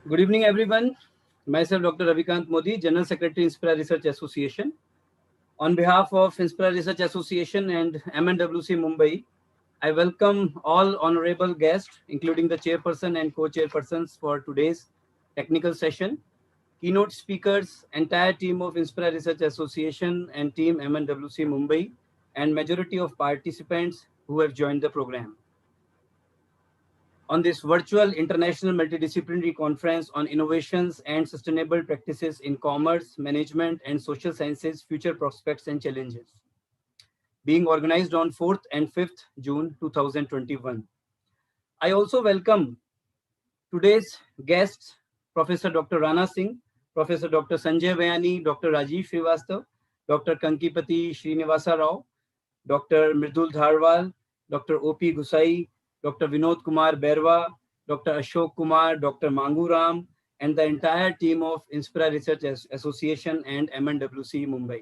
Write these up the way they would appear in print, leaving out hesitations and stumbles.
Good evening, everyone. Myself, Dr. Ravikant Modi, General Secretary, Inspira Research Association. On behalf of Inspira Research Association and MNWC Mumbai, I welcome all honorable guests, including the chairperson and co-chairpersons for today's technical session, keynote speakers, entire team of Inspira Research Association and team MNWC Mumbai, and majority of participants who have joined the program. On this virtual international multidisciplinary conference on innovations and sustainable practices in commerce, management, and social sciences, future prospects and challenges, being organized on 4th and 5th June 2021. I also welcome today's guests, Professor Dr. Rana Singh, Professor Dr. Sanjay Vayani, Dr. Rajiv Srivastava, Dr. Kankipati Srinivasa Rao, Dr. Mridul Dharwal, Dr. O.P. Gusai, Dr. Vinod Kumar Berwa, Dr. Ashok Kumar, Dr. Mangu Ram, and the entire team of Inspira Research Association and MNWC Mumbai.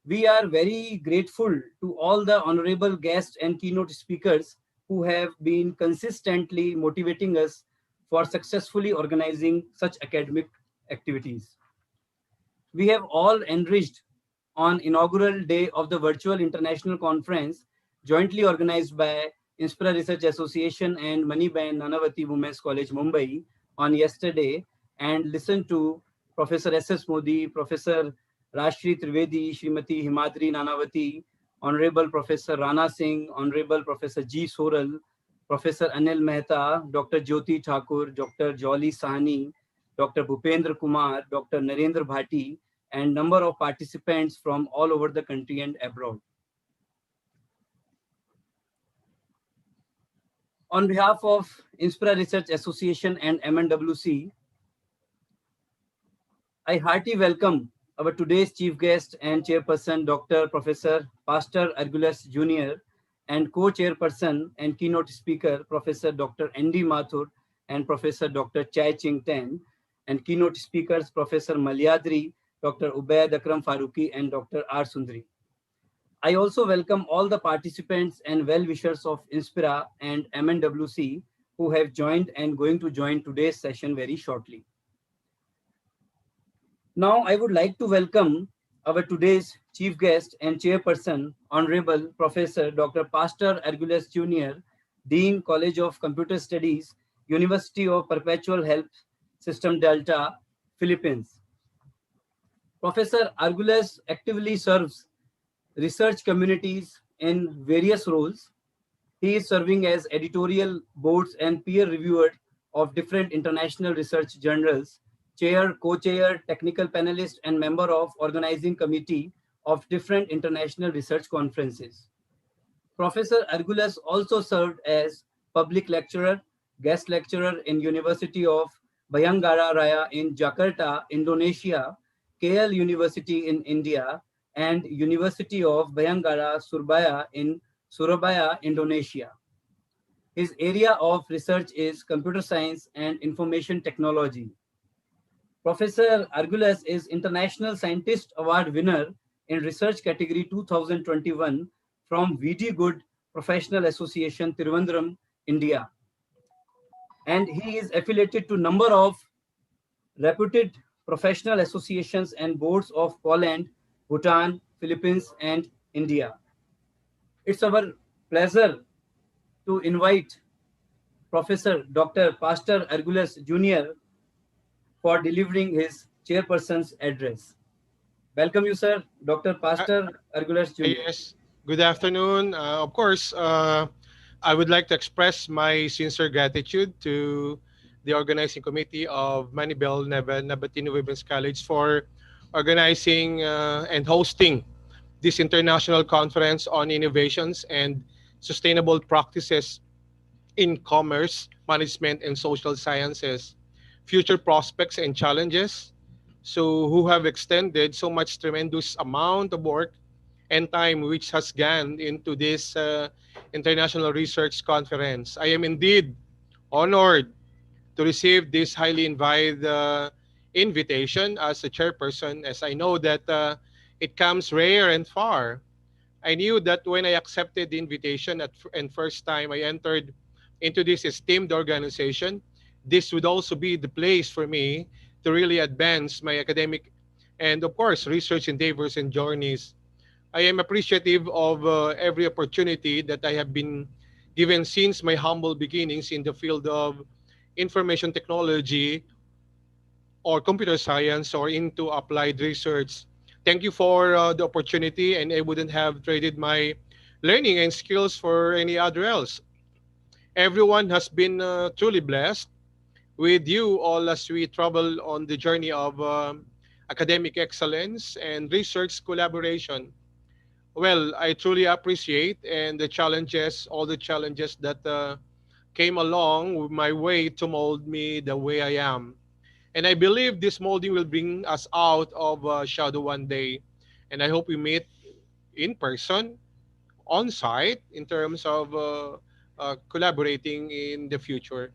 We are very grateful to all the honorable guests and keynote speakers who have been consistently motivating us for successfully organizing such academic activities. We have all enriched on inaugural day of the virtual international conference jointly organized by Inspira Research Association and Maniben Nanavati Women's College, Mumbai on yesterday, and listened to Professor S.S. Modi, Professor Rashri Trivedi, Srimati Himadri Nanavati, Honorable Professor Rana Singh, Honorable Professor G. Soral, Professor Anil Mehta, Dr. Jyoti Thakur, Dr. Jolly Sahni, Dr. Bhupendra Kumar, Dr. Narendra Bhati, and number of participants from all over the country and abroad. On behalf of Inspira Research Association and MNWC, I heartily welcome our today's chief guest and chairperson, Dr. Professor Pastor Argulas Jr., and co-chairperson and keynote speaker, Professor Dr. N.D. Mathur and Professor Dr. Chai Ching Ten, and keynote speakers, Professor Malyadri, Dr. Ubaid Akram Faruqi, and Dr. R. Sundri. I also welcome all the participants and well-wishers of Inspira and MNWC who have joined and going to join today's session very shortly. Now, I would like to welcome our today's chief guest and chairperson, Honorable Professor Dr. Pastor Argulas Jr., Dean, College of Computer Studies, University of Perpetual Health System Delta, Philippines. Professor Argulas actively serves research communities in various roles. He is serving as editorial boards and peer reviewer of different international research journals, chair, co-chair, technical panelist, and member of organizing committee of different international research conferences. Professor Argulas also served as public lecturer, guest lecturer in University of Bayangkara Raya in Jakarta, Indonesia, KL University in India, and University of Bayangkara Surabaya in Surabaya, Indonesia. His area of research is computer science and information technology. Professor Argulas is International Scientist Award winner in research category 2021 from VD Good Professional Association, Trivandrum, India. And he is affiliated to number of reputed professional associations and boards of Poland, Bhutan, Philippines, and India. It's our pleasure to invite Professor Dr. Pastor Argulas Jr. for delivering his chairperson's address. Welcome you, sir, Dr. Pastor Argulas Jr. Yes, good afternoon. Of course, I would like to express my sincere gratitude to the organizing committee of Maniben Nabatini Women's College for organizing and hosting this international conference on innovations and sustainable practices in commerce, management, and social sciences, future prospects and challenges. So, who have extended so much tremendous amount of work and time which has gone into this international research conference. I am indeed honored to receive this highly invited invitation as a chairperson, as I know that it comes rare and far. I knew that when I accepted the invitation and first time I entered into this esteemed organization, this would also be the place for me to really advance my academic and, of course, research endeavors and journeys. I am appreciative of every opportunity that I have been given since my humble beginnings in the field of information technology or computer science or into applied research. Thank you for the opportunity, and I wouldn't have traded my learning and skills for any other else. Everyone has been truly blessed with you all as we travel on the journey of academic excellence and research collaboration. Well, I truly appreciate and the challenges, all the challenges that came along with my way to mold me the way I am. And I believe this molding will bring us out of shadow one day. And I hope we meet in person, on site, in terms of collaborating in the future.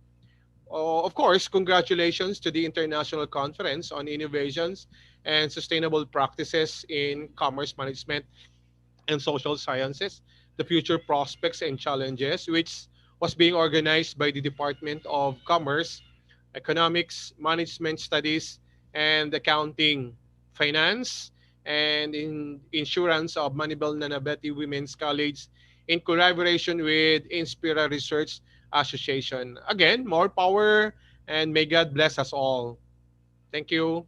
Of course, congratulations to the International Conference on Innovations and Sustainable Practices in Commerce Management and Social Sciences, the Future Prospects and Challenges, which was being organized by the Department of Commerce, Economics, Management Studies, and Accounting, Finance, and in Insurance of Maniben Nanavati Women's College in collaboration with Inspira Research Association. Again, more power and may God bless us all. Thank you.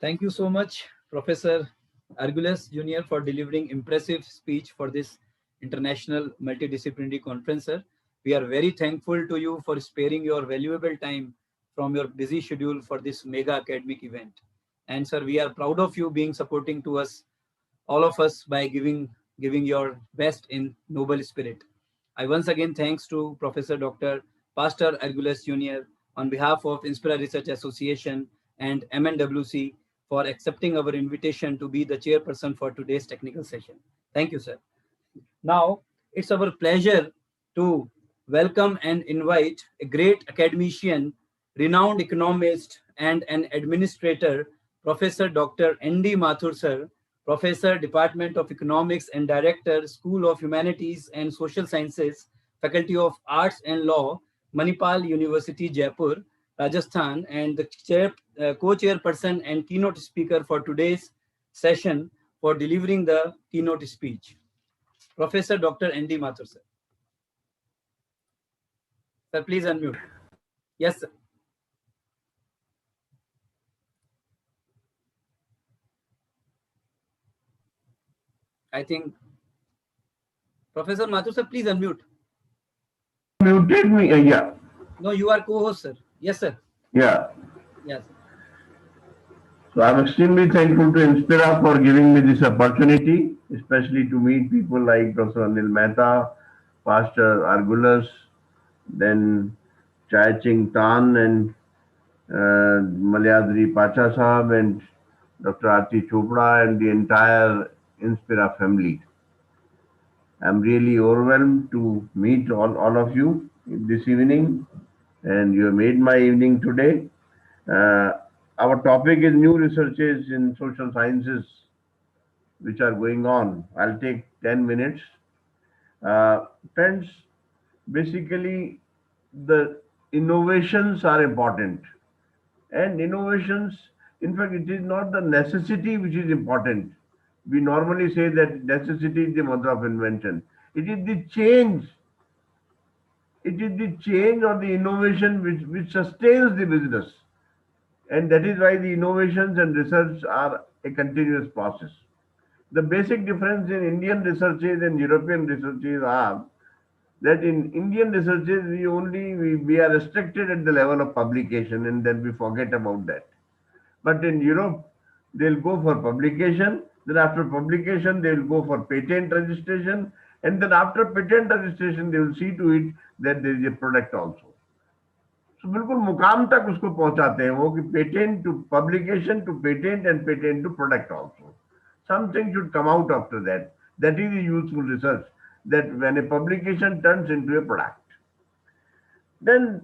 Thank you so much, Professor Argules Jr., for delivering impressive speech for this international multidisciplinary conference, sir. We are very thankful to you for sparing your valuable time from your busy schedule for this mega academic event. And sir, we are proud of you being supporting to us, all of us, by giving your best in noble spirit. I once again thanks to Professor Dr. Pastor Argules Jr. on behalf of Inspira Research Association and MNWC for accepting our invitation to be the chairperson for today's technical session. Thank you, sir. Now, it's our pleasure to welcome and invite a great academician, renowned economist, and an administrator, Professor Dr. N.D. Mathur, sir, Professor, Department of Economics and Director, School of Humanities and Social Sciences, Faculty of Arts and Law, Manipal University, Jaipur, Rajasthan, and the co-chairperson and keynote speaker for today's session for delivering the keynote speech. Professor Dr. N.D. Mathur, sir. Sir, please unmute. Yes, sir. I think Professor Mathur, sir, please unmute. Muted me, yeah. No, you are co-host, sir. Yes, sir. Yeah. Yes. So I'm extremely thankful to Inspira for giving me this opportunity, especially to meet people like Professor Anil Mehta, Pastor Argulas, then Chai Ching Tan and Malyadri Pacha Sahab and Dr. Aarti Chopra and the entire Inspira family. I'm really overwhelmed to meet all of you this evening, and you have made my evening today. Uh, our topic is new researches in social sciences which are going on. I'll take 10 minutes. Friends, basically, the innovations are important. And innovations, in fact, it is not the necessity which is important. We normally say that necessity is the mother of invention. It is the change. It is the change or the innovation which sustains the business. And that is why the innovations and research are a continuous process. The basic difference in Indian researches and European researches are that in Indian researches we are restricted at the level of publication and then we forget about that. But in Europe, they'll go for publication, then after publication, they will go for patent registration, and then after patent registration, they will see to it that there is a product also. So बिल्कुल मुकाम तक उसको पहुंचाते हैं वो कि patent to publication to patent and patent to product also something should come out after that. That is a useful research, that when a publication turns into a product. Then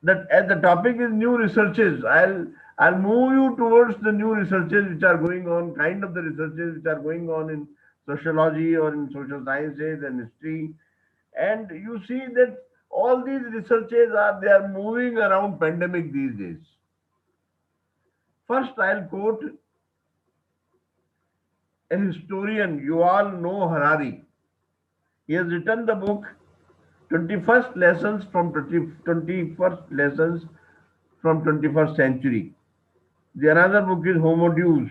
that as the topic is new researches, I'll move you towards the new researches which are going on, kind of the researches which are going on in sociology or in social sciences and history. And you see that all these researches they are moving around pandemic these days. First, I'll quote a historian, you all know Harari. He has written the book 21st Lessons from 21st Lessons from 21st Century. The another book is Homo Deus,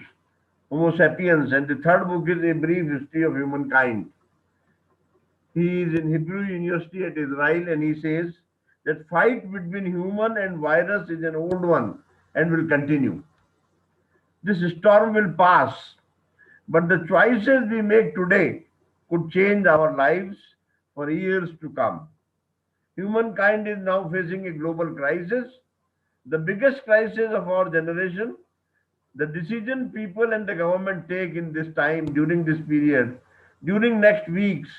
Homo sapiens, and the third book is A Brief History of Humankind. He is in Hebrew University at Israel, and he says that fight between human and virus is an old one and will continue. This storm will pass, but the choices we make today could change our lives for years to come. Humankind is now facing a global crisis, the biggest crisis of our generation. The decision people and the government take in this time, during this period, during next weeks,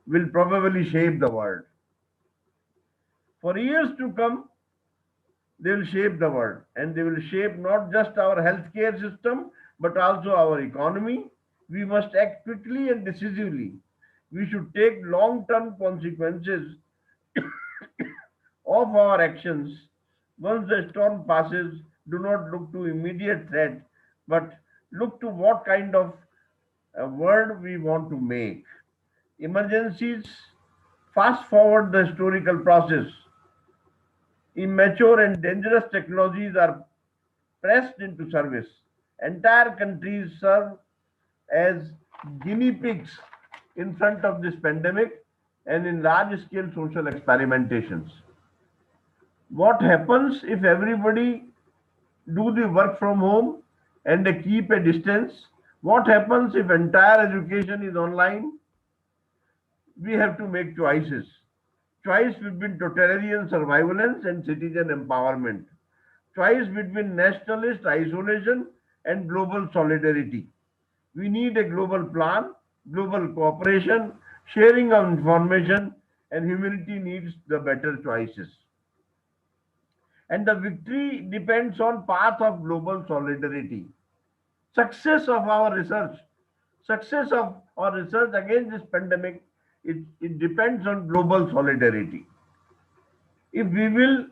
will probably shape the world. For years to come, they will shape the world, and they will shape not just our healthcare system but also our economy. We must act quickly and decisively. We should take long term consequences of our actions. Once the storm passes, do not look to immediate threat, but look to what kind of a world we want to make. Emergencies fast forward the historical process. Immature and dangerous technologies are pressed into service. Entire countries serve as guinea pigs in front of this pandemic and in large scale social experimentations. What happens if everybody do the work from home and they keep a distance? What happens if entire education is online? We have to make choices. Choice between totalitarian surveillance and citizen empowerment. Choice between nationalist isolation and global solidarity. We need a global plan, global cooperation, sharing of information, and humanity needs the better choices. And the victory depends on path of global solidarity. Success of our research, success of our research against this pandemic, it depends on global solidarity. If we will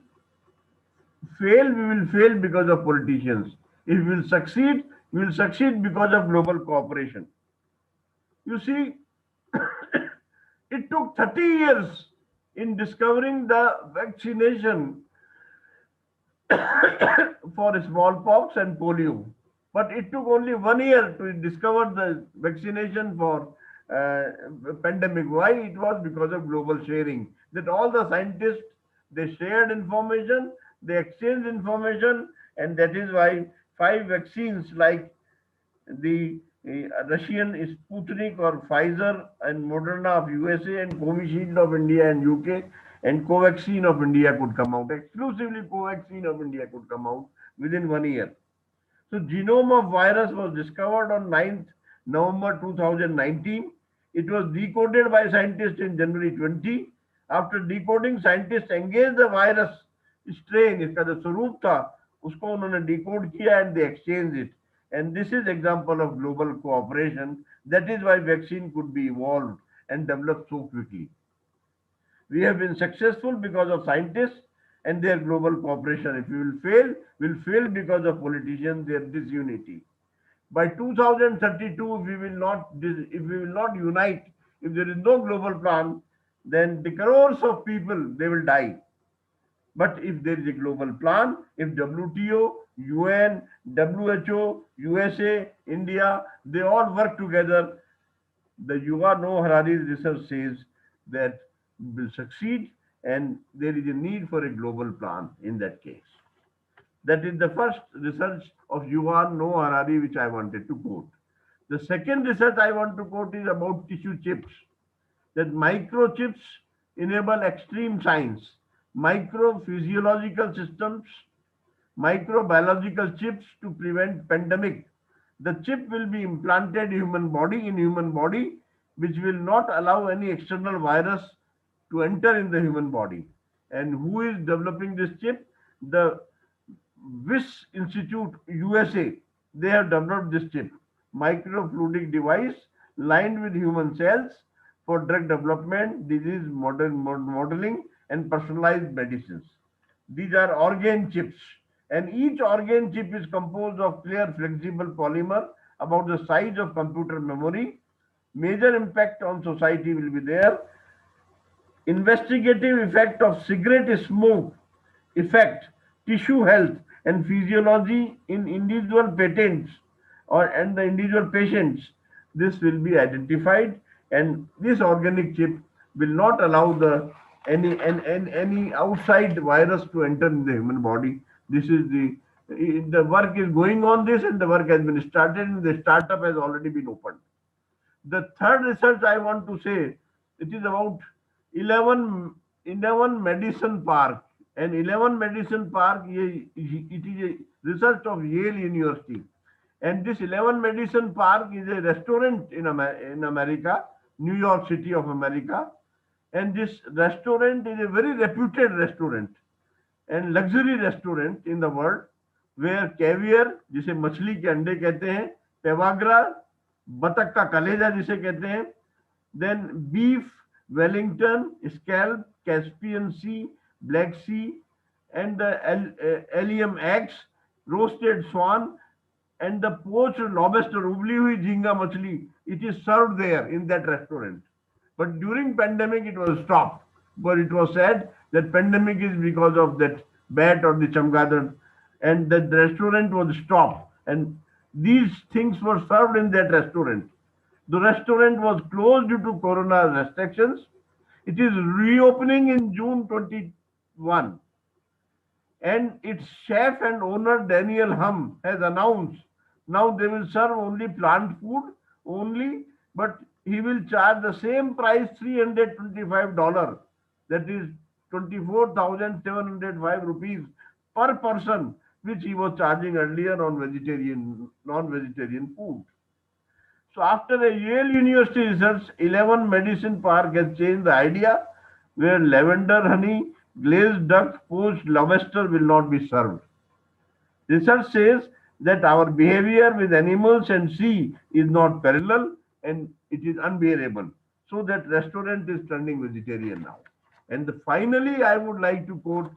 fail, we will fail because of politicians. If we will succeed, we will succeed because of global cooperation. You see, it took 30 years in discovering the vaccination for smallpox and polio. But it took only 1 year to discover the vaccination for pandemic. Why? It was because of global sharing. That all the scientists, they shared information, they exchanged information, and that is why five vaccines like the Russian Sputnik or Pfizer and Moderna of USA and Covishield of India and UK and Covaxin of India could come out. Exclusively Covaxin of India could come out within 1 year. So genome of virus was discovered on 9th November 2019. It was decoded by scientists in January 20. After decoding, scientists engaged the virus strain, इसका जो स्वरूप था उसको उन्होंने decode किया and they exchanged it. And this is example of global cooperation. That is why vaccine could be evolved and developed so quickly. We have been successful because of scientists and their global cooperation. If we will fail, we'll fail because of politicians, their disunity. By 2032, if we will not unite, if there is no global plan, then the crores of people, they will die. But if there is a global plan, if WTO, UN, WHO, USA, India, they all work together, the Yuval Noah Harari's research says that we will succeed, and there is a need for a global plan in that case. That is the first research of Yuval Noah Harari which I wanted to quote. The second research I want to quote is about tissue chips. That microchips enable extreme science, microphysiological systems, microbiological chips to prevent pandemic. The chip will be implanted in human body, which will not allow any external virus to enter in the human body. And who is developing this chip? The Wish Institute, USA, they have developed this chip, microfluidic device lined with human cells for drug development, disease modeling, and personalized medicines. These are organ chips, and each organ chip is composed of clear, flexible polymer about the size of computer memory. Major impact on society will be there. Investigative effect of cigarette smoke, effect, tissue health and physiology in individual patents or and the individual patients. This will be identified, and this organic chip will not allow the any outside virus to enter in the human body. This is the work is going on this, and the work has been started, and the startup has already been opened. The third research I want to say, it is about 11, 11 Medicine Park. And 11 Medicine Park, it is a research of Yale University. And this 11 Medicine Park is a restaurant in America, New York City of America. And this restaurant is a very reputed restaurant and luxury restaurant in the world, where caviar, जिसे मछली के अंडे कहते हैं, पेवाग्रा, बतख का कलेजा जिसे कहते हैं, then beef, Wellington, scallop, Caspian Sea, Black Sea, and the allium eggs, roasted swan, and the poached lobster, ubli hui jhinga machli, it is served there in that restaurant. But during pandemic, it was stopped. But it was said that pandemic is because of that bat or the chamgadar, and that restaurant was stopped. And these things were served in that restaurant. The restaurant was closed due to corona restrictions. It is reopening in June 21, and its chef and owner Daniel Hum has announced now they will serve only plant food only, but he will charge the same price, $325, that is 24,705 rupees per person, which he was charging earlier on non-vegetarian food. So after a Yale University research, 11 Medicine Park has changed the idea, where lavender honey, glazed duck, poached lobster will not be served. Research says that our behavior with animals and sea is not parallel, and it is unbearable. So that restaurant is turning vegetarian now. And finally, I would like to quote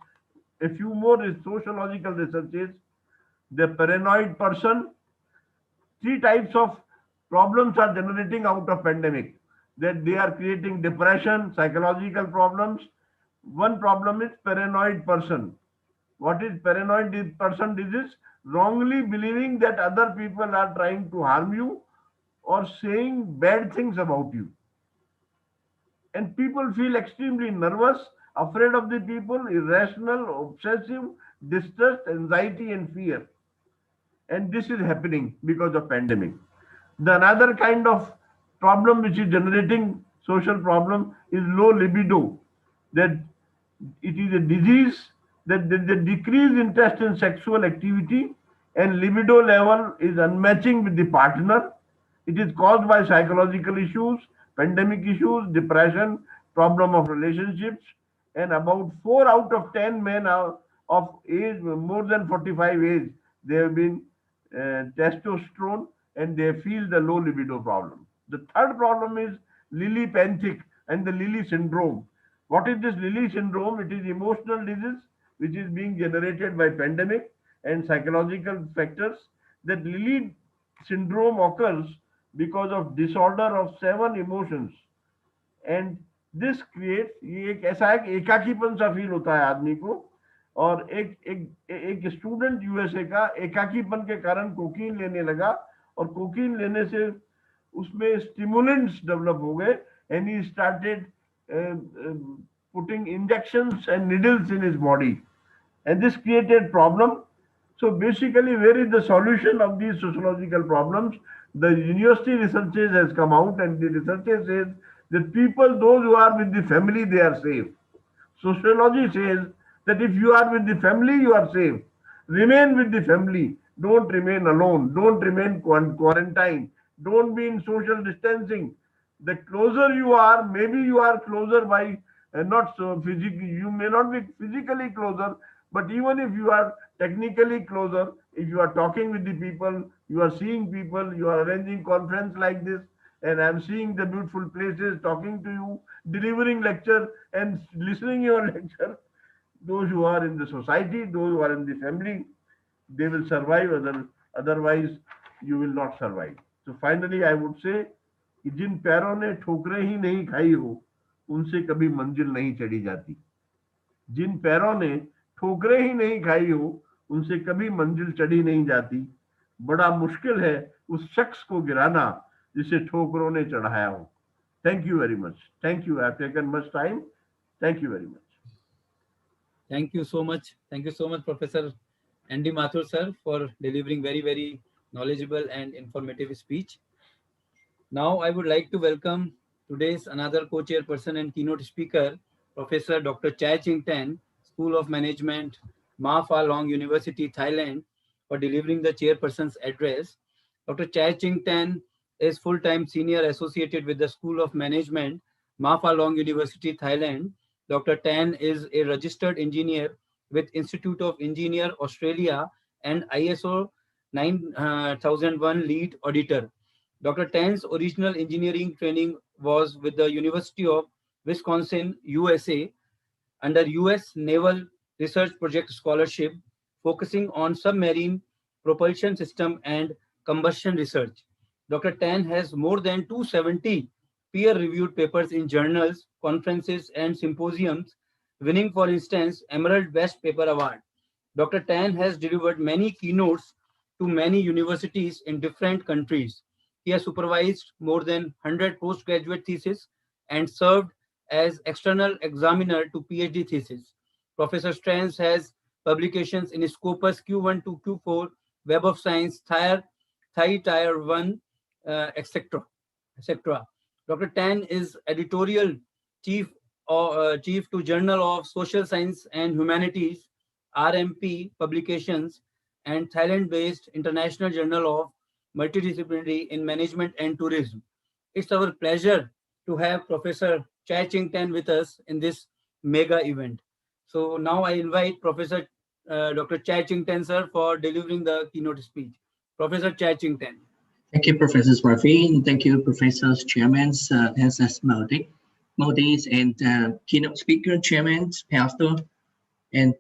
a few more sociological researches. The paranoid person, three types of problems are generating out of pandemic, that they are creating depression, psychological problems. One problem is paranoid person. What is paranoid person disease? Wrongly believing that other people are trying to harm you or saying bad things about you. And people feel extremely nervous, afraid of the people, irrational, obsessive, distrust, anxiety, and fear. And this is happening because of pandemic. The another kind of problem which is generating social problem is low libido, that it is a disease, that there is a decreased interest in sexual activity, and libido level is unmatching with the partner. It is caused by psychological issues, pandemic issues, depression, problem of relationships, and about 4 out of 10 men are of age more than 45 age, they have been testosterone, and they feel the low libido problem. The third problem is Lilly-Panthic and the Lilly syndrome. What is this Lilly syndrome? It is emotional disease which is being generated by pandemic and psychological factors. That Lilly syndrome occurs because of disorder of 7 emotions, and this create, ये एक ऐसा है कि एकाकीपन सा feel होता है आदमी को. और एक स्टूडेंट यूएसए का एकाकीपन के कारण कोकीन लेने लगा, और कोकीन लेने से उसमें स्टिमुलेंट्स डेवलप हो गए, and he started putting injections and needles in his body, and this created problem. So basically, where is the solution of these sociological problems? The university researches has come out, and the researches says that people, those who are with the family, they are safe. Sociology says that if you are with the family, you are safe. Remain with the family. Don't remain alone. Don't remain quarantined. Don't be in social distancing. The closer you are, maybe you are closer by not so physically, you may not be physically closer, But even if you are technically closer, if you are talking with the people, you are seeing people, you are arranging conference like this, and I'm seeing the beautiful places, talking to you, delivering lecture and listening your lecture. Those who are in the society, those who are in the family, they will survive. Otherwise, you will not survive. So finally, I would say कि जिन पैरों ने ठोकरें ही नहीं खाई हो उनसे कभी मंजिल नहीं चढ़ी जाती. जिन पैरों ने ठोकरें ही नहीं खाई हो उनसे कभी मंजिल चढ़ी नहीं जाती. बड़ा मुश्किल है उस शख्स को गिराना जिसे ठोकरों ने चढ़ाया हो. Thank you very much. Thank you. I have taken much time. Thank you very much. Thank you so much. Thank you so much, Professor Andy Mathur, sir, for delivering very, very knowledgeable and informative speech. Now, I would like to welcome today's another co-chairperson and keynote speaker, Professor Dr. Chai Ching Tan, School of Management, Ma Fa Long University, Thailand, for delivering the chairperson's address. Dr. Chai Ching Tan is full-time senior associated with the School of Management, Ma Fa Long University, Thailand. Dr. Tan is a registered engineer with Institute of Engineer Australia and ISO 9001 lead auditor. Dr. Tan's original engineering training was with the University of Wisconsin, USA, under US Naval Research Project Scholarship, focusing on submarine propulsion system and combustion research. Dr. Tan has more than 270 peer-reviewed papers in journals, conferences, and symposiums, winning, for instance, Emerald Best Paper Award. Dr. Tan has delivered many keynotes to many universities in different countries. He has supervised more than 100 postgraduate theses and served as external examiner to PhD thesis. Professor Strans has publications in Scopus Q1 to Q4, Web of Science, Thai Tier 1, etc. etc. Dr. Tan is editorial chief to Journal of Social Science and Humanities, RMP publications, and Thailand-based International Journal of Multidisciplinary in Management and Tourism. It's our pleasure to have Professor Chai Ching Tan with us in this mega event. So now I invite Professor Dr. Chai Ching Tan, sir, for delivering the keynote speech. Professor Chai Ching Tan. Thank you, Professor Rafi, and thank you, Professors, Chairman, SS Modis, and keynote speaker, Chairman, Pastor, and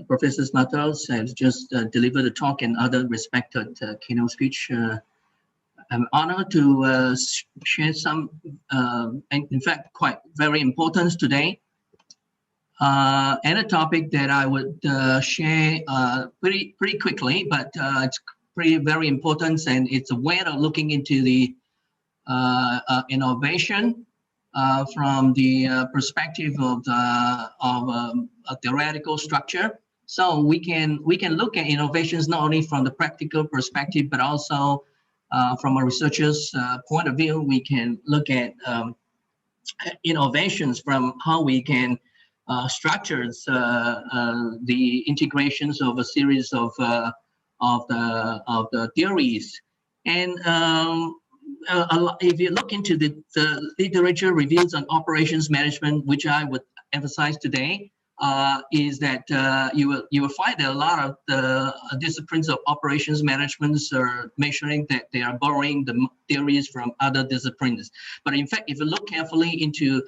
Professors Matos have just delivered a talk and other respected keynote speech. I'm honored to share some, in fact, quite very important today. And a topic that I would share pretty quickly, but it's very important, and it's a way of looking into the innovation from the perspective of a theoretical structure. So we can look at innovations not only from the practical perspective, but also from a researcher's point of view. We can look at innovations from how we can structure the integrations of a series of the theories. And if you look into the literature reviews on operations management, which I would emphasize today, is that you will find that a lot of the disciplines of operations management are measuring that they are borrowing the theories from other disciplines. But in fact, if you look carefully into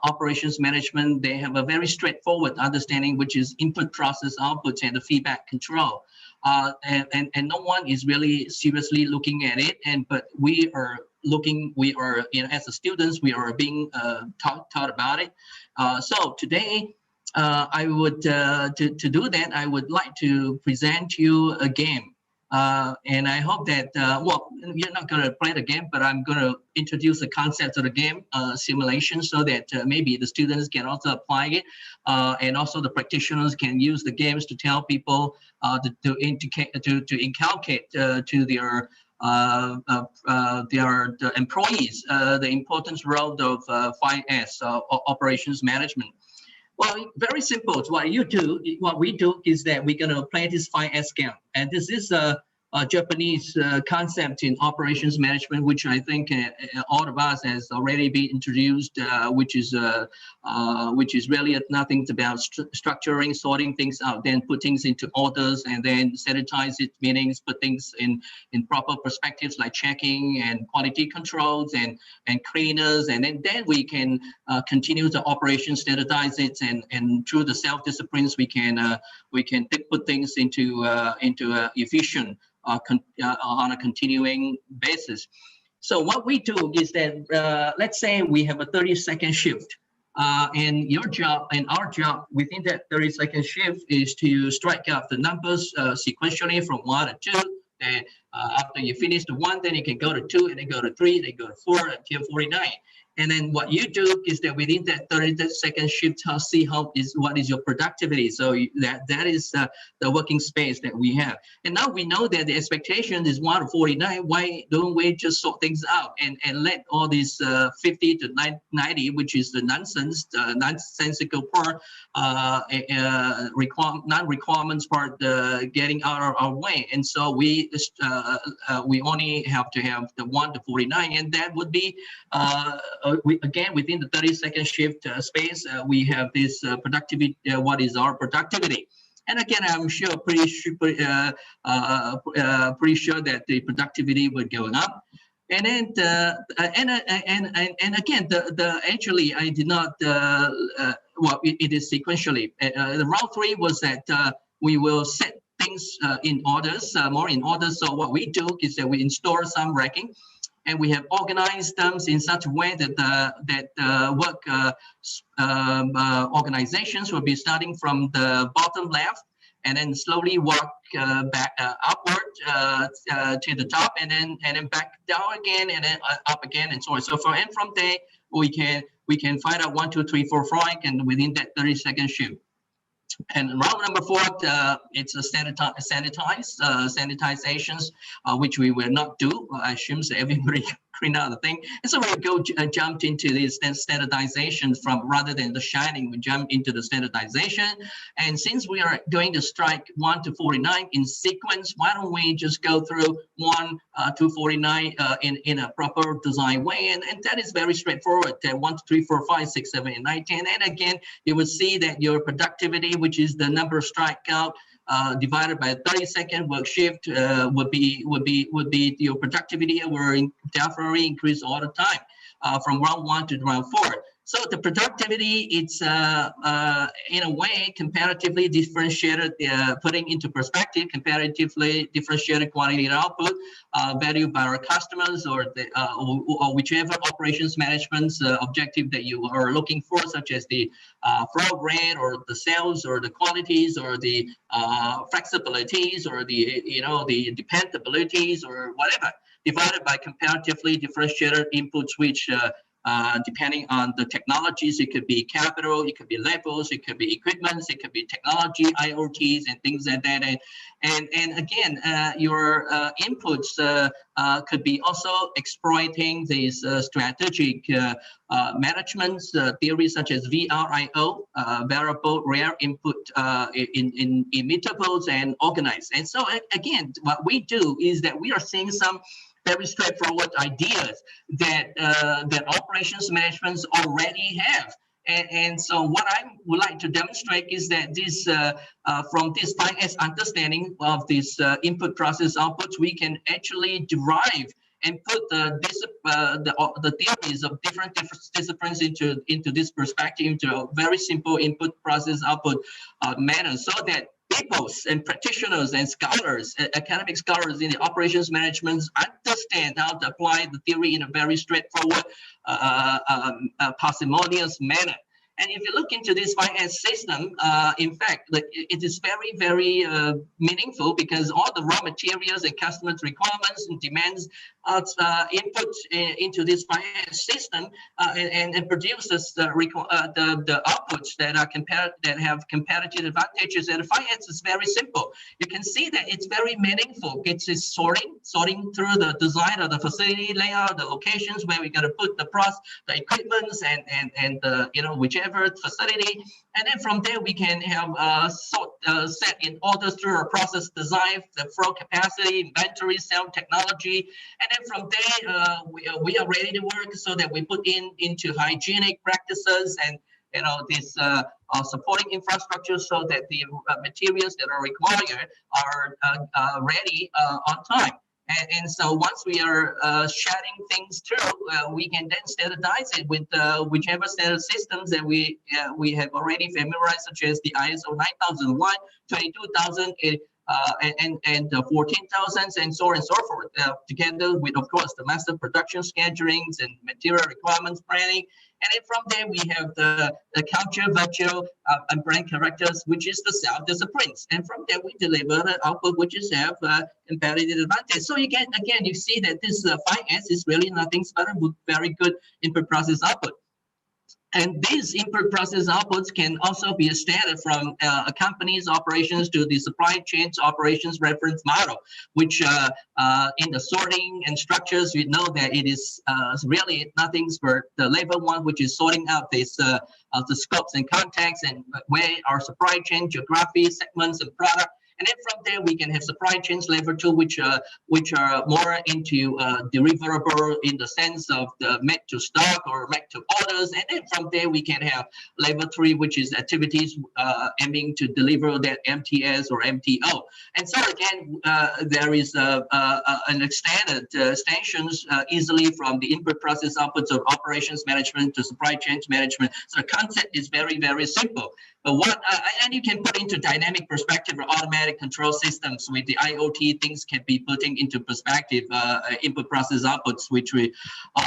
operations management, they have a very straightforward understanding, which is input, process, output, and the feedback control. And no one is really seriously looking at it. But we are looking, as a students, we are being taught about it. So today, I would, to do that, I would like to present you a game. And I hope that, well, you're not going to play the game, but I'm going to introduce the concept of the game simulation so that maybe the students can also apply it. And also the practitioners can use the games to tell people to inculcate to their employees the important role of 5S, operations management. Well, very simple. What we do is that we're going to play this 5S game, and this is Japanese concept in operations management, which I think all of us has already been introduced, which is really nothing about structuring, sorting things out, then put things into orders, and then sanitize it, meaning put things in proper perspectives like checking and quality controls and cleaners, and then we can continue the operation, standardize it, and through the self-disciplines we can put things into efficient on a continuing basis. So what we do is that let's say we have a 30-second shift. And your job and our job within that 30-second shift is to strike out the numbers sequentially from 1 to 2. And after you finish the 1, then you can go to 2, and then go to 3, then go to 4 until 49. And then what you do is that within that 30-second shift, see what is your productivity. So that is the working space that we have. And now we know that the expectation is 1 to 49. Why don't we just sort things out and let all these 50 to 90, which is the nonsensical part, non-requirements part, getting out of our way. And so we only have to have the 1 to 49, and that would be again within the 30-second shift space. We have this productivity. What is our productivity? And again, I'm sure, pretty sure that the productivity would go up. And then and again, actually I did not. Well, it is sequentially. The round 3 was that we will set things in orders, more in order. So what we do is that we install some racking, and we have organized them in such a way that work organizations will be starting from the bottom left, and then slowly work back upward to the top, and then back down again, and then up again, and so on. So from there, we can find out 1, 2, 3, 4, 5, and within that 30-second shift. And round number 4, it's a sanitizations, which we will not do. I assume that everybody clean out the thing. And so we jumped into this standardization rather than the shining, we jumped into the standardization. And since we are doing the strike 1 to 49 in sequence, why don't we just go through 1 to 49 in a proper design way? And that is very straightforward. 1, 2, 3, 4, 5, 6, 7, 8, 9, 10. And again, you will see that your productivity, which is the number of strikeout divided by a 30-second work shift, would be your productivity will definitely increase all the time from round 1 to round 4. So the productivity, it's in a way comparatively differentiated, putting into perspective, comparatively differentiated quality and output valued by our customers, or whichever operations management objective that you are looking for, such as the flow rate, or the sales, or the quantities, or the flexibilities, or the the dependabilities, or whatever, divided by comparatively differentiated inputs, which depending on the technologies, it could be capital, it could be levels, it could be equipment, it could be technology, IoTs, and things like that. And again, your inputs could be also exploiting these strategic management theories, such as VRIO, variable rare input in immutables and organized. And so again, what we do is that we are seeing some very straightforward ideas that operations management already have. And so what I would like to demonstrate is that this from this 5S understanding of this input process outputs, we can actually derive and put the theories of different disciplines into this perspective, into a very simple input process output manner, so that people and practitioners and scholars, academic scholars in the operations management, understand how to apply the theory in a very straightforward, parsimonious manner. And if you look into this 5S system, in fact, it is very, very meaningful, because all the raw materials and customers' requirements and demands are input into this 5S system, and produces the outputs that are that have comparative advantages. And 5S is very simple. You can see that it's very meaningful. It's sorting through the design of the facility layout, the locations where we're going to put the equipments, and the whichever whichever facility. And then from there, we can have set in orders through our process design, the flow capacity, inventory, sales technology. And then from there, we are ready to work so that we put into hygienic practices and this supporting infrastructure so that the materials that are required are ready on time. And so once we are sharing things through, we can then standardize it with whichever set of systems that we have already familiarized, such as the ISO 9001, 22000, and 14,000, and so on and so forth, together with, of course, the master production schedulings and material requirements planning. And then from there, we have the culture, virtual, and brand characters, which is the self-disciplines. And from there, we deliver the output, which is have competitive advantage. So again, you see that this 5S is really nothing but a very good input process output. And these input process outputs can also be extended from a company's operations to the supply chain's operations reference model, which in the sorting and structures, we know that it is really nothing but the level one, which is sorting out this the scopes and contexts and where our supply chain, geography, segments, and product. And then from there, we can have supply chains level two, which are more into deliverable in the sense of the make to stock or make to orders. And then from there, we can have level three, which is activities aiming to deliver that MTS or MTO. And so again, there is an extended extensions easily from the input process outputs of operations management to supply chain management. So the concept is very, very simple. But and you can put into dynamic perspective or automatic control systems with the IoT, things can be putting into perspective, input process outputs, which we,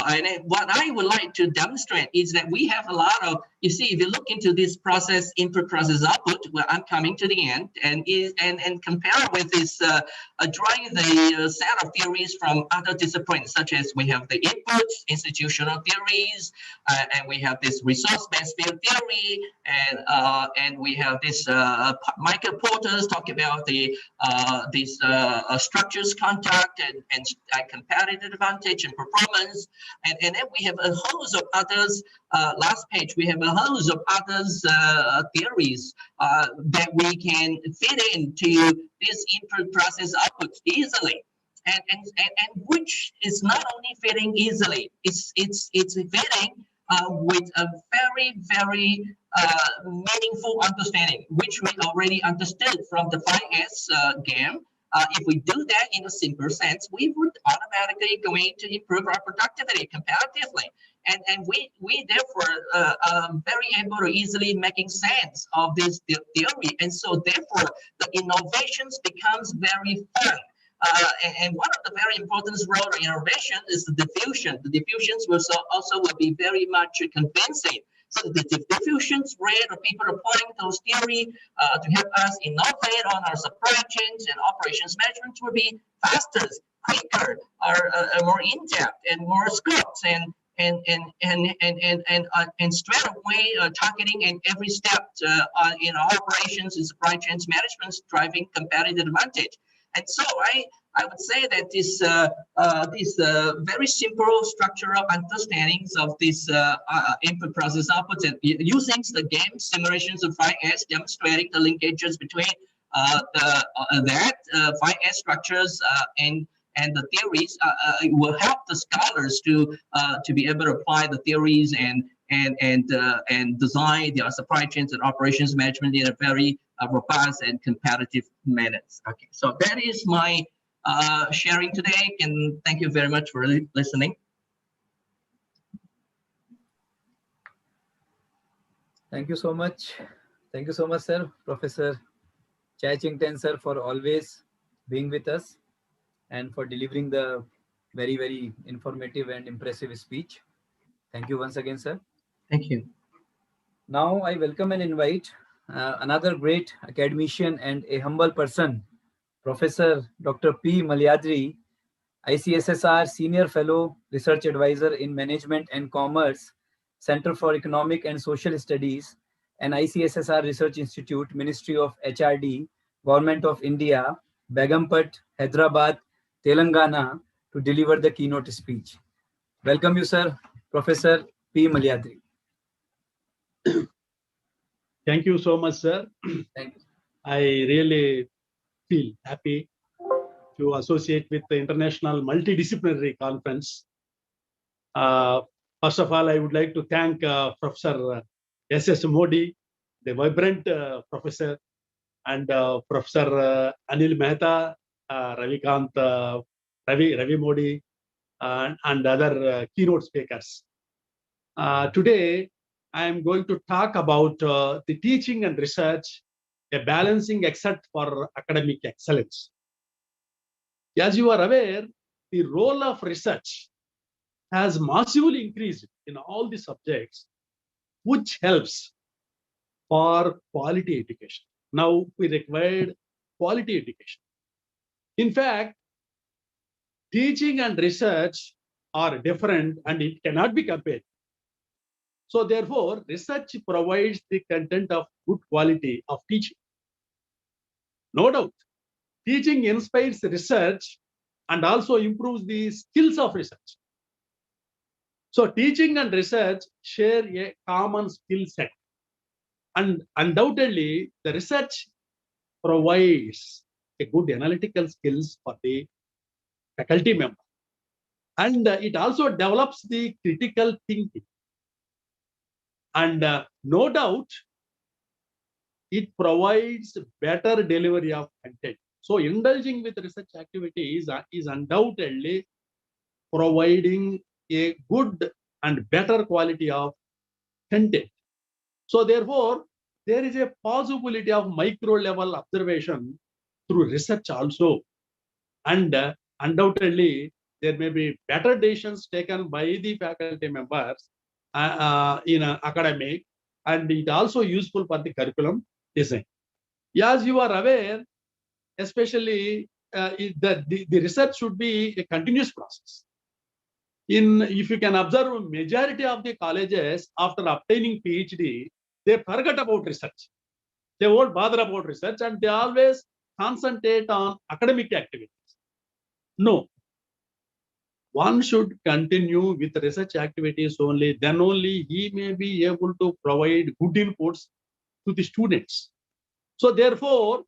and what I would like to demonstrate is that we have a lot of, you see, if you look into this process, input process output, well, I'm coming to the end and compare with this, drawing the set of theories from other disciplines, such as we have the inputs, institutional theories, and we have this resource-based field theory, and we have this Michael Porter's talk about the these structures, contact, and competitive advantage and performance, and then we have a host of others. Last page, we have a host of others theories that we can fit into this input process outputs easily. And which is not only fitting easily, it's fitting with a very, very meaningful understanding, which we already understood from the 5S game. If we do that in a simple sense, we would automatically going to improve our productivity comparatively. And we therefore very able to easily making sense of this theory. And so therefore the innovations becomes very fun. And one of the very important role of innovation is the diffusion. The diffusions will also be very much convincing. So the diffusions rate of people applying those theory to help us innovate on our supply chains and operations management will be faster, quicker, or more in-depth and more scopes and straight away targeting in every step in our operations and supply chains management, driving competitive advantage. And so I would say that this very simple structural understandings of this input process outputs and using the game simulations of 5S demonstrating the linkages between that 5S structures and the theories will help the scholars to be able to apply the theories and design their supply chains and operations management in a very robust and competitive manner. Okay, so that is my sharing today, and thank you very much for listening. Thank you so much. Thank you so much, sir. Professor Chai Ching-ten, sir, for always being with us and for delivering the very, very informative and impressive speech. Thank you once again, sir. Thank you. Now I welcome and invite another great academician and a humble person, Professor Dr. P. Malyadri, ICSSR Senior Fellow Research Advisor in Management and Commerce, Center for Economic and Social Studies, and ICSSR Research Institute, Ministry of HRD, Government of India, Begumpet, Hyderabad, Telangana, to deliver the keynote speech. Welcome you, sir, Professor P. Malyadri. Thank you so much, sir. Thank you. I really feel happy to associate with the International Multidisciplinary Conference. First of all, I would like to thank Professor S.S. Modi, the vibrant professor, and Professor Anil Mehta, Ravikant, Ravi Modi, and other keynote speakers. Today, I am going to talk about the teaching and research, a balancing act for academic excellence. As you are aware, the role of research has massively increased in all the subjects, which helps for quality education. Now we require quality education. In fact, teaching and research are different and it cannot be compared. So therefore, research provides the content of good quality of teaching. No doubt, teaching inspires research and also improves the skills of research. So teaching and research share a common skill set. And undoubtedly, the research provides a good analytical skills for the faculty member. And it also develops the critical thinking. And no doubt, it provides better delivery of content. So indulging with research activities is undoubtedly providing a good and better quality of content. So therefore, there is a possibility of micro level observation through research also. And undoubtedly, there may be better decisions taken by the faculty members in academic, and it also useful for the curriculum design. As you are aware, especially the research should be a continuous process. If you can observe, majority of the colleges after obtaining PhD, they forget about research. They won't bother about research and they always concentrate on academic activities. No. One should continue with research activities only, then only he may be able to provide good inputs to the students. So therefore,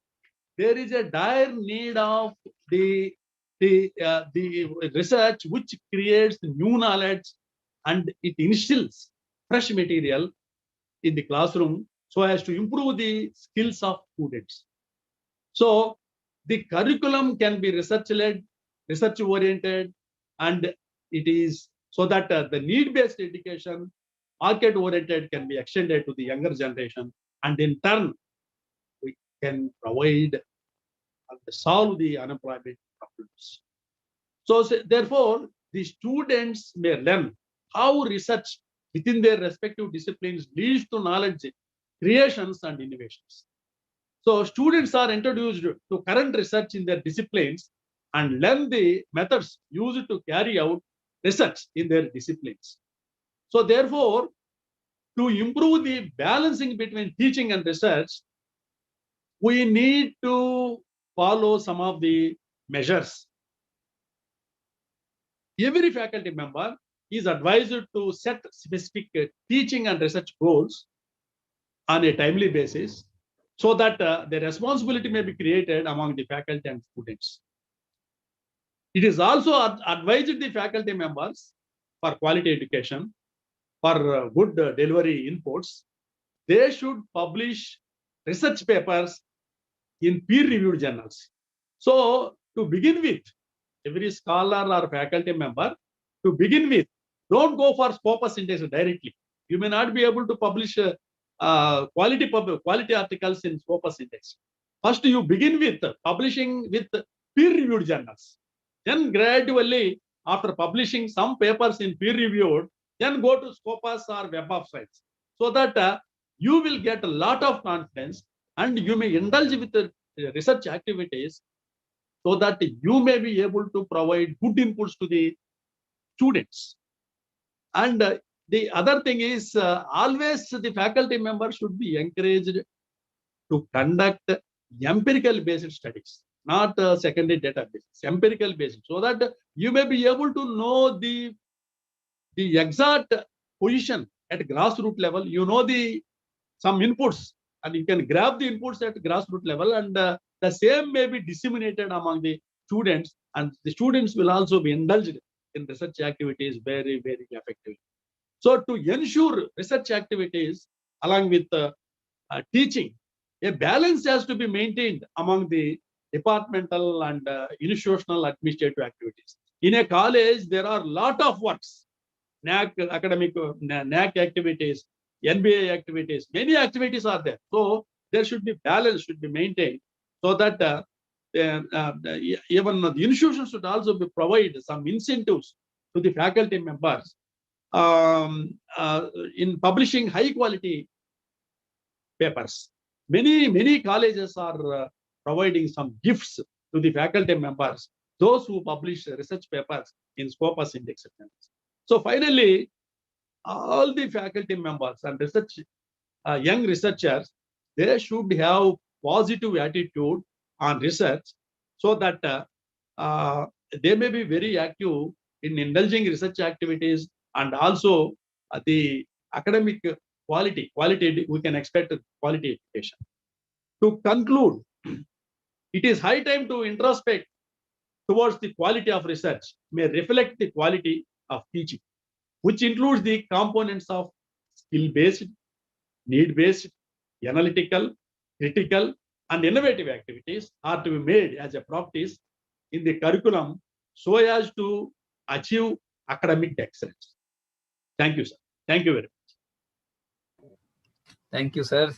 there is a dire need of the research which creates new knowledge and it instills fresh material in the classroom so as to improve the skills of students. So the curriculum can be research-led, research-oriented, and it is so that the need-based education, market-oriented can be extended to the younger generation, and in turn, we can provide and solve the unemployment problems. So therefore, the students may learn how research within their respective disciplines leads to knowledge creations and innovations. So students are introduced to current research in their disciplines and learn the methods used to carry out research in their disciplines. So therefore, to improve the balancing between teaching and research, we need to follow some of the measures. Every faculty member is advised to set specific teaching and research goals on a timely basis so that the responsibility may be created among the faculty and students. It is also advised the faculty members for quality education, for good delivery inputs, they should publish research papers in peer-reviewed journals. So to begin with, every scholar or faculty member, to begin with, don't go for Scopus index directly. You may not be able to publish quality articles in Scopus index. First, you begin with publishing with peer-reviewed journals. Then gradually, after publishing some papers in peer-reviewed, then go to Scopus or Web of Science, so that you will get a lot of confidence and you may indulge with the research activities so that you may be able to provide good inputs to the students. And the other thing is always the faculty members should be encouraged to conduct empirical based studies, not secondary databases, empirical based, so that you may be able to know the exact position at grassroots level, you know some inputs, and you can grab the inputs at grassroots level, and the same may be disseminated among the students, and the students will also be indulged in research activities very, very effectively. So to ensure research activities along with teaching, a balance has to be maintained among the departmental and institutional administrative activities. In a college, there are a lot of works, NAC academic, NAC activities, NBA activities, many activities are there. So there should be balance, should be maintained, so that even the institutions should also be provide some incentives to the faculty members in publishing high quality papers. Many colleges are providing some gifts to the faculty members, those who publish research papers in Scopus Index. So finally, all the faculty members and young researchers, they should have positive attitude on research, so that they may be very active in indulging research activities, and also the academic quality, we can expect quality education. To conclude, it is high time to introspect towards the quality of research may reflect the quality of teaching, which includes the components of skill-based, need-based, analytical, critical, and innovative activities are to be made as a practice in the curriculum so as to achieve academic excellence. Thank you, sir. Thank you very much. Thank you, sir.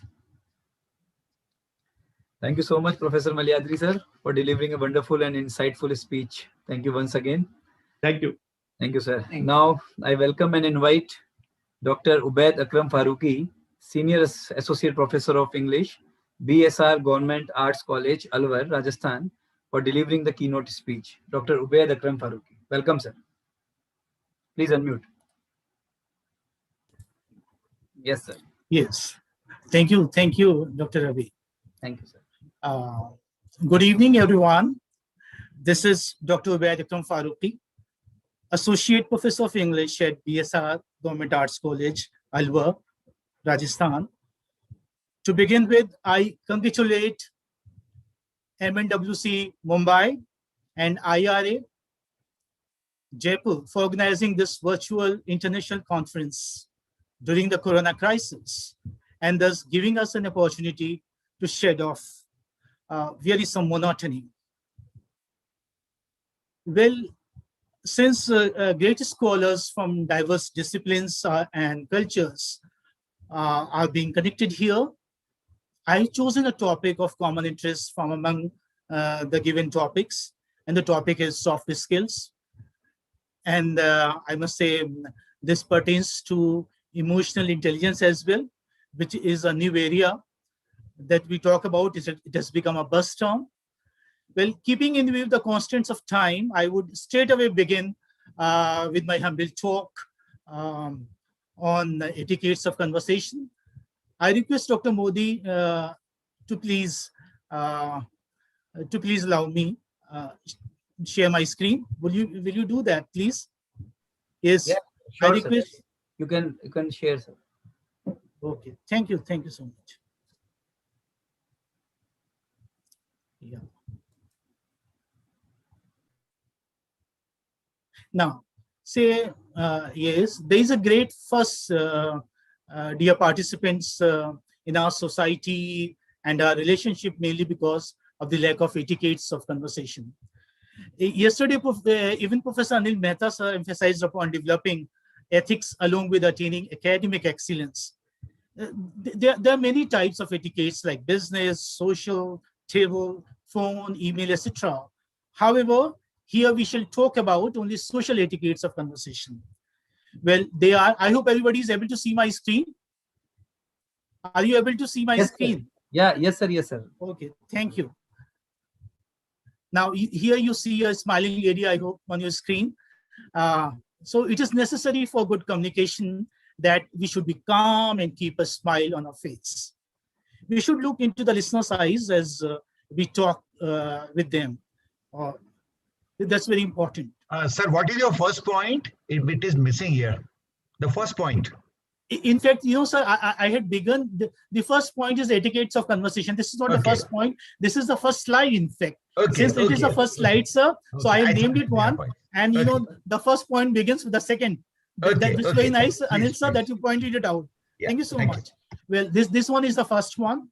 Thank you so much, Professor Malyadri, sir, for delivering a wonderful and insightful speech. Thank you once again. Thank you. Thank you, sir. Now, I welcome and invite Dr. Ubaid Akram Farooqi, Senior Associate Professor of English, BSR Government Arts College, Alwar, Rajasthan, for delivering the keynote speech. Dr. Ubaid Akram Farooqi. Welcome, sir. Please unmute. Yes, sir. Yes. Thank you, Dr. Ravi. Thank you, sir. Good evening, everyone. This is Dr. Ubaid Akram Farooqi, Associate Professor of English at BSR Government Arts College, Alwar, Rajasthan. To begin with, I congratulate MNWC Mumbai and IRA Jaipur for organizing this virtual international conference during the corona crisis, and thus giving us an opportunity to shed off really some monotony. Well, since great scholars from diverse disciplines and cultures are being connected here, I've chosen a topic of common interest from among the given topics, and the topic is soft skills. And I must say this pertains to emotional intelligence as well, which is a new area that we talk about. It has become a buzz term. Well, keeping in view the constraints of time, I would straight away begin with my humble talk on etiquettes of conversation. I request Dr. Modi to please allow me share my screen. Will you do that, please? Yes. Yeah, sure, I request. sir. You can share, sir. Okay. Thank you so much. Yeah. Now, say yes, there is a great fuss, dear participants, in our society and our relationship, mainly because of the lack of etiquettes of conversation. Yesterday, even Professor Anil Mehta sir emphasized upon developing ethics along with attaining academic excellence. There are many types of etiquettes like business, social, table, phone, email, etc. However, here we shall talk about only social etiquettes of conversation. Well, they are. I hope everybody is able to see my screen. Are you able to see my screen? Sir. Yeah, yes, sir. Yes, sir. Okay, thank you. Now, here you see a smiling lady, I hope, on your screen. So it is necessary for good communication that we should be calm and keep a smile on our face. We should look into the listener's eyes as we talk with them. That's very important. Sir, what is your first point? It is missing here. The first point. In fact, sir, I had begun, the first point is etiquettes of conversation. This is not the Okay. first point. This is the first slide, in fact. Okay. Since it is the first slide, sir, so I have thought named it it would be a one. point. And, Okay. the first point begins with the second. Okay, That's okay. very nice, Please, Anil, sir, please. that you pointed it out. Yeah, Thank you so thank you. much. Well, this one is the first one.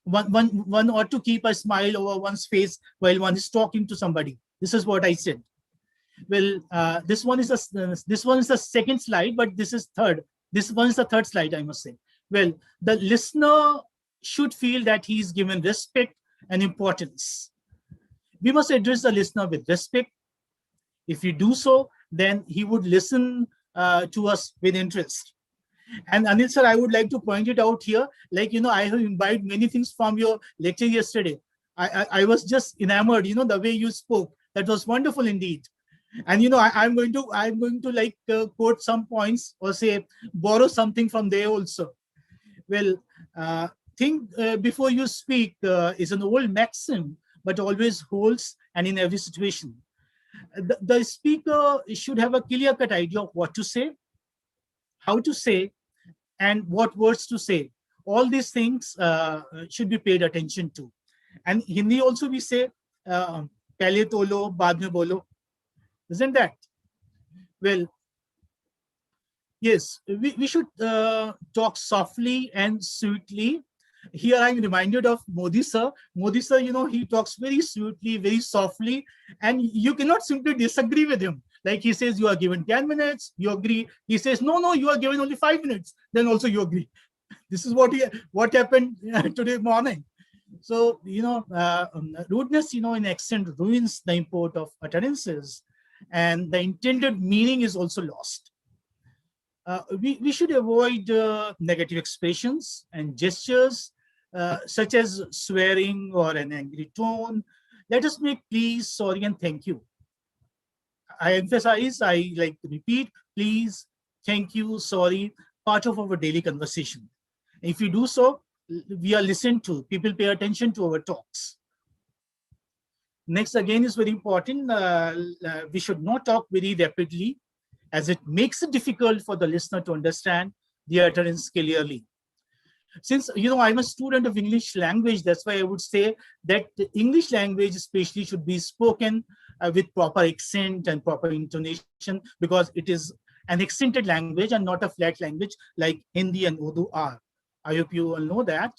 One ought to keep a smile over one's face while one is talking to somebody. This is what I said. Well, this one is the second slide, but this is third. This one is the third slide, I must say. Well, the listener should feel that he is given respect and importance. We must address the listener with respect. If we do so, then he would listen to us with interest. And Anil sir, I would like to point it out here. Like, I have imbibed many things from your lecture yesterday. I was just enamored, the way you spoke. That was wonderful indeed. And I'm going to like quote some points or say borrow something from there also. Well, think before you speak is an old maxim, but always holds and in every situation. The speaker should have a clear-cut idea of what to say, how to say, and what words to say. All these things should be paid attention to. And Hindi also we say, pehle tolo, baad mein bolo. Isn't that? Well, yes, we should talk softly and sweetly. Here I'm reminded of Modi sir. Modi sir, he talks very sweetly, very softly, and you cannot simply disagree with him. Like he says, you are given 10 minutes, you agree. He says, no, you are given only 5 minutes. Then also you agree. This is what happened today morning. So, rudeness, in accent ruins the import of utterances, and the intended meaning is also lost. We should avoid negative expressions and gestures such as swearing or an angry tone. Let us make please, sorry, and thank you. I emphasize, I like to repeat, please, thank you, sorry, part of our daily conversation. If we do so, we are listened to. People pay attention to our talks. Next, again, is very important. We should not talk very rapidly, as it makes it difficult for the listener to understand the utterance clearly. Since, I'm a student of English language, that's why I would say that the English language especially should be spoken with proper accent and proper intonation, because it is an accented language and not a flat language like Hindi and Urdu are. I hope you all know that.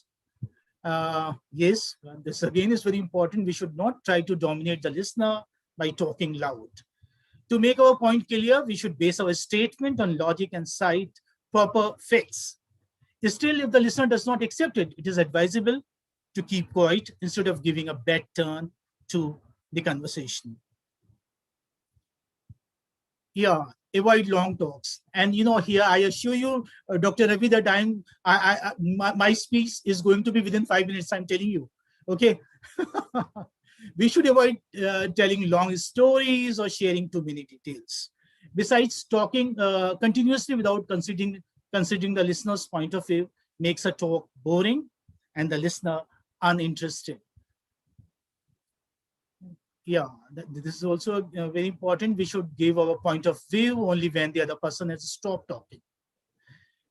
Yes, this again is very important. We should not try to dominate the listener by talking loud. To make our point clear, we should base our statement on logic and cite proper facts. Still, if the listener does not accept it, it is advisable to keep quiet instead of giving a bad turn to the conversation. Yeah, avoid long talks. And here I assure you, Dr. Ravi, that my speech is going to be within 5 minutes. I'm telling you. Okay. We should avoid telling long stories or sharing too many details. Besides, talking continuously without considering the listener's point of view makes a talk boring and the listener uninterested. Yeah, this is also very important. We should give our point of view only when the other person has stopped talking.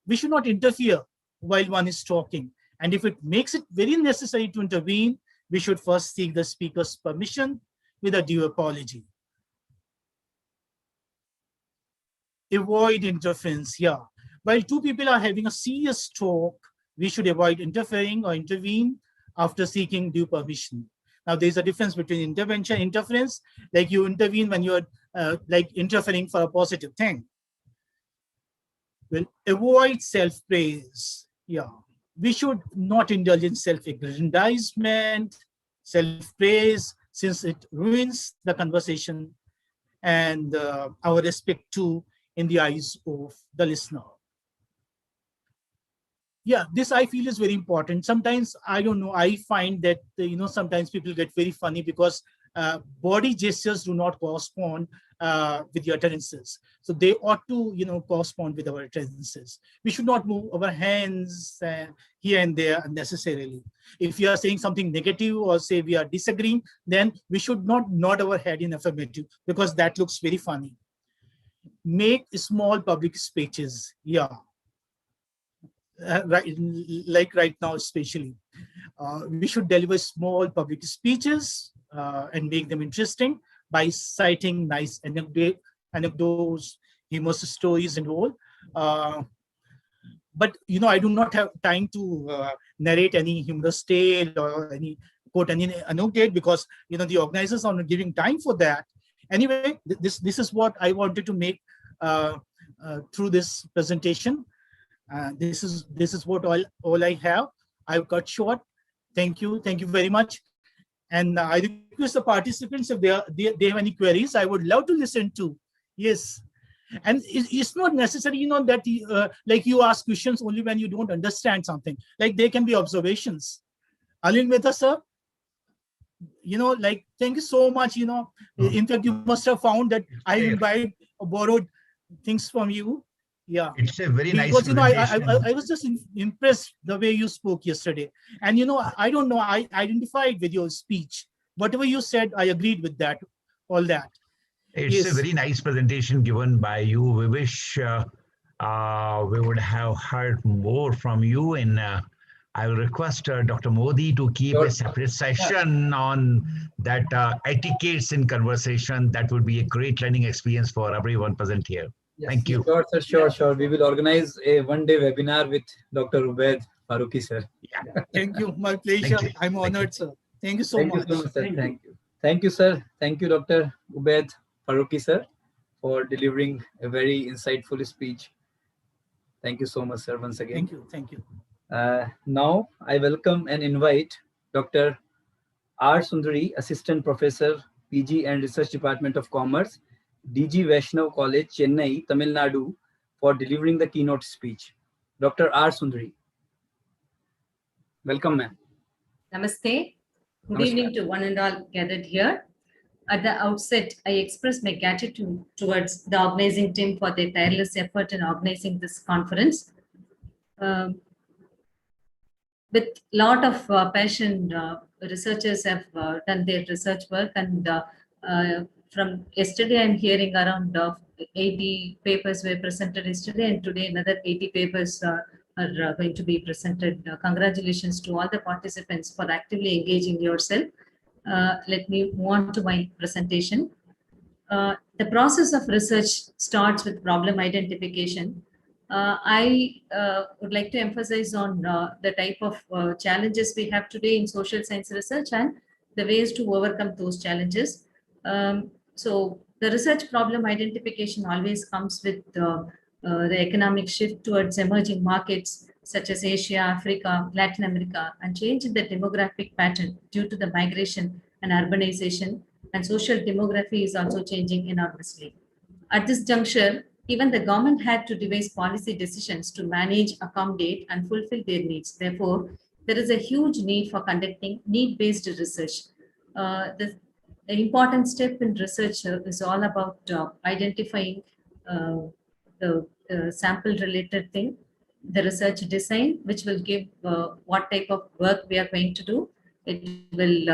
We should not interfere while one is talking. And if it makes it very necessary to intervene, we should first seek the speaker's permission with a due apology. Avoid interference. Yeah. While two people are having a serious talk, we should avoid interfering or intervene after seeking due permission. Now, there's a difference between intervention and interference. Like you intervene when you're like interfering for a positive thing. Well, avoid self-praise. Yeah. We should not indulge in self-aggrandizement, self-praise, since it ruins the conversation and our respect too in the eyes of the listener. Yeah, this I feel is very important. Sometimes, I don't know, I find that, sometimes people get very funny because body gestures do not correspond with the utterances. So they ought to, correspond with our utterances. We should not move our hands here and there unnecessarily. If you are saying something negative or say we are disagreeing, then we should not nod our head in affirmative because that looks very funny. Make small public speeches. Yeah. right now, especially. We should deliver small public speeches and make them interesting by citing nice anecdotes, humorous stories, and all. But I do not have time to narrate any humorous tale or any quote any anecdote, because the organizers are not giving time for that. Anyway, this is what I wanted to make through this presentation. This is what all I have. I've cut short. Thank you very much. And I request the participants, if they have any queries, I would love to listen to. Yes. And it's not necessary, that like you ask questions only when you don't understand something. Like there can be observations. Anil Mehta sir, thank you so much. In fact, you must have found that I imbibed or borrowed things from you. Yeah, it's a very nice because presentation. I was just impressed the way you spoke yesterday, and I don't know, I identified with your speech. Whatever you said, I agreed with that, all that. It's Yes. a very nice presentation given by you. We wish we would have heard more from you, and I will request Dr. Modi to keep a separate session on that etiquettes in conversation. That would be a great learning experience for everyone present here. Yes, Thank you. Sure, sir. Sure. We will organize a one-day webinar with Dr. Ubaid Farooqi, sir. Yeah. Thank you. My pleasure. I'm honored, sir. Thank you so much. Thank you so much, sir. Thank you. Thank you, sir. Thank you, Dr. Ubaid Farooqi, sir, for delivering a very insightful speech. Thank you so much, sir, once again. Thank you. Now, I welcome and invite Dr. R. Sundari, Assistant Professor, PG and Research Department of Commerce, DG Vaishnav College, Chennai, Tamil Nadu, for delivering the keynote speech. Dr. R. Sundari. Welcome, ma'am. Namaste. Good Namaskar. evening to one and all gathered here. At the outset, I express my gratitude towards the organizing team for their tireless effort in organizing this conference. With a lot of passion, researchers have done their research work, and from yesterday I'm hearing around 80 papers were presented yesterday, and today another 80 papers are going to be presented. Congratulations to all the participants for actively engaging yourself. Let me move on to my presentation. The process of research starts with problem identification. I would like to emphasize on the type of challenges we have today in social science research and the ways to overcome those challenges. So the research problem identification always comes with the economic shift towards emerging markets such as Asia, Africa, Latin America, and change in the demographic pattern due to the migration and urbanization, and social demography is also changing enormously. At this juncture, even the government had to devise policy decisions to manage, accommodate, and fulfill their needs. Therefore, there is a huge need for conducting need-based research. The important step in research is all about identifying the sample-related thing, the research design, which will give what type of work we are going to do. It will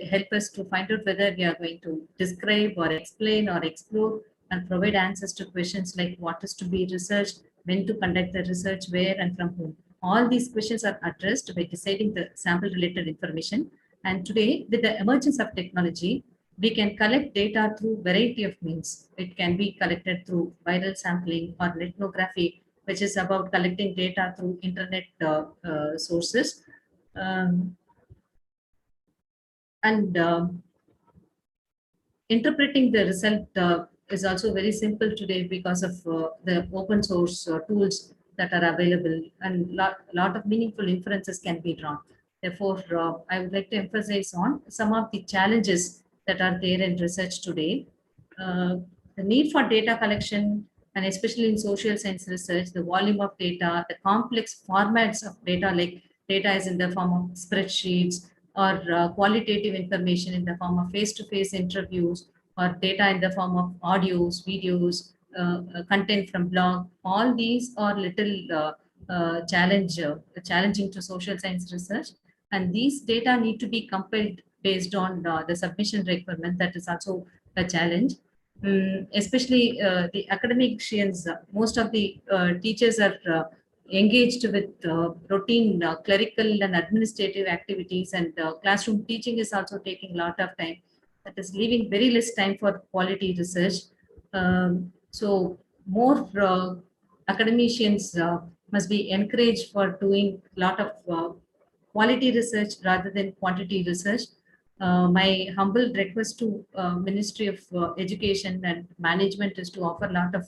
help us to find out whether we are going to describe or explain or explore and provide answers to questions like what is to be researched, when to conduct the research, where and from whom. All these questions are addressed by deciding the sample-related information. And today, with the emergence of technology, we can collect data through variety of means. It can be collected through viral sampling or ethnography, which is about collecting data through internet sources. Interpreting the result is also very simple today because of the open source tools that are available, and lot of meaningful inferences can be drawn. Therefore, I would like to emphasize on some of the challenges that are there in research today. The need for data collection, and especially in social science research, the volume of data, the complex formats of data, like data is in the form of spreadsheets, or qualitative information in the form of face-to-face interviews, or data in the form of audios, videos, content from blog. All these are little challenging to social science research, and these data need to be compiled based on the submission requirement. That is also a challenge. Especially the academicians, most of the teachers are engaged with routine clerical and administrative activities, and classroom teaching is also taking a lot of time. That is leaving very less time for quality research. So more academicians must be encouraged for doing a lot of quality research rather than quantity research. My humble request to Ministry of Education and Management is to offer a lot of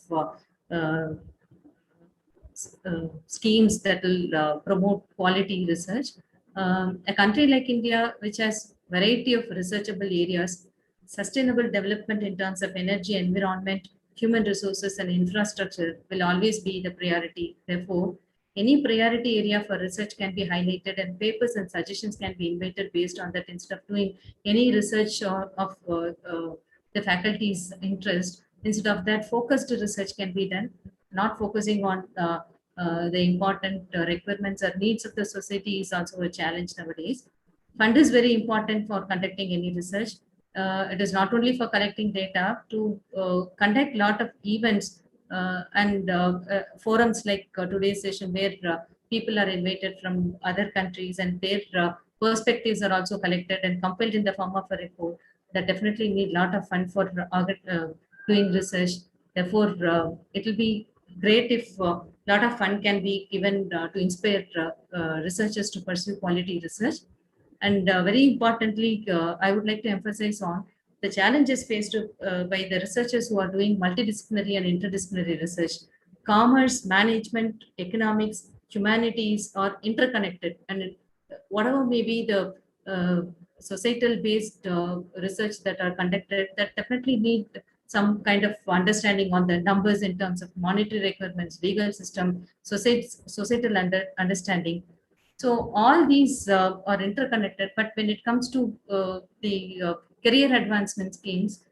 schemes that will promote quality research. A country like India, which has variety of researchable areas, sustainable development in terms of energy, environment, human resources, and infrastructure will always be the priority. Therefore, any priority area for research can be highlighted, and papers and suggestions can be invited based on that, instead of doing any research of the faculty's interest. Instead of that, focused research can be done, not focusing on the important requirements or needs of the society is also a challenge nowadays. Fund is very important for conducting any research. It is not only for collecting data, to conduct lot of events and forums like today's session, where people are invited from other countries and their perspectives are also collected and compiled in the form of a report. That definitely need a lot of fund for doing research. Therefore, it will be great if a lot of fund can be given to inspire researchers to pursue quality research. And very importantly, I would like to emphasize on the challenges faced by the researchers who are doing multidisciplinary and interdisciplinary research. Commerce, management, economics, humanities are interconnected, and whatever may be the societal based research that are conducted, that definitely need some kind of understanding on the numbers in terms of monetary requirements, legal system, societal understanding. So all these are interconnected, but when it comes to the career advancement schemes,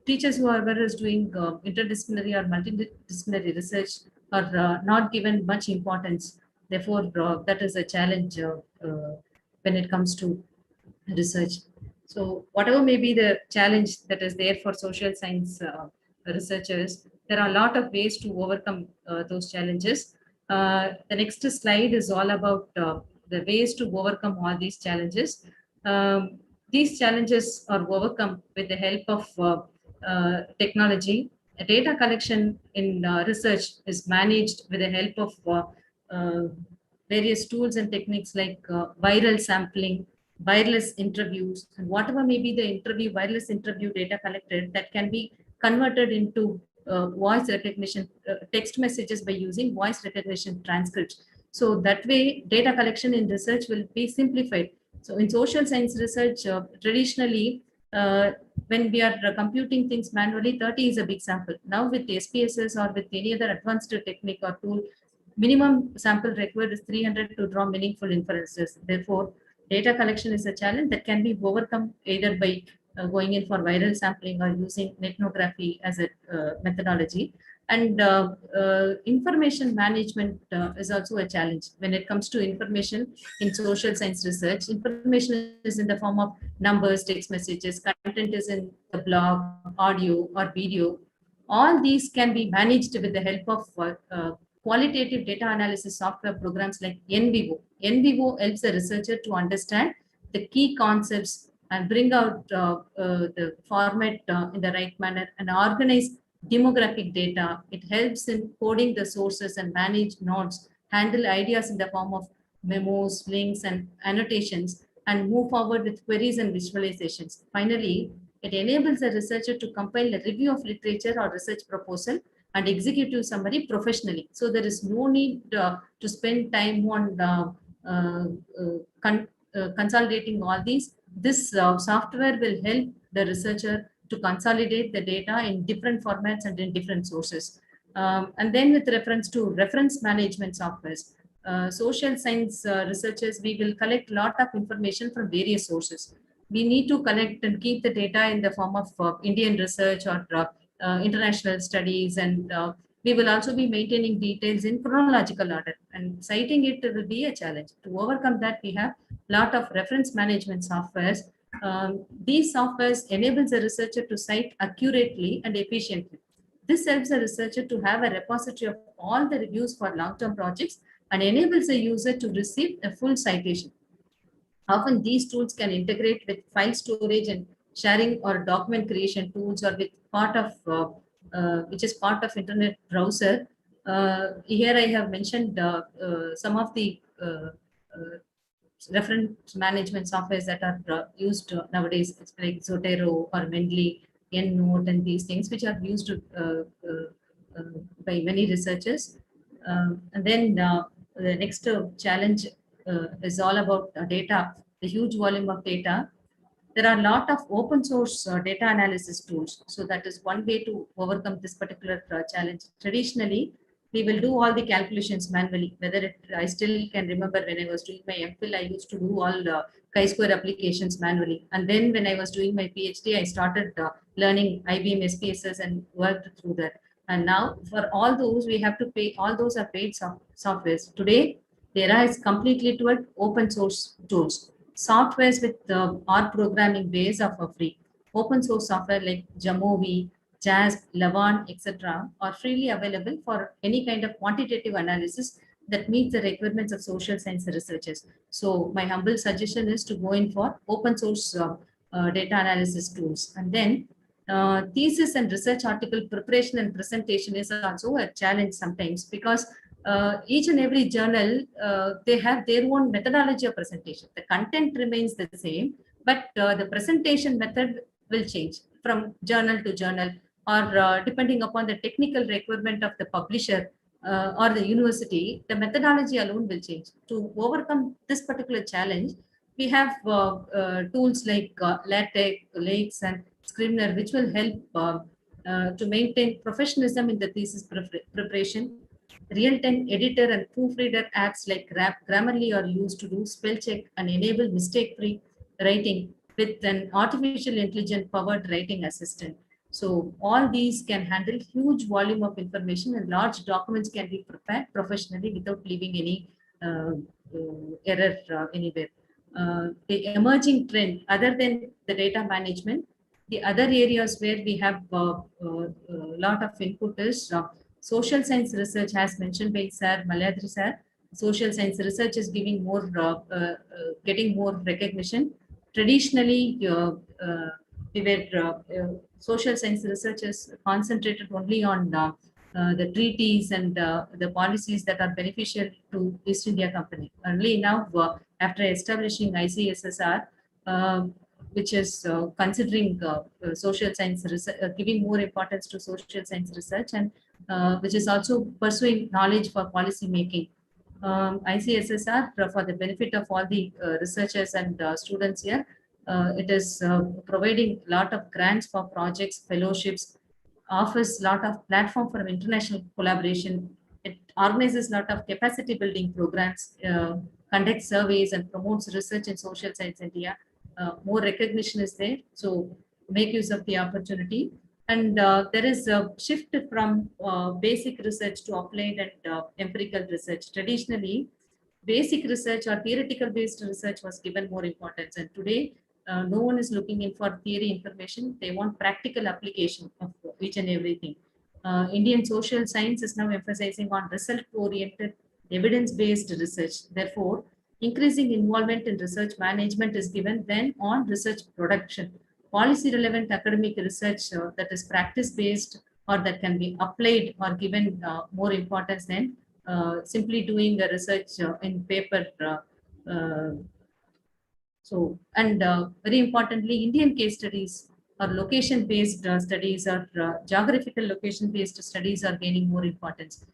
teachers whoever is doing interdisciplinary or multidisciplinary research are not given much importance. Therefore, that is a challenge when it comes to research. So whatever may be the challenge that is there for social science researchers, there are a lot of ways to overcome those challenges. The next slide is all about the ways to overcome all these challenges. These challenges are overcome with the help of technology. Data collection in research is managed with the help of various tools and techniques like viral sampling, wireless interviews, and whatever may be the wireless interview data collected, that can be converted into voice recognition, text messages by using voice recognition transcripts. So that way, data collection in research will be simplified. So in social science research, traditionally, when we are computing things manually, 30 is a big sample. Now with SPSS or with any other advanced technique or tool, minimum sample required is 300 to draw meaningful inferences. Therefore, data collection is a challenge that can be overcome either by going in for viral sampling or using ethnography as a methodology. And information management is also a challenge. When it comes to information in social science research, information is in the form of numbers, text messages, content is in the blog, audio, or video. All these can be managed with the help of qualitative data analysis software programs like NVivo. NVivo helps the researcher to understand the key concepts and bring out the format in the right manner and organize demographic data. It helps in coding the sources and manage nodes, handle ideas in the form of memos, links, and annotations, and move forward with queries and visualizations. Finally, it enables the researcher to compile a review of literature or research proposal and executive summary professionally. So there is no need to spend time on consolidating all these. This software will help the researcher to consolidate the data in different formats and in different sources. And then with reference to reference management softwares, social science researchers, we will collect a lot of information from various sources. We need to collect and keep the data in the form of Indian research or international studies, and we will also be maintaining details in chronological order, and citing it will be a challenge. To overcome that, we have a lot of reference management softwares. These softwares enables the researcher to cite accurately and efficiently. This helps the researcher to have a repository of all the reviews for long-term projects and enables the user to receive a full citation. Often these tools can integrate with file storage and sharing or document creation tools, or with part of which is part of internet browser. Here I have mentioned some of the reference management softwares that are used nowadays. It's like Zotero or Mendeley, EndNote, and these things which are used by many researchers. And then the next challenge is all about data, the huge volume of data. There are a lot of open source data analysis tools. So that is one way to overcome this particular challenge. Traditionally, we will do all the calculations manually. I still can remember when I was doing my MPhil, I used to do all chi-square applications manually. And then when I was doing my PhD, I started learning IBM SPSS and worked through that. And now for all those, we have to pay, all those are paid softwares. Today, the era is completely toward open source tools. Softwares with R programming base are for free. Open source software like Jamovi, JASP, Lavant, etc. are freely available for any kind of quantitative analysis that meets the requirements of social science researchers. So my humble suggestion is to go in for open source data analysis tools. And then thesis and research article preparation and presentation is also a challenge sometimes, because each and every journal, they have their own methodology of presentation. The content remains the same, but the presentation method will change from journal to journal, or depending upon the technical requirement of the publisher or the university, the methodology alone will change. To overcome this particular challenge, we have tools like LaTeX, Lakes, and Scrivener, which will help to maintain professionalism in the thesis preparation. Real-time editor and proofreader apps like Grammarly are used to do spell check and enable mistake-free writing with an artificial intelligence powered writing assistant. So all these can handle huge volume of information, and large documents can be prepared professionally without leaving any error anywhere. The emerging trend, other than the data management, the other areas where we have a lot of input is social science research, as mentioned by Sir Malayadri Sir. Social science research is giving more, getting more recognition. Traditionally, we were social science researchers concentrated only on the treaties and the policies that are beneficial to East India Company. Only now, after establishing ICSSR, which is considering social science research, giving more importance to social science research, and which is also pursuing knowledge for policy making. ICSSR, for the benefit of all the researchers and students here, it is providing a lot of grants for projects, fellowships, offers a lot of platform for international collaboration. It organizes a lot of capacity building programs, conducts surveys, and promotes research in social science India. More recognition is there, so make use of the opportunity. And there is a shift from basic research to applied and empirical research. Traditionally, basic research or theoretical based research was given more importance, and today no one is looking in for theory information. They want practical application of each and everything. Indian social science is now emphasizing on result-oriented, evidence-based research. Therefore, increasing involvement in research management is given then on research production. Policy-relevant academic research that is practice-based or that can be applied or given more importance than simply doing a research in paper. So, and very importantly, Indian case studies or location-based studies or geographical location-based studies are gaining more importance.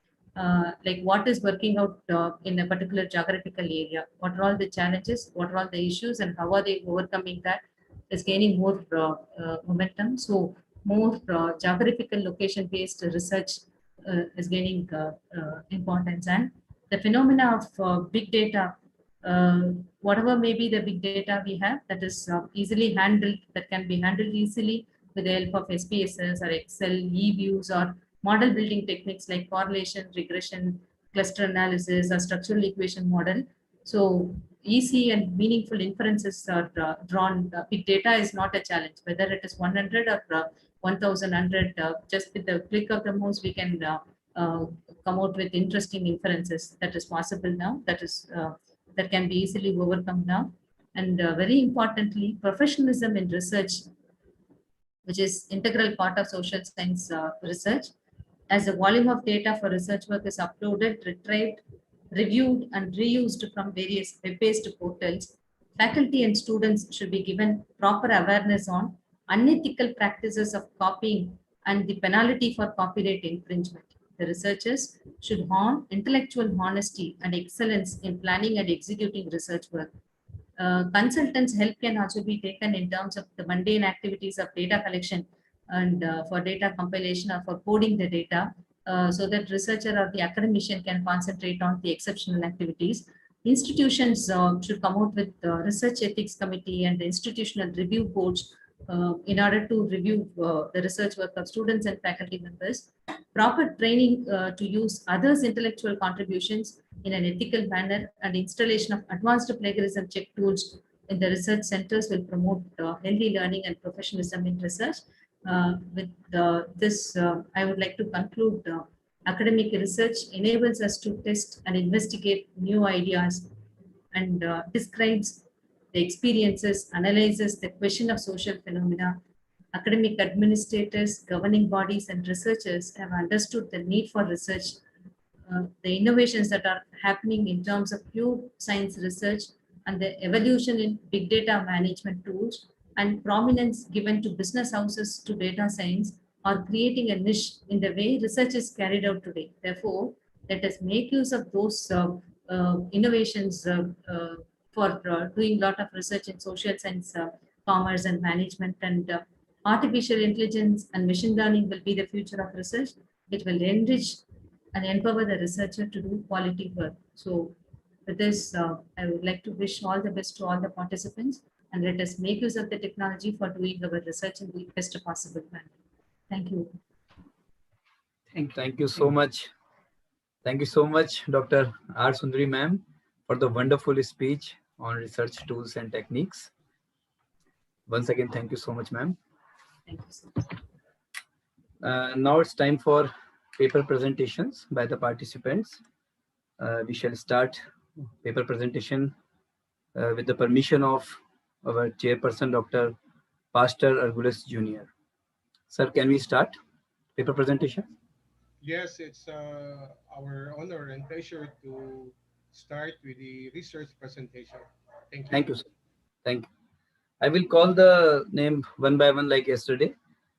Like what is working out in a particular geographical area, what are all the challenges, what are all the issues, and how are they overcoming that, is gaining more momentum. So more geographical location-based research is gaining importance, and the phenomena of big data, whatever may be the big data we have, that is easily handled, that can be handled easily with the help of SPSS or Excel, E-views, or model building techniques like correlation, regression, cluster analysis, or structural equation model. So easy and meaningful inferences are drawn. Big data is not a challenge, whether it is 100 or 1100. Just with the click of the mouse, we can come out with interesting inferences. That is possible now. That can be easily overcome now. And very importantly, professionalism in research, which is integral part of social science research. As the volume of data for research work is uploaded, retrieved, reviewed, and reused from various web-based portals, faculty and students should be given proper awareness on unethical practices of copying and the penalty for copyright infringement. The researchers should hone intellectual honesty and excellence in planning and executing research work. Consultants' help can also be taken in terms of the mundane activities of data collection and for data compilation or for coding the data, so that researcher or the academician can concentrate on the exceptional activities. Institutions should come out with research ethics committee and the institutional review boards in order to review the research work of students and faculty members. Proper training to use others' intellectual contributions in an ethical manner and installation of advanced plagiarism check tools in the research centers will promote healthy learning and professionalism in research. With this, I would like to conclude academic research enables us to test and investigate new ideas and describes the experiences, analyzes the question of social phenomena. Academic administrators, governing bodies, and researchers have understood the need for research, the innovations that are happening in terms of pure science research and the evolution in big data management tools and prominence given to business houses to data science are creating a niche in the way research is carried out today. Therefore, let us make use of those innovations for doing a lot of research in social science, commerce and management, and artificial intelligence and machine learning will be the future of research. It will enrich and empower the researcher to do quality work. So with this, I would like to wish all the best to all the participants, and let us make use of the technology for doing our research in the best possible manner. Thank you. Thank you so much. Thank you so much, Dr. R. Sundari ma'am, for the wonderful speech on research tools and techniques. Once again, thank you so much, ma'am. Thank you so much. Now it's time for paper presentations by the participants. We shall start paper presentation with the permission of our chairperson, Dr. Pastor Argulis Jr. Sir, can we start paper presentation? Yes, it's our honor and pleasure to start with the research presentation. Thank you. Thank you, sir. Thank you. I will call the name one by one like yesterday.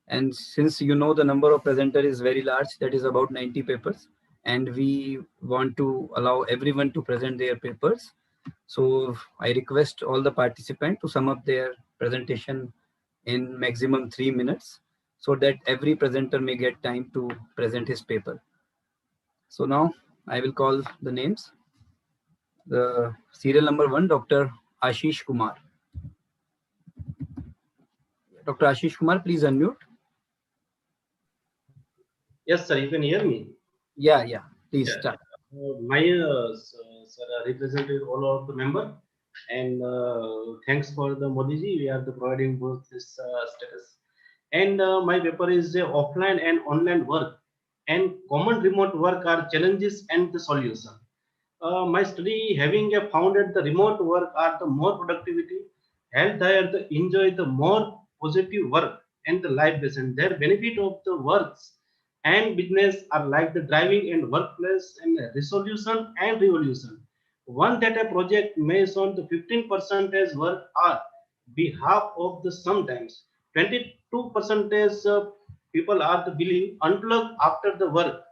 And since you know the number of presenter is very large, that is about 90 papers, and we want to allow everyone to present their papers. So I request all the participants to sum up their presentation in maximum 3 minutes so that every presenter may get time to present his paper. So now I will call the names. The serial number 1, Dr. Ashish Kumar. Dr. Ashish Kumar, please unmute. Yes, sir, you can hear me. Yeah, please Yeah. start. My sir, represented all of the member, and thanks for the Modi ji. We are providing both this status. And my paper is offline and online work, and common remote work are challenges and the solution. My study having found that the remote work are the more productivity, health higher, the enjoy the more positive work and the life lesson. Their benefit of the works and business are like the driving and workplace and resolution and revolution. One data project may on the 15% as work are behalf of the sometimes 22% people are the believe unplug after the work.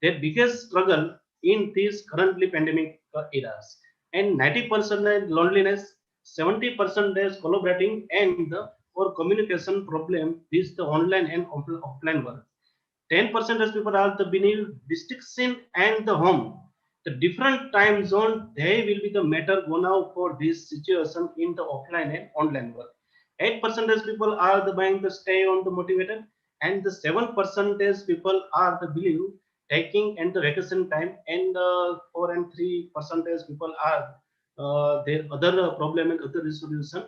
Their biggest struggle in these currently pandemic eras, and 90% is loneliness, 70% is collaborating, and the or communication problem is the online and offline work. 10% of people are the beneath distinction and the home. The different time zone, they will be the matter go now for this situation in the offline and online work. 8% of people are the buying the stay on the motivated, and the 7% people are the believe taking and the vacation time, and 4 and 3% people are their other problem and other resolution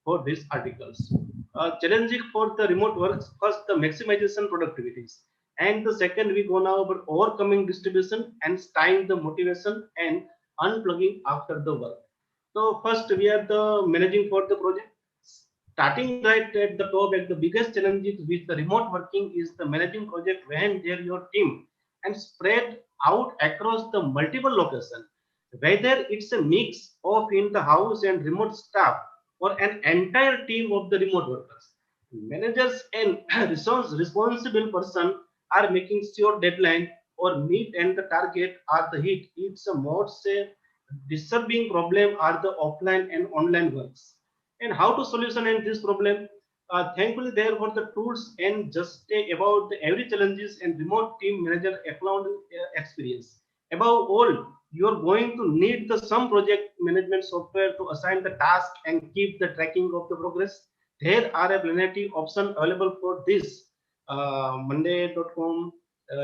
for these articles. challenging for the remote works. First, the maximization productivities, and the second we go now about overcoming distribution and staying the motivation and unplugging after the work. So first we are the managing for the project. Starting right at the top, at the biggest challenges with the remote working is the managing project when they're your team and spread out across the multiple locations. Whether it's a mix of in the house and remote staff or an entire team of the remote workers. Managers and resource responsible person are making sure deadline or meet and the target are the hit. It's a more say disturbing problem are the offline and online works. And how to solution in this problem? Thankfully, there were the tools and just about the every challenges and remote team manager account experience. Above all, you are going to need the some project management software to assign the task and keep the tracking of the progress. There are a plenty option available for this. Monday.com.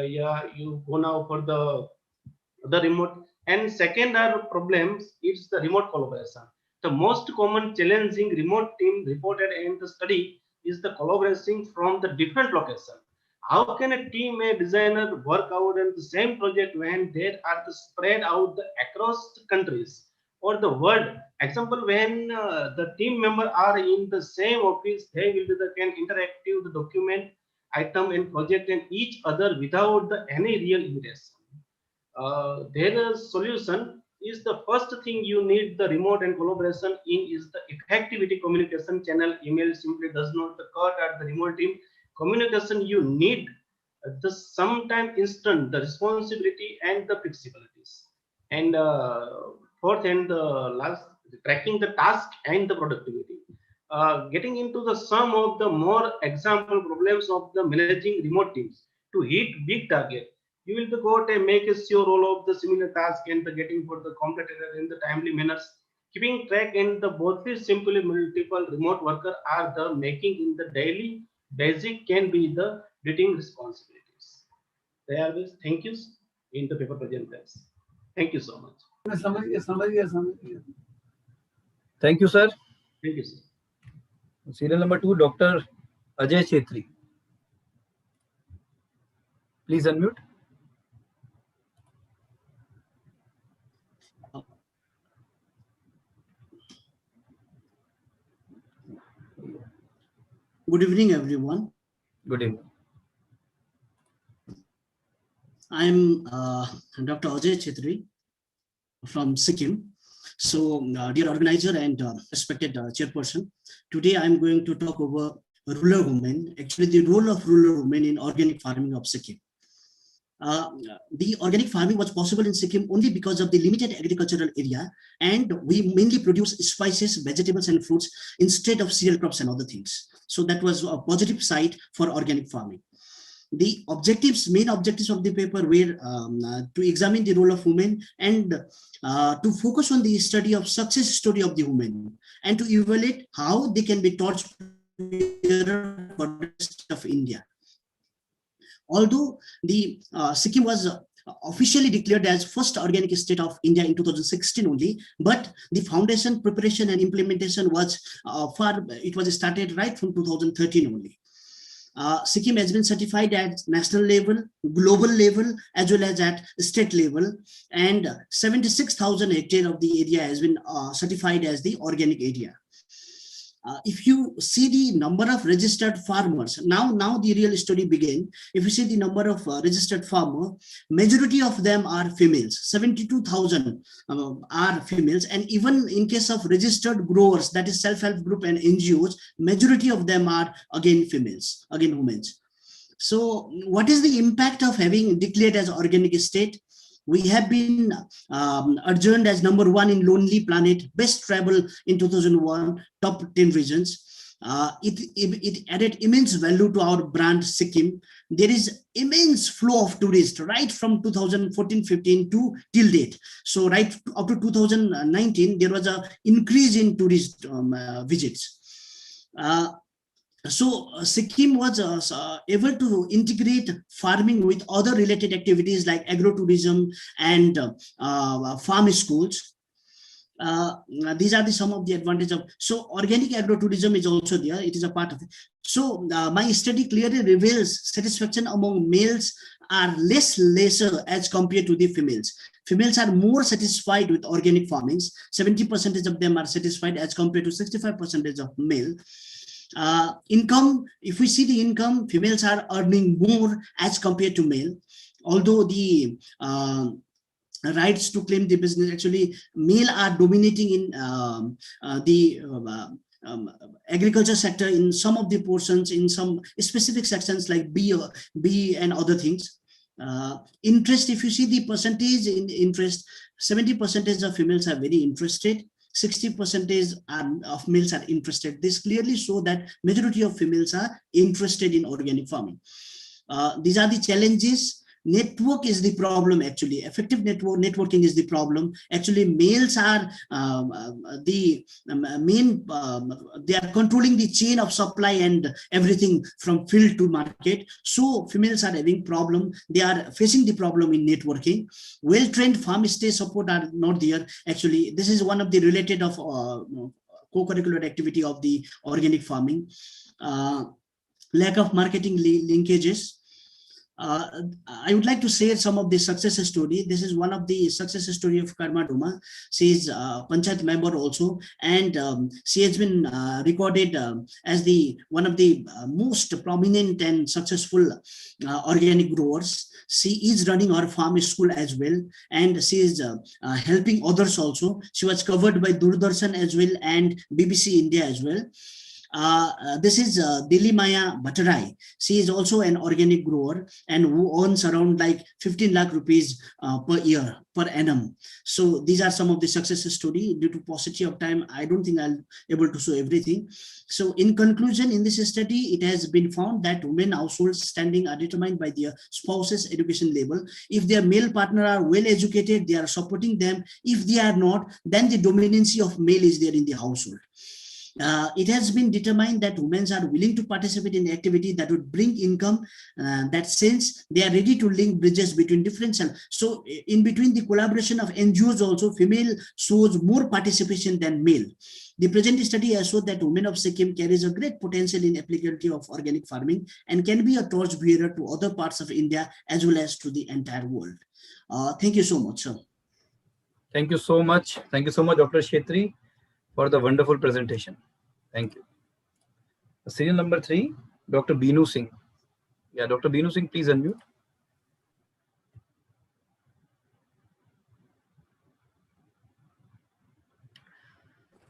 Yeah, you go now for the remote. And second are problems, it's the remote collaboration. The most common challenging remote team reported in the study is the collaborating from the different location. How can a team, a designer work out in the same project when they are the spread out across the countries or the world? Example, when the team member are in the same office, they will be the can interactive the document item and project and each other without the any real interaction. Their solution is the first thing you need the remote and collaboration in is the effectivity communication channel. Email simply does not cut at the remote team communication. You need the sometime instant the responsibility and the flexibilities. And fourth and the last, tracking the task and the productivity. Getting into the some of the more example problems of the managing remote teams to hit big target. You will go to make a sure all of the similar task and the getting for the completed in the timely manners. Keeping track and the both is simply multiple remote worker are the making in the daily basic can be the dating responsibilities. There is thank yous in the paper presenters. Thank you so much. Thank you, sir. Thank you, sir. Serial number 2, Dr. Ajay Chetri. Please unmute. Good evening, everyone. Good evening. I'm Dr. Ajay Chetri from Sikkim. So, dear organizer and respected chairperson, today I'm going to talk over rural women, actually the role of rural women in organic farming of Sikkim. The organic farming was possible in Sikkim only because of the limited agricultural area, and we mainly produce spices, vegetables, and fruits instead of cereal crops and other things. So that was a positive side for organic farming. The main objectives of the paper were to examine the role of women and to focus on the study of success story of the women and to evaluate how they can be torch bearer for the rest of India. Although the Sikkim was officially declared as first organic state of India in 2016 only, but the foundation, preparation, and implementation was it was started right from 2013 only. Sikkim has been certified at national level, global level, as well as at state level, and 76,000 hectares of the area has been certified as the organic area. If you see the number of registered farmers, now the real story begins. If you see the number of registered farmers, majority of them are females. 72,000 are females, and even in case of registered growers, that is self-help group and NGOs, majority of them are again females, again women. So, what is the impact of having declared as organic state? We have been adjourned as #1 in Lonely Planet, best travel in 2001, top 10 regions. It added immense value to our brand Sikkim. There is immense flow of tourists right from 2014-15 to till date. So right up to 2019, there was an increase in tourist visits. So Sikkim was able to integrate farming with other related activities like agrotourism and farm schools. These are some of the advantages of. So organic agrotourism is also there. It is a part of it. So my study clearly reveals satisfaction among males are lesser as compared to the females. Females are more satisfied with organic farmings. 70% of them are satisfied as compared to 65% of male. Income, if we see the income, females are earning more as compared to male. Although the rights to claim the business, actually male are dominating in the agriculture sector in some of the portions, in some specific sections like B and other things. Interest, if you see the percentage in interest, 70% of females are very interested, 60% of males are interested. This clearly shows that majority of females are interested in organic farming. These are the challenges. Network is the problem, actually. Effective networking is the problem. Actually, males are the main, they are controlling the chain of supply and everything from field to market. So females are having problem. They are facing the problem in networking. Well-trained farm stay support are not there. Actually, this is one of the related of co-curricular activity of the organic farming. Lack of marketing linkages. I would like to share some of the success story. This is one of the success story of Karma Duma. She is a Panchayat member also, and she has been recorded as the one of the most prominent and successful organic growers. She is running her farm school as well, and she is helping others also. She was covered by Doordarshan as well and BBC India as well. This is Dili Maya Bhattarai. She is also an organic grower and who earns around like 15 lakh rupees per year, per annum. So these are some of the success story. Due to paucity of time, I don't think I'll able to show everything. So in conclusion, in this study, it has been found that women households standing are determined by their spouse's education level. If their male partner are well educated, they are supporting them. If they are not, then the dominancy of male is there in the household. It has been determined that women are willing to participate in activity that would bring income, that since they are ready to link bridges between different cells. So in between the collaboration of NGOs also, female shows more participation than male. The present study has shown that women of Sikkim carries a great potential in applicability of organic farming and can be a torch bearer to other parts of India as well as to the entire world. Thank you so much, sir. Thank you so much. Thank you so much, Dr. Shetri, for the wonderful presentation. Thank you. Serial number 3, Dr. Beenu Singh. Yeah, Dr. Beenu Singh, please unmute.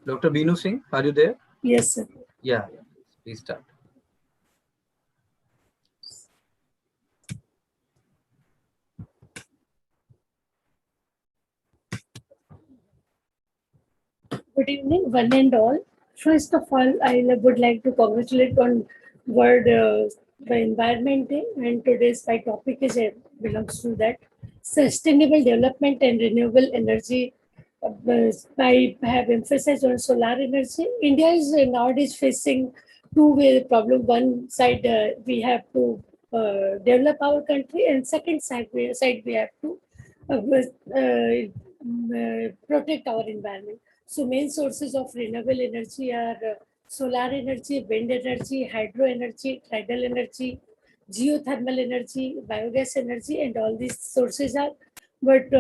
Dr. Beenu Singh, are you there? Yes, sir. Yeah, please start. Good evening, one and all. First of all, I would like to congratulate on World the Environment Day, and today's my topic is belongs to that sustainable development and renewable energy. I have emphasized on solar energy. India is nowadays facing two-way problem. One side we have to develop our country, and second side we have to protect our environment. So main sources of renewable energy are solar energy, wind energy, hydro energy, tidal energy, geothermal energy, biogas energy, and all these sources are. But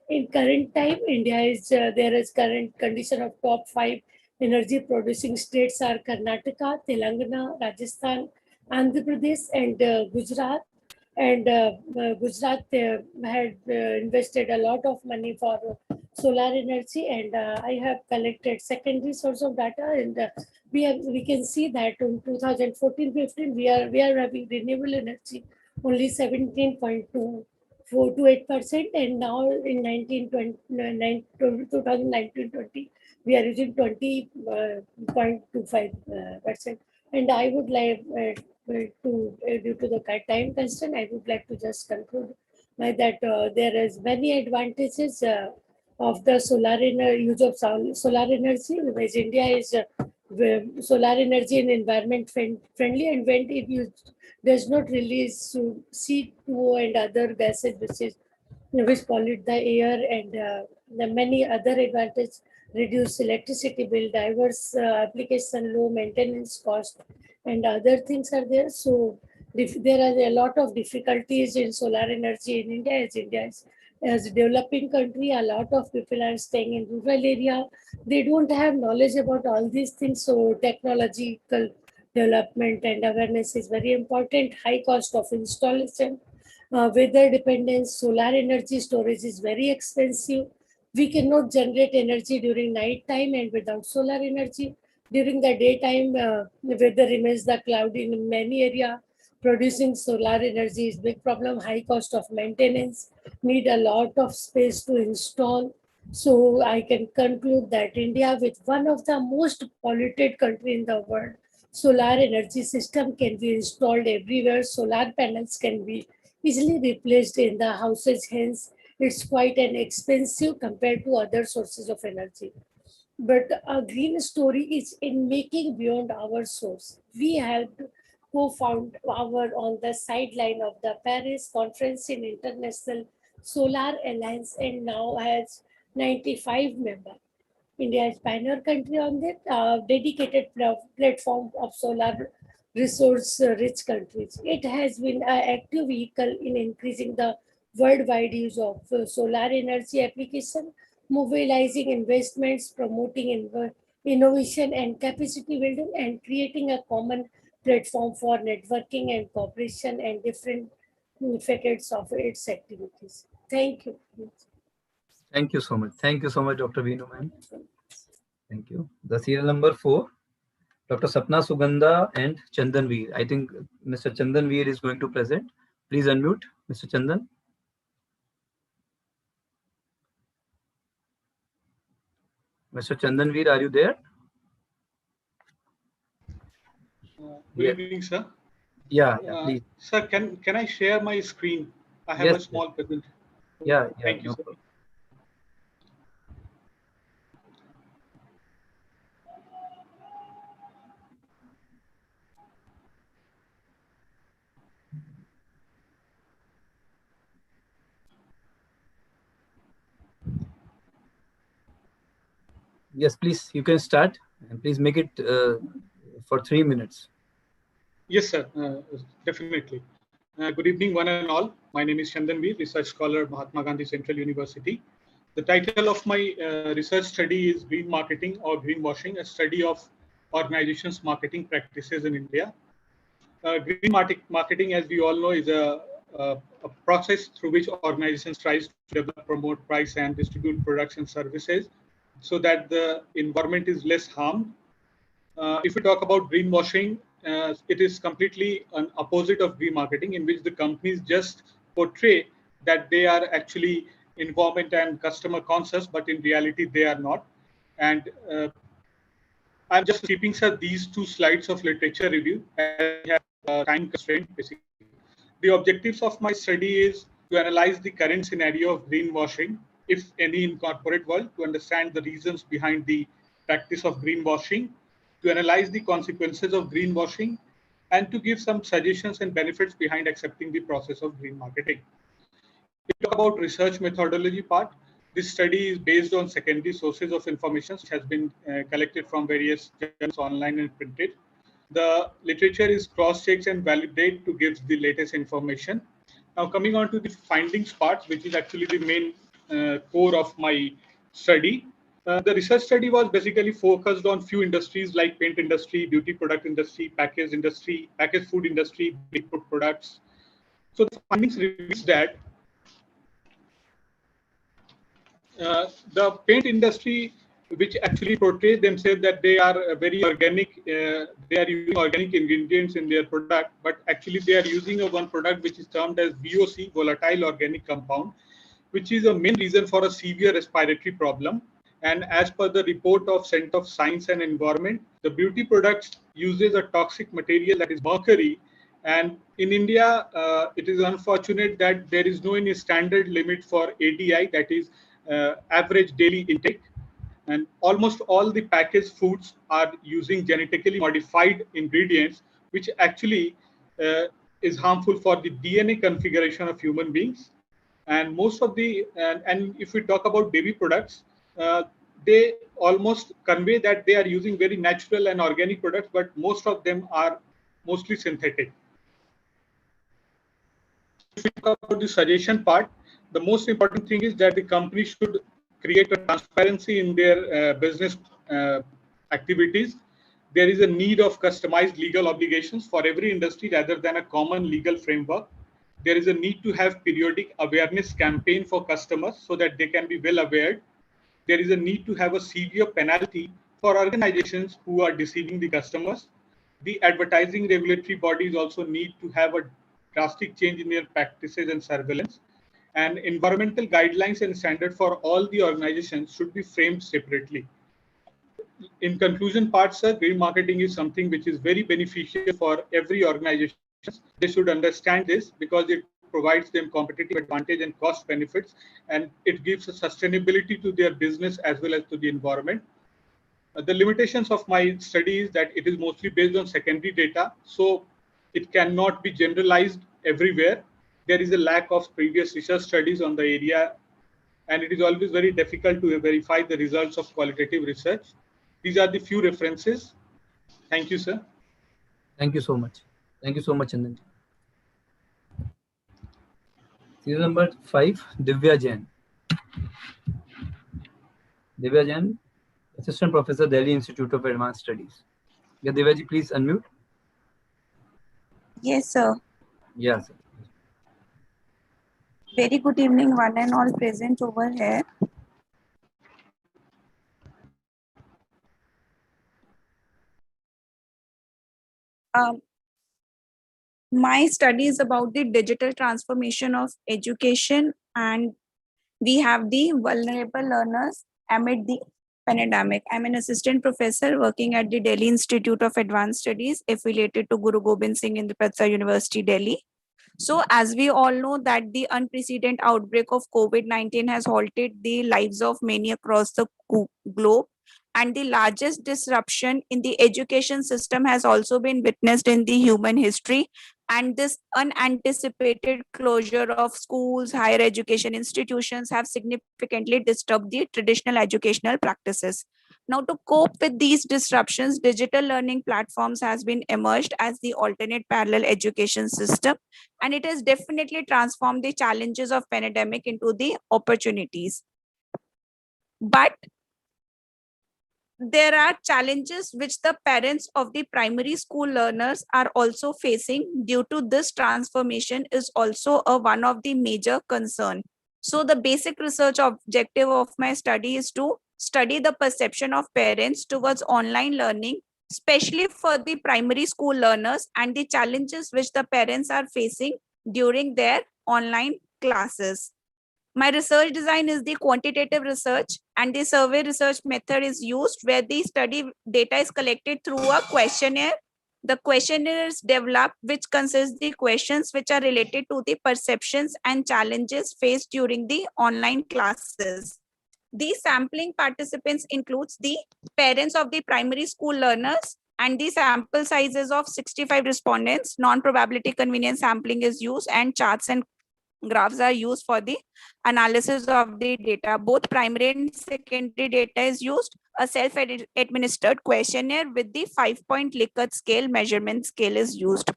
in current time, India is there is current condition of top 5 energy producing states are Karnataka, Telangana, Rajasthan, Andhra Pradesh, and Gujarat. And Gujarat had invested a lot of money for solar energy, and I have collected secondary source of data, and we can see that in 2014-15 we are having renewable energy only 17.28%, and now in 2019-20 we are using 20.25%. And I would like due to the time constraint, I would like to just conclude by that there is many advantages of the use of solar energy, because India is solar energy and environment friendly, and when it does not release CO2 and other gases which is which pollute the air, and the many other advantages: reduce electricity bill, diverse application, low maintenance cost, and other things are there. So there are a lot of difficulties in solar energy in India, as a developing country. A lot of people are staying in rural area. They don't have knowledge about all these things. So technological development and awareness is very important. High cost of installation, weather dependence, solar energy storage is very expensive. We cannot generate energy during night time, and without solar energy during the daytime, weather remains the cloudy in many area. Producing solar energy is big problem. High cost of maintenance, need a lot of space to install. So I can conclude that India, with one of the most polluted country in the world, solar energy system can be installed everywhere. Solar panels can be easily replaced in the houses. Hence, it's quite an expensive compared to other sources of energy. But a green story is in making beyond our source. We helped co-found our on the sideline of the Paris conference in International Solar Alliance, and now has 95 members. India is pioneer country on that dedicated platform of solar resource rich countries. It has been an active vehicle in increasing the worldwide use of solar energy application, mobilizing investments, promoting innovation and capacity building, and creating a common platform for networking and cooperation and different facets of its activities. Thank you. Thank you so much. Thank you so much, Dr. Veenu, ma'am. Thank you. The serial number 4, Dr. Sapna Sugandha and Chandan Veer. I think Mr. Chandan Veer is going to present. Please unmute, Mr. Chandan. Mr. Chandan Veer, are you there? Good evening, sir. Yeah, please. Sir, can I share my screen? I have a small presentation. Yeah, Thank you, no sir. problem. Yes, please, you can start, and please make it for 3 minutes. Yes, sir, definitely. Good evening, one and all. My name is Chandan Veer, research scholar, Mahatma Gandhi Central University. The title of my research study is Green Marketing or Greenwashing, a study of organizations' marketing practices in India. Green marketing, as we all know, is a process through which organizations tries to develop, promote, price, and distribute products and services so that the environment is less harmed. If we talk about greenwashing, it is completely an opposite of green marketing, in which the companies just portray that they are actually environment and customer conscious, but in reality they are not. And I'm just keeping, sir, these 2 slides of literature review as we have time constraint, basically. The objectives of my study is to analyze the current scenario of greenwashing, if any, in corporate world, to understand the reasons behind the practice of greenwashing, to analyze the consequences of greenwashing, and to give some suggestions and benefits behind accepting the process of green marketing. If we talk about research methodology part, this study is based on secondary sources of information which has been collected from various journals, online and printed. The literature is cross-checked and validated to give the latest information. Now, coming on to the findings part, which is actually the main core of my study. The research study was basically focused on few industries like paint industry, beauty product industry, packaged food industry, big food products. So the findings reveals that the paint industry, which actually portray themselves that they are very organic, they are using organic ingredients in their product, but actually they are using one product which is termed as VOC, volatile organic compound, which is a main reason for a severe respiratory problem. And as per the report of Center of Science and Environment, the beauty products uses a toxic material that is mercury. And in India, it is unfortunate that there is no any standard limit for ADI, that is average daily intake. And almost all the packaged foods are using genetically modified ingredients, which actually is harmful for the DNA configuration of human beings. And most of the, and if we talk about dairy products, they almost convey that they are using very natural and organic products, but most of them are mostly synthetic. If we talk about the suggestion part, the most important thing is that the company should create a transparency in their business activities. There is a need of customized legal obligations for every industry rather than a common legal framework. There is a need to have periodic awareness campaign for customers so that they can be well aware. There is a need to have a severe penalty for organizations who are deceiving the customers. The advertising regulatory bodies also need to have a drastic change in their practices and surveillance. And environmental guidelines and standards for all the organizations should be framed separately. In conclusion part, sir, green marketing is something which is very beneficial for every organization. They should understand this because it provides them competitive advantage and cost benefits, and it gives a sustainability to their business as well as to the environment. The limitations of my study is that it is mostly based on secondary data, so it cannot be generalized everywhere. There is a lack of previous research studies on the area, and it is always very difficult to verify the results of qualitative research. These are the few references. Thank you, sir. Thank you so much. Thank you so much, Chandan. Serial number 5, Divya Jain. Divya Jain, Assistant Professor, Delhi Institute of Advanced Studies. Yeah, Divya ji, please unmute. Yes, sir. Yes. Sir. Very good evening, one and all present over here. My study is about the digital transformation of education, and we have the vulnerable learners amid the pandemic. I'm an assistant professor working at the Delhi Institute of Advanced Studies affiliated to Guru Gobind Singh Independent University, Delhi. So as we all know that the unprecedented outbreak of COVID-19 has halted the lives of many across the globe, and the largest disruption in the education system has also been witnessed in the human history. And this unanticipated closure of schools, higher education institutions have significantly disturbed the traditional educational practices. Now, to cope with these disruptions, digital learning platforms has been emerged as the alternate parallel education system, and it has definitely transformed the challenges of pandemic into the opportunities. But there are challenges which the parents of the primary school learners are also facing due to this transformation is also one of the major concern. So the basic research objective of my study is to study the perception of parents towards online learning, especially for the primary school learners, and the challenges which the parents are facing during their online classes. My research design is the quantitative research, and the survey research method is used where the study data is collected through a questionnaire. The questionnaire is developed, which consists the questions which are related to the perceptions and challenges faced during the online classes. The sampling participants includes the parents of the primary school learners, and the sample sizes of 65 respondents. Non-probability convenience sampling is used, and charts and graphs are used for the analysis of the data. Both primary and secondary data is used. A self-administered questionnaire with the 5-point Likert scale measurement scale is used.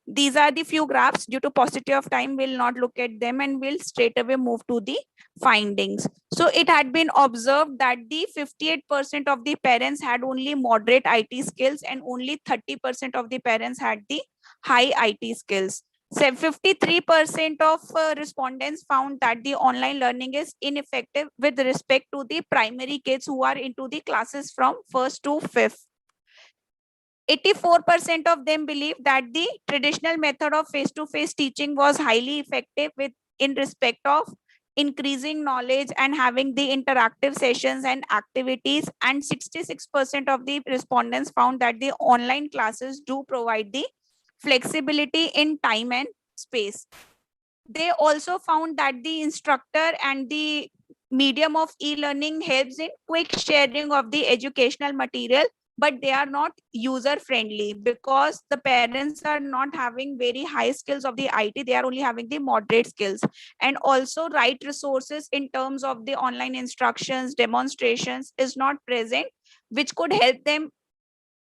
These are the few graphs. Due to paucity of time, we'll not look at them and we'll straight away move to the findings. So it had been observed that the 58% of the parents had only moderate IT skills, and only 30% of the parents had the high IT skills. 53% of respondents found that the online learning is ineffective with respect to the primary kids who are into the classes from 1st to 5th. 84% of them believe that the traditional method of face-to-face teaching was highly effective in respect of increasing knowledge and having the interactive sessions and activities, and 66% of the respondents found that the online classes do provide the flexibility in time and space. They also found that the instructor and the medium of e-learning helps in quick sharing of the educational material but they are not user friendly because the parents are not having very high skills of the IT. They are only having the moderate skills, and also right resources in terms of the online instructions, demonstrations is not present, which could help them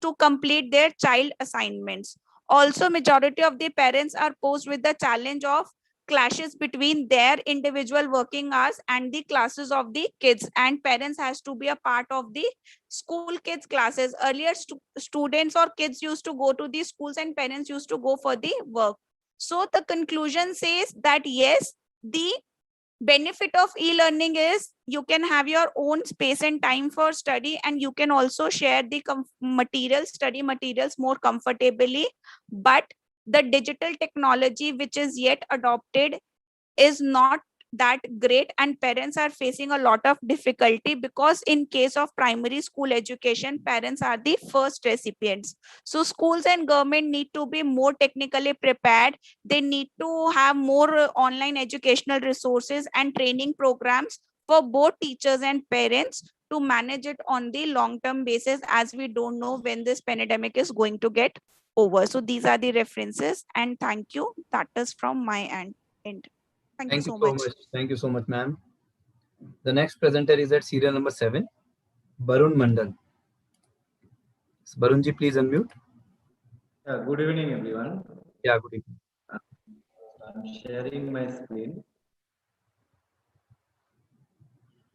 to complete their child assignments. Also, majority of the parents are posed with the challenge of clashes between their individual working hours and the classes of the kids, and parents has to be a part of the school kids classes. Earlier students or kids used to go to the schools and parents used to go for the work. So the conclusion says that yes, the benefit of e-learning is you can have your own space and time for study, and you can also share the study materials more comfortably. But the digital technology which is yet adopted is not that great, and parents are facing a lot of difficulty because in case of primary school education, parents are the first recipients. So schools and government need to be more technically prepared. They need to have more online educational resources and training programs for both teachers and parents to manage it on the long term basis, as we don't know when this pandemic is going to get over. So these are the references, and thank you. That is from my end. Thank you so much. Thank you so much, ma'am. The next presenter is at serial number 7, Barun Mandal. Barunji, please unmute. Good evening, everyone. Yeah, good evening. I'm sharing my screen.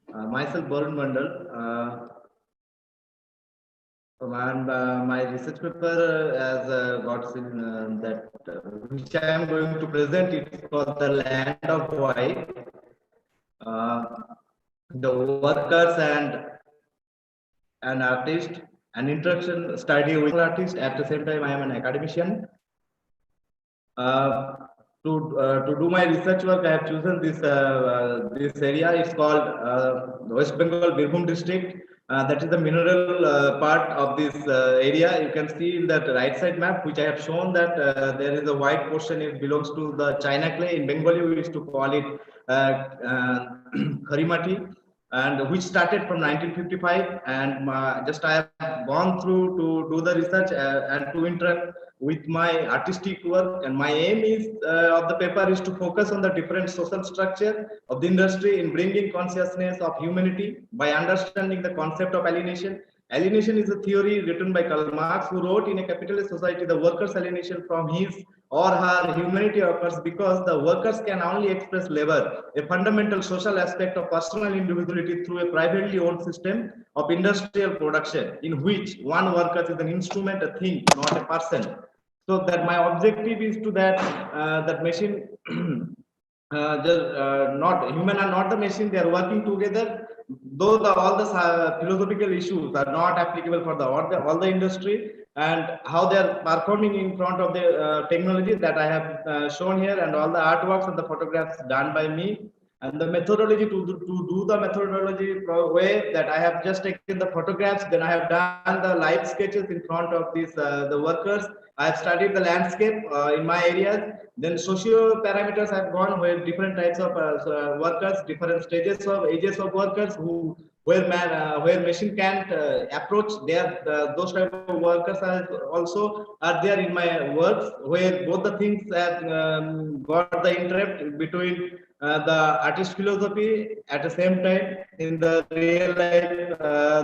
Myself, Barun Mandal. And my research paper has got that which I am going to present. It's called The Land of White. The workers and artist, an introduction study with artist. At the same time, I am an academician. To do my research work, I have chosen this this area. It's called West Bengal Birbhum district. That is the mineral part of this area. You can see in that right side map, which I have shown that there is a white portion. It belongs to the China clay. In Bengali, we used to call it Kharimati, and which started from 1955. And just I have gone through to do the research and to interact with my artistic work. And my aim is of the paper is to focus on the different social structure of the industry in bringing consciousness of humanity by understanding the concept of alienation. Alienation is a theory written by Karl Marx, who wrote in A Capitalist Society the workers' alienation from his or her humanity occurs because the workers can only express labor, a fundamental social aspect of personal individuality, through a privately owned system of industrial production in which one worker is an instrument, a thing, not a person. So that my objective is to that that machine, not human are not the machine. They are working together. Though all the philosophical issues are not applicable for all the industry, and how they are performing in front of the technology that I have shown here, and all the artworks and the photographs done by me. And the methodology to do the methodology way that I have just taken the photographs, then I have done the live sketches in front of these the workers. I have studied the landscape in my areas. Then socio parameters have gone where different types of workers, different stages of ages of workers where machine can't approach. There those type of workers are there in my works, where both the things have got the interrupt between the artist philosophy at the same time in the real life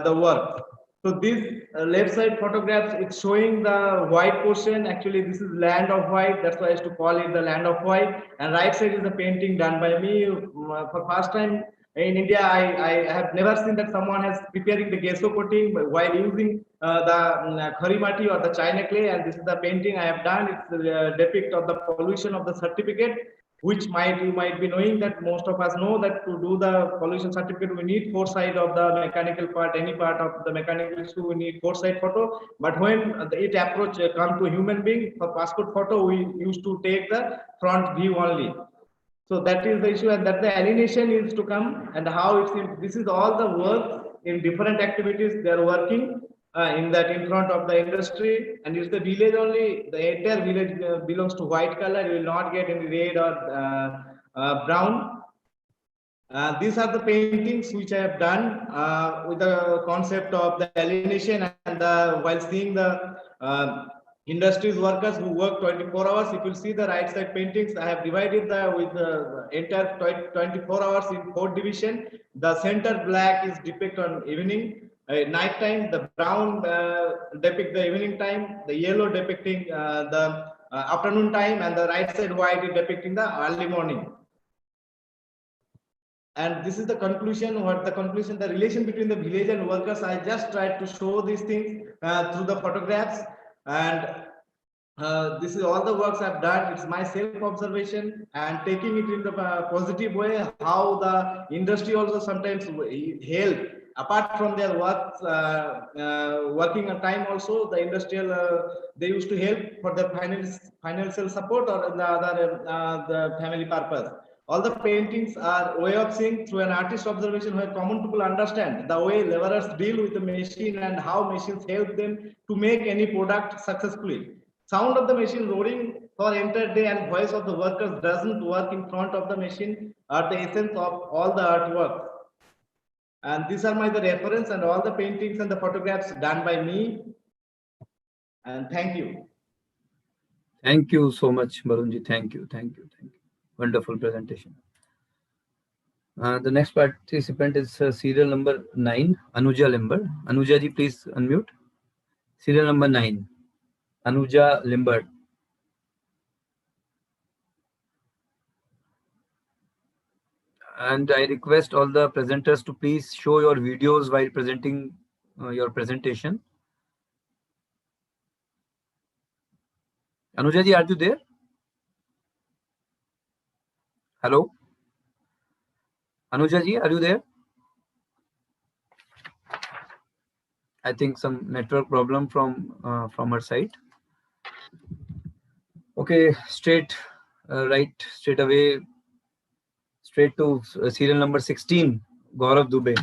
the work. So this left side photographs, it's showing the white portion. Actually, this is land of white. That's why I used to call it the land of white. And right side is the painting done by me. For first time in India, I have never seen that someone has preparing the gesso coating while using the Kharimati or the China clay. And this is the painting I have done. It's the depict of the pollution of the certificate, which you might be knowing that most of us know that to do the pollution certificate, we need foresight of the mechanical part, any part of the mechanical issue, we need foresight photo. But when it approach come to human being, for passport photo, we used to take the front view only. So that is the issue, and that the alienation is to come, and how this is all the work in different activities they are working in front of the industry. And it's the village only, the entire village belongs to white color. You will not get any red or brown. These are the paintings which I have done with the concept of the alienation and while seeing the industries workers who work 24 hours. If you see the right side paintings, I have divided with the entire 24 hours in 4 division. The center black is depict on evening, night time. The brown depict the evening time. The yellow depicting the afternoon time, and the right side white is depicting the early morning. And this is the conclusion, the relation between the village and workers. I just tried to show these things through the photographs, and this is all the works I've done. It's my self-observation and taking it in the positive way, how the industry also sometimes help. Apart from their work, working time also, the industrial, they used to help for the financial support or the other the family purpose. All the paintings are way of seeing through an artist observation where common people understand the way laborers deal with the machine and how machines help them to make any product successfully. Sound of the machine roaring for entire day and voice of the workers doesn't work in front of the machine are the essence of all the artwork. And these are the reference and all the paintings and the photographs done by me. And thank you. Thank you so much, Barunji. Thank you. Wonderful presentation. The next participant is serial number 9, Anuja Limber. Anuja ji, please unmute. Serial number 9, Anuja Limber. And I request all the presenters to please show your videos while presenting your presentation. Anuja ji, are you there? Hello? Anuja ji, are you there? I think some network problem from her side. Okay, straight away, straight to serial number 16, Gaurav Dubey.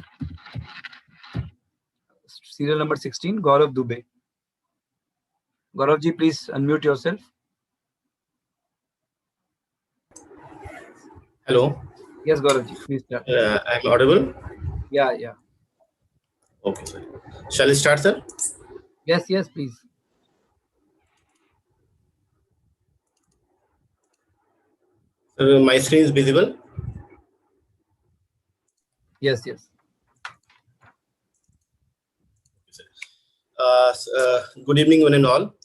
Serial number 16, Gaurav Dubey. Gaurav ji, please unmute yourself. Hello. Yes, Gaurav ji, please start. I'm audible? Yeah. Okay, sir. Shall I start, sir? Yes, please. My screen is visible? Yes. Good evening, one and all.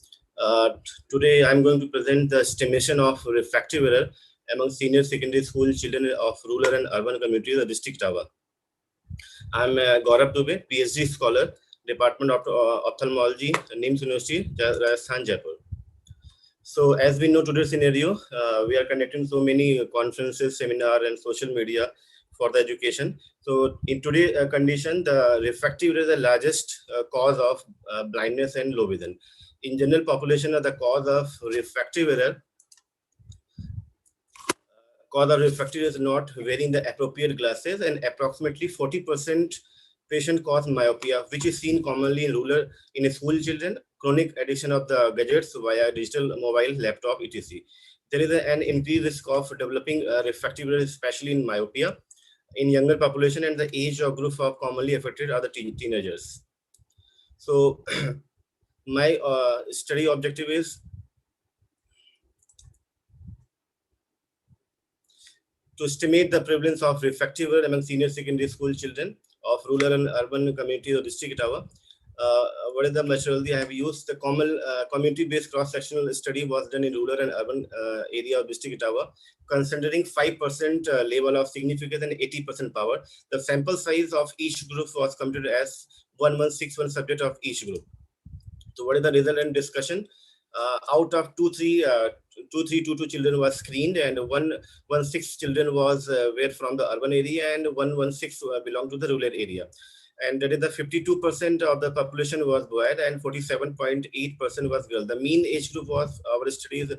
Today, I'm going to present the estimation of refractive error among senior secondary school children of rural and urban communities of District Tower. I'm Gaurav Dubey, PhD scholar, Department of Ophthalmology, NIMS University, Rajasthan, Jaipur. So as we know today's scenario, we are conducting so many conferences, seminar, and social media for the education. So in today's condition, the refractive error is the largest cause of blindness and low vision. In general population, the cause of refractive error is not wearing the appropriate glasses, and approximately 40% patient cause myopia, which is seen commonly in rural, in school children, chronic addiction of the gadgets via digital, mobile, laptop, etc. There is an increased risk of developing refractive error, especially in myopia, in younger population, and the age of group of commonly affected are the teenagers. So my study objective is to estimate the prevalence of refractive error among senior secondary school children of rural and urban communities of District Tower. What is the methodology I have used? The common community-based cross-sectional study was done in rural and urban area of District Tower, considering 5% level of significance and 80% power. The sample size of each group was computed as 1161 subject of each group. So what is the result and discussion? Out of 2322 children was screened, and 116 children were from the urban area, and 116 belonged to the rural area. And that is the 52% of the population was boy and 47.8% was girl. The mean age group was our studies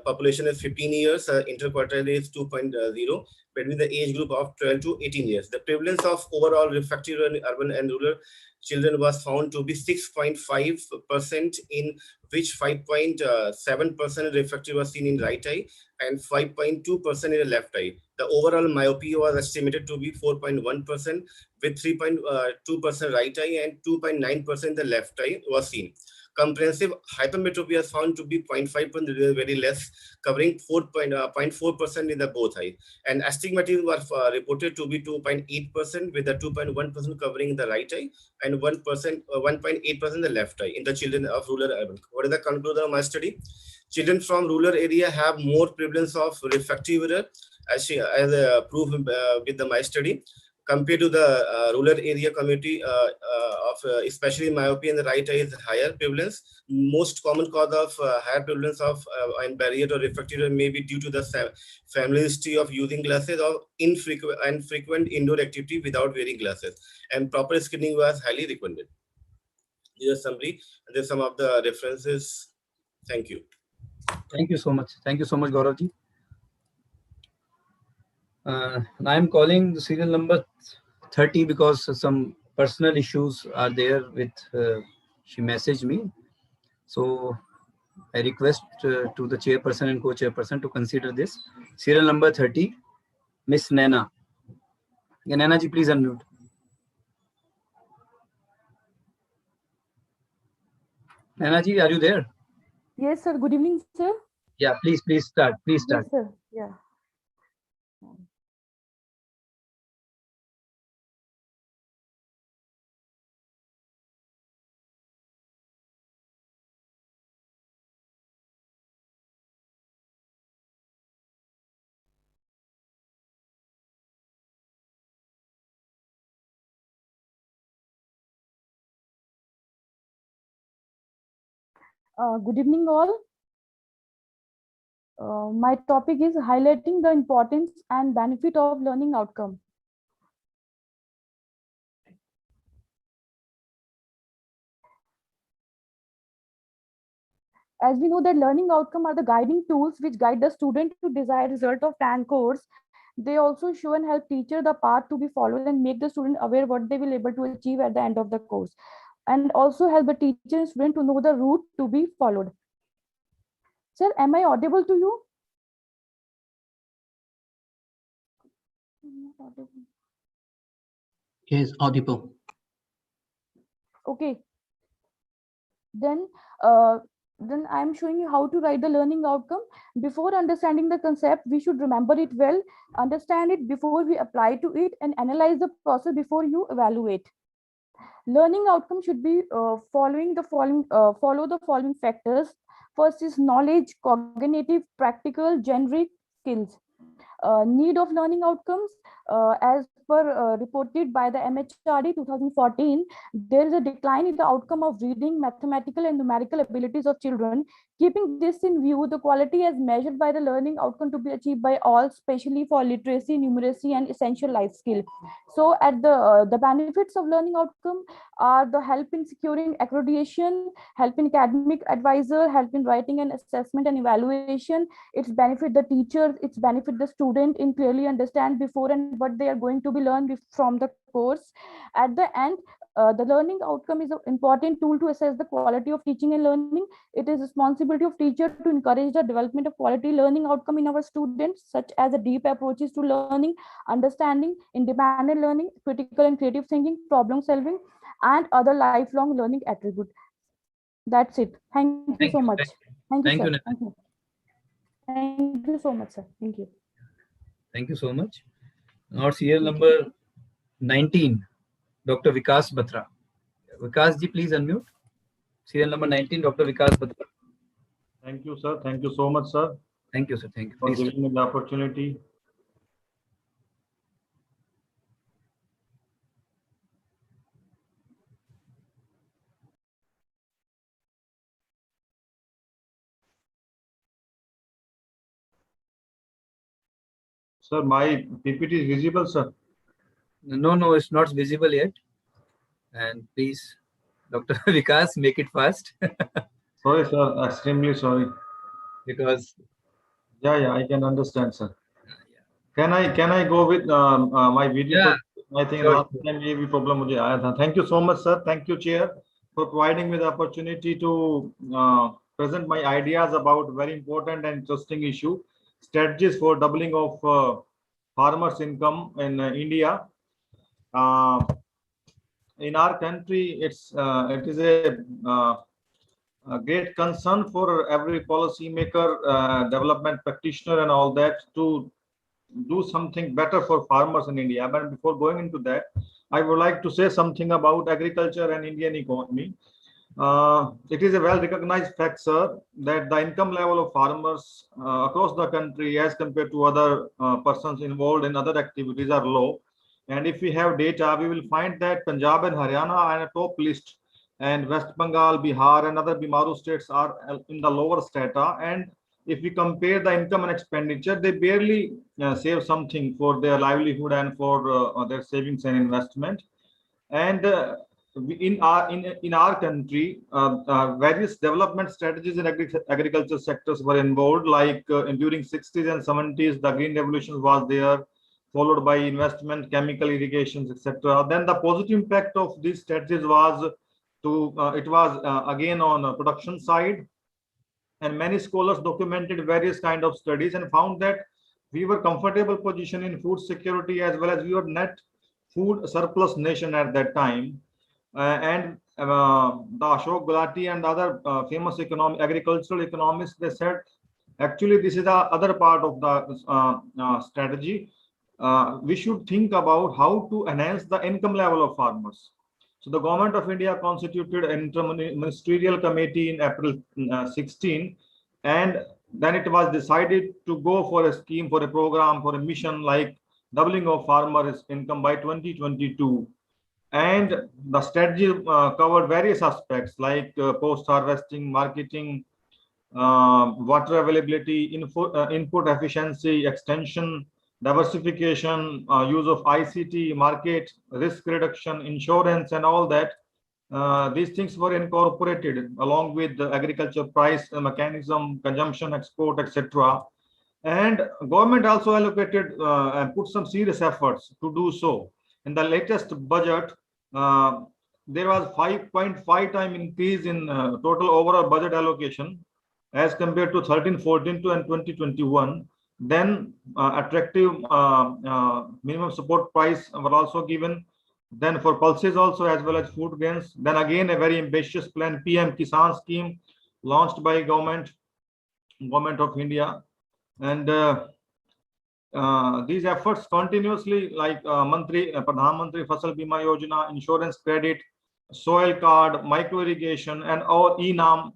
population is 15 years, interquartile is 2.0, between the age group of 12 to 18 years. The prevalence of overall refractive in urban and rural children was found to be 6.5%, in which 5.7% refractive was seen in right eye and 5.2% in the left eye. The overall myopia was estimated to be 4.1%, with 3.2% right eye and 2.9% in the left eye was seen. Comprehensive hypermetropia is found to be 0.5%, very less, covering 0.4% in the both eye. And astigmatism was reported to be 2.8%, with the 2.1% covering the right eye and 1.8% in the left eye in the children of rural urban. What is the conclusion of my study? Children from rural area have more prevalence of refractive error, as proved with my study, compared to the rural area community especially myopia in the right eye is higher prevalence. Most common cause of higher prevalence of and barrier or refractive error may be due to the family history of using glasses or infrequent indoor activity without wearing glasses, and proper screening was highly recommended. Here's a summary, and there's some of the references. Thank you. Thank you so much. Thank you so much, Gauravji. I'm calling the serial number 30 because some personal issues are there with, she messaged me. So I request to the chairperson and co-chairperson to consider this. Serial number 30, Miss Naina. Yeah, Naina ji, please unmute. Naina ji, are you there? Yes, sir. Good evening, sir. Yeah, please start. Please start. Yes, sir. Yeah. Good evening, all. My topic is highlighting the importance and benefit of learning outcome. As we know that learning outcome are the guiding tools which guide the student to desired result of planned course. They also show and help teacher the path to be followed and make the student aware what they will able to achieve at the end of the course, and also help the teacher and student to know the route to be followed. Sir, am I audible to you? Yes, audible. Okay. Then I'm showing you how to write the learning outcome. Before understanding the concept, we should remember it well, understand it before we apply to it, and analyze the process before you evaluate. Learning outcome should be follow the following factors. First is knowledge, cognitive, practical, generic skills. Need of learning outcomes, as per reported by the MHRD 2014, there is a decline in the outcome of reading, mathematical and numerical abilities of children. Keeping this in view, the quality as measured by the learning outcome to be achieved by all, especially for literacy, numeracy, and essential life skill. So at the benefits of learning outcome are the help in securing accreditation, help in academic advisor, help in writing and assessment and evaluation. It's benefit the teachers, it's benefit the student in clearly understand before and what they are going to be learned from the course. At the end, the learning outcome is an important tool to assess the quality of teaching and learning. It is responsibility of teacher to encourage the development of quality learning outcome in our students, such as a deep approaches to learning, understanding, independent learning, critical and creative thinking, problem solving, and other lifelong learning attributes. That's it. Thank you so much. Thank you, sir. Thank you. Thank you so much, sir. Thank you. Thank you so much. Now serial number 19, Dr. Vikas Batra. Vikas ji, please unmute. Serial number 19, Dr. Vikas Batra. Thank you, sir. Thank you so much, sir. Thank you, sir. Thank you. For giving me the opportunity. Sir, my PPT is visible, sir. No, it's not visible yet. And please, Dr. Vikas, make it fast. Sorry, sir. Extremely sorry. Because yeah, I can understand, sir. Can I go with my video? I think Sure. last time ये भी problem मुझे आया था. Thank you so much, sir. Thank you, Chair, for providing me the opportunity to present my ideas about very important and interesting issue, strategies for doubling of farmers' income in India. In our country, it is a great concern for every policymaker, development practitioner, and all that to do something better for farmers in India. But before going into that, I would like to say something about agriculture and Indian economy. It is a well-recognized fact, sir, that the income level of farmers across the country as compared to other persons involved in other activities are low. And if we have data, we will find that Punjab and Haryana are a top list, and West Bengal, Bihar, and other Bimaru states are in the lower strata. And if we compare the income and expenditure, they barely save something for their livelihood and for their savings and investment. And in our country, various development strategies in agriculture sectors were involved, like during 60s and 70s, the Green Revolution was there, followed by investment, chemical irrigations, etc. Then the positive impact of these strategies was again on production side, and many scholars documented various kind of studies and found that we were comfortable position in food security, as well as we were net food surplus nation at that time. And the Ashok Gulati and other famous agricultural economists, they said actually this is the other part of the strategy. We should think about how to enhance the income level of farmers. So the government of India constituted an interministerial committee in April 16, and then it was decided to go for a scheme, for a program, for a mission like doubling of farmers' income by 2022. And the strategy covered various aspects like post-harvesting, marketing, water availability, input efficiency, extension, diversification, use of ICT, market, risk reduction, insurance, and all that. These things were incorporated along with the agriculture price mechanism, consumption, export, etc. And government also allocated and put some serious efforts to do so. In the latest budget, there was 5.5 time increase in total overall budget allocation as compared to 13-14 to and 2021. Then attractive minimum support price were also given. Then for pulses also, as well as food grains. Then again a very ambitious plan, PM Kisan scheme, launched by government of India. And these efforts continuously, like Pradhan Mantri Fasal Bima Yojana, insurance credit, soil card, micro irrigation, and our ENAM,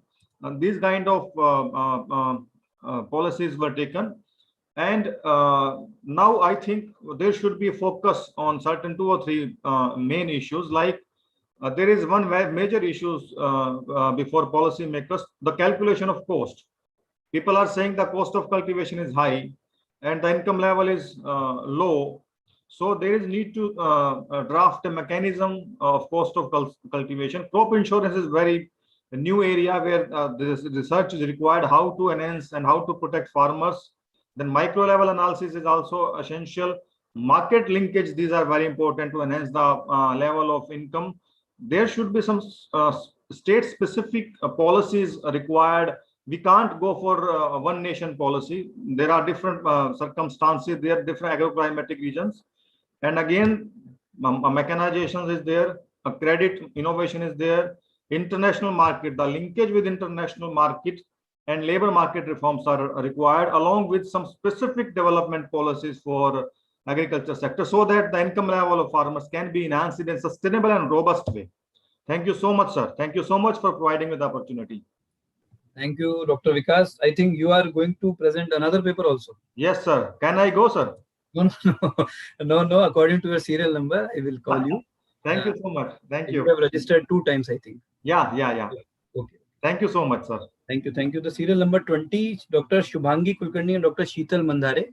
these kind of policies were taken. And now I think there should be a focus on certain 2 or 3 main issues. Like there is one major issues before policymakers, the calculation of cost. People are saying the cost of cultivation is high and the income level is low. So there is need to draft a mechanism of cost of cultivation. Crop insurance is very new area where this research is required, how to enhance and how to protect farmers. Then micro level analysis is also essential. Market linkage, these are very important to enhance the level of income. There should be some state specific policies required. We can't go for one nation policy. There are different circumstances, there are different agroclimatic regions. And again, mechanization is there, credit innovation is there, international market, the linkage with international market and labor market reforms are required, along with some specific development policies for agriculture sector, so that the income level of farmers can be enhanced in a sustainable and robust way. Thank you so much, sir. Thank you so much for providing me the opportunity. Thank you, Dr. Vikas. I think you are going to present another paper also. Yes, sir. Can I go, sir? No. According to your serial number, I will call you. Thank you so much. Thank you. You have registered 2 times, I think. Yeah. Okay. Thank you so much, sir. Thank you. The serial number 20, Dr. Shubhangi Kulkarni and Dr. Sheetal Mandhare.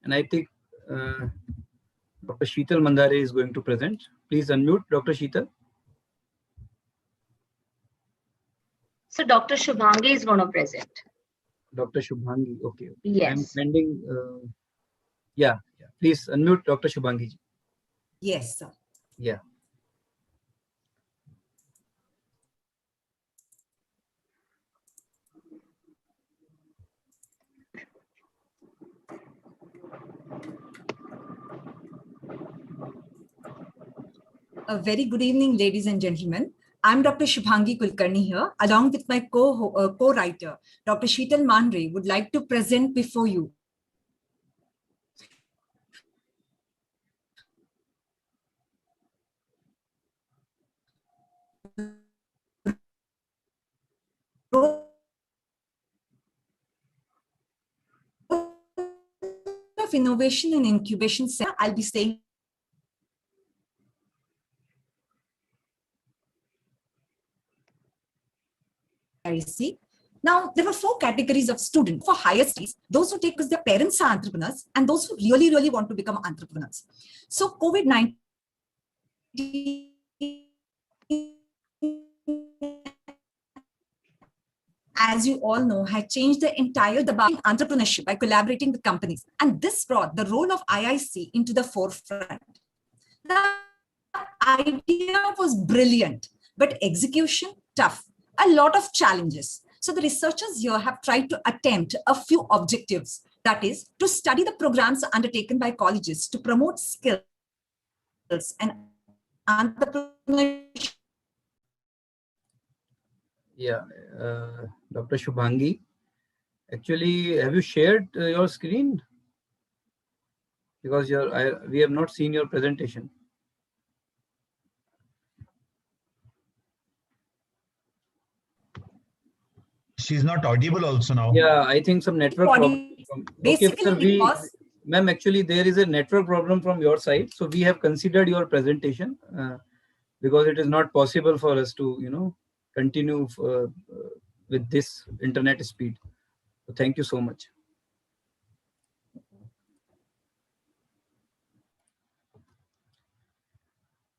And I think Dr. Sheetal Mandhare is going to present. Please unmute, Dr. Sheetal. So Dr. Shubhangi is going to present. Dr. Shubhangi, okay. Yes. I'm sending. Yeah. Please unmute, Dr. Shubhangi. Yes, sir. Yeah. A very good evening, ladies and gentlemen. I'm Dr. Shubhangi Kulkarni here, along with my co-writer, Dr. Sheetal Mandre, would like to present before you of Innovation and Incubation Center. I'll be saying IC. Now, there were 4 categories of students for higher studies: those who take because their parents are entrepreneurs, and those who really, really want to become entrepreneurs. So COVID-19, as you all know, had changed the entire entrepreneurship by collaborating with companies. And this brought the role of IIC into the forefront. The idea was brilliant, but execution tough. A lot of challenges. So the researchers here have tried to attempt a few objectives. That is, to study the programs undertaken by colleges to promote skills and entrepreneurship. Yeah, Dr. Shubhangi, actually, have you shared your screen? Because we have not seen your presentation. She's not audible also now. Yeah, I think some network problem. Basically, Okay, sir, ma'am, actually there is a network problem from your side. So we have considered your presentation because it is not possible for us to, continue with this internet speed. So thank you so much.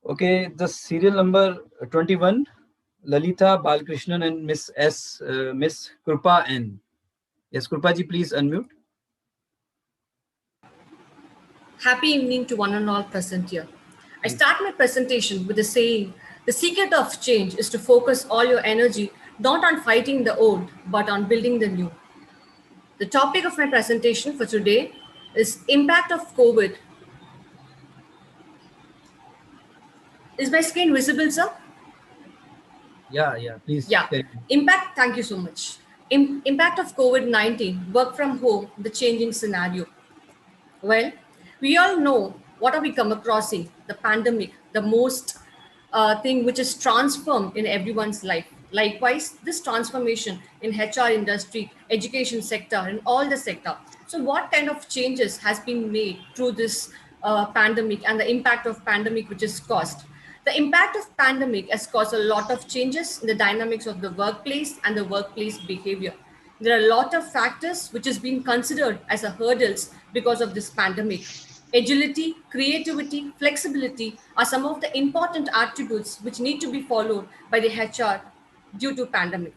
Okay, the serial number 21, Lalita Balkrishnan and Miss Krupa N. Yes, Krupa ji, please unmute. Happy evening to one and all present here. I start my presentation with the saying, the secret of change is to focus all your energy not on fighting the old, but on building the new. The topic of my presentation for today is impact of COVID. Is my screen visible, sir? Yeah, please. Yeah, impact, thank you so much. Impact of COVID-19, work from home, the changing scenario. Well, we all know what are we come across in the pandemic, the most thing which is transformed in everyone's life. Likewise, this transformation in HR industry, education sector, and all the sector. So what kind of changes has been made through this pandemic and the impact of pandemic which is caused? The impact of pandemic has caused a lot of changes in the dynamics of the workplace and the workplace behavior. There are a lot of factors which is being considered as a hurdles because of this pandemic. Agility, creativity, flexibility are some of the important attributes which need to be followed by the HR due to pandemic.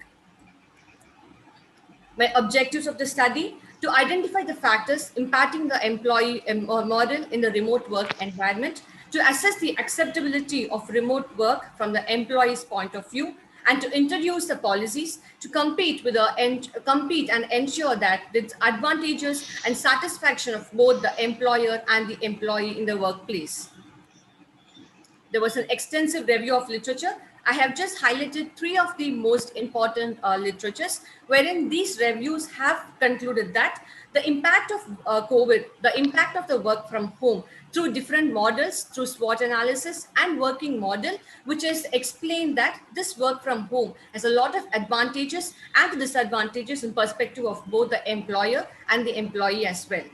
My objectives of the study: to identify the factors impacting the employee model in the remote work environment, to assess the acceptability of remote work from the employee's point of view, and to introduce the policies to compete and ensure that the advantages and satisfaction of both the employer and the employee in the workplace. There was an extensive review of literature. I have just highlighted 3 of the most important literatures, wherein these reviews have concluded that the impact of COVID, the impact of the work from home through different models, through SWOT analysis and working model, which is explained that this work from home has a lot of advantages and disadvantages in perspective of both the employer and the employee as well.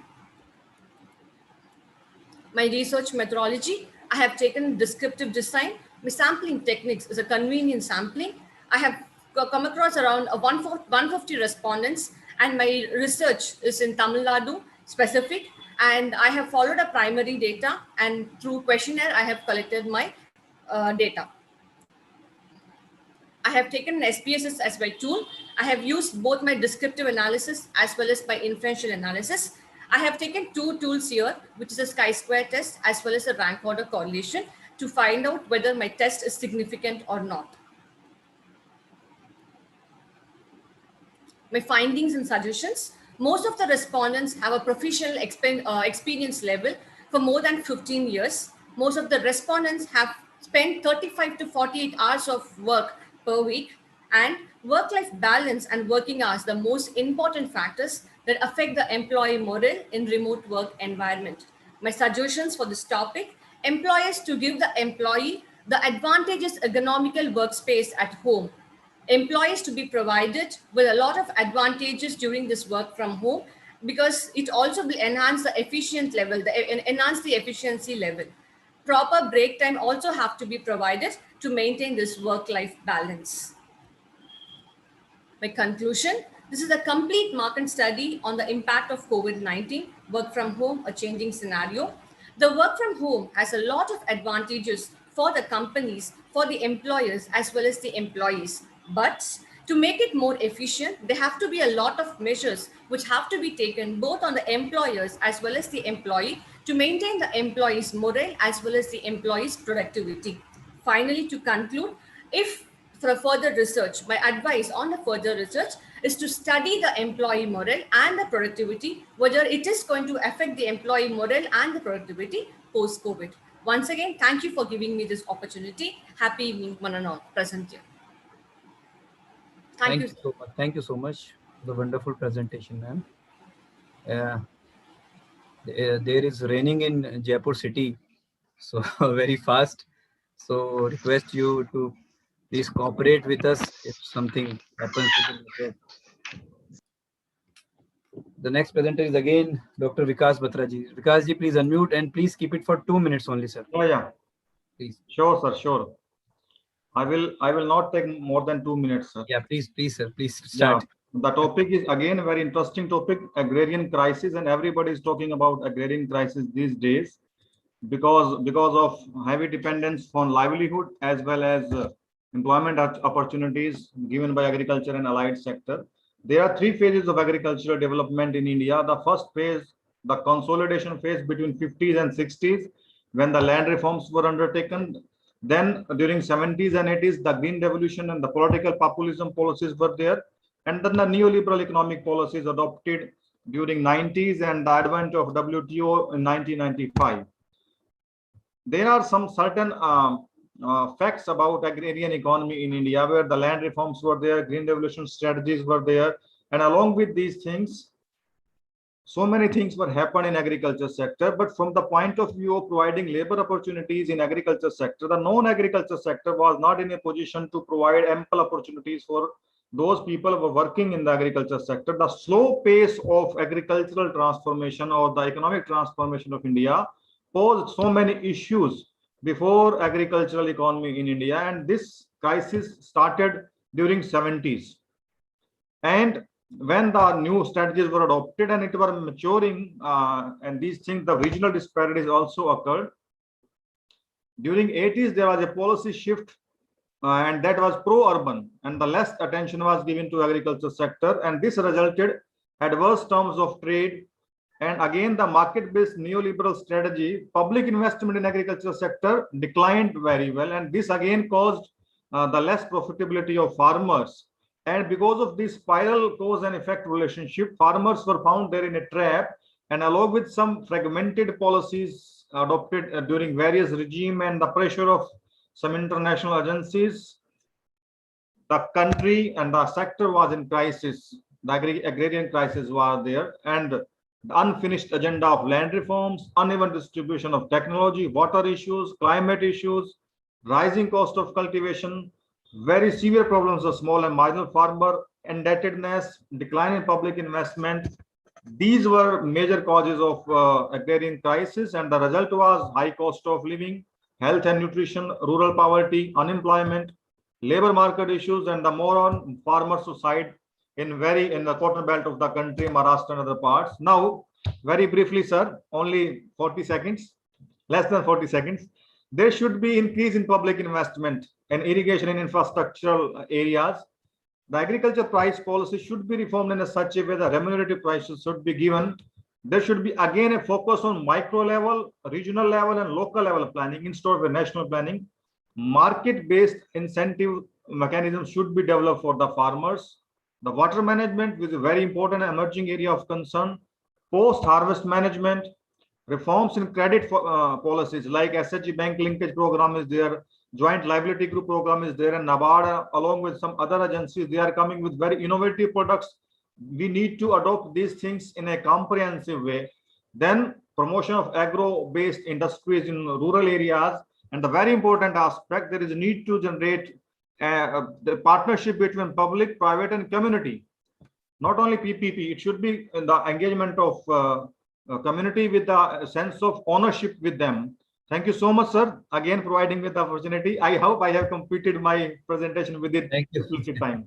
My research methodology: I have taken descriptive design. My sampling techniques is a convenient sampling. I have come across around 150 respondents, and my research is in Tamil Nadu specific, and I have followed a primary data, and through questionnaire, I have collected my data. I have taken an SPSS as my tool. I have used both my descriptive analysis as well as my inferential analysis. I have taken two tools here, which is a chi-square test as well as a rank order correlation to find out whether my test is significant or not. My findings and suggestions. Most of the respondents have a professional experience level for more than 15 years. Most of the respondents have spent 35 to 48 hours of work per week, and work-life balance and working hours, the most important factors that affect the employee morale in remote work environment. My suggestions for this topic: employers to give the employee the advantageous ergonomical workspace at home. Employees to be provided with a lot of advantages during this work from home, because it also will enhance the efficient level, enhance the efficiency level. Proper break time also have to be provided to maintain this work-life balance. My conclusion: this is a complete market study on the impact of COVID-19, work from home, a changing scenario. The work from home has a lot of advantages for the companies, for the employers, as well as the employees. But to make it more efficient, there have to be a lot of measures which have to be taken both on the employers as well as the employee to maintain the employee's morale as well as the employee's productivity. Finally, to conclude, if for further research, my advice on the further research is to study the employee morale and the productivity, whether it is going to affect the employee morale and the productivity post-COVID. Once again, thank you for giving me this opportunity. Happy evening, one and all present here. Thank you so much. Thank you so much for the wonderful presentation, ma'am. There is raining in Jaipur city, so very fast. So request you to please cooperate with us if something happens with the The next presenter is again Dr. Vikas Batraji. Vikas ji, please unmute and please keep it for 2 minutes only, sir. Oh yeah, please. Sure, sir. Sure. I will not take more than 2 minutes, sir. Yeah, please, sir. Please start. Yeah. The topic is again a very interesting topic, agrarian crisis, and everybody is talking about agrarian crisis these days because of heavy dependence on livelihood as well as employment opportunities given by agriculture and allied sector. There are 3 phases of agricultural development in India. The first phase, the consolidation phase between 50s and 60s, when the land reforms were undertaken. Then during 70s and 80s, the green revolution and the political populism policies were there. And then the neoliberal economic policies adopted during 90s and the advent of WTO in 1995. There are some certain facts about agrarian economy in India, where the land reforms were there, green revolution strategies were there, and along with these things, so many things were happening in agriculture sector. But from the point of view of providing labor opportunities in agriculture sector, the non-agriculture sector was not in a position to provide ample opportunities for those people who were working in the agriculture sector. The slow pace of agricultural transformation or the economic transformation of India posed so many issues before agricultural economy in India, and this crisis started during 70s. And when the new strategies were adopted and it were maturing, and these things, the regional disparities also occurred. During 80s, there was a policy shift, and that was pro-urban, and the less attention was given to agriculture sector, and this resulted adverse terms of trade. And again, the market-based neoliberal strategy, public investment in agriculture sector declined very well, and this again caused the less profitability of farmers. And because of this spiral cause and effect relationship, farmers were found there in a trap, and along with some fragmented policies adopted during various regime and the pressure of some international agencies, the country and the sector was in crisis. The agrarian crisis was there, and the unfinished agenda of land reforms, uneven distribution of technology, water issues, climate issues, rising cost of cultivation, very severe problems of small and marginal farmer, indebtedness, decline in public investment. These were major causes of agrarian crisis, and the result was high cost of living, health and nutrition, rural poverty, unemployment, labor market issues, and the more on farmer suicide in the cotton belt of the country, Maharashtra and other parts. Now, very briefly, sir, only 40 seconds, less than 40 seconds. There should be increase in public investment and irrigation in infrastructural areas. The agriculture price policy should be reformed in such a way that remunerative prices should be given There should be again a focus on micro level, regional level, and local level planning instead of a national planning. Market-based incentive mechanisms should be developed for the farmers. The water management is a very important emerging area of concern. Post-harvest management, reforms in credit policies like SHG bank linkage program is there, joint liability group program is there, and NABARD along with some other agencies, they are coming with very innovative products. We need to adopt these things in a comprehensive way. Then promotion of agro-based industries in rural areas, and the very important aspect, there is a need to generate the partnership between public, private, and community. Not only PPP, it should be in the engagement of community with a sense of ownership with them. Thank you so much, sir. Again, providing me the opportunity. I hope I have completed my presentation within the time.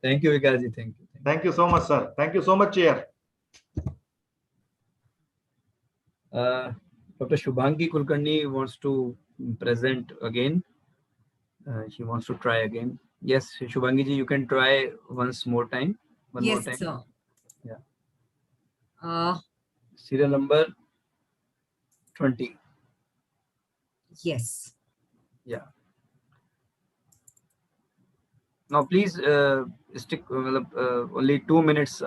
Thank you, Vikarji. Thank you. Thank you so much, sir. Thank you so much, Chair. Dr. Shubhangi Kulkarni wants to present again. She wants to try again. Yes, Shubhangi ji, you can try once more time. One more time. Sir. Yeah. Serial number 20. Yes. Yeah. Now, please stick only 2 minutes.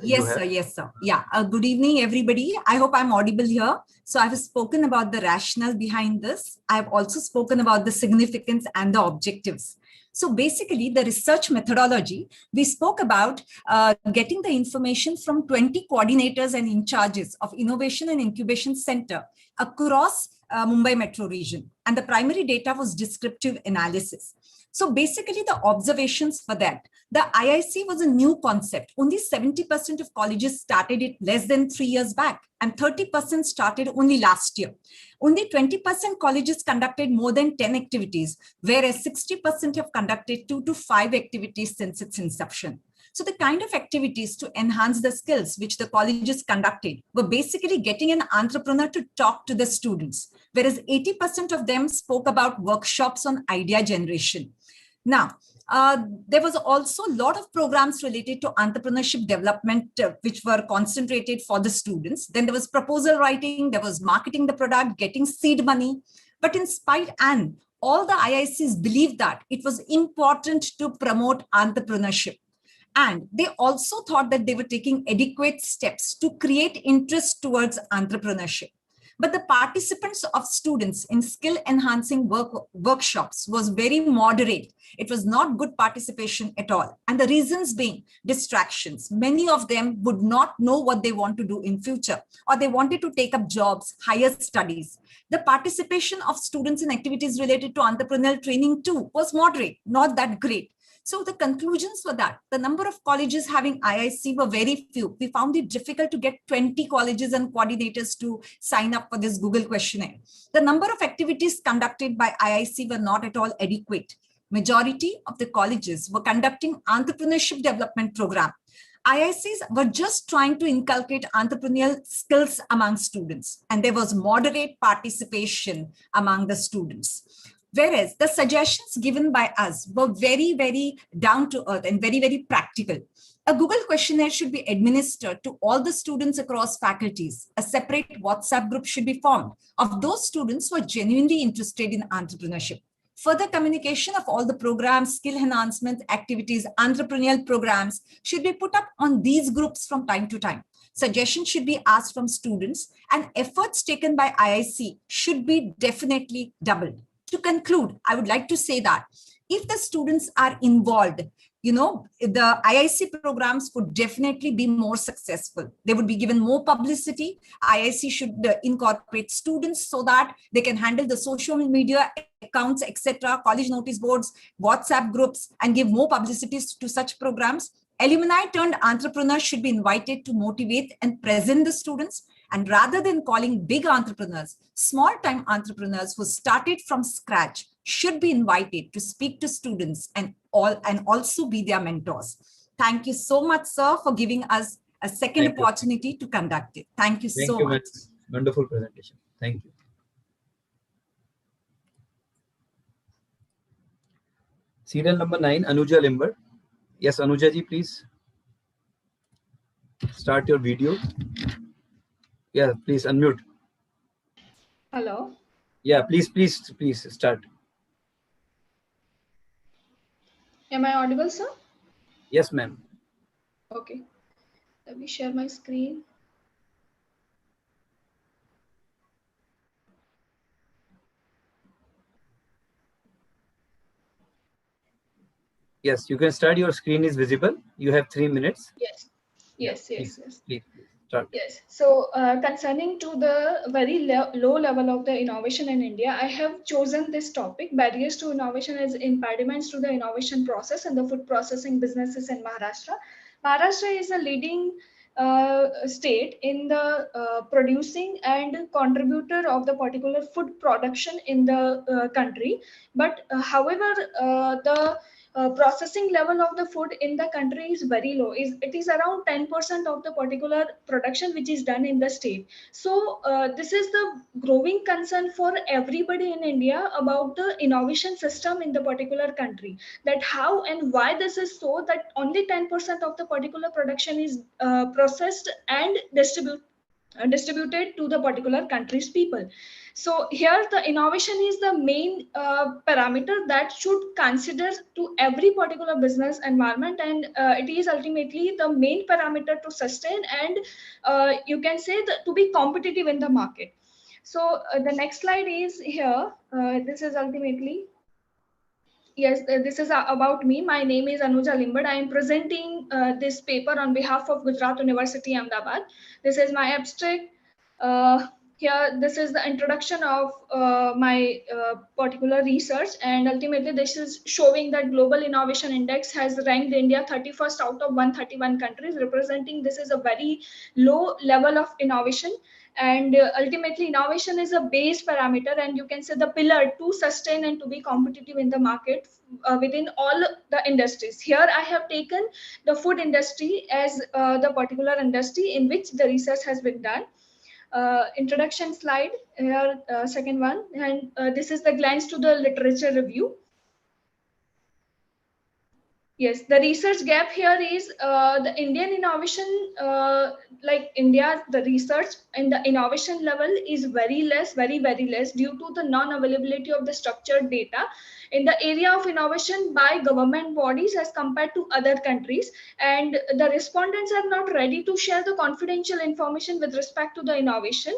Yes, sir. Yes, sir. Yeah. Good evening, everybody. I hope I'm audible here. So I have spoken about the rationale behind this. I have also spoken about the significance and the objectives. So basically, the research methodology, we spoke about getting the information from 20 coordinators and in charges of Innovation and Incubation Center across Mumbai metro region. And the primary data was descriptive analysis. So basically the observations for that, the IIC was a new concept. Only 70% of colleges started it less than 3 years back, and 30% started only last year. Only 20% colleges conducted more than 10 activities, whereas 60% have conducted 2 to 5 activities since its inception. So the kind of activities to enhance the skills which the colleges conducted were basically getting an entrepreneur to talk to the students, whereas 80% of them spoke about workshops on idea generation. Now, there was also a lot of programs related to entrepreneurship development, which were concentrated for the students. Then there was proposal writing, there was marketing the product, getting seed money. But in spite and all the IICs believed that it was important to promote entrepreneurship. And they also thought that they were taking adequate steps to create interest towards entrepreneurship. But the participants of students in skill enhancing workshops was very moderate. It was not good participation at all. And the reasons being distractions. Many of them would not know what they want to do in future, or they wanted to take up jobs, higher studies. The participation of students in activities related to entrepreneurial training too was moderate, not that great. So the conclusions were that the number of colleges having IIC were very few. We found it difficult to get 20 colleges and coordinators to sign up for this Google questionnaire. The number of activities conducted by IIC were not at all adequate. Majority of the colleges were conducting entrepreneurship development program. IICs were just trying to inculcate entrepreneurial skills among students, and there was moderate participation among the students. Whereas the suggestions given by us were very, very down to earth and very, very practical. A Google questionnaire should be administered to all the students across faculties. A separate WhatsApp group should be formed of those students who are genuinely interested in entrepreneurship. Further communication of all the programs, skill enhancement activities, entrepreneurial programs should be put up on these groups from time to time. Suggestions should be asked from students, and efforts taken by IIC should be definitely doubled. To conclude, I would like to say that if the students are involved, the IIC programs would definitely be more successful. They would be given more publicity. IIC should incorporate students so that they can handle the social media accounts, etc., college notice boards, WhatsApp groups, and give more publicity to such programs. Alumni turned entrepreneurs should be invited to motivate and present the students. And rather than calling big entrepreneurs, small-time entrepreneurs who started from scratch should be invited to speak to students and also be their mentors. Thank you so much, sir, for giving us a second opportunity to conduct it. Thank you so much. Wonderful presentation. Thank you. Serial number 9, Anuja Limber. Yes, Anuja ji, please start your video. Yeah, please unmute. Hello. Yeah, please start. Am I audible, sir? Yes, ma'am. Okay. Let me share my screen. Yes, you can start. Your screen is visible. You have 3 minutes. Yes. Yes, Yeah, yes, yes. Please start. Yes. So concerning to the very low level of the innovation in India, I have chosen this topic, barriers to innovation as impediments to the innovation process and the food processing businesses in Maharashtra. Maharashtra is a leading state in the producing and contributor of the particular food production in the country. But however, the processing level of the food in the country is very low. It is around 10% of the particular production which is done in the state. So this is the growing concern for everybody in India about the innovation system in the particular country. That how and why this is so that only 10% of the particular production is processed and distributed to the particular country's people. So here the innovation is the main parameter that should consider to every particular business environment, and it is ultimately the main parameter to sustain and you can say that to be competitive in the market. So the next slide is here. This is ultimately. Yes, this is about me. My name is Anuja Limbad. I am presenting this paper on behalf of Gujarat University, Ahmedabad. This is my abstract. Here, this is the introduction of my particular research, and ultimately this is showing that Global Innovation Index has ranked India 31st out of 131 countries, representing this is a very low level of innovation. And ultimately innovation is a base parameter, and you can say the pillar to sustain and to be competitive in the market within all the industries. Here I have taken the food industry as the particular industry in which the research has been done. Introduction slide here, second one, and this is the glance to the literature review. Yes, the research gap here is the Indian innovation, like India, the research and the innovation level is very less, very less due to the non-availability of the structured data in the area of innovation by government bodies as compared to other countries. And the respondents are not ready to share the confidential information with respect to the innovation.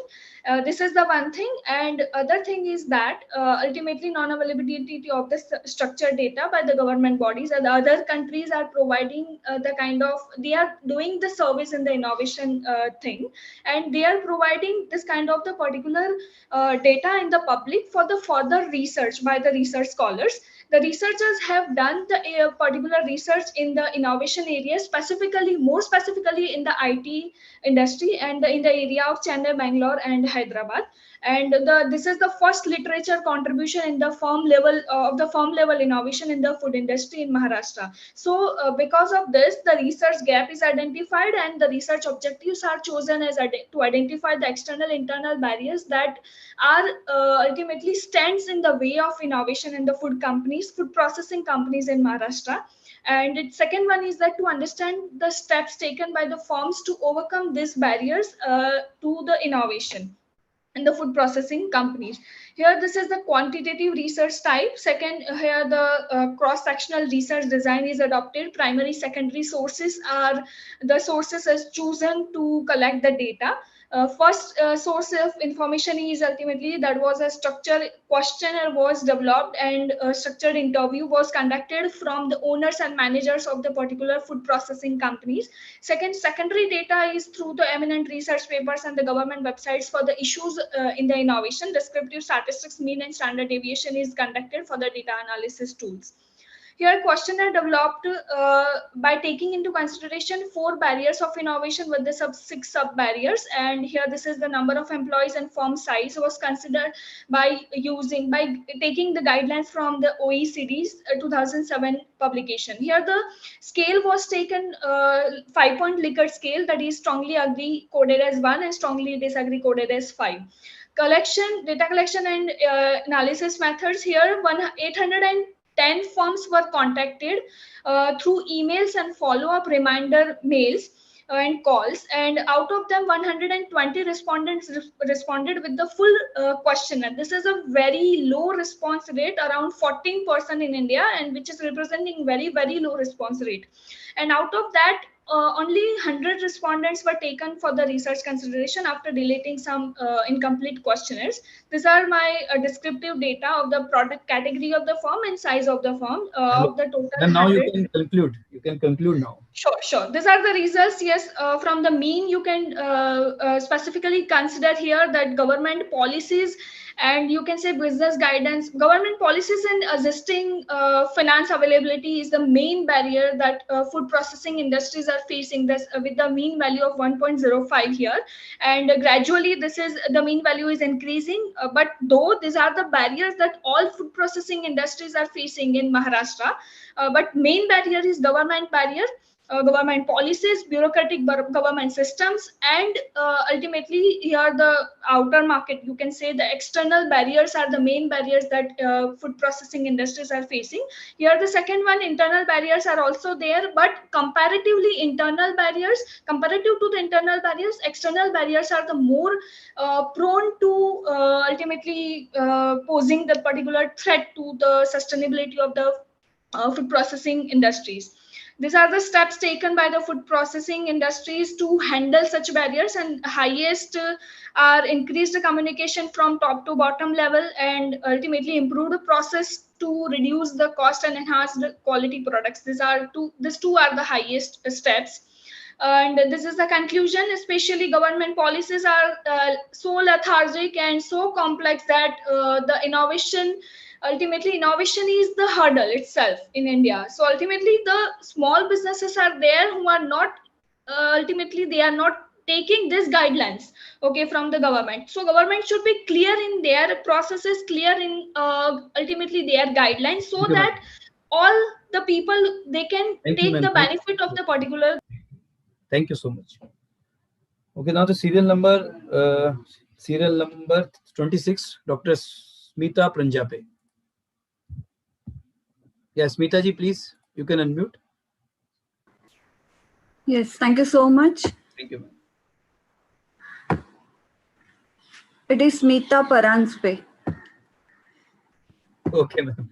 This is the one thing. And other thing is that ultimately non-availability of the structured data by the government bodies, and the other countries are providing the kind of, they are doing the service in the innovation thing, and they are providing this kind of the particular data in the public for the further research by the research scholars. The researchers have done the particular research in the innovation area, specifically, more specifically in the IT industry and in the area of Chennai, Bangalore, and Hyderabad. And this is the first literature contribution in the firm level of the firm level innovation in the food industry in Maharashtra. So because of this, the research gap is identified, and the research objectives are chosen as to identify the external internal barriers that are ultimately stands in the way of innovation in the food companies, food processing companies in Maharashtra. And its second one is that to understand the steps taken by the firms to overcome these barriers to the innovation in the food processing companies. Here, this is the quantitative research type. Second, here the cross-sectional research design is adopted. Primary, secondary sources are the sources as chosen to collect the data. First source of information is ultimately that was a structured questionnaire was developed, and a structured interview was conducted from the owners and managers of the particular food processing companies. Second, secondary data is through the eminent research papers and the government websites for the issues in the innovation. Descriptive statistics, mean and standard deviation is conducted for the data analysis tools. Here, questionnaire developed by taking into consideration 4 barriers of innovation with the 6 sub barriers. And here, this is the number of employees and firm size was considered by taking the guidelines from the OECD's 2007 publication. Here, the scale was taken 5-point Likert scale, that is strongly agree coded as 1 and strongly disagree coded as 5. Data collection and analysis methods. Here, 810 firms were contacted through emails and follow-up reminder mails. and calls, and out of them 120 respondents responded with the full questionnaire. This is a very low response rate, around 14% in India, and which is representing very low response rate. And out of that, only 100 respondents were taken for the research consideration after deleting some incomplete questionnaires. These are my descriptive data of the product category of the firm and size of the firm of the total. And now 100. you can conclude. You can conclude now. Sure. These are the results. Yes, from the mean, you can specifically consider here that government policies and you can say business guidance, government policies and existing finance availability is the main barrier that food processing industries are facing. This with the mean value of 1.05 here, and gradually this is the mean value is increasing. But though these are the barriers that all food processing industries are facing in Maharashtra, but main barrier is government barrier. Government policies, bureaucratic government systems, and ultimately here the outer market, you can say the external barriers are the main barriers that food processing industries are facing. Here the second one, internal barriers are also there, but comparative to the internal barriers, external barriers are the more prone to ultimately posing the particular threat to the sustainability of the food processing industries. These are the steps taken by the food processing industries to handle such barriers, and highest are increased communication from top to bottom level and ultimately improve the process to reduce the cost and enhance the quality products. These two are the highest steps. And this is the conclusion. Especially government policies are so lethargic and so complex that the innovation is the hurdle itself in India. So ultimately the small businesses are there who are not they are not taking these guidelines, okay, from the government. So government should be clear in their processes, clear in ultimately their guidelines, so that all the people they can take the benefit of the particular. Thank you so much. Okay, now the serial number 26, Dr. Smita Pranjape. Yes, Smita ji, please, you can unmute. Yes, thank you so much. Thank you, ma'am. It is Smita Paranspe. Okay, ma'am.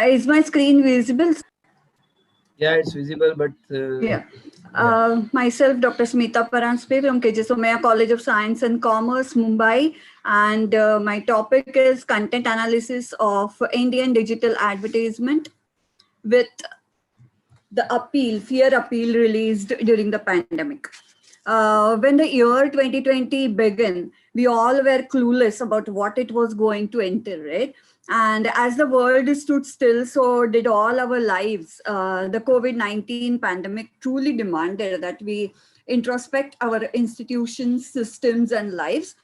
Is my screen visible? Yeah, it's visible, but myself, Dr. Smita Paranspe from KJ Somaiya College of Science and Commerce, Mumbai, and my topic is content analysis of Indian digital advertisement with the fear appeal released during the pandemic. When the year 2020 began, we all were clueless about what it was going to enter, right? And as the world stood still, so did all our lives. The COVID-19 pandemic truly demanded that we introspect our institutions, systems, and lives.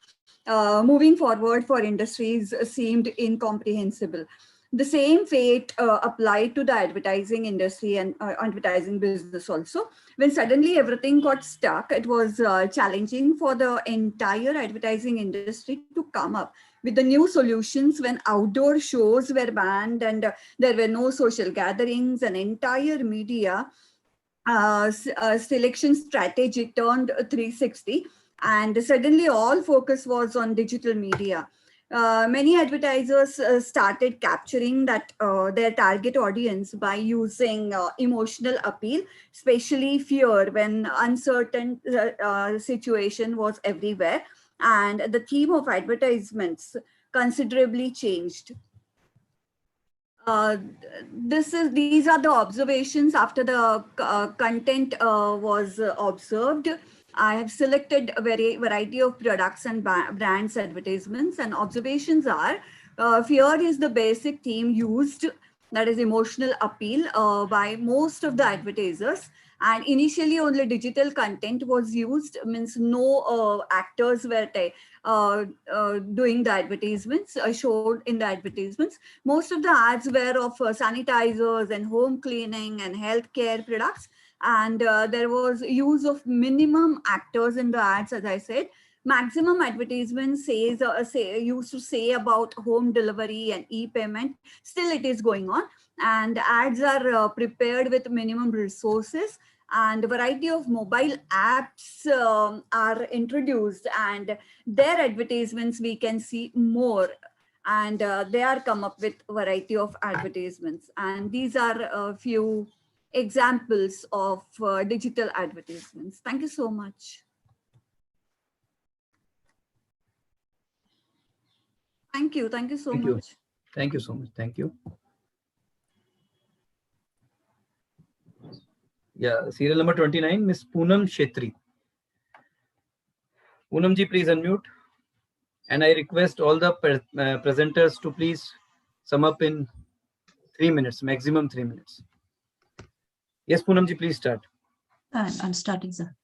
Moving forward for industries seemed incomprehensible. The same fate applied to the advertising industry and advertising business also. When suddenly everything got stuck, it was challenging for the entire advertising industry to come up with the new solutions when outdoor shows were banned and there were no social gatherings, and entire media selection strategy turned 360, and suddenly all focus was on digital media. Many advertisers started capturing that their target audience by using emotional appeal, especially fear when uncertain situation was everywhere, and the theme of advertisements considerably changed. These are the observations after the content was observed. I have selected a variety of products and brands advertisements, and observations are fear is the basic theme used, that is emotional appeal by most of the advertisers. And initially only digital content was used, means no actors were doing the advertisements, showed in the advertisements. Most of the ads were of sanitizers and home cleaning and healthcare products. And there was use of minimum actors in the ads, as I said. maximum advertisement used to say about home delivery and e-payment. Still it is going on, and ads are prepared with minimum resources, and a variety of mobile apps are introduced, and their advertisements we can see more, and they are come up with variety of advertisements. And these are a few examples of digital advertisements. Thank you so much. Thank you so much. Thank you so much. Thank you. Yeah, serial number 29, Miss Poonam Shetri. Poonam ji, please unmute. And I request all the presenters to please sum up in 3 minutes, maximum 3 minutes. Yes, Poonam ji, please start. I'm starting, sir.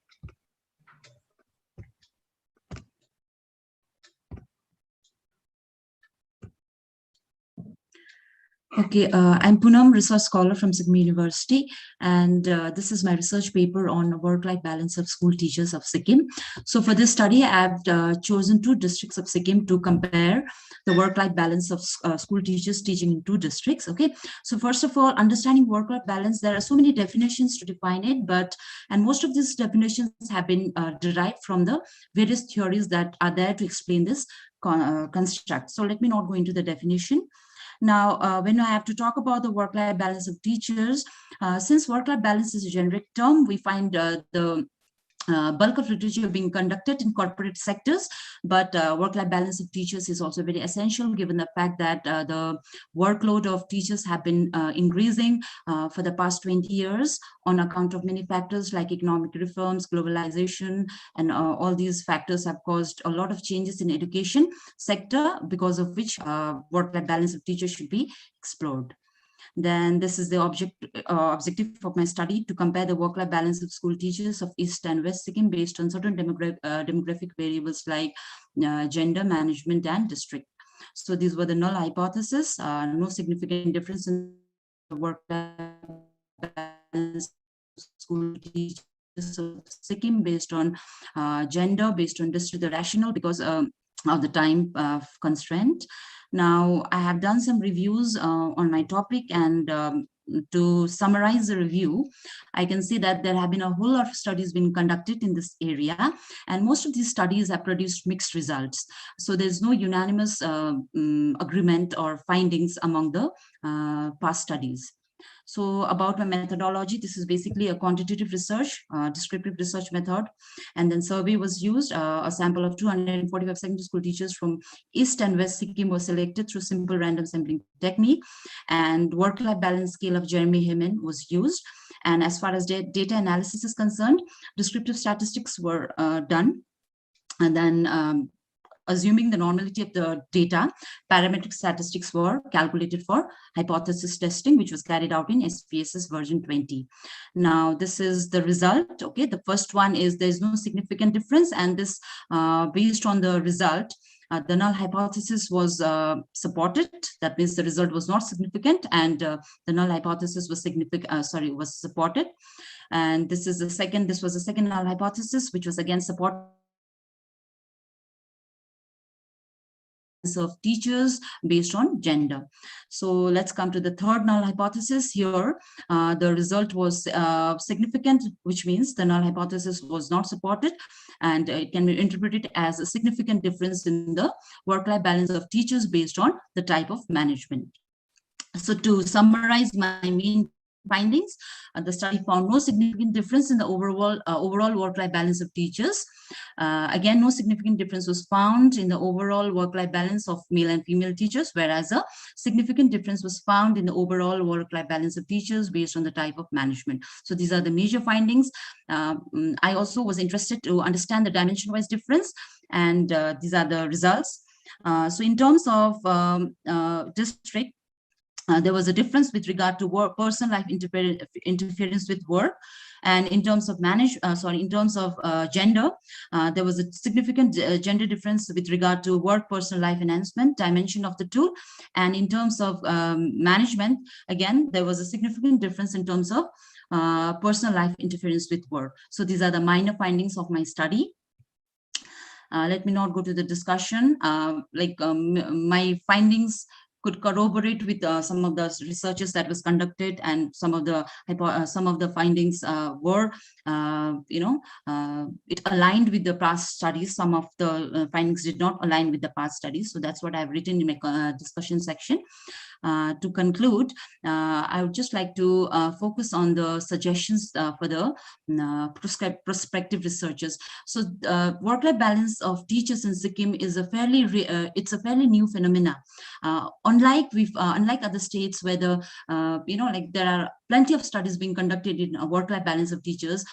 Okay, I'm Poonam, research scholar from Sikkim University, and this is my research paper on work-life balance of school teachers of Sikkim. So for this study, I've chosen 2 districts of Sikkim to compare the work-life balance of school teachers teaching in 2 districts. Okay, so first of all, understanding work-life balance, there are so many definitions to define it, and most of these definitions have been derived from the various theories that are there to explain this construct. So let me not go into the definition. Now, when I have to talk about the work-life balance of teachers, since work-life balance is a generic term, we find the bulk of literature being conducted in corporate sectors, but work-life balance of teachers is also very essential given the fact that the workload of teachers have been increasing for the past 20 years on account of many factors like economic reforms, globalization, and all these factors have caused a lot of changes in education sector, because of which work-life balance of teachers should be explored. Then this is the objective of my study, to compare the work-life balance of school teachers of East and West Sikkim based on certain demographic variables like gender, management, and district. So these were the null hypothesis, no significant difference in the work-life balance of school teachers of Sikkim based on gender, based on district, the rationale because of the time constraint. Now, I have done some reviews on my topic, and to summarize the review, I can see that there have been a whole lot of studies being conducted in this area, and most of these studies have produced mixed results. So there's no unanimous agreement or findings among the past studies. So about my methodology, this is basically a quantitative research, descriptive research method. And then survey was used. A sample of 245 secondary school teachers from East and West Sikkim was selected through simple random sampling technique. And work-life balance scale of Jeremy Hyman was used. And as far as data analysis is concerned, descriptive statistics were done. And then assuming the normality of the data, parametric statistics were calculated for hypothesis testing, which was carried out in SPSS version 20. Now, this is the result. Okay, the first one is there's no significant difference, and this based on the result, the null hypothesis was supported. That means the result was not significant, and the null hypothesis was was supported. And this is the second. This was the second null hypothesis, which was again supported of teachers based on gender. So let's come to the third null hypothesis. Here, the result was significant, which means the null hypothesis was not supported, and it can be interpreted as a significant difference in the work-life balance of teachers based on the type of management. So to summarize my main findings, the study found no significant difference in the overall work-life balance of teachers. Again, no significant difference was found in the overall work-life balance of male and female teachers, whereas a significant difference was found in the overall work-life balance of teachers based on the type of management. So these are the major findings. I also was interested to understand the dimension-wise difference, and these are the results. So in terms of district, there was a difference with regard to personal life interference with work, and in terms of gender, there was a significant gender difference with regard to work personal life enhancement dimension of the two, and in terms of management, again there was a significant difference in terms of personal life interference with work. So these are the minor findings of my study. Let me not go to the discussion. My findings could corroborate with some of the researches that was conducted, and some of the findings were, it aligned with the past studies. Some of the findings did not align with the past studies. So that's what I've written in my discussion section. To conclude, I would just like to focus on the suggestions for the prospective researchers. So work-life balance of teachers in Sikkim is a fairly new phenomena. Unlike other states where there are plenty of studies being conducted in work-life balance of teachers.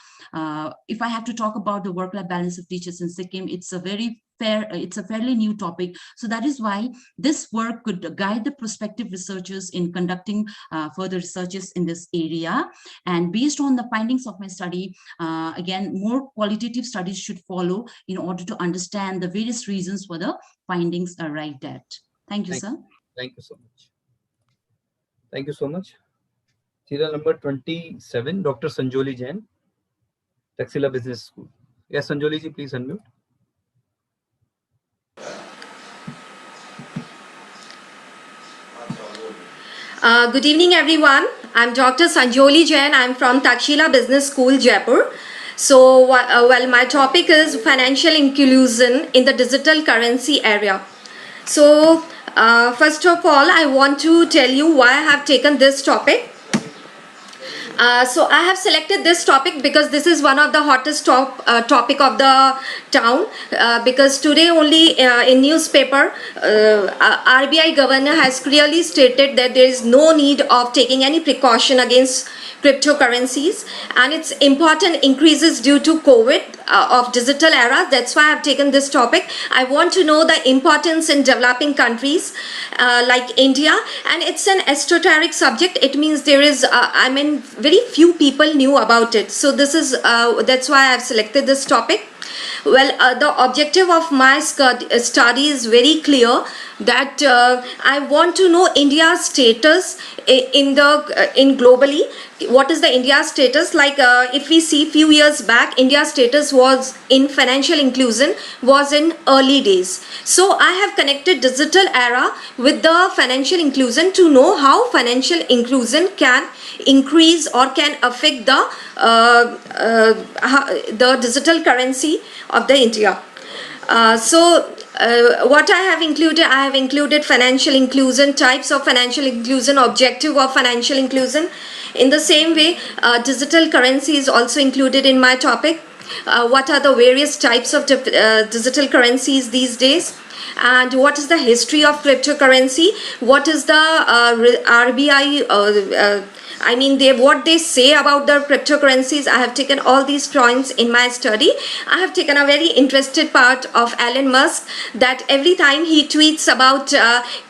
If I have to talk about the work-life balance of teachers in Sikkim, it's a fairly new topic. So that is why this work could guide the prospective researchers in conducting further researches in this area. And based on the findings of my study, again, more qualitative studies should follow in order to understand the various reasons for the findings arrived at. Thank you, sir. Thank you so much. Thank you so much. Serial number 27, Dr. Sanjoli Jain, Taxila Business School. Yes, Sanjoli ji, please unmute. Good evening, everyone. I'm Dr. Sanjoli Jain. I'm from Takshila Business School, Jaipur. So, my topic is financial inclusion in the digital currency area. So, first of all, I want to tell you why I have taken this topic. So I have selected this topic because this is one of the hottest topic of the town, because today only in newspaper RBI governor has clearly stated that there is no need of taking any precaution against cryptocurrencies, and its important increases due to COVID of digital era. That's why I've taken this topic. I want to know the importance in developing countries like India, and it's an esoteric subject. It means there is very few people knew about it. So this is that's why I've selected this topic. Well, the objective of my study is very clear, that I want to know India's status in globally. What is the India status? Like if we see few years back, India's status was in financial inclusion was in early days. So I have connected digital era with the financial inclusion to know how financial inclusion can increase or can affect the digital currency of the India. What I have included financial inclusion, types of financial inclusion, objective of financial inclusion. In the same way, digital currency is also included in my topic. What are the various types of digital currencies these days? And what is the history of cryptocurrency? What is the RBI what they say about the cryptocurrencies? I have taken all these points in my study. I have taken a very interested part of Elon Musk, that every time he tweets about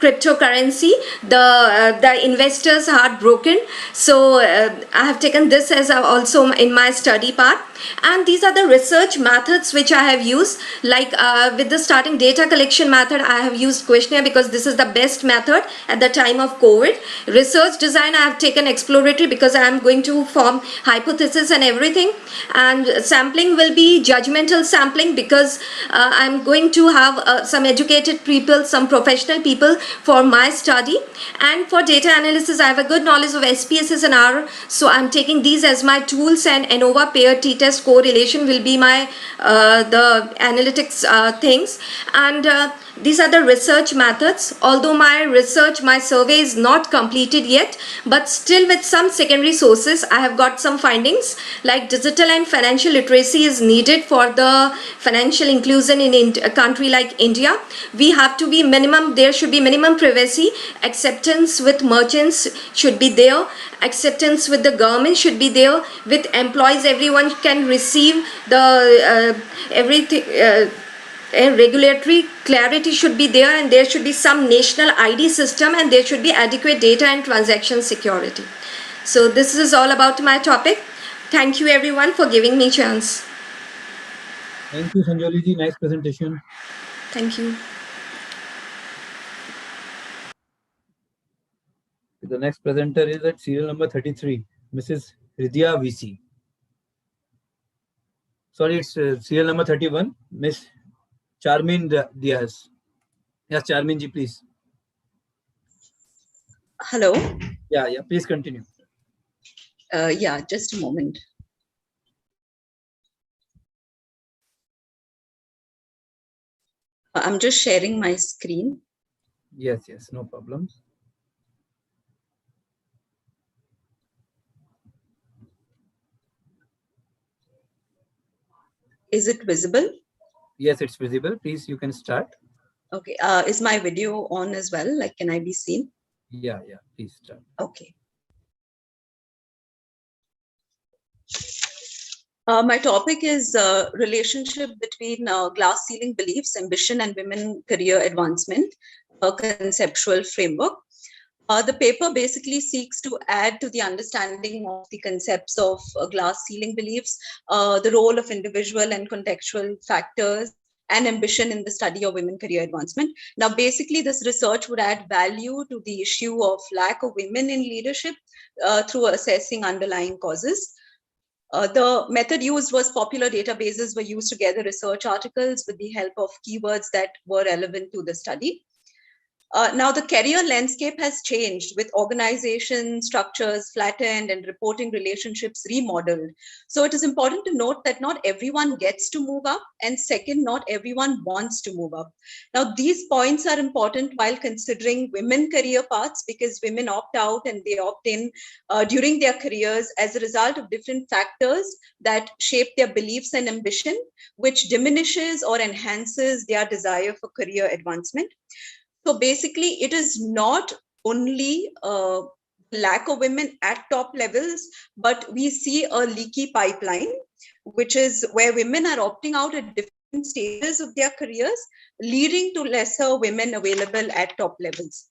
cryptocurrency, the investors are heartbroken. So I have taken this as also in my study part. And these are the research methods which I have used. Like with the starting data collection method, I have used questionnaire because this is the best method at the time of COVID. Research design, I have taken exploratory because I am going to form hypothesis and everything. And sampling will be judgmental sampling because I am going to have some educated people, some professional people for my study. And for data analysis, I have a good knowledge of SPSS and R. So I am taking these as my tools, and ANOVA pair t-test correlation will be my the analytics things. And these are the research methods. Although my survey is not completed yet, but still with some secondary sources, I have got some findings like digital and financial literacy is needed for the financial inclusion in a country like India. We have to be minimum, there should be minimum privacy, acceptance with merchants should be there, acceptance with the government should be there, with employees everyone can receive the everything. Regulatory clarity should be there, and there should be some national ID system, and there should be adequate data and transaction security. So this is all about my topic. Thank you everyone for giving me chance. Thank you, Sanjoli ji. Nice presentation. Thank you. The next presenter is at serial number 33, Mrs. Hridya VC. Sorry, it's serial number 31, Miss Charmin Diaz. Yes, Charmin ji, please. Hello. Yeah, please continue. Yeah, just a moment. I'm just sharing my screen. Yes, no problem. Is it visible? Yes, it's visible. Please, you can start. Okay. Is my video on as well? Like, can I be seen? Yeah, please start. Okay. My topic is relationship between glass ceiling beliefs, ambition, and women career advancement, a conceptual framework. The paper basically seeks to add to the understanding of the concepts of glass ceiling beliefs, the role of individual and contextual factors, and ambition in the study of women career advancement. Now, basically, this research would add value to the issue of lack of women in leadership through assessing underlying causes. The method used was popular databases were used to gather research articles with the help of keywords that were relevant to the study. Now, the career landscape has changed with organization structures flattened and reporting relationships remodeled. So it is important to note that not everyone gets to move up, and second, not everyone wants to move up. Now, these points are important while considering women career paths, because women opt out and they opt in during their careers as a result of different factors that shape their beliefs and ambition, which diminishes or enhances their desire for career advancement. So basically, it is not only lack of women at top levels, but we see a leaky pipeline, which is where women are opting out at different stages of their careers, leading to lesser women available at top levels.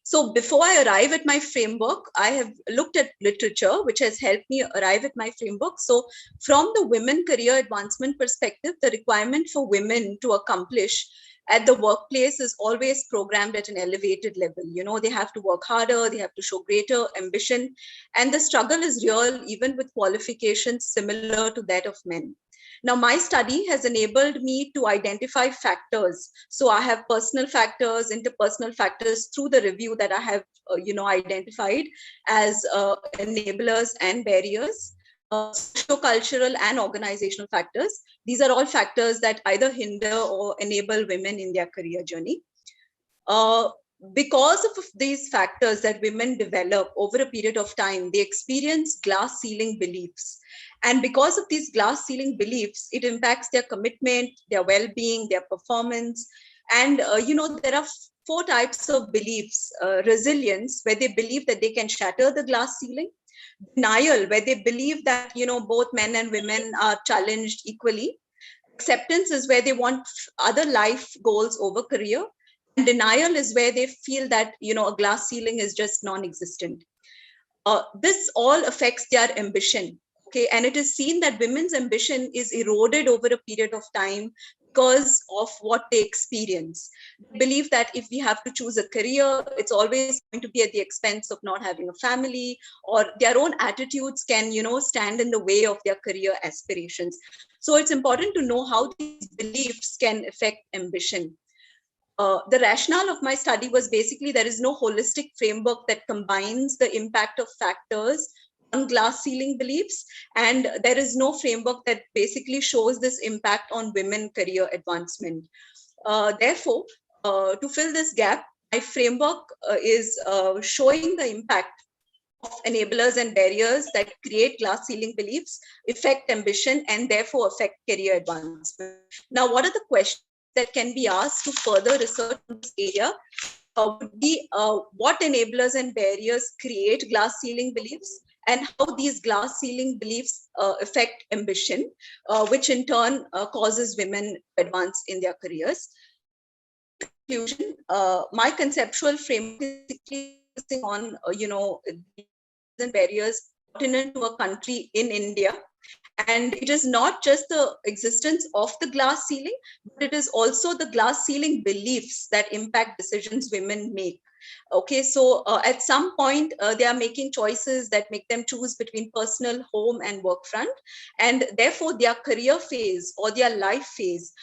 So before I arrive at my framework, I have looked at literature, which has helped me arrive at my framework. So from the women career advancement perspective, the requirement for women to accomplish at the workplace is always programmed at an elevated level. You know, they have to work harder, they have to show greater ambition, and the struggle is real even with qualifications similar to that of men. Now, my study has enabled me to identify factors. So I have personal factors, interpersonal factors through the review that I have, identified as enablers and barriers, socio-cultural and organizational factors. These are all factors that either hinder or enable women in their career journey. Because of these factors that women develop over a period of time, they experience glass ceiling beliefs. And because of these glass ceiling beliefs, it impacts their commitment, their well-being, their performance. And, there are 4 types of beliefs. Resilience, where they believe that they can shatter the glass ceiling. Denial, where they believe that, both men and women are challenged equally. Acceptance is where they want other life goals over career. And denial is where they feel that, a glass ceiling is just non-existent. This all affects their ambition. Okay, and it is seen that women's ambition is eroded over a period of time because of what they experience. They believe that if we have to choose a career, it's always going to be at the expense of not having a family, or their own attitudes can, stand in the way of their career aspirations. So it's important to know how these beliefs can affect ambition. The rationale of my study was basically there is no holistic framework that combines the impact of factors on glass ceiling beliefs, and there is no framework that basically shows this impact on women career advancement. Therefore, to fill this gap, my framework is showing the impact of enablers and barriers that create glass ceiling beliefs, affect ambition, and therefore affect career advancement. Now, what are the questions that can be asked to further research in this area? Would be what enablers and barriers create glass ceiling beliefs, and how these glass ceiling beliefs affect ambition, which in turn causes women to advance in their careers. In conclusion, my conceptual framework is focusing on, and barriers pertinent to a country in India. And it is not just the existence of the glass ceiling, but it is also the glass ceiling beliefs that impact decisions women make. Okay, so at some point they are making choices that make them choose between personal, home, and work front, and therefore their career phase or their life phase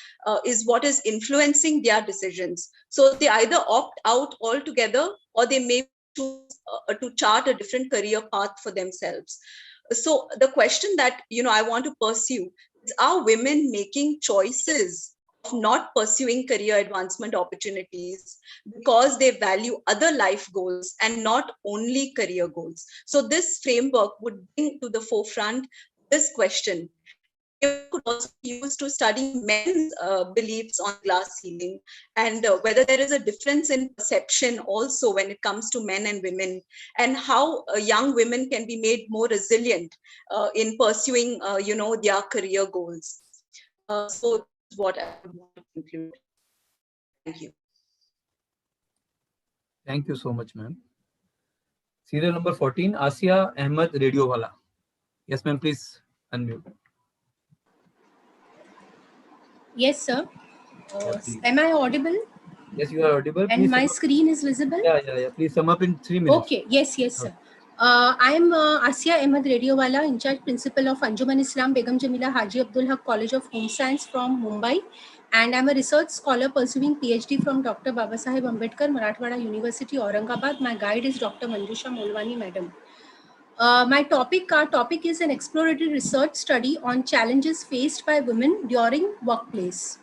is what is influencing their decisions. So they either opt out altogether, or they may choose to chart a different career path for themselves. So the question that I want to pursue is, are women making choices of not pursuing career advancement opportunities because they value other life goals and not only career goals? So this framework would bring to the forefront this question. It could also be used to study men's beliefs on glass ceiling, and whether there is a difference in perception also when it comes to men and women, and how young women can be made more resilient in pursuing their career goals. So this is what I would want to conclude. Thank you. Thank you so much, ma'am. Serial number 14, Asia Ahmed Radiowala. Yes, ma'am, please unmute. Yes, sir. Please. Am I audible? Yes, you are audible. And Please my sum up. screen is visible? Yeah. Please sum up in 3 minutes. Okay. Yes, sir. I am Asia Ahmed Radiowala, in charge principal of Anjuman Islam Begum Jamila Haji Abdul Haq College of Home Science from Mumbai. And I'm a research scholar pursuing PhD from Dr. Babasaheb Ambedkar, Marathwada University, Aurangabad. My guide is Dr. Manjusha Molwani, madam. Our topic is an exploratory research study on challenges faced by women during workplace.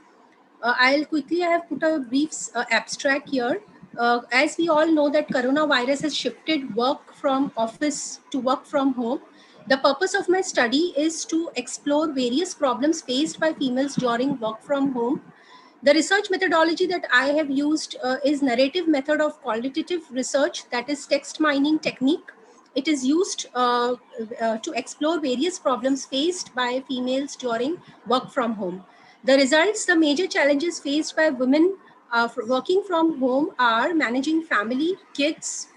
I have put a brief abstract here. As we all know that coronavirus has shifted work from office to work from home. The purpose of my study is to explore various problems faced by females during work from home. The research methodology that I have used is narrative method of qualitative research, that is text mining technique. It is used to explore various problems faced by females during work from home. The results, the major challenges faced by women working from home are managing family, kids,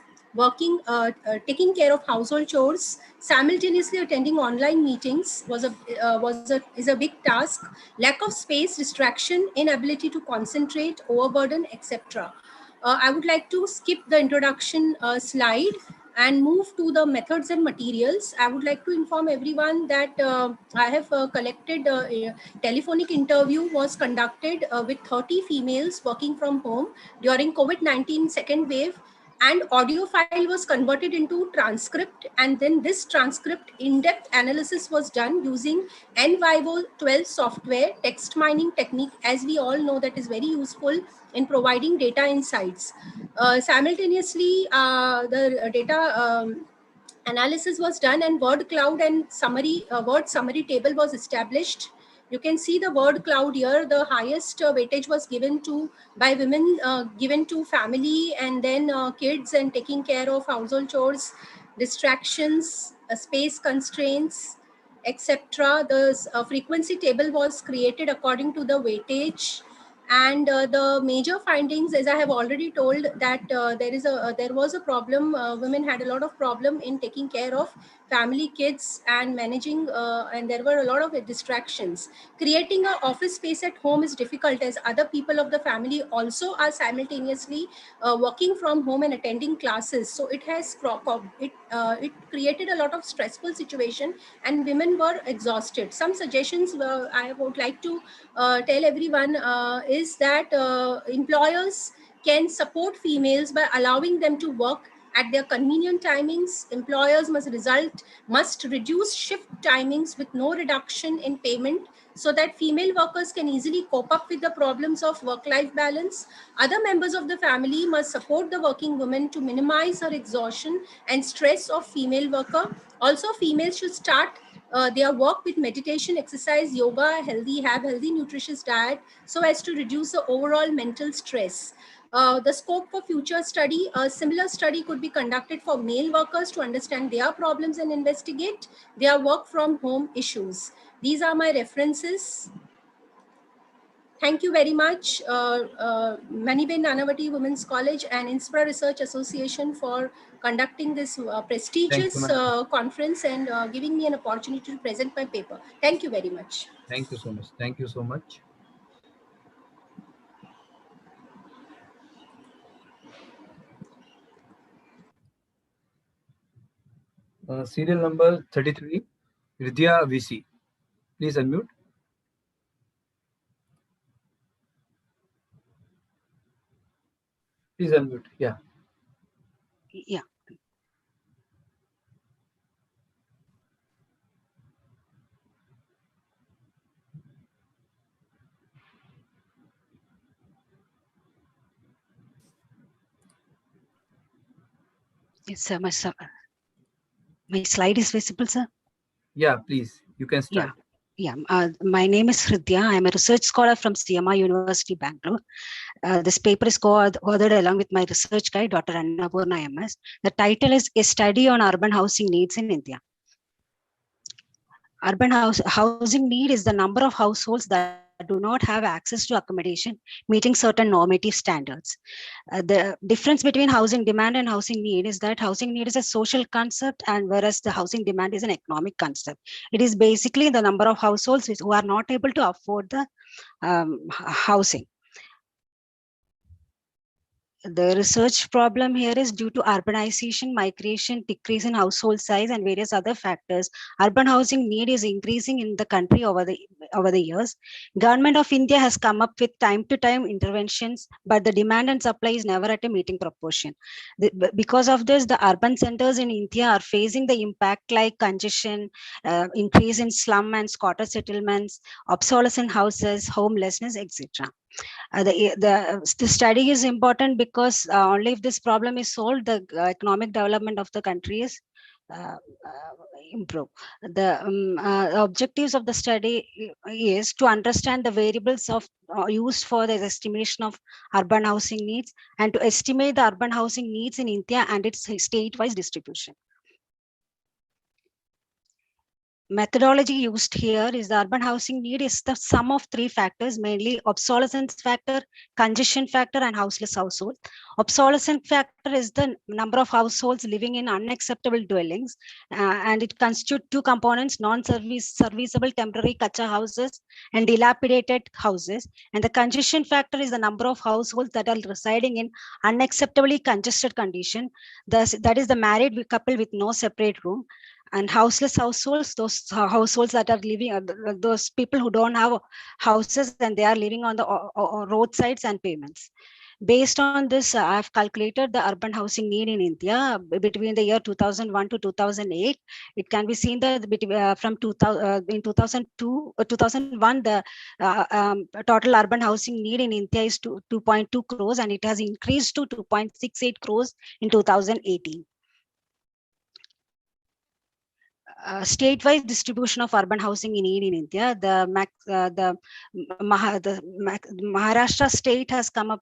taking care of household chores, simultaneously attending online meetings is a big task. Lack of space, distraction, inability to concentrate, overburden, etc. I would like to skip the introduction slide and move to the methods and materials. I would like to inform everyone that I have collected a telephonic interview was conducted with 30 females working from home during COVID-19 second wave, and audio file was converted into transcript, and then this transcript in-depth analysis was done using NVivo 12 software text mining technique. As we all know, that is very useful in providing data insights. Simultaneously, the data analysis was done, and word cloud and word summary table was established. You can see the word cloud here. The highest weightage was given to by women, given to family, and then kids, and taking care of household chores, distractions, space constraints, etc. The frequency table was created according to the weightage. And the major findings, as I have already told, that there was a problem. Women had a lot of problem in taking care of family, kids, and managing, and there were a lot of distractions. Creating an office space at home is difficult, as other people of the family also are simultaneously working from home and attending classes. So it has it created a lot of stressful situation, and women were exhausted. Some suggestions I would like to tell everyone is that employers can support females by allowing them to work at their convenient timings. Employers must reduce shift timings with no reduction in payment, so that female workers can easily cope up with the problems of work-life balance. Other members of the family must support the working woman to minimize her exhaustion and stress of female worker. Also, females should start their work with meditation, exercise, yoga, have healthy nutritious diet, so as to reduce the overall mental stress. The scope for future study, a similar study could be conducted for male workers to understand their problems and investigate their work from home issues. These are my references. Thank you very much, Maniben Nanavati Women's College and Inspira Research Association for conducting this prestigious conference and giving me an opportunity to present my paper. Thank you very much. Thank you so much. Thank you so much. Serial number 33, Ridhya VC. Please unmute. Please unmute. Yeah. Yeah. Yes, sir. My slide is visible, sir. Yeah, please. You can start. Yeah. My name is Hridya. I am a research scholar from CMI University, Bangalore. This paper is co-authored along with my research guide, Dr. Annapurna MS. The title is A Study on Urban Housing Needs in India. Urban housing need is the number of households that do not have access to accommodation meeting certain normative standards. The difference between housing demand and housing need is that housing need is a social concept, and whereas the housing demand is an economic concept. It is basically the number of households who are not able to afford the housing. The research problem here is due to urbanization, migration, decrease in household size, and various other factors. Urban housing need is increasing in the country over the years. Government of India has come up with time-to-time interventions, but the demand and supply is never at a meeting proportion. Because of this, the urban centers in India are facing the impact like congestion, increase in slum and squatter settlements, obsolescent houses, homelessness, etc. The study is important because only if this problem is solved, the economic development of the country is improve. The objectives of the study is to understand the variables of used for the estimation of urban housing needs and to estimate the urban housing needs in India and its state-wise distribution. Methodology used here is the urban housing need is the sum of three factors, mainly obsolescence factor, congestion factor, and houseless household. Obsolescence factor is the number of households living in unacceptable dwellings, and it constitutes two components: non-serviceable temporary kacha houses and dilapidated houses. And the congestion factor is the number of households that are residing in unacceptably congested condition. That is the married couple with no separate room. And houseless households, those households that are living, those people who don't have houses and they are living on the roadsides and pavements. Based on this, I have calculated the urban housing need in India between the year 2001 to 2008. It can be seen that from 2001, the total urban housing need in India is 2.2 crores, and it has increased to 2.68 crores in 2018. State-wise distribution of urban housing in India, the Maharashtra state has come up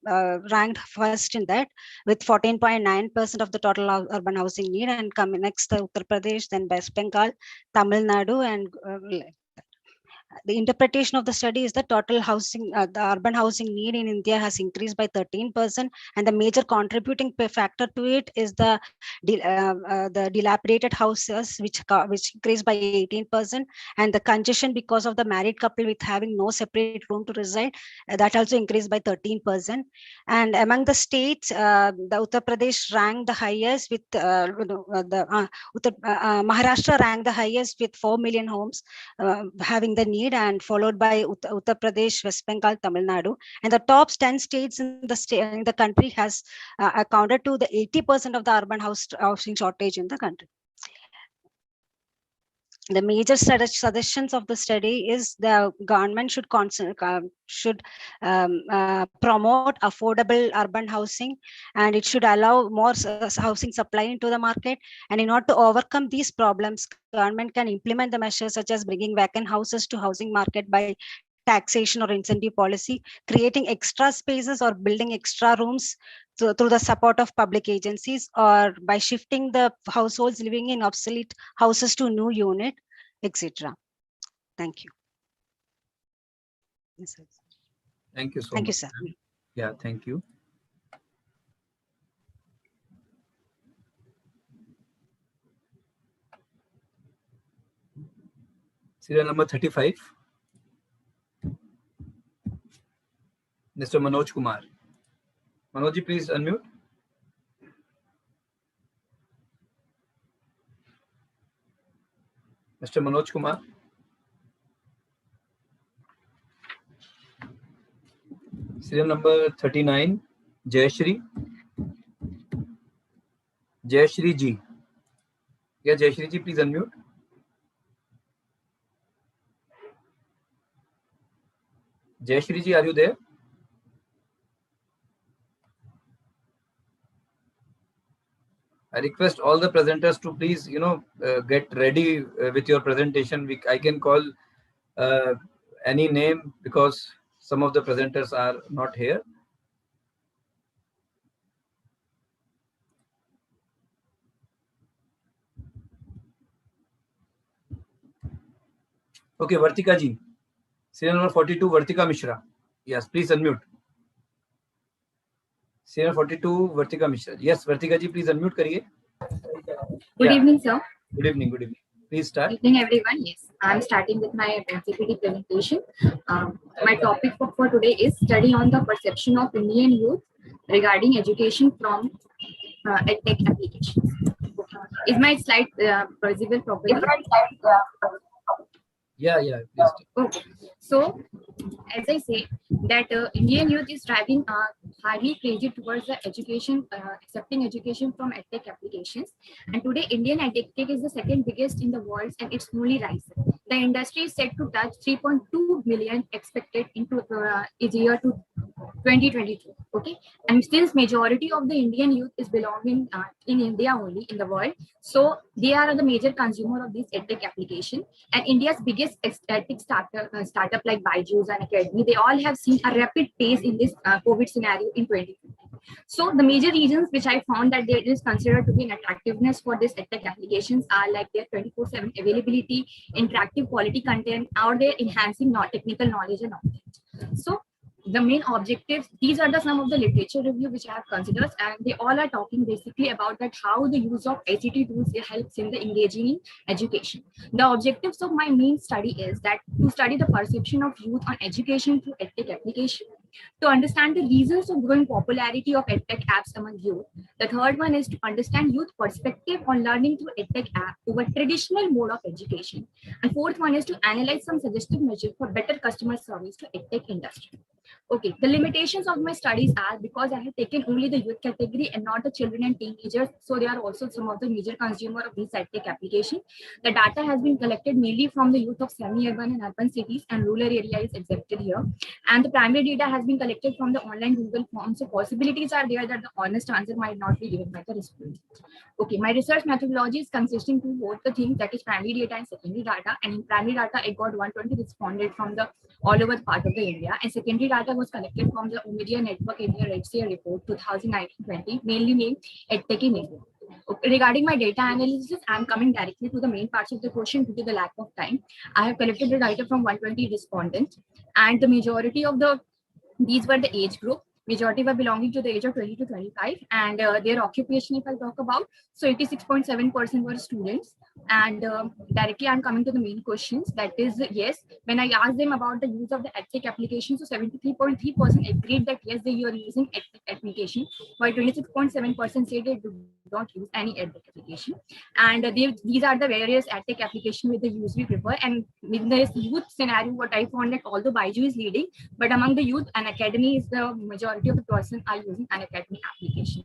ranked first in that with 14.9% of the total urban housing need, and coming next the Uttar Pradesh, then West Bengal, Tamil Nadu, and the interpretation of the study is that total housing, the urban housing need in India has increased by 13%, and the major contributing factor to it is the dilapidated houses, which increased by 18%, and the congestion because of the married couple with having no separate room to reside, that also increased by 13%. And among the states, the Uttar Pradesh ranked the highest with Maharashtra ranked the highest with 4 million homes having the need, and followed by Uttar Pradesh, West Bengal, Tamil Nadu. And the top 10 states in the country has accounted to the 80% of the urban housing shortage in the country. The major suggestions of the study is the government should promote affordable urban housing, and it should allow more housing supply into the market. And in order to overcome these problems, government can implement the measures such as bringing vacant houses to housing market by taxation or incentive policy, creating extra spaces or building extra rooms through the support of public agencies, or by shifting the households living in obsolete houses to new unit, etc. Thank you. Yes, thank you so much. Thank you, sir. Yeah, thank you. Serial number 35. Mr. Manoj Kumar. Manoj, please unmute. Mr. Manoj Kumar. Serial number 39, Jayashri. Jayashri ji. Yeah, Jayashri ji, please unmute. Jayashri ji, are you there? I request all the presenters to please, get ready with your presentation. I can call any name because some of the presenters are not here. Okay, Vartika ji. Serial number 42, Vartika Mishra. Yes, please unmute. Serial 42, Vartika Mishra. Yes, Vartika ji, please unmute kariye. Good evening, sir. Good evening. Good evening. Please start. Good evening, everyone. Yes, I'm starting with my PPT presentation. My topic for today is study on the perception of Indian youth regarding education from EdTech applications. Is my slide visible properly? Yeah, please. Okay. So, as I say, that Indian youth is driving highly crazy towards the education, accepting education from EdTech applications. And today, Indian EdTech is the second biggest in the world, and it's only rising. The industry is set to touch 3.2 million expected into is year to 2022. Okay, and since majority of the Indian youth is belonging in India only in the world, so they are the major consumer of this EdTech application. And India's biggest EdTech startup like Byju's and Academy, they all have seen a rapid pace in this COVID scenario in 2020. So the major reasons which I found that there is considered to be an attractiveness for this EdTech applications are like their 24/7 availability, interactive quality content, or their enhancing technical knowledge and knowledge. So the main objectives, these are some of the literature review which I have considered, and they all are talking basically about that how the use of ICT tools helps in the engaging in education. The objectives of my main study is that to study the perception of youth on education through EdTech application, to understand the reasons of growing popularity of EdTech apps among youth. The third one is to understand youth perspective on learning through EdTech app over traditional mode of education. And fourth one is to analyze some suggestive measures for better customer service to EdTech industry. Okay, the limitations of my studies are because I have taken only the youth category and not the children and teenagers. So they are also some of the major consumer of these EdTech application. The data has been collected mainly from the youth of semi-urban and urban cities, and rural area is exempted here. And the primary data has been collected from the online Google form. So possibilities are there that the honest answer might not be given by the respondent. Okay, my research methodology is consisting to both the things, that is primary data and secondary data. And in primary data, I got 120 responded from the all over part of the India, and secondary data was collected from the Media Network India Red Sea Report 2019-20, mainly named EdTech in India. Okay, regarding my data analysis, I'm coming directly to the main parts of the question due to the lack of time. I have collected the data from 120 respondents, and the majority of these were the age group. Majority were belonging to the age of 20 to 25, and their occupation, if I talk about, so 86.7% were students. And directly I'm coming to the main questions, that is, yes, when I asked them about the use of the EdTech application, so 73.3% agreed that yes, they are using EdTech application, while 26.7% said they do not use any EdTech application. And these are the various EdTech application with the use we prefer. And in this youth scenario, what I found that although Byju is leading, but among the youth, an academy is the majority of the person are using an academy application.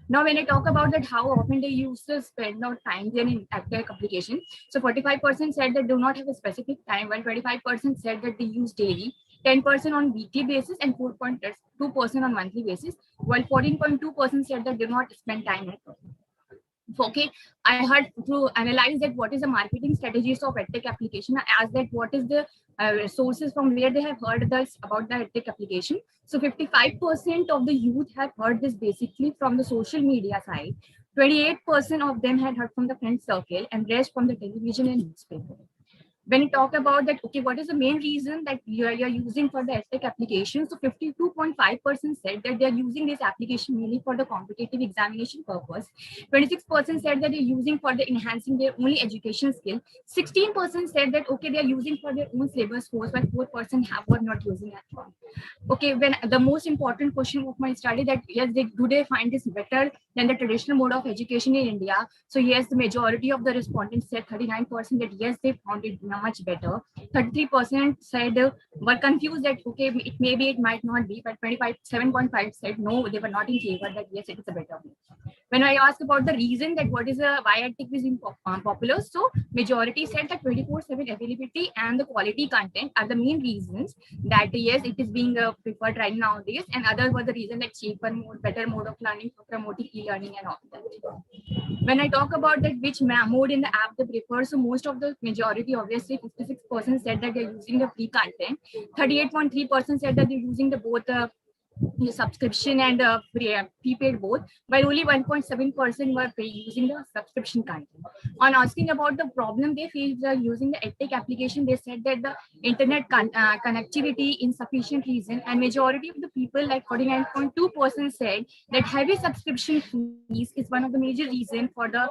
Now, when I talk about that, how often they use to spend out time in EdTech application, so 45% said that do not have a specific time, while 25% said that they use daily, 10% on weekly basis, and 4.2% on monthly basis, while 14.2% said that do not spend time at all. Okay, I had to analyze that what is the marketing strategies of EdTech application. I asked that what is the sources from where they have heard this about the EdTech application. So 55% of the youth have heard this basically from the social media side. 28% of them had heard from the friend circle, and rest from the television and newspaper. When you talk about that, okay, what is the main reason that you're using for the EdTech application? So 52.5% said that they're using this application mainly for the competitive examination purpose. 26% said that they're using for the enhancing their only education skill. 16% said that, okay, they're using for their own syllabus course, but 4% were not using at all. Okay, when the most important question of my study that, yes, do they find this better than the traditional mode of education in India? So yes, the majority of the respondents said 39% that yes, they found it much better. 33% said were confused that okay, it might not be, but 7.5 said no, they were not in favor that yes, it is a better way. When I asked about the reason that what is why EdTech is popular, so majority said that 24/7 availability and the quality content are the main reasons that yes, it is being preferred right nowadays, and other were the reason like cheaper, better mode of learning for promoting e-learning and all that. When I talk about that which mode in the app they prefer, so most of the majority, obviously 56% said that they're using the free content, 38.3% said that they're using the both subscription and prepaid both, while only 1.7% were using the subscription content. On asking about the problem they face using the EdTech application, they said that the internet connectivity insufficient reason, and majority of the people, like 49.2%, said that heavy subscription fees is one of the major reason for the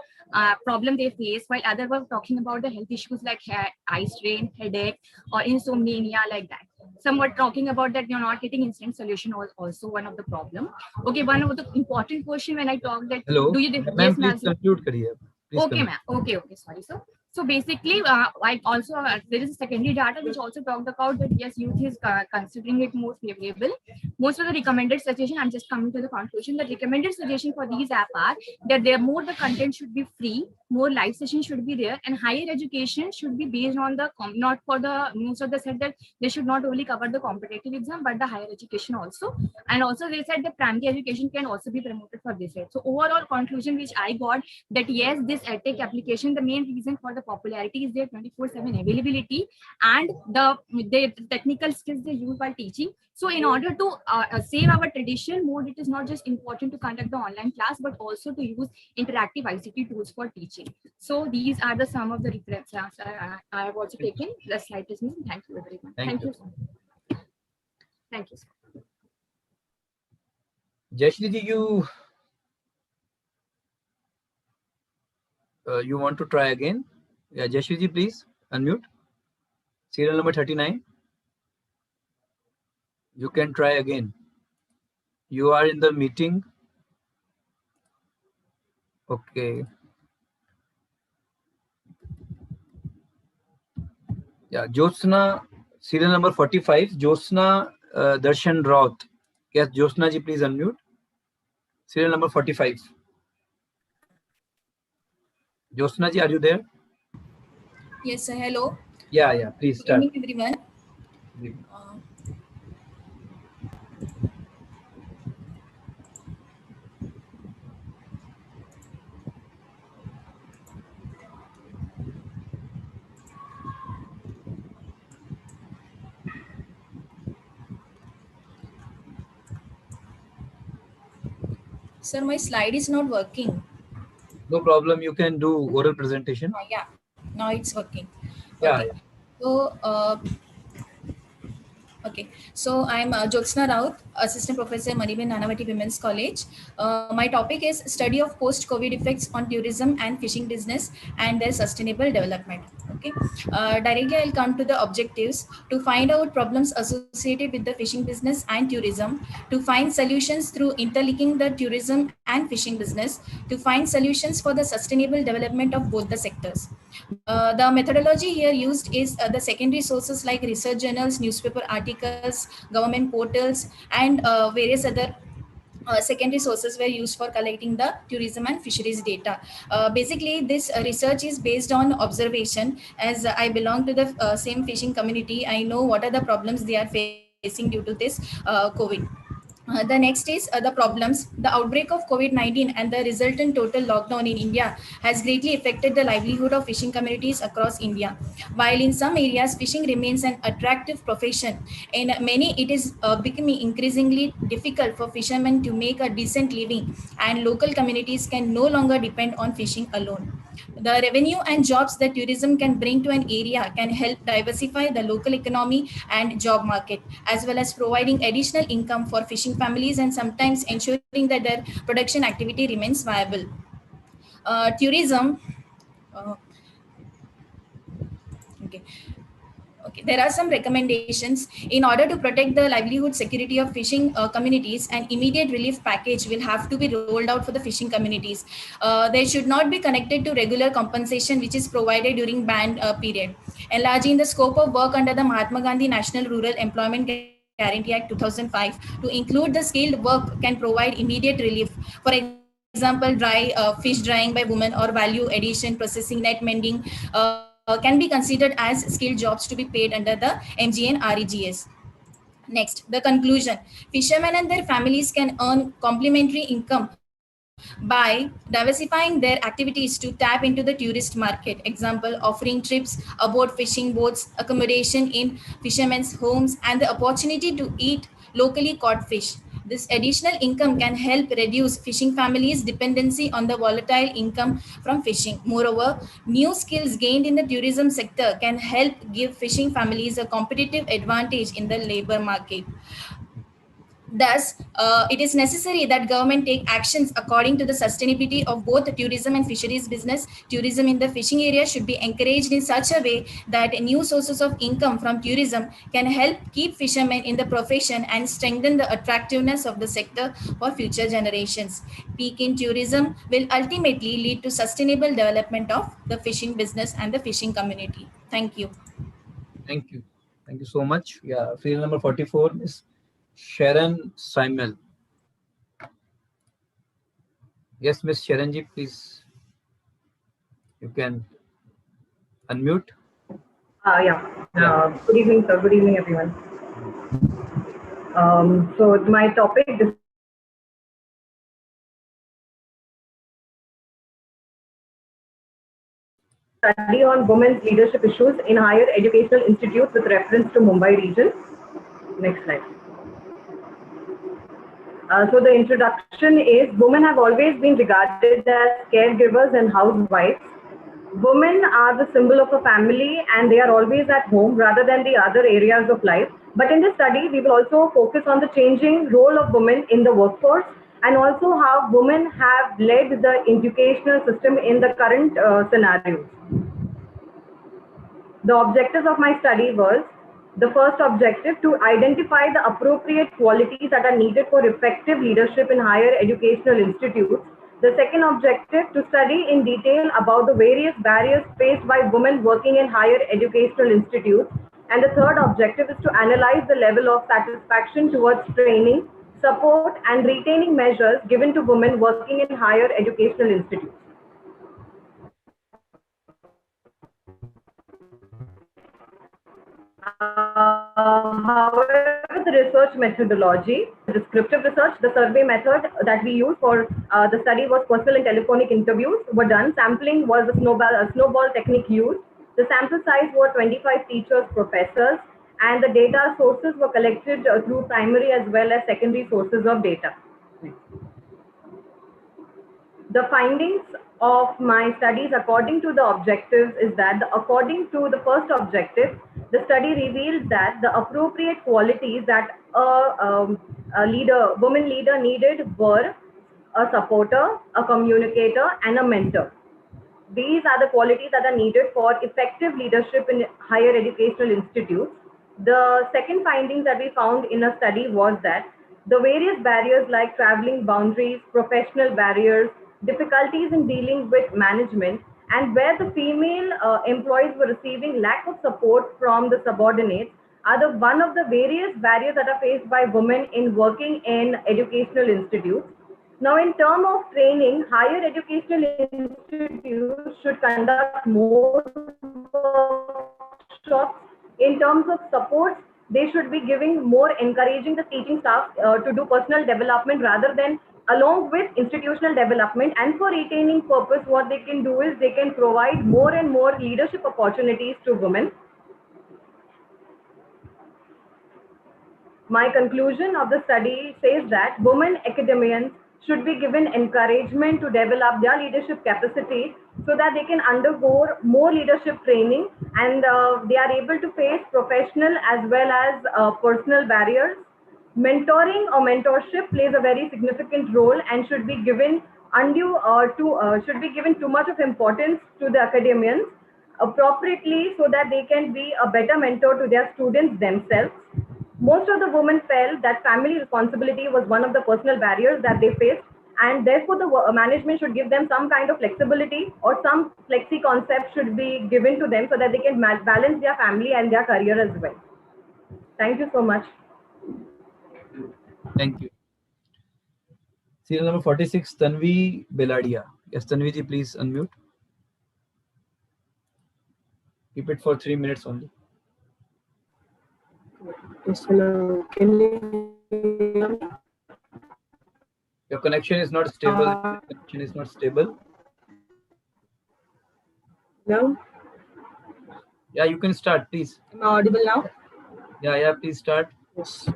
problem they face, while others were talking about the health issues like eye strain, headache, or insomnia like that. Some were talking about that you're not getting instant solution, also one of the problem. Okay, one of the important question when I talk that, hello, do you ma'am, please conclude kariye. Okay, ma'am. Okay, sorry, sir. So basically, like also there is a secondary data which also talked about that yes, youth is considering it more favorable. Most of the recommended suggestion, I'm just coming to the conclusion, the recommended suggestion for these app are that the content should be free, more live sessions should be there, and higher education should be based on the not for the most of the said that they should not only cover the competitive exam but the higher education also, and also they said the primary education can also be promoted for this side. So overall conclusion which I got that yes, this EdTech application, the main reason for the popularity is their 24/7 availability and the technical skills they use while teaching. So in order to save our traditional mode, it is not just important to conduct the online class, but also to use interactive ICT tools for teaching. So these are the some of the references I have also taken. The slide is missing. Thank you everyone. Thank you. Thank you. Jayashree ji, you want to try again? Yeah, Jayashree ji, please unmute. Serial number 39. You can try again. You are in the meeting. Okay. Yeah, Jyotsna, serial number 45. Jyotsna Darshan Raut. Yes, Jyotsna ji, please unmute. Serial number 45. Jyotsna ji, are you there? Yes, sir. Hello. Yeah, please start. Good evening, everyone. Sir, my slide is not working. No problem. You can do oral presentation. Yeah, now it's working. Yeah. Okay. So I'm Jyotsna Raut, Assistant Professor, Maniben, Nanavati Women's College. My topic is study of post-COVID effects on tourism and fishing business and their sustainable development. Okay. Directly, I'll come to the objectives to find out problems associated with the fishing business and tourism, to find solutions through interlinking the tourism and fishing business, to find solutions for the sustainable development of both the sectors. The methodology here used is the secondary sources like research journals, newspaper articles, government portals, and various other secondary sources were used for collecting the tourism and fisheries data. Basically, this research is based on observation. As I belong to the same fishing community, I know what are the problems they are facing due to this COVID. The next is the problems. The outbreak of COVID-19 and the resultant total lockdown in India has greatly affected the livelihood of fishing communities across India. While in some areas fishing remains an attractive profession, in many it is becoming increasingly difficult for fishermen to make a decent living, and local communities can no longer depend on fishing alone. The revenue and jobs that tourism can bring to an area can help diversify the local economy and job market, as well as providing additional income for fishing families and sometimes ensuring that their production activity remains viable. Tourism. Okay. Okay, there are some recommendations. In order to protect the livelihood security of fishing communities, an immediate relief package will have to be rolled out for the fishing communities. They should not be connected to regular compensation which is provided during ban period. Enlarging the scope of work under the Mahatma Gandhi National Rural Employment Guarantee Act 2005 to include the skilled work can provide immediate relief. For example, fish drying by women or value addition, processing, net mending, can be considered as skilled jobs to be paid under the MG and REGS. Next, the conclusion. Fishermen and their families can earn complementary income by diversifying their activities to tap into the tourist market. Example, offering trips aboard fishing boats, accommodation in fishermen's homes, and the opportunity to eat locally caught fish. This additional income can help reduce fishing families' dependency on the volatile income from fishing. Moreover, new skills gained in the tourism sector can help give fishing families a competitive advantage in the labor market. Thus, it is necessary that government take actions according to the sustainability of both the tourism and fisheries business. Tourism in the fishing area should be encouraged in such a way that new sources of income from tourism can help keep fishermen in the profession and strengthen the attractiveness of the sector for future generations. Peak in tourism will ultimately lead to sustainable development of the fishing business and the fishing community. Thank you. Thank you. Thank you so much. Yeah, field number 44 is Sharon Simel. Yes, Miss Sharonji, please. You can unmute. Good evening, sir. Good evening, everyone. So my topic is study on women's leadership issues in higher educational institutes with reference to Mumbai region. Next slide. So the introduction is, women have always been regarded as caregivers and housewives. Women are the symbol of a family and they are always at home rather than the other areas of life. But in this study, we will also focus on the changing role of women in the workforce and also how women have led the educational system in the current scenarios. The objectives of my study was, the first objective, to identify the appropriate qualities that are needed for effective leadership in higher educational institutes. The second objective, to study in detail about the various barriers faced by women working in higher educational institutes. And the third objective is to analyze the level of satisfaction towards training, support, and retaining measures given to women working in higher educational institutes. However, the research methodology, descriptive research, the survey method that we used for the study was personal and telephonic interviews were done. Sampling was a snowball technique used. The sample size were 25 teachers, professors, and the data sources were collected through primary as well as secondary sources of data. The findings of my studies according to the objectives is that according to the first objective, the study revealed that the appropriate qualities that a woman leader needed were a supporter, a communicator, and a mentor. These are the qualities that are needed for effective leadership in higher educational institutes. The second findings that we found in a study was that the various barriers like traveling boundaries, professional barriers, difficulties in dealing with management, and where the female employees were receiving lack of support from the subordinates are one of the various barriers that are faced by women in working in educational institutes. Now, in terms of training, higher educational institutes should conduct more workshops. In terms of support, they should be giving more, encouraging the teaching staff to do personal development rather than along with institutional development. And for retaining purpose, what they can do is they can provide more and more leadership opportunities to women. My conclusion of the study says that women academians should be given encouragement to develop their leadership capacity so that they can undergo more leadership training and they are able to face professional as well as personal barriers. Mentoring or mentorship plays a very significant role and should be given should be given too much of importance to the academians appropriately so that they can be a better mentor to their students themselves. Most of the women felt that family responsibility was one of the personal barriers that they faced, and therefore the management should give them some kind of flexibility or some flexi concept should be given to them so that they can balance their family and their career as well. Thank you so much. Thank you. Serial number 46, Tanvi Beladia. Yes, Tanvi ji, please unmute. Keep it for 3 minutes only. Yes, hello. Can you hear me? Your connection is not stable. Connection is not stable. No? Yeah, you can start, please. Am I audible now? Yeah, please start. Yes.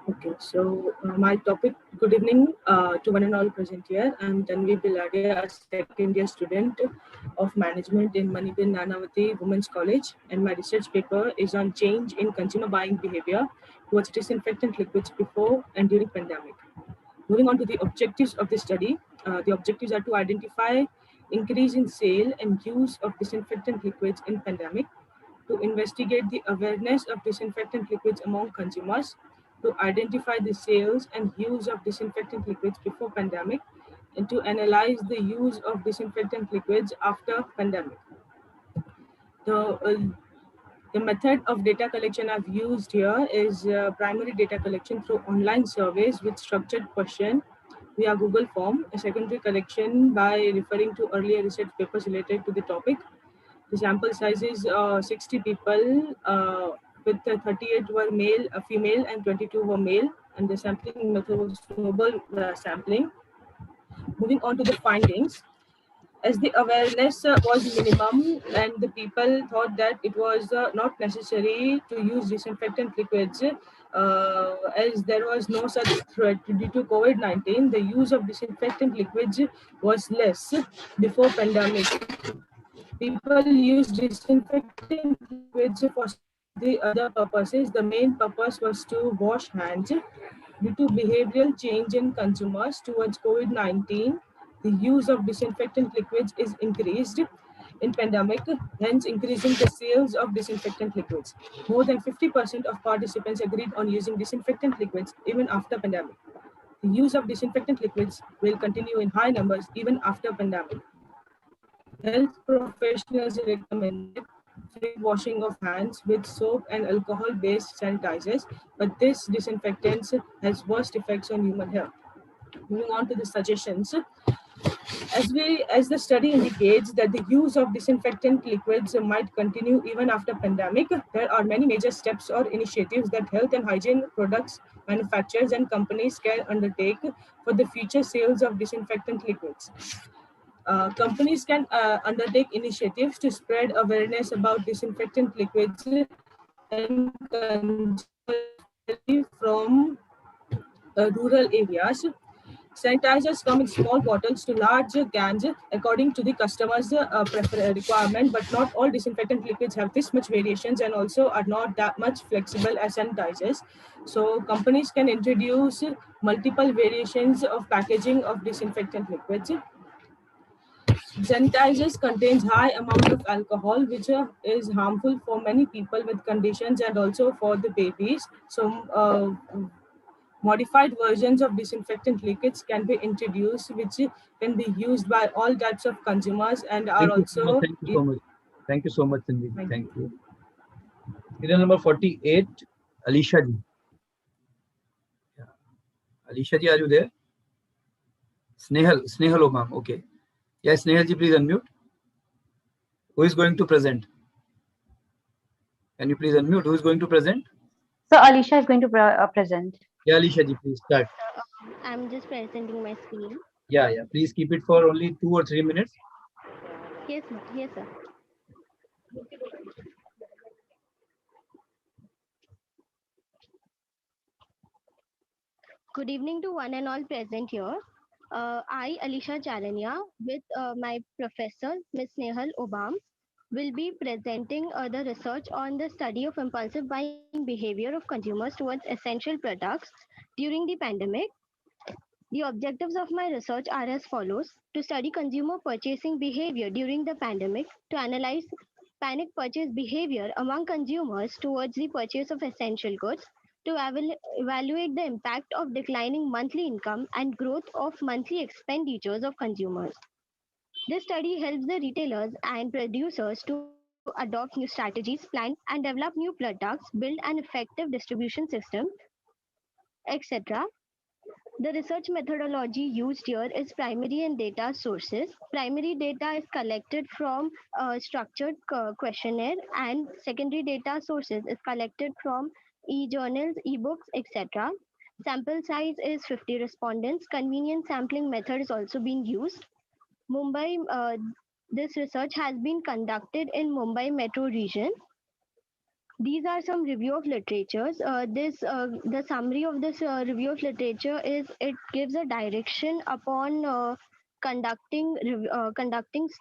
Okay, so my topic, good evening to one and all present here. I'm Tanvi Beladia, a second year student of management in Maniben, Nanavati Women's College, and my research paper is on change in consumer buying behavior towards disinfectant liquids before and during pandemic. Moving on to the objectives of this study, the objectives are to identify increase in sale and use of disinfectant liquids in pandemic, to investigate the awareness of disinfectant liquids among consumers, to identify the sales and use of disinfectant liquids before pandemic, and to analyze the use of disinfectant liquids after pandemic. The method of data collection I've used here is primary data collection through online surveys with structured question via Google form, a secondary collection by referring to earlier research papers related to the topic. The sample size is 60 people, with 38 were female, and 22 were male, and the sampling method was global sampling. Moving on to the findings, as the awareness was minimum and the people thought that it was not necessary to use disinfectant liquids, as there was no such threat due to COVID-19, the use of disinfectant liquids was less before pandemic. People use disinfectant liquids for the other purposes. The main purpose was to wash hands. Due to behavioral change in consumers towards COVID-19, the use of disinfectant liquids is increased in pandemic, hence increasing the sales of disinfectant liquids. More than 50% of participants agreed on using disinfectant liquids even after pandemic. The use of disinfectant liquids will continue in high numbers even after pandemic. Health professionals recommended free washing of hands with soap and alcohol-based sanitizers, but this disinfectant has worst effects on human health. Moving on to the suggestions. As the study indicates that the use of disinfectant liquids might continue even after pandemic, there are many major steps or initiatives that health and hygiene products manufacturers and companies can undertake for the future sales of disinfectant liquids. Companies can undertake initiatives to spread awareness about disinfectant liquids and from rural areas. Sanitizers come in small bottles to large cans according to the customer's requirement, but not all disinfectant liquids have this much variations and also are not that much flexible as sanitizers. So companies can introduce multiple variations of packaging of disinfectant liquids. Sanitizers contains high amount of alcohol, which is harmful for many people with conditions and also for the babies. So modified versions of disinfectant liquids can be introduced, which can be used by all types of consumers and are Thank you also. so much. Thank you so much, Cindy. Thank you. Serial number 48, Alisha ji. Yeah. Alisha ji, are you there? Snehal Omam. Okay. Yes, Snehal ji, please unmute. Who is going to present? Can you please unmute? Who is going to present? So Alisha is going to present. Yeah, Alisha ji, please start. I'm just presenting my screen. Yeah. Please keep it for only 2 or 3 minutes. Yes, sir. Good evening to one and all present here. I, Alisha Charania, with my professor, Ms. Nehal Obam, will be presenting the research on the study of impulsive buying behavior of consumers towards essential products during the pandemic. The objectives of my research are as follows: to study consumer purchasing behavior during the pandemic, to analyze panic purchase behavior among consumers towards the purchase of essential goods, to evaluate the impact of declining monthly income and growth of monthly expenditures of consumers. This study helps the retailers and producers to adopt new strategies, plan and develop new products, build an effective distribution system, etc. The research methodology used here is primary and data sources. Primary data is collected from a structured questionnaire, and secondary data sources is collected from e-journals, e-books, etc. Sample size is 50 respondents. Convenient sampling method is also being used. Mumbai, this research has been conducted in Mumbai metro region. These are some review of literatures. The summary of this review of literature is it gives a direction upon conducting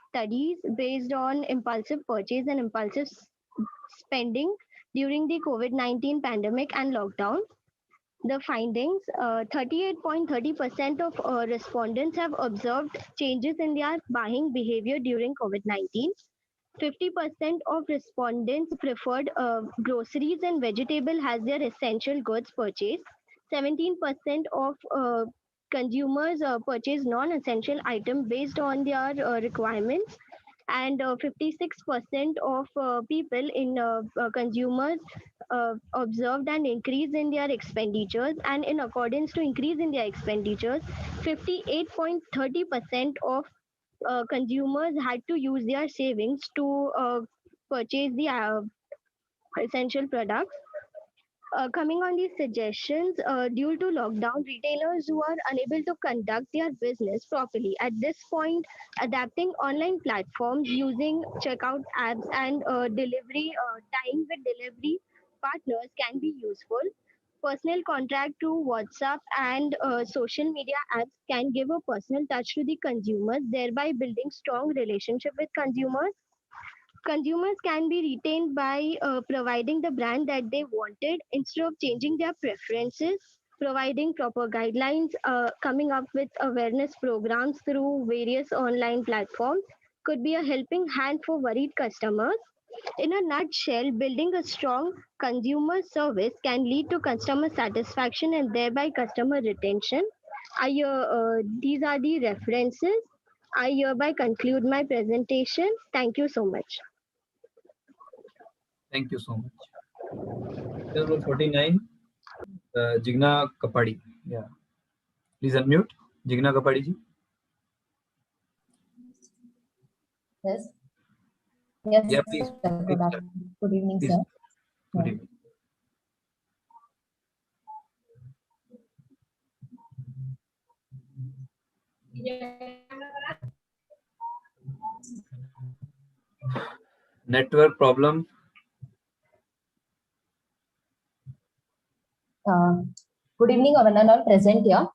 studies based on impulsive purchase and impulsive spending during the COVID-19 pandemic and lockdown. The findings: 38.30% of respondents have observed changes in their buying behavior during COVID-19. 50% of respondents preferred groceries and vegetable as their essential goods purchase. 17% of consumers purchase non-essential items based on their requirements, and 56% of people in consumers observed an increase in their expenditures, and in accordance to increase in their expenditures, 58.30% of consumers had to use their savings to purchase the essential products. Coming on these suggestions, due to lockdown, retailers who are unable to conduct their business properly at this point, adapting online platforms using checkout apps and delivery time with delivery partners can be useful. Personal contact through WhatsApp and social media apps can give a personal touch to the consumers, thereby building strong relationship with consumers. Consumers can be retained by providing the brand that they wanted instead of changing their preferences, providing proper guidelines, coming up with awareness programs through various online platforms could be a helping hand for worried customers. In a nutshell, building a strong consumer service can lead to customer satisfaction and thereby customer retention. These are the references. I hereby conclude my presentation. Thank you so much. Thank you so much. Number 49, Jigna Kapadi. Yeah. Please unmute. Jigna Kapadi ji. Yes. Yes. Yeah, please. Sir. Good evening, Please. sir. Good evening. Network problem. Good evening, one and all present here.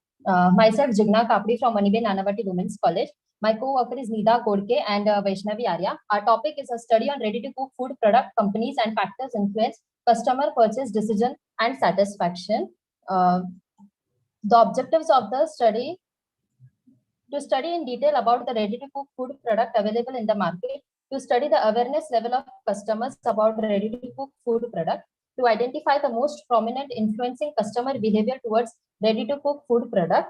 Myself, Jigna Kapdi from Maniben, Nanavati Women's College. My co-worker is Nida Kodke and Vaishnavi Arya. Our topic is a study on ready-to-cook food product companies and factors influence customer purchase decision and satisfaction. The objectives of the study: to study in detail about the ready-to-cook food product available in the market, to study the awareness level of customers about ready-to-cook food product, to identify the most prominent influencing customer behavior towards ready-to-cook food product.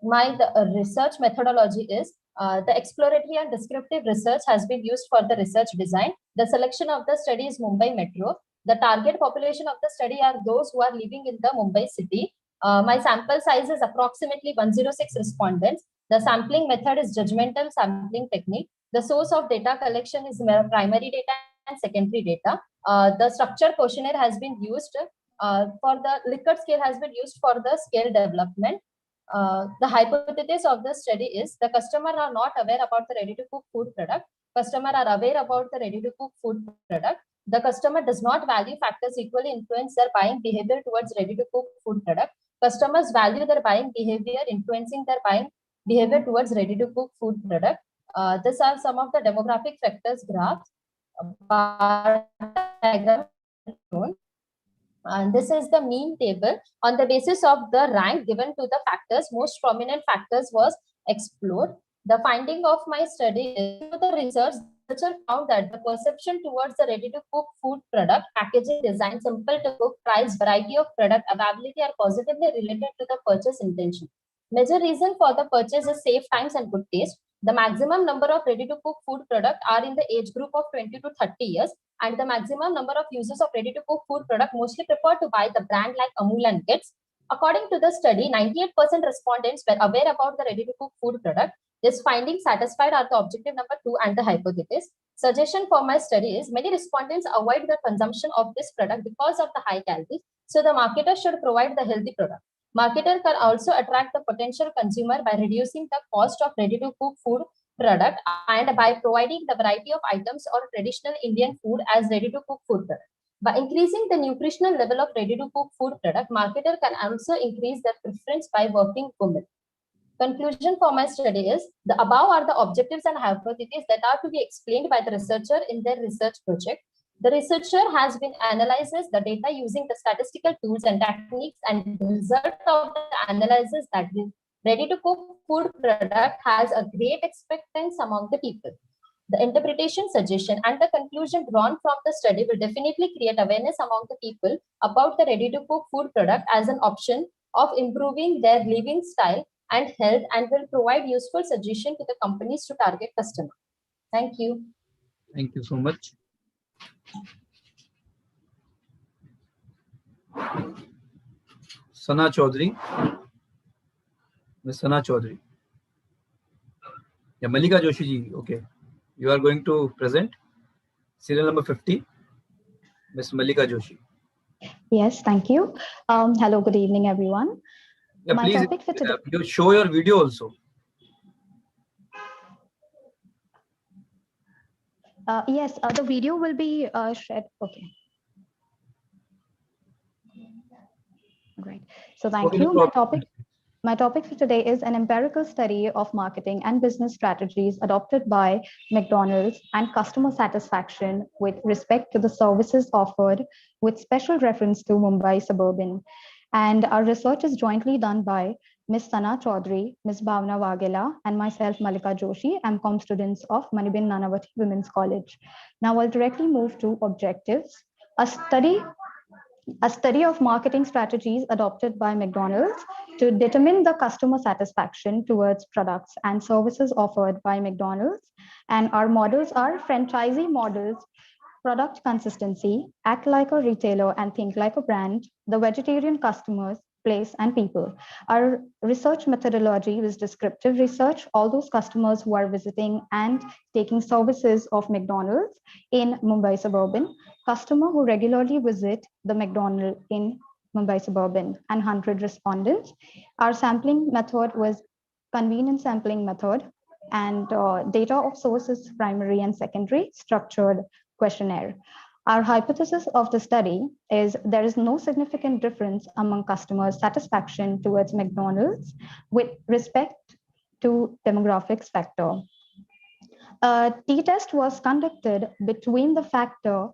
My research methodology is the exploratory and descriptive research has been used for the research design. The selection of the study is Mumbai Metro. The target population of the study are those who are living in the Mumbai city. My sample size is approximately 106 respondents. The sampling method is judgmental sampling technique. The source of data collection is primary data and secondary data. The structure questionnaire has been used for the Likert scale has been used for the scale development. The hypothesis of the study is the customer are not aware about the ready-to-cook food product. Customer are aware about the ready-to-cook food product. The customer does not value factors equally influence their buying behavior towards ready-to-cook food product. Customers value their buying behavior influencing their buying behavior towards ready-to-cook food product. These are some of the demographic factors graphs. Bar diagram shown. And this is the mean table. On the basis of the rank given to the factors, most prominent factors was explored. The finding of my study is through the research found that the perception towards the ready-to-cook food product, packaging design, simple to cook, price, variety of product, availability are positively related to the purchase intention. Major reason for the purchase is safe times and good taste. The maximum number of ready-to-cook food product are in the age group of 20 to 30 years, and the maximum number of users of ready-to-cook food product mostly prefer to buy the brand like Amul and Kids. According to the study, 98% respondents were aware about the ready-to-cook food product. This finding satisfied are the objective number 2 and the hypothesis. Suggestion for my study is many respondents avoid the consumption of this product because of the high calories. So the marketer should provide the healthy product. Marketer can also attract the potential consumer by reducing the cost of ready-to-cook food product and by providing the variety of items or traditional Indian food as ready-to-cook food product. By increasing the nutritional level of ready-to-cook food product, marketer can also increase their preference by working women. Conclusion for my study is the above are the objectives and hypotheses that are to be explained by the researcher in their research project. The researcher has been analyzes the data using the statistical tools and techniques, and the result of the analysis that the ready-to-cook food product has a great acceptance among the people. The interpretation, suggestion, and the conclusion drawn from the study will definitely create awareness among the people about the ready-to-cook food product as an option of improving their living style and health, and will provide useful suggestion to the companies to target customers. Thank you. Thank you so much. Sana Chaudhary. Ms. Sana Chaudhary. Yeah, Malika Joshi ji. Okay. You are going to present serial number 50. Ms. Malika Joshi. Yes, thank you. Hello, good evening, everyone. Yeah, My please topic for today. you show your video also. Yes, the video will be shared. Okay. Great. So thank Okay, you. no My topic for today is an empirical study of marketing and business strategies adopted by McDonald's and customer satisfaction with respect to the services offered, with special reference to Mumbai suburban. And our research is jointly done by Ms. Sana Chaudhary, Ms. Bhavna Waghela, and myself, Malika Joshi, MCOM students of Maniben Nanavati Women's College. Now I'll directly move to objectives. A study of marketing strategies adopted by McDonald's to determine the customer satisfaction towards products and services offered by McDonald's. And our models are franchisee models, product consistency, act like a retailer and think like a brand, the vegetarian customers, place, and people. Our research methodology is descriptive research. All those customers who are visiting and taking services of McDonald's in Mumbai suburban, customer who regularly visit the McDonald's in Mumbai suburban, and 100 respondents. Our sampling method was convenience sampling method, and data of sources primary and secondary structured questionnaire. Our hypothesis of the study is there is no significant difference among customers' satisfaction towards McDonald's with respect to demographics factor. A t-test was conducted between the factor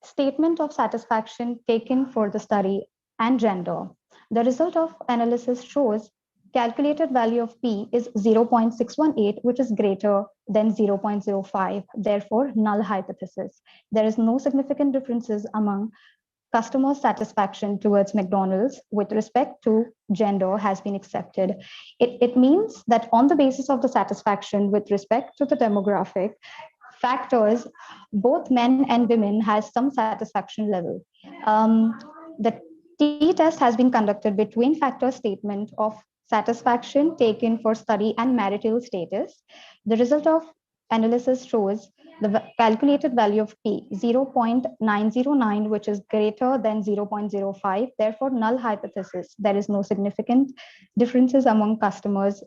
statement of satisfaction taken for the study and gender. The result of analysis shows calculated value of P is 0.618, which is greater than 0.05, therefore null hypothesis. There is no significant differences among customer satisfaction towards McDonald's with respect to gender has been accepted. It means that on the basis of the satisfaction with respect to the demographic factors, both men and women has some satisfaction level. The t-test has been conducted between factor statement of satisfaction taken for study and marital status. The result of analysis shows the calculated value of P 0.909, which is greater than 0.05, therefore null hypothesis. There is no significant differences among customers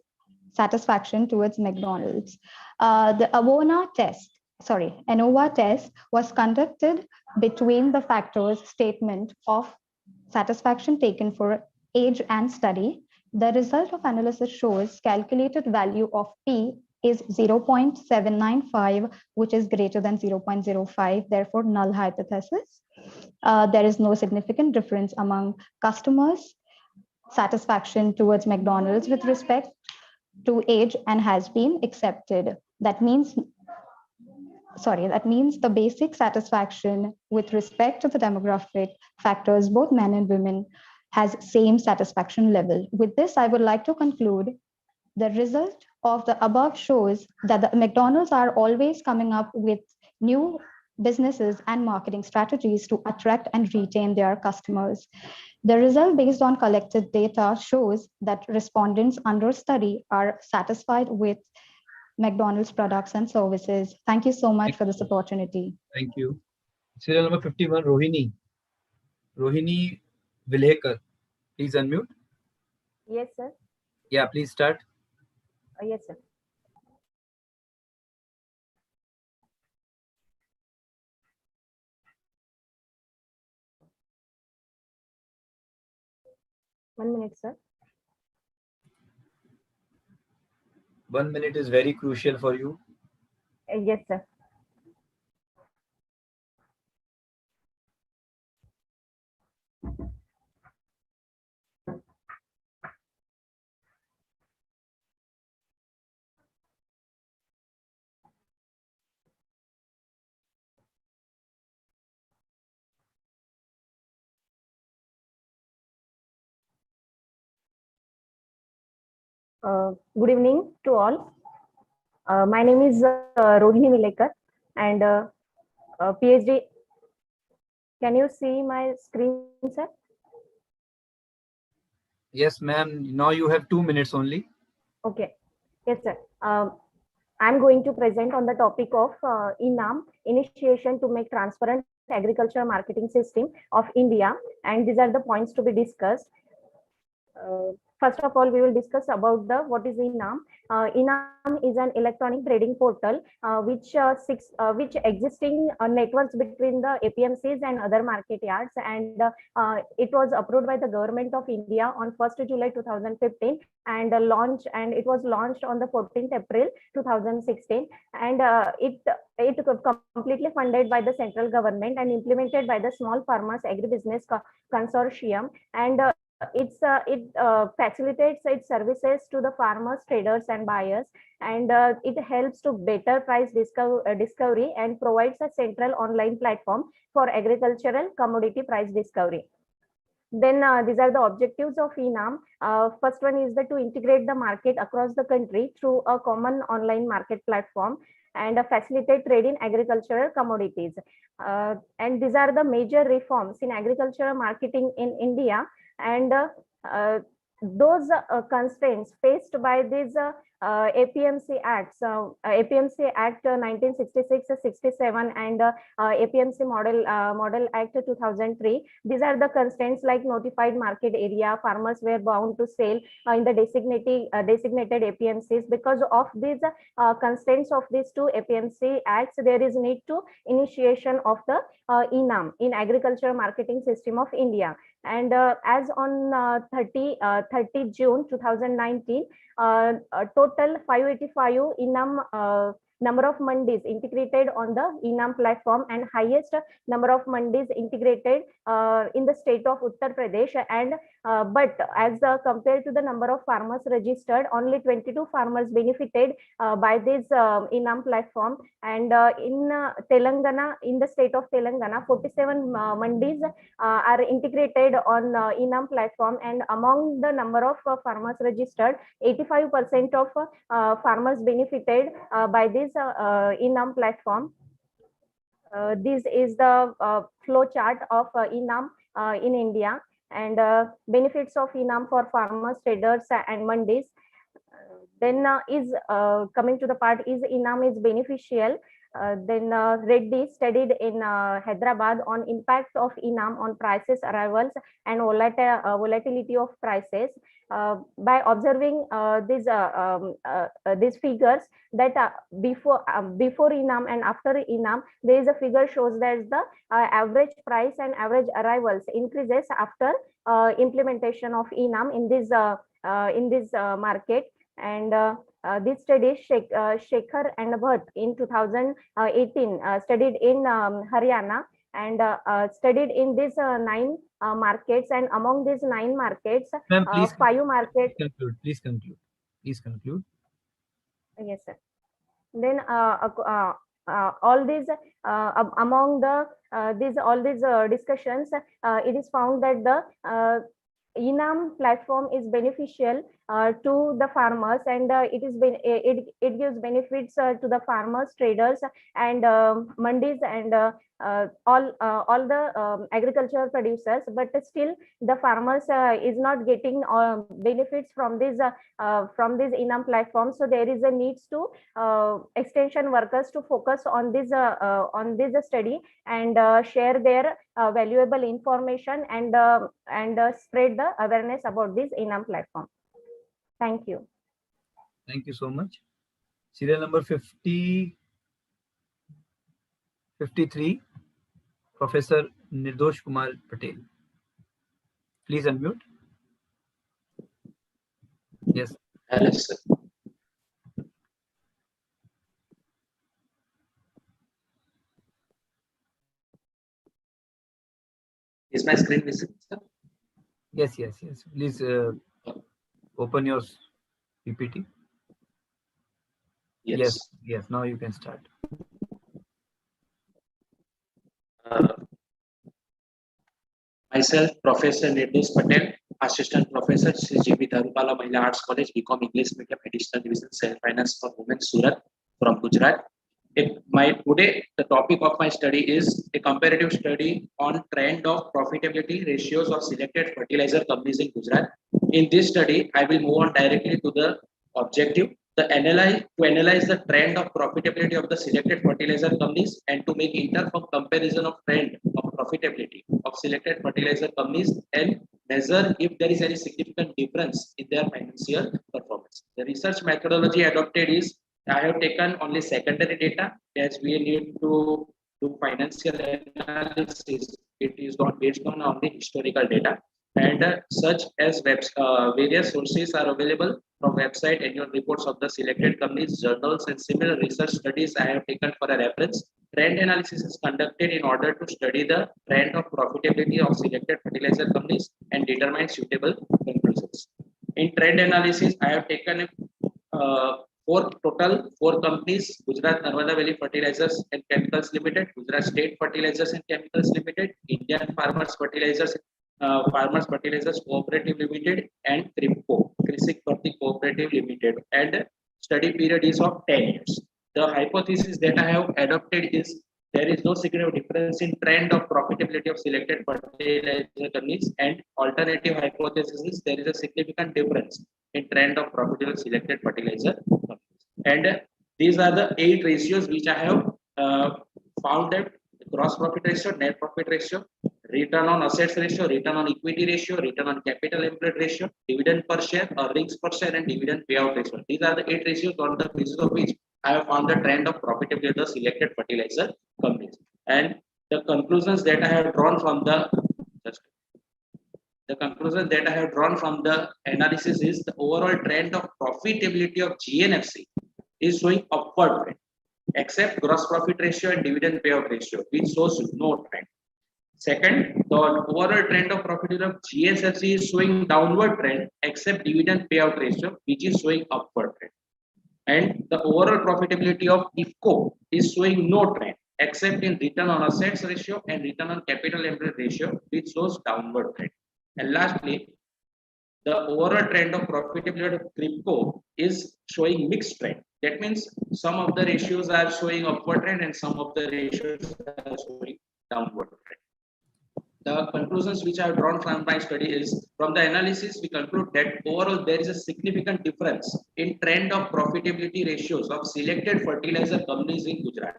satisfaction towards McDonald's. The ANOVA test was conducted between the factors statement of satisfaction taken for age and study. The result of analysis shows calculated value of P is 0.795, which is greater than 0.05, therefore null hypothesis. There is no significant difference among customers' satisfaction towards McDonald's with respect to age and has been accepted. That means the basic satisfaction with respect to the demographic factors, both men and women, has same satisfaction level. With this, I would like to conclude the result of the above shows that the McDonald's are always coming up with new businesses and marketing strategies to attract and retain their customers. The result based on collected data shows that respondents under study are satisfied with McDonald's products and services. Thank you so much for this opportunity. Thank you. Serial number 51, Rohini. Rohini Vilhekar. Please unmute. Yes, sir. Yeah, please start. Yes, sir. One minute, sir. 1 minute is very crucial for you. Yes, sir. Good evening to all. My name is Rohini Vilekar and PhD. Can you see my screen, sir? Yes, ma'am. Now you have 2 minutes only. Okay. Yes, sir. I'm going to present on the topic of INAM, Initiation to Make Transparent Agricultural Marketing System of India, and these are the points to be discussed. First of all, we will discuss about what is INAM. INAM is an electronic trading portal which existing networks between the APMCs and other market yards, and it was approved by the government of India on 1st July 2015 and it was launched on the 14th April 2016, and it completely funded by the central government and implemented by the Small Farmers Agribusiness Consortium, and it facilitates its services to the farmers, traders, and buyers, and it helps to better price discovery and provides a central online platform for agricultural commodity price discovery. Then these are the objectives of INAM. First one is to integrate the market across the country through a common online market platform and facilitate trade in agricultural commodities. And these are the major reforms in agricultural marketing in India, and those constraints faced by these APMC Acts, APMC Act 1966-67 and APMC Model Act 2003. These are the constraints like notified market area. Farmers were bound to sell in the designated APMCs. Because of these constraints of these two APMC Acts, there is need to initiation of the INAM, in Agricultural Marketing System of India. And as on 30 June 2019, total 585 INAM number of mandis integrated on the INAM platform, and highest number of mandis integrated in the state of Uttar Pradesh. And but as compared to the number of farmers registered, only 22 farmers benefited by this INAM platform. And in Telangana, in the state of Telangana, 47 mandis are integrated on INAM platform, and among the number of farmers registered, 85% of farmers benefited by this INAM platform. This is the flow chart of INAM in India, and benefits of INAM for farmers, traders, and mandis. Then is coming to the part, is INAM is beneficial. Then Reddy studied in Hyderabad on impact of ENAM on prices, arrivals, and volatility of prices. By observing these figures, that before ENAM and after ENAM, there is a figure shows that the average price and average arrivals increases after implementation of ENAM in this market. And this study, Shekhar and Bhatt in 2018 studied in Haryana and studied in these 9 markets, and among these 9 markets, 5 markets. Please conclude. Please conclude. Yes, sir. Then all these among the all these discussions, it is found that the ENAM platform is beneficial to the farmers, and it gives benefits to the farmers, traders, and mandis, and all the agricultural producers. But still, the farmers is not getting benefits from this ENAM platform. So there is a need to extension workers to focus on this study and share their valuable information and spread the awareness about this ENAM platform. Thank you. Thank you so much. Serial number 53, Professor Nirdosh Kumar Patel. Please unmute. Yes. Hello, sir. Is my screen visible, sir? Yes. Please open your PPT. Yes. Now you can start. Myself, Professor Nirdosh Patel, Assistant Professor, CGB Dharupala Mahila Arts College, BCom English Medium, Additional Division, Self Finance for Women, Surat, from Gujarat. Today, the topic of my study is a comparative study on trend of profitability ratios of selected fertilizer companies in Gujarat. In this study, I will move on directly to the objective. To analyze the trend of profitability of the selected fertilizer companies and to make interfirm comparison of trend of profitability of selected fertilizer companies and measure if there is any significant difference in their financial performance. The research methodology adopted is I have taken only secondary data as we need to do financial analysis. It is not based on only historical data, and such as various sources are available from website, annual reports of the selected companies, journals, and similar research studies I have taken for a reference. Trend analysis is conducted in order to study the trend of profitability of selected fertilizer companies and determine suitable conclusions. In trend analysis, I have taken four companies: Gujarat Narmada Valley Fertilizers and Chemicals Limited, Gujarat State Fertilizers and Chemicals Limited, Indian Farmers Fertilizers Cooperative Limited, and Krisik Bharti Cooperative Limited, and study period is of 10 years. The hypothesis that I have adopted is there is no significant difference in trend of profitability of selected fertilizer companies, and alternative hypothesis is there is a significant difference in trend of profitability of selected fertilizer companies. And these are the 8 ratios which I have found that gross profit ratio, net profit ratio, return on assets ratio, return on equity ratio, return on capital employed ratio, dividend per share, earnings per share, and dividend payout ratio. These are the 8 ratios on the basis of which I have found the trend of profitability of the selected fertilizer companies. And the conclusions that I have drawn from the analysis is the overall trend of profitability of GNFC is showing upward trend, except gross profit ratio and dividend payout ratio, which shows no trend. Second, the overall trend of profitability of GSFC is showing downward trend, except dividend payout ratio, which is showing upward trend. And the overall profitability of IFCO is showing no trend, except in return on assets ratio and return on capital employed ratio, which shows downward trend. And lastly, the overall trend of profitability of crypto is showing mixed trend. That means some of the ratios are showing upward trend and some of the ratios are showing downward trend. The conclusions which I have drawn from my study is, from the analysis, we conclude that overall there is a significant difference in trend of profitability ratios of selected fertilizer companies in Gujarat.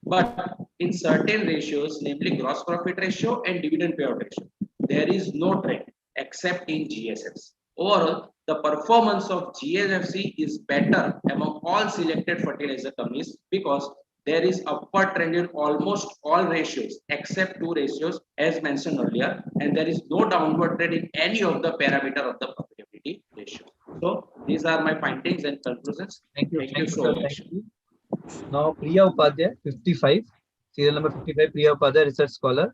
But in certain ratios, namely gross profit ratio and dividend payout ratio, there is no trend except in GSFs. Overall, the performance of GSFC is better among all selected fertilizer companies because there is upward trend in almost all ratios except two ratios as mentioned earlier, and there is no downward trend in any of the parameter of the profitability ratio. So these are my findings and conclusions. Thank you. Thank you so much. Thank you. Now Priya Upadhyay, 55, serial number 55, Priya Upadhyay, research scholar.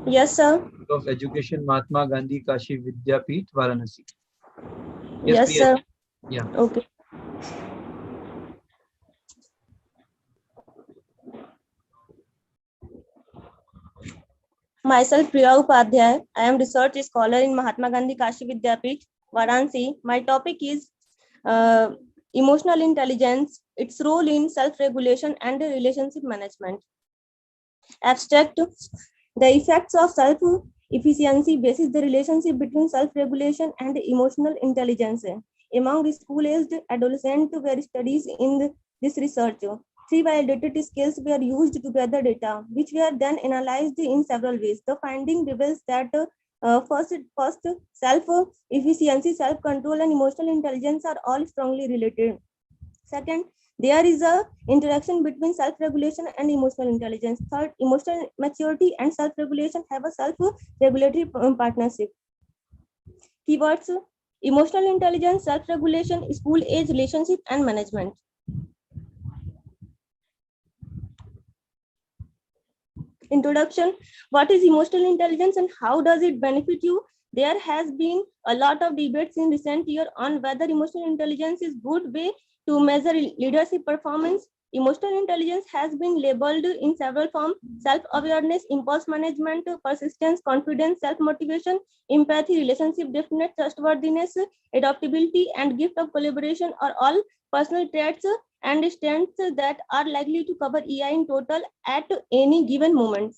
Yes, sir. Of Education, Mahatma Gandhi Kashi Vidyapeeth, Varanasi. Yes, Priya. sir. Yeah. Okay. Myself, Priya Upadhyay. I am research scholar in Mahatma Gandhi Kashi Vidyapeeth, Varanasi. My topic is emotional intelligence, its role in self-regulation and relationship management. Abstract, the effects of self-efficiency basis the relationship between self-regulation and emotional intelligence. Among school-aged adolescents were studies in this research. 3 validated scales were used to gather data, which were then analyzed in several ways. The finding reveals that first, self-efficiency, self-control, and emotional intelligence are all strongly related. Second, there is a interaction between self-regulation and emotional intelligence. Third, emotional maturity and self-regulation have a self-regulatory partnership. Keywords: emotional intelligence, self-regulation, school-age relationship, and management. Introduction: what is emotional intelligence and how does it benefit you? There has been a lot of debates in recent years on whether emotional intelligence is good way to measure leadership performance. Emotional intelligence has been labeled in several forms: self-awareness, impulse management, persistence, confidence, self-motivation, empathy, relationship definiteness, trustworthiness, adaptability, and gift of collaboration are all personal traits and strengths that are likely to cover EI in total at any given moment.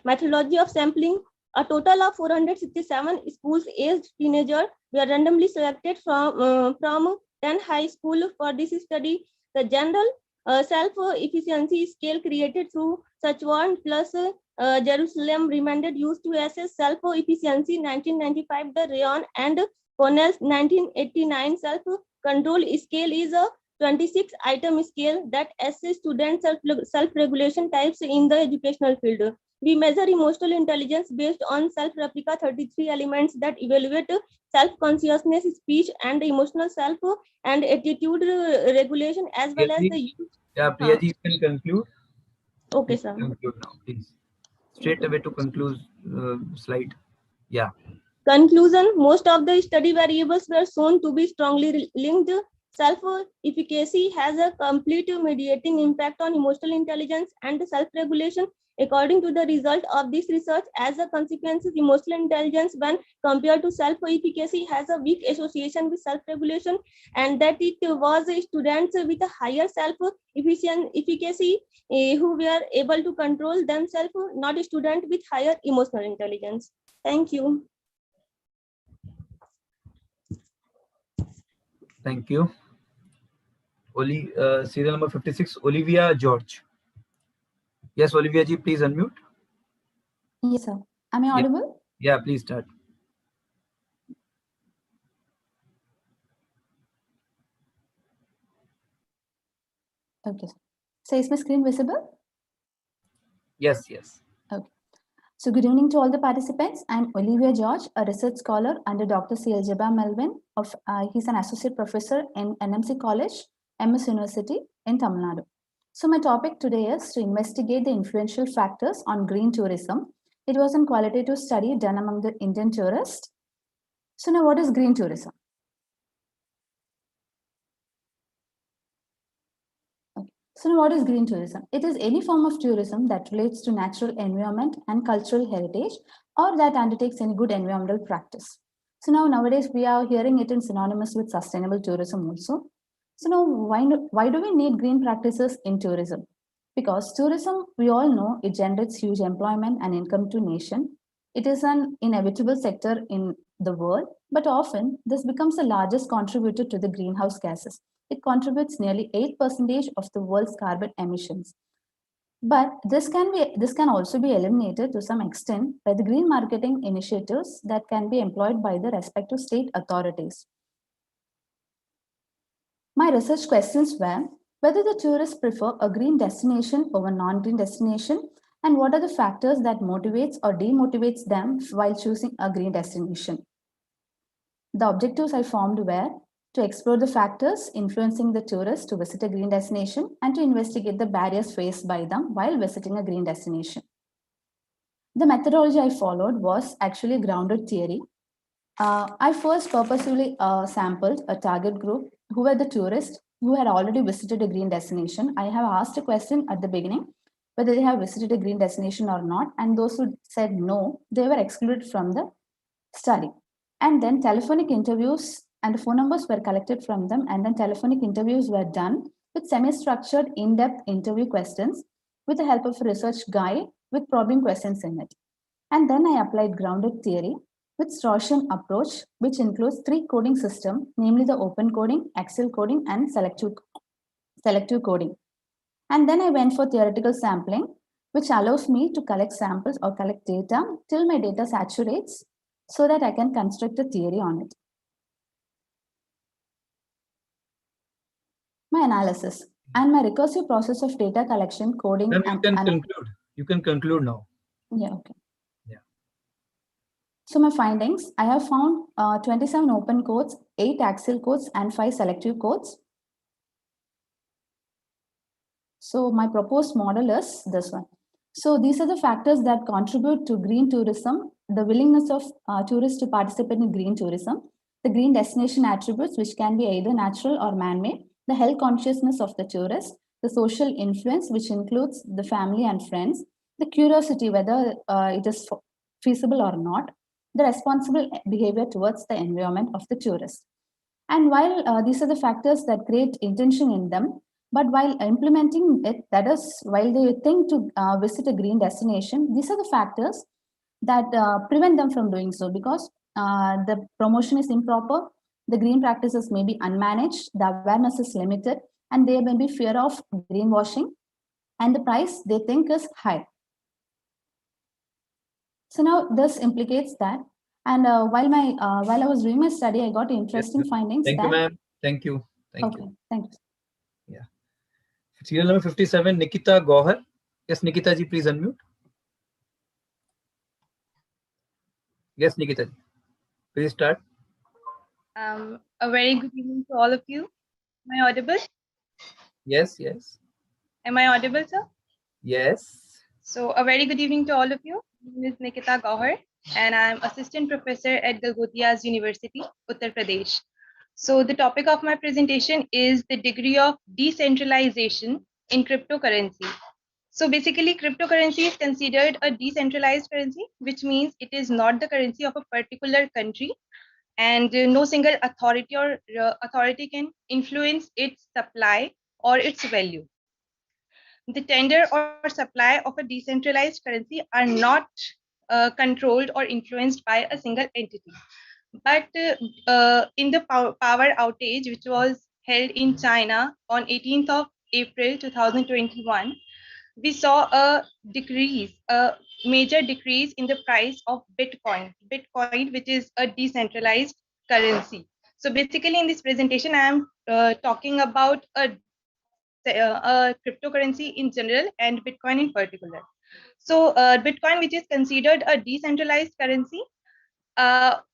Methodology of sampling: a total of 467 schools-aged teenagers were randomly selected from 10 high school for this study. The general self-efficiency scale created through Sachwan plus Jerusalem recommended used to assess self-efficiency 1995, the Rayon and Cornell's 1989 self-control scale is a 26-item scale that assesses student self-regulation types in the educational field. We measure emotional intelligence based on self-replica 33 elements that evaluate self-consciousness, speech, and emotional self and attitude regulation, as well as the use. Yeah, Priya ji, you can conclude. Okay, sir. Conclude now, please. Straight away to conclude slide. Yeah. Conclusion: most of the study variables were shown to be strongly linked. Self-efficacy has a complete mediating impact on emotional intelligence and self-regulation. According to the result of this research, as a consequence, emotional intelligence when compared to self-efficacy has a weak association with self-regulation, and that it was students with a higher self-efficacy who were able to control themselves, not a student with higher emotional intelligence. Thank you. Thank you. Serial number 56, Olivia George. Yes, Olivia ji, please unmute. Yes, sir. Am I audible? Yeah, please start. Okay. So is my screen visible? Yes, yes. Okay. So good evening to all the participants. I'm Olivia George, a research scholar under Dr. C.L. Melvin. He's an associate professor in NMC College, MS University in Tamil Nadu. So my topic today is to investigate the influential factors on green tourism. It was a qualitative study done among the Indian tourists. So now what is green tourism? So now what is green tourism? It is any form of tourism that relates to natural environment and cultural heritage, or that undertakes any good environmental practice. So now nowadays we are hearing it in synonymous with sustainable tourism also. So now why do we need green practices in tourism? Because tourism, we all know, it generates huge employment and income to nation. It is an inevitable sector in the world, but often this becomes the largest contributor to the greenhouse gases. it contributes nearly 8% of the world's carbon emissions. But this can also be eliminated to some extent by the green marketing initiatives that can be employed by the respective state authorities. My research questions were whether the tourists prefer a green destination over non-green destination, and what are the factors that motivates or demotivates them while choosing a green destination. The objectives I formed were to explore the factors influencing the tourists to visit a green destination and to investigate the barriers faced by them while visiting a green destination. The methodology I followed was actually a grounded theory. I first purposefully sampled a target group who were the tourists who had already visited a green destination. I have asked a question at the beginning whether they have visited a green destination or not, and those who said no, they were excluded from the study. And then telephonic interviews and phone numbers were collected from them, and then telephonic interviews were done with semi-structured, in-depth interview questions with the help of a research guide with probing questions in it. And then I applied grounded theory with Straussian approach, which includes 3 coding systems, namely the open coding, axial coding, and selective coding. And then I went for theoretical sampling, which allows me to collect samples or collect data till my data saturates so that I can construct a theory on it. My analysis and my recursive process of data collection, coding, Ma'am, you can conclude. You can conclude now. Yeah, okay. Yeah. So my findings, I have found 27 open codes, 8 axial codes, and 5 selective codes. So my proposed model is this one. So these are the factors that contribute to green tourism, the willingness of tourists to participate in green tourism, the green destination attributes, which can be either natural or man-made, the health consciousness of the tourist, the social influence, which includes the family and friends, the curiosity, whether it is feasible or not, the responsible behavior towards the environment of the tourist. And while these are the factors that create intention in them, but while implementing it, that is, while they think to visit a green destination, these are the factors that prevent them from doing so, because the promotion is improper, the green practices may be unmanaged, the awareness is limited, and there may be fear of greenwashing, and the price they think is high. So now this implicates that. And while I was doing my study, I got interesting findings. Thank you, ma'am. Thank you. Thank you. Thank you. Yeah. Serial number 57, Nikita Gohar. Yes, Nikita ji, please unmute. Yes, Nikita ji, please start. A very good evening to all of you. Am I audible? Yes, yes. Am I audible, sir? Yes. So a very good evening to all of you. My name is Nikita Gauhar, and I'm assistant professor at Galgottias University, Uttar Pradesh. So the topic of my presentation is the degree of decentralization in cryptocurrency. So basically, cryptocurrency is considered a decentralized currency, which means it is not the currency of a particular country, and no single authority can influence its supply or its value. The tender or supply of a decentralized currency are not controlled or influenced by a single entity. But in the power outage, which was held in China on 18th of April 2021, we saw a major decrease in the price of Bitcoin, which is a decentralized currency. So basically in this presentation, I am talking about a cryptocurrency in general and Bitcoin in particular. So Bitcoin, which is considered a decentralized currency,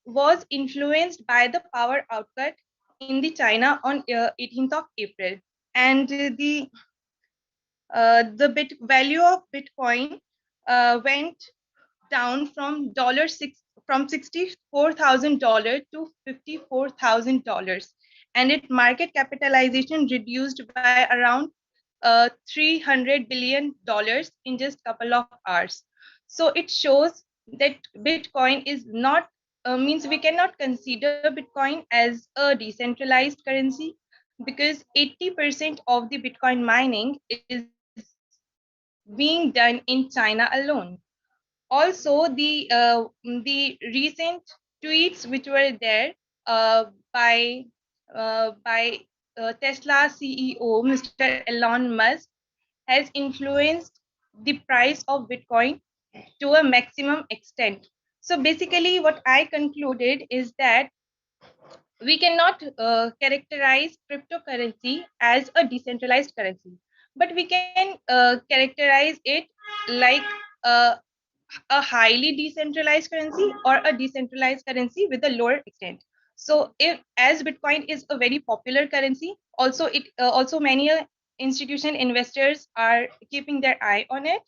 was influenced by the power outcut in the China on 18th of April. And the value of Bitcoin went down from $64,000 to $54,000, and its market capitalization reduced by around $300 billion in just a couple of hours. So it shows that Bitcoin is not means we cannot consider Bitcoin as a decentralized currency, because 80% of the Bitcoin mining is being done in China alone. Also, the recent tweets which were there by Tesla CEO, Mr. Elon Musk, has influenced the price of Bitcoin to a maximum extent. So basically, what I concluded is that we cannot characterize cryptocurrency as a decentralized currency, but we can characterize it like a highly decentralized currency or a decentralized currency with a lower extent. So if as Bitcoin is a very popular currency, also it also many institution investors are keeping their eye on it.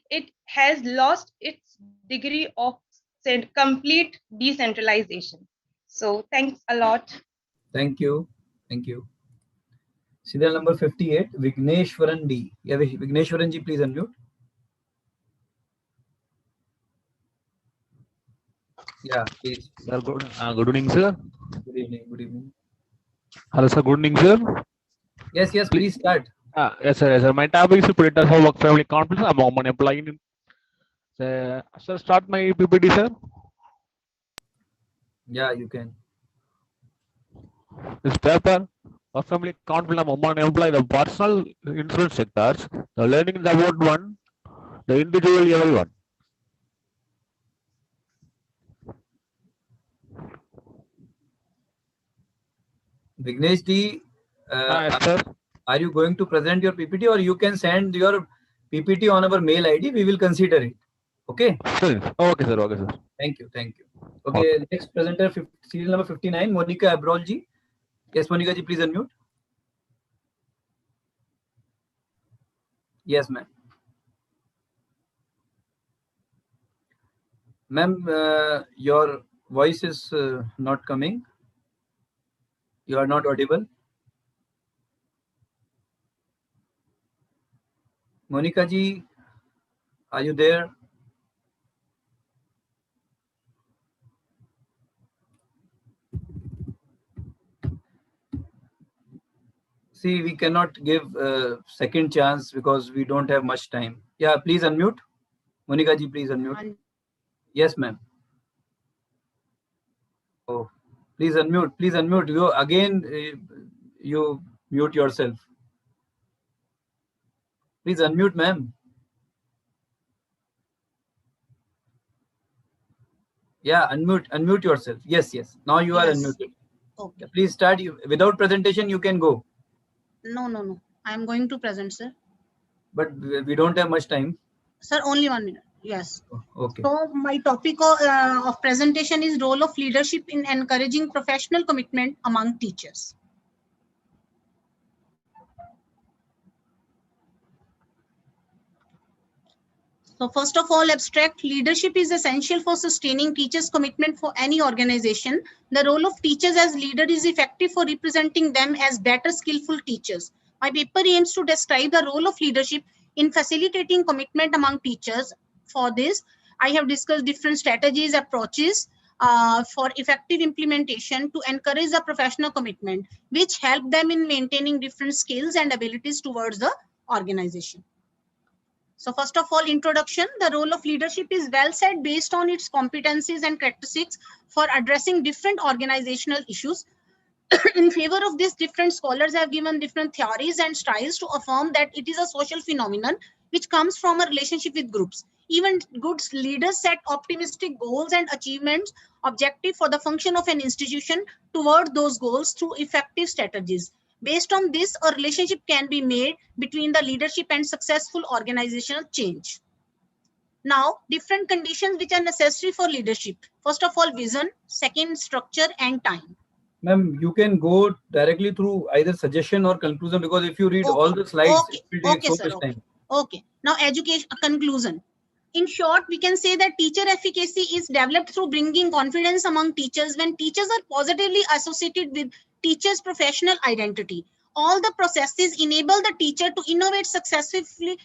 It has lost its degree of complete decentralization. So thanks a lot. Thank you. Thank you. Serial number 58, Vigneshwaran D. Yeah, Vigneshwaran ji, please unmute. Yeah, please. Sir, good evening, sir. Good evening. Good evening. Hello, sir. Good evening, sir. Yes, yes. Please start. Yes, sir. Yes, sir. My topic is predators for work family conflicts among employees. Sir, start my PPT, sir. Yeah, you can. This paper, work family conflict among employees, the personal insurance sectors, the learning is about one, the individual level one. Vignesh D, Yes, sir. are you going to present your PPT, or you can send your PPT on our mail ID? We will consider it. Okay. Sir. Okay, sir. Okay, sir. Thank you. Thank you. Okay. Next presenter, serial number 59, Monica Abrol ji. Yes, Monica ji, please unmute. Yes, ma'am. Ma'am, your voice is not coming. You are not audible. Monica ji, are you there? See, we cannot give a second chance because we don't have much time. Yeah, please unmute. Monica ji, please unmute. Yes, ma'am. Oh, please unmute. Please unmute. You again, you mute yourself. Please unmute, ma'am. Yeah, unmute yourself. Yes, yes. Now you are unmuted. Okay. Please start. Without presentation, you can go. No. I am going to present, sir. But we don't have much time. Sir, only 1 minute. Yes. Okay. So my topic of presentation is role of leadership in encouraging professional commitment among teachers. So first of all, abstract leadership is essential for sustaining teachers' commitment for any organization. The role of teachers as leader is effective for representing them as better skillful teachers. My paper aims to describe the role of leadership in facilitating commitment among teachers. For this, I have discussed different strategies, approaches for effective implementation to encourage the professional commitment, which help them in maintaining different skills and abilities towards the organization. So first of all, introduction, the role of leadership is well said based on its competencies and characteristics for addressing different organizational issues. In favor of this, different scholars have given different theories and styles to affirm that it is a social phenomenon which comes from a relationship with groups. Even good leaders set optimistic goals and achievements objective for the function of an institution toward those goals through effective strategies. Based on this, a relationship can be made between the leadership and successful organizational change. Now, different conditions which are necessary for leadership. First of all, vision, second, structure and time. Ma'am, you can go directly through either suggestion or conclusion, because if you read all the slides, it will take so much time. Okay. Now, education conclusion. In short, we can say that teacher efficacy is developed through bringing confidence among teachers when teachers are positively associated with teachers' professional identity. All the processes enable the teacher to innovate successfully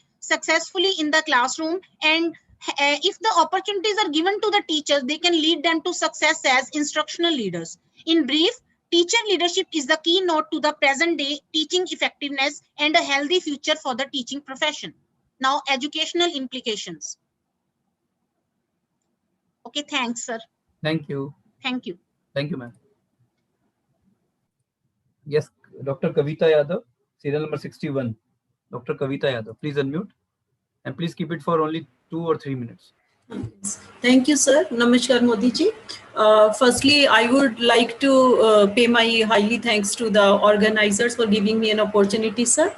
in the classroom, and if the opportunities are given to the teachers, they can lead them to success as instructional leaders. In brief, teacher leadership is the keynote to the present day teaching effectiveness and a healthy future for the teaching profession. Now, educational implications. Okay, thanks, sir. Thank you. Thank you. Thank you, ma'am. Yes, Dr. Kavita Yadav, serial number 61. Dr. Kavita Yadav, please unmute and please keep it for only 2 or 3 minutes. Thank you, sir. Namaskar, Modi ji. Firstly, I would like to pay my highly thanks to the organizers for giving me an opportunity, sir.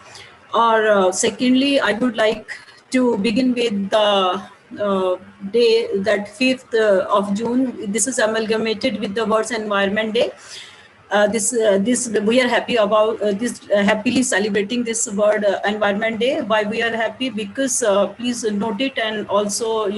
Or secondly, I would like to begin with the day, that 5th of June. This is amalgamated with the World's Environment Day. This we are happy about this, happily celebrating this World Environment Day. Why we are happy? Because please note it, and also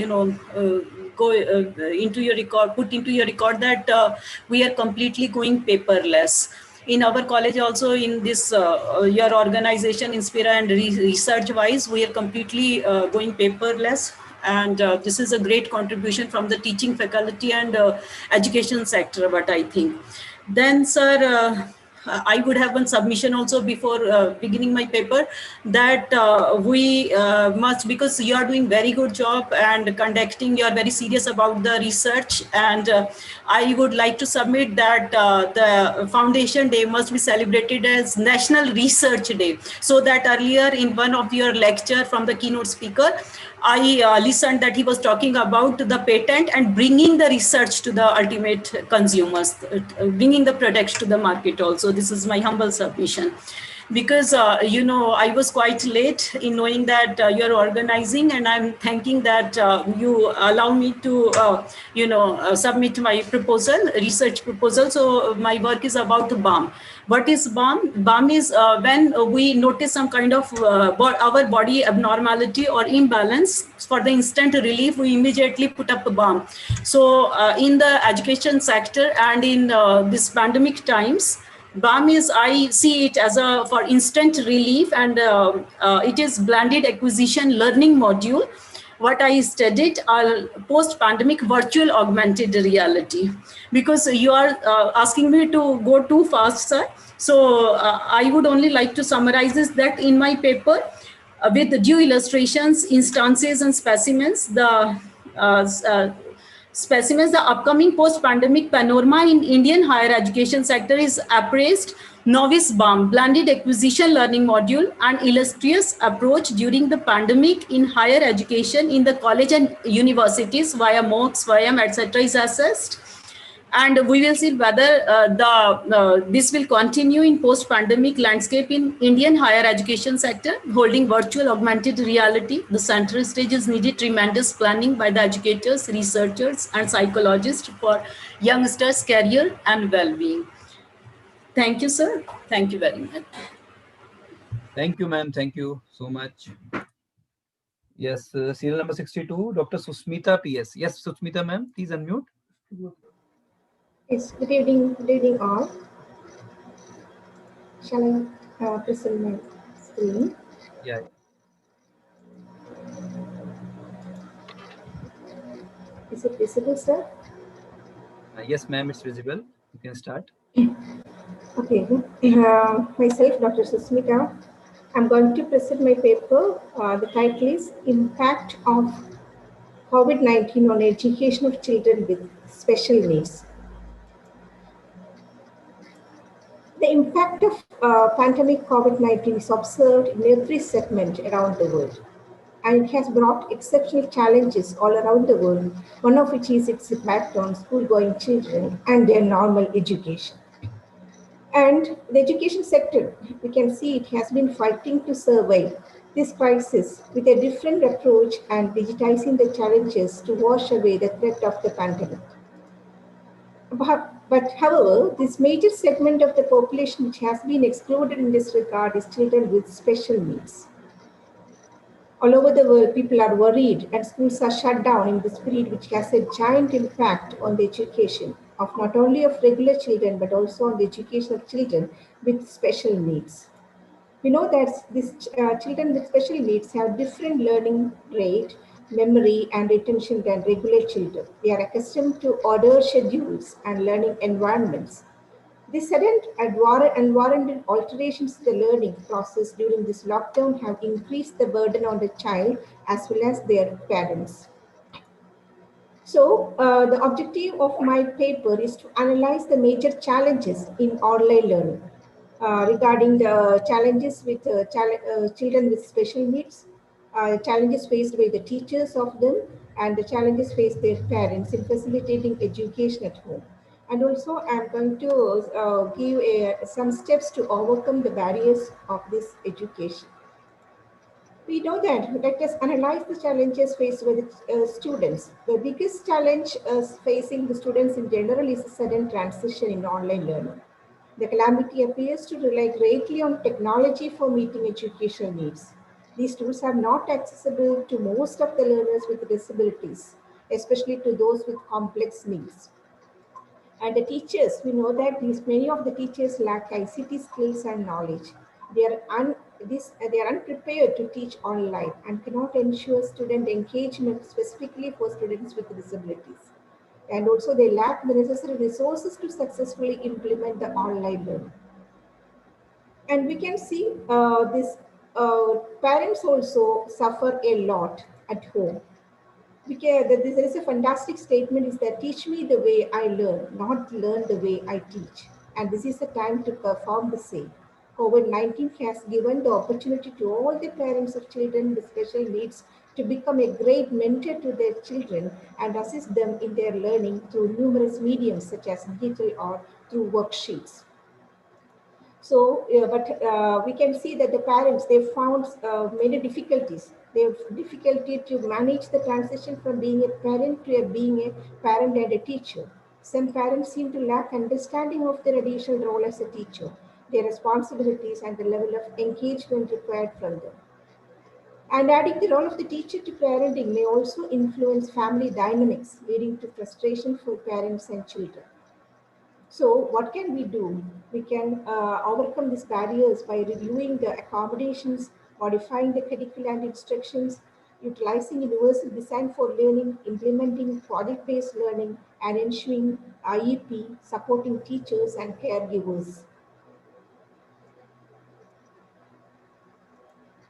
go into your record, put into your record that we are completely going paperless. In our college also, in this your organization Inspira and research wise, we are completely going paperless, and this is a great contribution from the teaching faculty and education sector, what I think. Then, sir, I would have one submission also before beginning my paper, that we must, because you are doing very good job and conducting, you are very serious about the research, and I would like to submit that the Foundation Day must be celebrated as National Research Day, so that earlier in one of your lecture from the keynote speaker, I listened that he was talking about the patent and bringing the research to the ultimate consumers, bringing the products to the market also. This is my humble submission. Because, I was quite late in knowing that you're organizing, and I'm thanking that you allow me to, submit my proposal, research proposal. So my work is about BAM. What is BAM? BAM is when we notice some kind of our body abnormality or imbalance. For the instant relief, we immediately put up BAM. So in the education sector and in this pandemic times, BAM is, I see it as a for instant relief, and it is blended acquisition learning module. What I studied are post-pandemic virtual augmented reality. Because you are asking me to go too fast, sir. So I would only like to summarize this, that in my paper, with the due illustrations, instances, and specimens, the upcoming post-pandemic panorama in Indian higher education sector is appraised novice BAM, blended acquisition learning module, and illustrious approach during the pandemic in higher education in the college and universities via MOOCs, VIAM, etc. is assessed. And we will see whether this will continue in post-pandemic landscape in Indian higher education sector, holding virtual augmented reality. The central stage is needed tremendous planning by the educators, researchers, and psychologists for youngsters' career and well-being. Thank you, sir. Thank you very much. Thank you, ma'am. Thank you so much. Yes, serial number 62, Dr. Susmita PS. Yes, Susmita, ma'am, please unmute. Yes, good evening all. Shall I present my screen? Yeah. Is it visible, sir? Yes, ma'am, it's visible. You can start. Okay. Myself, Dr. Susmita. I'm going to present my paper. The title is Impact of COVID-19 on Education of Children with Special Needs. The impact of pandemic COVID-19 is observed in every segment around the world, and it has brought exceptional challenges all around the world, one of which is its impact on school-going children and their normal education. And the education sector, we can see it has been fighting to survive this crisis with a different approach and digitizing the challenges to wash away the threat of the pandemic. But however, this major segment of the population which has been excluded in this regard is children with special needs. All over the world, people are worried and schools are shut down in this period, which has a giant impact on the education of not only of regular children, but also on the education of children with special needs. We know that these children with special needs have different learning rate, memory, and retention than regular children. They are accustomed to order schedules and learning environments. These sudden unwarranted alterations to the learning process during this lockdown have increased the burden on the child as well as their parents. So the objective of my paper is to analyze the major challenges in online learning. regarding the challenges with children with special needs, challenges faced by the teachers of them, and the challenges faced by their parents in facilitating education at home. And also, I'm going to give some steps to overcome the barriers of this education. We know that. Let us analyze the challenges faced by the students. The biggest challenge facing the students in general is the sudden transition in online learning. The calamity appears to rely greatly on technology for meeting educational needs. These tools are not accessible to most of the learners with disabilities, especially to those with complex needs. And the teachers, we know that many of the teachers lack ICT skills and knowledge. They are unprepared to teach online and cannot ensure student engagement specifically for students with disabilities. And also they lack the necessary resources to successfully implement the online learning. And we can see this parents also suffer a lot at home. Because there is a fantastic statement is that teach me the way I learn, not learn the way I teach. And this is the time to perform the same. COVID-19 has given the opportunity to all the parents of children with special needs to become a great mentor to their children and assist them in their learning through numerous mediums such as digital or through worksheets. So, we can see that the parents, they found many difficulties. They have difficulty to manage the transition from being a parent to being a parent and a teacher. Some parents seem to lack understanding of their additional role as a teacher, their responsibilities and the level of engagement required from them. And adding the role of the teacher to parenting may also influence family dynamics, leading to frustration for parents and children. So what can we do? We can overcome these barriers by reviewing the accommodations, modifying the curriculum and instructions, utilizing universal design for learning, implementing project-based learning, and ensuring IEP, supporting teachers and caregivers.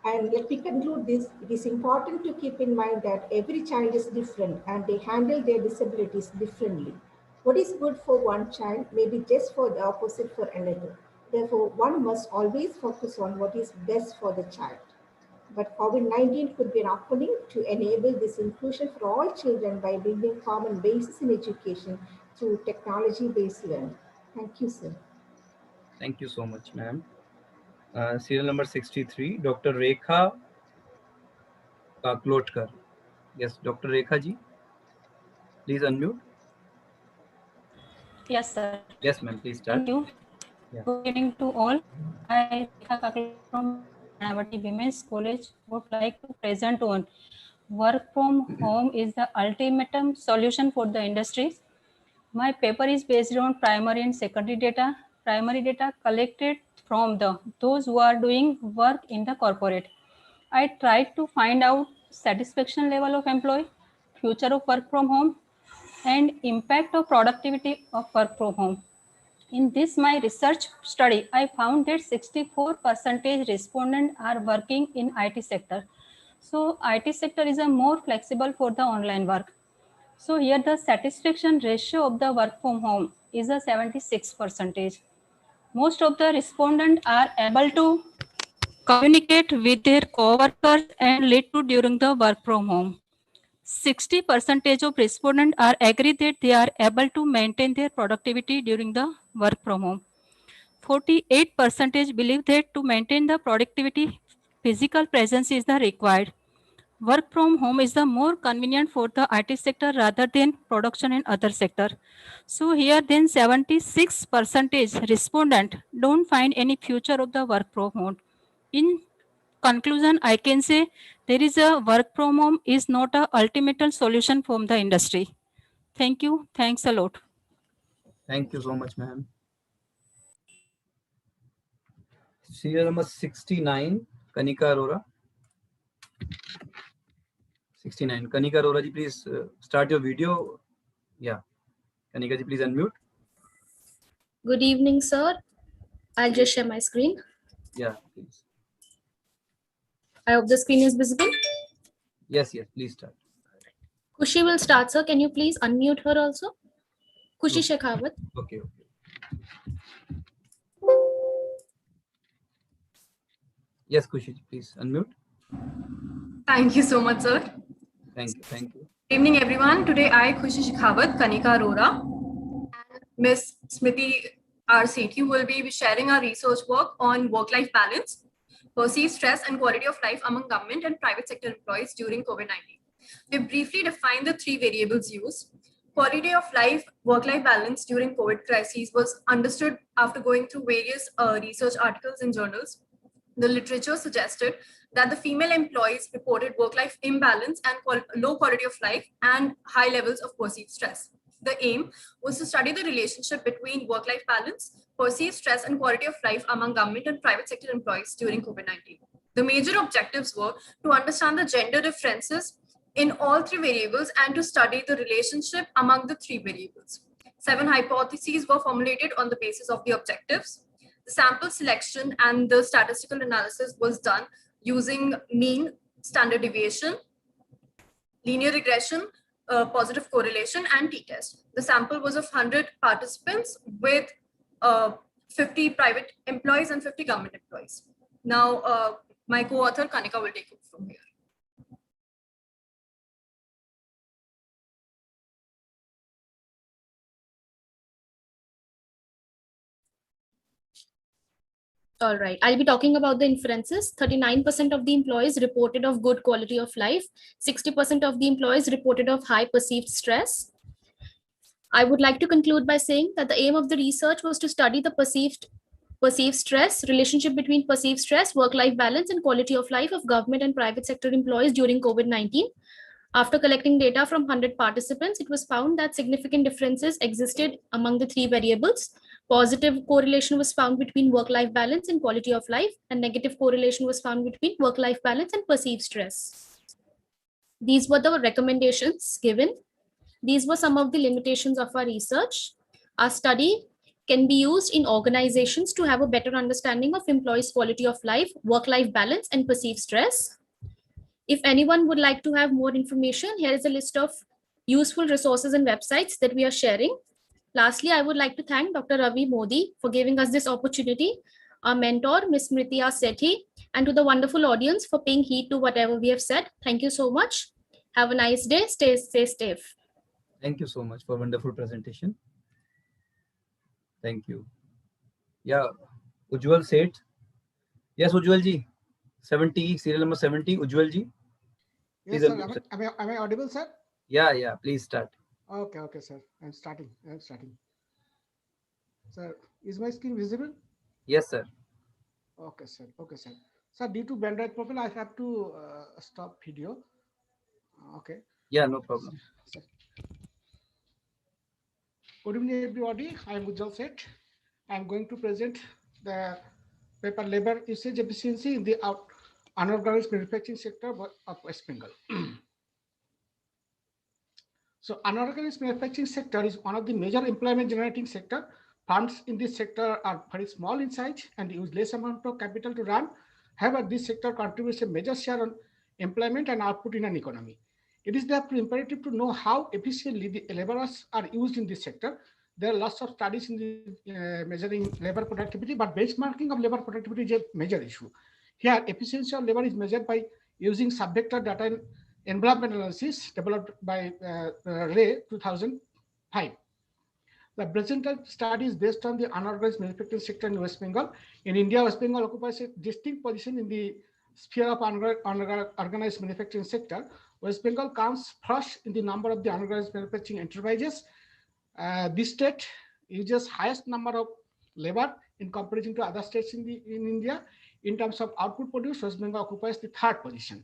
And let me conclude this. It is important to keep in mind that every child is different and they handle their disabilities differently. What is good for one child may be just for the opposite for another. Therefore, one must always focus on what is best for the child. But COVID-19 could be an opening to enable this inclusion for all children by building common basis in education through technology-based learning. Thank you, sir. Thank you so much, ma'am. Serial number 63, Dr. Rekha Klotkar. Yes, Dr. Rekha ji, please unmute. Yes, sir. Yes, ma'am, please start. Thank you. Yeah. Good evening to all. I, Rekha Kakla from Nanavati Women's College, would like to present on work from home is the ultimate solution for the industries. My paper is based on primary and secondary data. Primary data collected from those who are doing work in the corporate. I tried to find out satisfaction level of employee, future of work from home, and impact of productivity of work from home. In this my research study, I found that 64% respondents are working in IT sector. So IT sector is a more flexible for the online work. So here the satisfaction ratio of the work from home is a 76%. Most of the respondents are able to communicate with their co-workers and lead to during the work from home. 60% of respondents are agree that they are able to maintain their productivity during the work from home. 48% believe that to maintain the productivity, physical presence is the required. Work from home is the more convenient for the IT sector rather than production and other sector. So here then 76% respondent don't find any future of the work from home. In conclusion, I can say there is a work from home is not a ultimate solution from the industry. Thank you. Thanks a lot. Thank you so much, ma'am. Serial number 69, Kanika Arora. 69. Kanika Arora ji, please start your video. Yeah. Kanika ji, please unmute. Good evening, sir. I'll just share my screen. Yeah, please. I hope the screen is visible. Yes, yes, please start. Kushi will start, sir. Can you please unmute her also? Kushi Shekhawat. Okay. Yes, Kushi, please unmute. Thank you so much, sir. Thank you. Thank you. Good evening, everyone. Today I, Khushi Shekhawat, Kanika Arora, and Miss Smriti R. Sethi will be sharing our research work on work-life balance, perceived stress and quality of life among government and private sector employees during COVID-19. We briefly defined the three variables used. Quality of life, work-life balance during COVID crises was understood after going through various research articles in journals. The literature suggested that the female employees reported work-life imbalance and low quality of life and high levels of perceived stress. The aim was to study the relationship between work-life balance, perceived stress, and quality of life among government and private sector employees during COVID-19. The major objectives were to understand the gender differences in all three variables and to study the relationship among the three variables. 7 hypotheses were formulated on the basis of the objectives. The sample selection and the statistical analysis was done using mean, standard deviation, linear regression, positive correlation, and t-test. The sample was of 100 participants with 50 private employees and 50 government employees. Now, my co-author Kanika will take it from here. All right, I'll be talking about the inferences. 39% of the employees reported of good quality of life. 60% of the employees reported of high perceived stress. I would like to conclude by saying that the aim of the research was to study the perceived stress, relationship between perceived stress, work-life balance, and quality of life of government and private sector employees during COVID-19. After collecting data from 100 participants, it was found that significant differences existed among the three variables. Positive correlation was found between work-life balance and quality of life, and negative correlation was found between work-life balance and perceived stress. These were the recommendations given. These were some of the limitations of our research. Our study can be used in organizations to have a better understanding of employees' quality of life, work-life balance, and perceived stress. If anyone would like to have more information, here is a list of useful resources and websites that we are sharing. Lastly, I would like to thank Dr. Ravi Modi for giving us this opportunity, our mentor, Ms. Smriti R. Sethi, and to the wonderful audience for paying heed to whatever we have said. Thank you so much. Have a nice day. Stay safe. Thank you so much for wonderful presentation. Thank you. Yeah, Ujjwal Seth. Yes, Ujjwal ji. 70, serial number 70, Ujjwal ji. Yes, sir. Am I audible, sir? Yeah, please start. Okay, sir. I'm starting. Sir, is my screen visible? Yes, sir. Okay, sir. Sir, due to bandwidth problem, I have to stop video. Okay. Yeah, no problem. Sir. Good evening, everybody. I am Ujjwal Seth. I'm going to present the paper labor usage efficiency in the unorganized manufacturing sector of West Bengal. So unorganized manufacturing sector is one of the major employment generating sector. Firms in this sector are very small in size and use less amount of capital to run. However, this sector contributes a major share on employment and output in an economy. It is therefore imperative to know how efficiently the laborers are used in this sector. There are lots of studies in the measuring labor productivity, but benchmarking of labor productivity is a major issue. Here, efficiency of labor is measured by using subvector data and envelopment analysis developed by Ray 2005. The present study is based on the unorganized manufacturing sector in West Bengal. In India, West Bengal occupies a distinct position in the sphere of unorganized manufacturing sector. West Bengal comes first in the number of the unorganized manufacturing enterprises. This state uses highest number of labor in comparison to other states in India. In terms of output produced, West Bengal occupies the third position.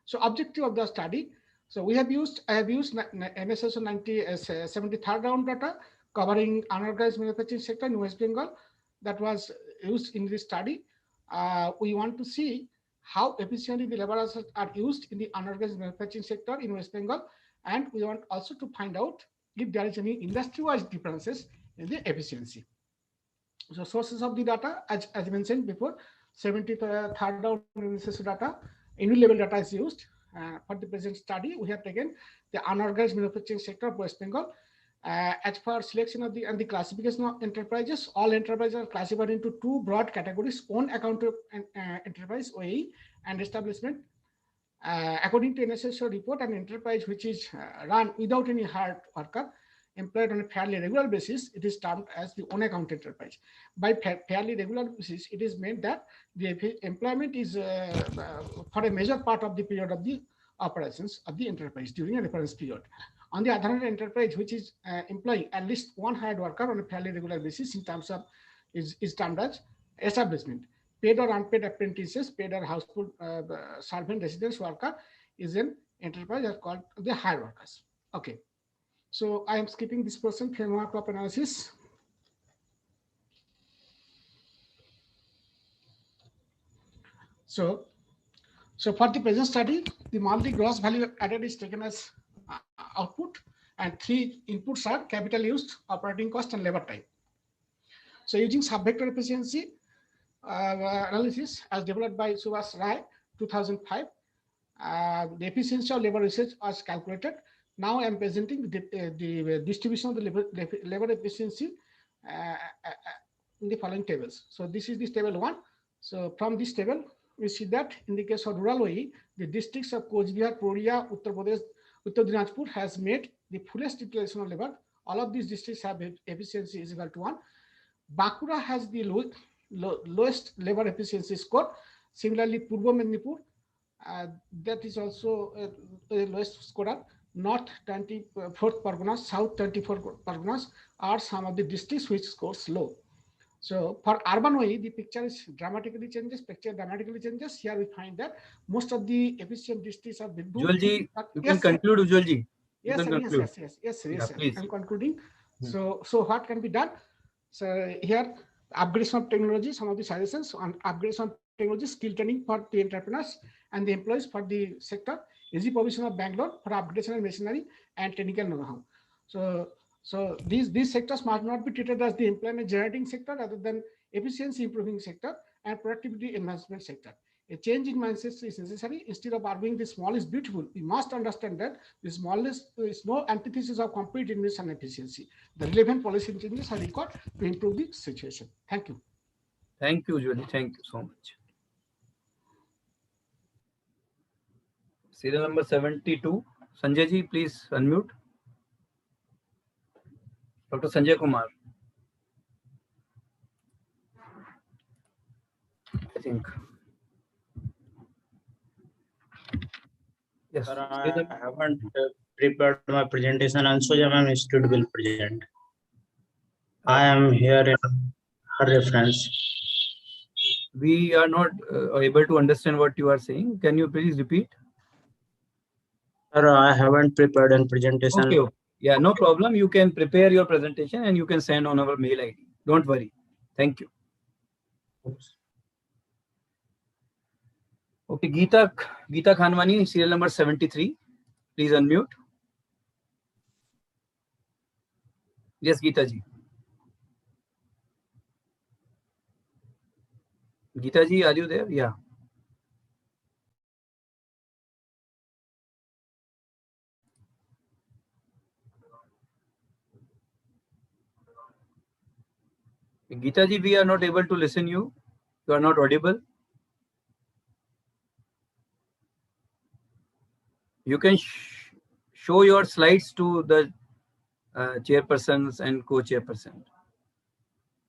So objective of the study. So I have used MSS 73rd round data covering unorganized manufacturing sector in West Bengal that was used in this study. We want to see how efficiently the laborers are used in the unorganized manufacturing sector in West Bengal. And we want also to find out if there is any industry-wise differences in the efficiency. So sources of the data, as mentioned before, 73rd round analysis data, any level data is used. For the present study, we have taken the unorganized manufacturing sector of West Bengal. As for selection of the classification of enterprises, all enterprises are classified into two broad categories: own account enterprise (OAE) and establishment. According to NSSO report, an enterprise which is run without any hired worker employed on a fairly regular basis, it is termed as the own account enterprise. By fairly regular basis, it is meant that the employment is for a major part of the period of the operations of the enterprise during a reference period. On the other hand, enterprise which is employing at least one hired worker on a fairly regular basis in terms of is termed as establishment. Paid or unpaid apprentices, paid or household servant, residence worker is an enterprise are called the hired workers. Okay. So I am skipping this portion, framework of analysis. So for the present study, the monthly gross value added is taken as output, and three inputs are capital used, operating cost, and labor time. So using subvector efficiency analysis as developed by Subhash Rai, 2005, the efficiency of labor usage was calculated. Now I am presenting the distribution of the labor efficiency in the following tables. So this is this table 1. So from this table, we see that in the case of rural OE, the districts of Coach Bihar, Purulia, Uttar Pradesh, Uttar Dinajpur has made the fullest utilization of labor. All of these districts have efficiency is equal to 1. Bankura has the lowest labor efficiency score. Similarly, Purbo Mednipur, that is also the lowest scorer. North 24th Parganas, South 24th Parganas are some of the districts which scores low. So for urban OE, the picture is dramatically changes. Here we find that most of the efficient districts are Ujwalji, you can conclude, Ujwalji. Yes, sir. I'm concluding. So what can be done? So here, upgradation of technology, some of the suggestions on upgradation of technology, skill training for the entrepreneurs and the employees for the sector, easy provision of bank loan for upgradation of machinery and technical know-how. So these sectors must not be treated as the employment generating sector rather than efficiency improving sector and productivity enhancement sector. A change in mindset is necessary. Instead of arguing the small is beautiful, we must understand that the smallness is no antithesis of competitiveness and efficiency. The relevant policy changes are required to improve the situation. Thank you. Thank you, Ujwalji. Thank you so much. Serial number 72. Sanjay ji, please unmute. Dr. Sanjay Kumar. I think. Yes. Sir, I haven't prepared my presentation. Also, my institute will present. I am here in her reference. We are not able to understand what you are saying. Can you please repeat? Sir, I haven't prepared a presentation. Okay. Yeah, no problem. You can prepare your presentation and you can send on our mail ID. Don't worry. Thank you. Oops. Okay, Geeta Khanwani, serial number 73. Please unmute. Yes, Geeta ji. Geeta ji, are you there? Yeah. Geeta ji, we are not able to listen you. You are not audible. You can show your slides to the chairpersons and co-chairperson.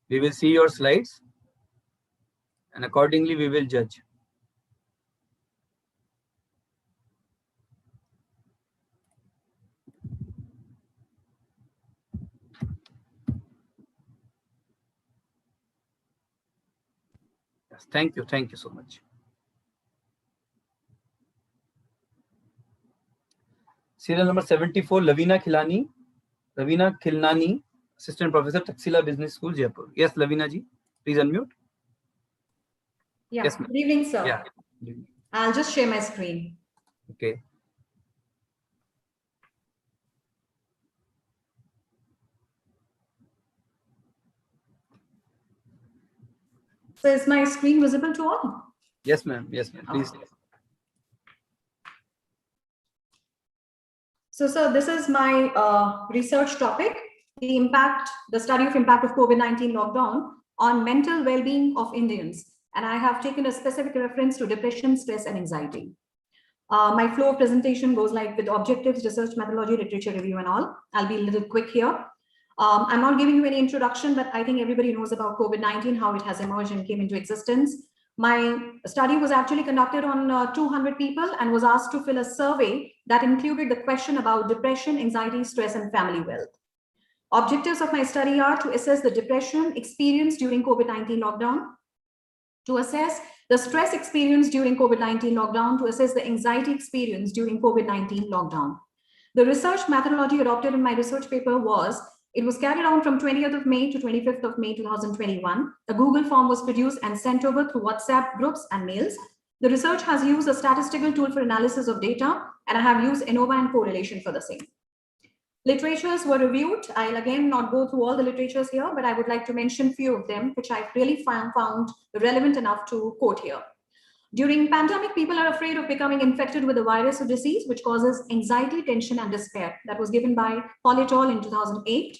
We will see your slides and accordingly we will judge. Yes, thank you so much. Serial number 74, Lavina Khilnani, Assistant Professor, Taxila Business School, Jaipur. Yes, Lavina ji, please unmute. Yeah, yes, good evening, sir. Yeah. I'll just share my screen. Okay. So is my screen visible to all? Yes, ma'am. Yes, ma'am. Please. So, sir, this is my research topic. the study of impact of COVID-19 lockdown on mental well-being of Indians. And I have taken a specific reference to depression, stress, and anxiety. My flow of presentation goes like with objectives, research methodology, literature review, and all. I'll be a little quick here. I'm not giving you any introduction, but I think everybody knows about COVID-19, how it has emerged and came into existence. My study was actually conducted on 200 people and was asked to fill a survey that included the question about depression, anxiety, stress, and family wealth. Objectives of my study are to assess the depression experienced during COVID-19 lockdown, to assess the stress experienced during COVID-19 lockdown, to assess the anxiety experience during COVID-19 lockdown. The research methodology adopted in my research paper was, it was carried on from 20th of May to 25th of May 2021. A Google form was produced and sent over through WhatsApp groups and mails. The research has used a statistical tool for analysis of data, and I have used ANOVA and correlation for the same. Literatures were reviewed. I'll again not go through all the literatures here, but I would like to mention few of them, which I really found relevant enough to quote here. During pandemic, people are afraid of becoming infected with a virus or disease, which causes anxiety, tension, and despair. That was given by Paul et al. In 2008.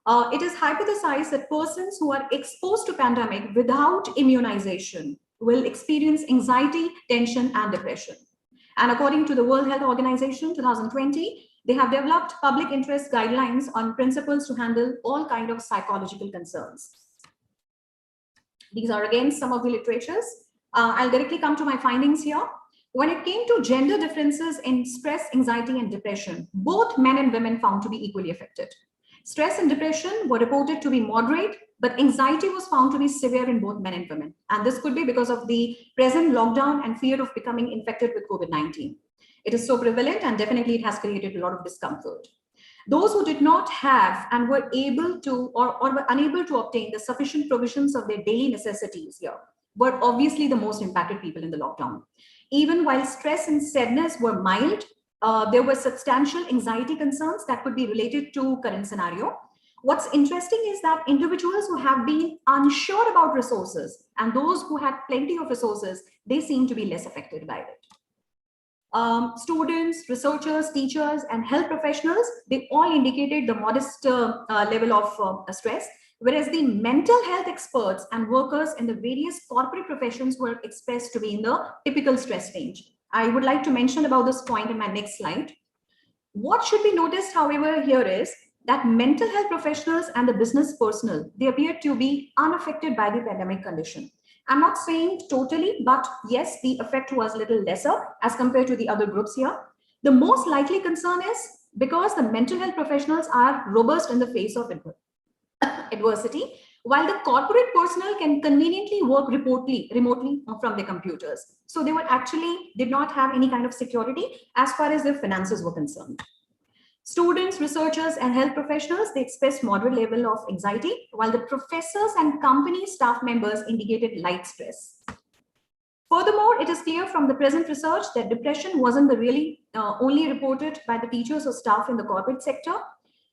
It is hypothesized that persons who are exposed to pandemic without immunization will experience anxiety, tension, and depression. And according to the World Health Organization, 2020, they have developed public interest guidelines on principles to handle all kinds of psychological concerns. These are again some of the literatures. I'll directly come to my findings here. When it came to gender differences in stress, anxiety, and depression, both men and women found to be equally affected. Stress and depression were reported to be moderate, but anxiety was found to be severe in both men and women. And this could be because of the present lockdown and fear of becoming infected with COVID-19. It is so prevalent, and definitely it has created a lot of discomfort. Those who did not have and were able to or were unable to obtain the sufficient provisions of their daily necessities here were obviously the most impacted people in the lockdown. Even while stress and sadness were mild, there were substantial anxiety concerns that could be related to current scenario. What's interesting is that individuals who have been unsure about resources and those who had plenty of resources, they seem to be less affected by it. Students, researchers, teachers, and health professionals, they all indicated the modest level of stress, whereas the mental health experts and workers in the various corporate professions were expressed to be in the typical stress range. I would like to mention about this point in my next slide. What should be noticed, however, here is that mental health professionals and the business personnel, they appear to be unaffected by the pandemic condition. I'm not saying totally, but yes, the effect was a little lesser as compared to the other groups here. The most likely concern is because the mental health professionals are robust in the face of adversity, while the corporate personnel can conveniently work remotely from their computers. So they did not have any kind of security as far as their finances were concerned. Students, researchers, and health professionals, they expressed moderate level of anxiety, while the professors and company staff members indicated light stress. Furthermore, it is clear from the present research that depression wasn't the really only reported by the teachers or staff in the corporate sector.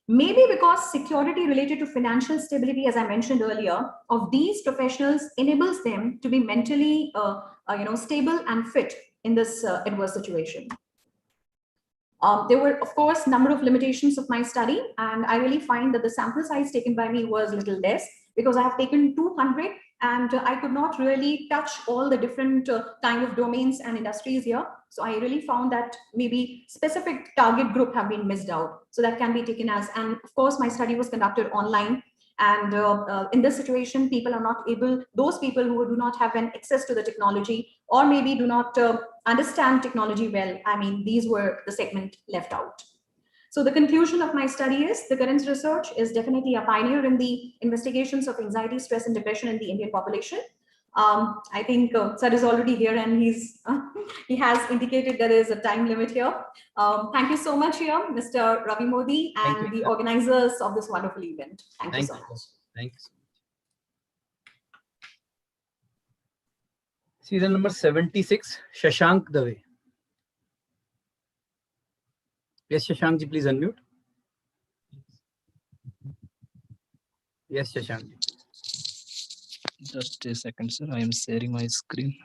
Maybe because security related to financial stability, as I mentioned earlier, of these professionals enables them to be mentally stable and fit in this adverse situation. There were, of course, a number of limitations of my study, and I really find that the sample size taken by me was a little less because I have taken 200 and I could not really touch all the different kind of domains and industries here. So I really found that maybe specific target group have been missed out. So that can be taken as, and of course, my study was conducted online. And in this situation, people are not able, those people who do not have an access to the technology or maybe do not understand technology well, I mean, these were the segment left out. So the conclusion of my study is the current research is definitely a pioneer in the investigations of anxiety, stress, and depression in the Indian population. I think Sir is already here and he has indicated there is a time limit here. Thank you so much here, Mr. Ravi Modi and the organizers of this wonderful event. Thank you so much. Thank you so much. Serial number 76, Shashank Dave. Yes, Shashank ji, please unmute. Yes, Shashank ji. Just a second, sir. I am sharing my screen.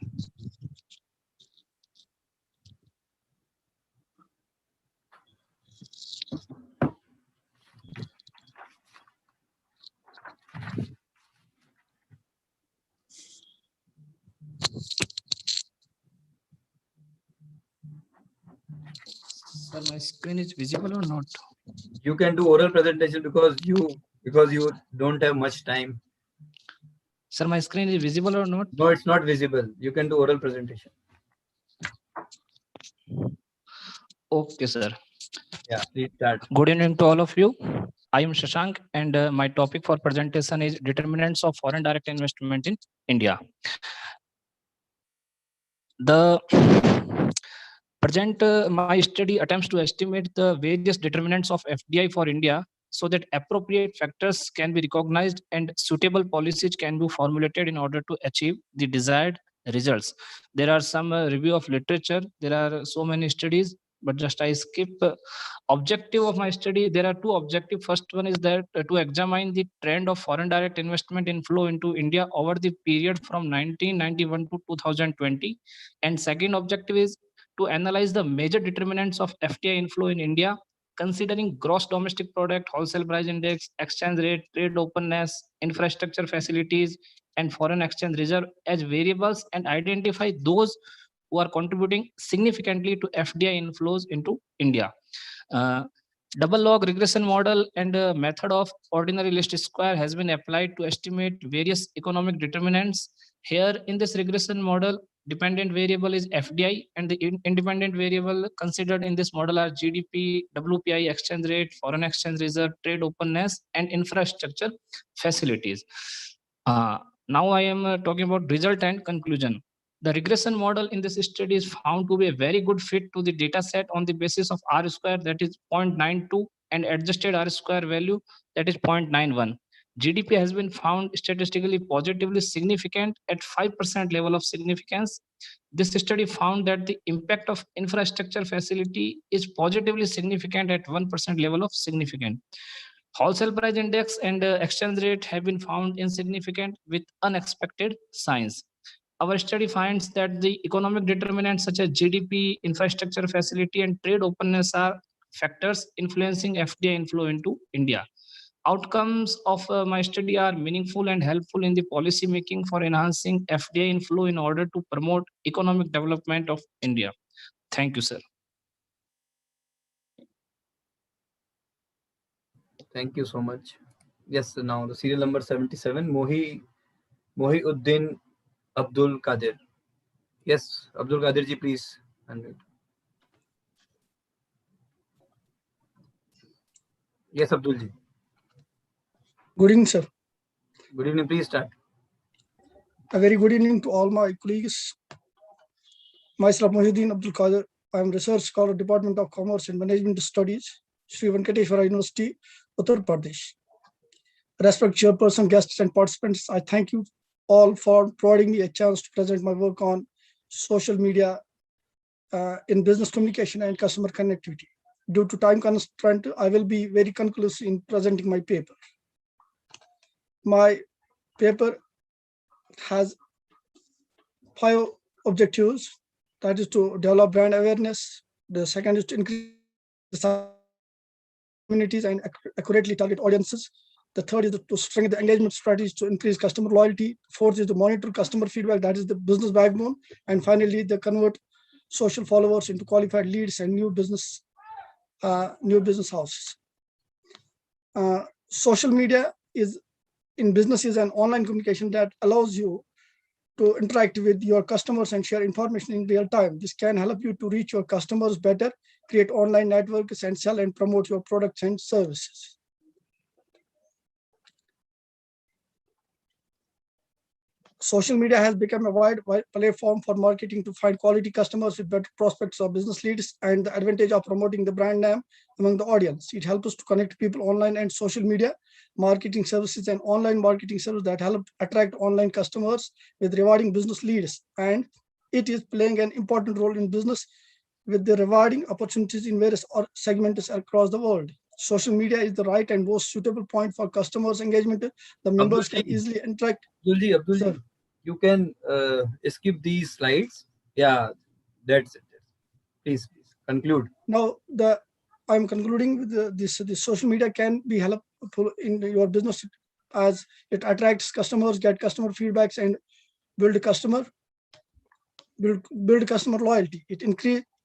Sir, my screen is visible or not? You can do oral presentation because you don't have much time. Sir, my screen is visible or not? No, it's not visible. You can do oral presentation. Okay, sir. Yeah, please start. Good evening to all of you. I am Shashank, and my topic for presentation is determinants of foreign direct investment in India. The present my study attempts to estimate the various determinants of FDI for India so that appropriate factors can be recognized and suitable policies can be formulated in order to achieve the desired results. There are some review of literature. There are so many studies, but just I skip objective of my study. There are two objectives. First one is that to examine the trend of foreign direct investment inflow into India over the period from 1991 to 2020. And second objective is to analyze the major determinants of FDI inflow in India, considering gross domestic product, wholesale price index, exchange rate, trade openness, infrastructure facilities, and foreign exchange reserve as variables, and identify those who are contributing significantly to FDI inflows into India. Double log regression model and method of ordinary least square has been applied to estimate various economic determinants. Here in this regression model, dependent variable is FDI, and the independent variable considered in this model are GDP, WPI, exchange rate, foreign exchange reserve, trade openness, and infrastructure facilities. Now I am talking about result and conclusion. The regression model in this study is found to be a very good fit to the data set on the basis of R square, that is 0.92, and adjusted R square value, that is 0.91. GDP has been found statistically positively significant at 5% level of significance. This study found that the impact of infrastructure facility is positively significant at 1% level of significance. Wholesale price index and exchange rate have been found insignificant with unexpected signs. Our study finds that the economic determinants such as GDP, infrastructure facility, and trade openness are factors influencing FDI inflow into India. Outcomes of my study are meaningful and helpful in the policy making for enhancing FDI inflow in order to promote economic development of India. Thank you, sir. Thank you so much. Yes, now the serial number 77, Mohiuddin Abdul Qadir. Yes, Abdul Qadir ji, please unmute. Yes, Abdul ji. Good evening, sir. Good evening, please start. A very good evening to all my colleagues. Myself, Mohiuddin Abdul Qadir. I am research scholar, Department of Commerce and Management Studies, Sri Venkateshwara University, Uttar Pradesh. Respected chairperson, guests, and participants, I thank you all for providing me a chance to present my work on social media in business communication and customer connectivity. Due to time constraint, I will be very conclusive in presenting my paper. My paper has 5 objectives. That is to develop brand awareness. The second is to increase communities and accurately target audiences. The third is to strengthen the engagement strategies to increase customer loyalty. Fourth is to monitor customer feedback. That is the business backbone. And finally, they convert social followers into qualified leads and new business houses. Social media is in business is an online communication that allows you to interact with your customers and share information in real time. This can help you to reach your customers better, create online networks, and sell and promote your products and services. Social media has become a wide platform for marketing to find quality customers with better prospects of business leads and the advantage of promoting the brand name among the audience. It helps us to connect people online and social media marketing services and online marketing services that help attract online customers with rewarding business leads. And it is playing an important role in business with the rewarding opportunities in various segments across the world. Social media is the right and most suitable point for customers engagement. The members can easily interact. Abdul, you can skip these slides. Yeah, that's it. Please conclude. Now, I'm concluding with this social media can be helpful in your business as it attracts customers, get customer feedbacks, and build customer loyalty. It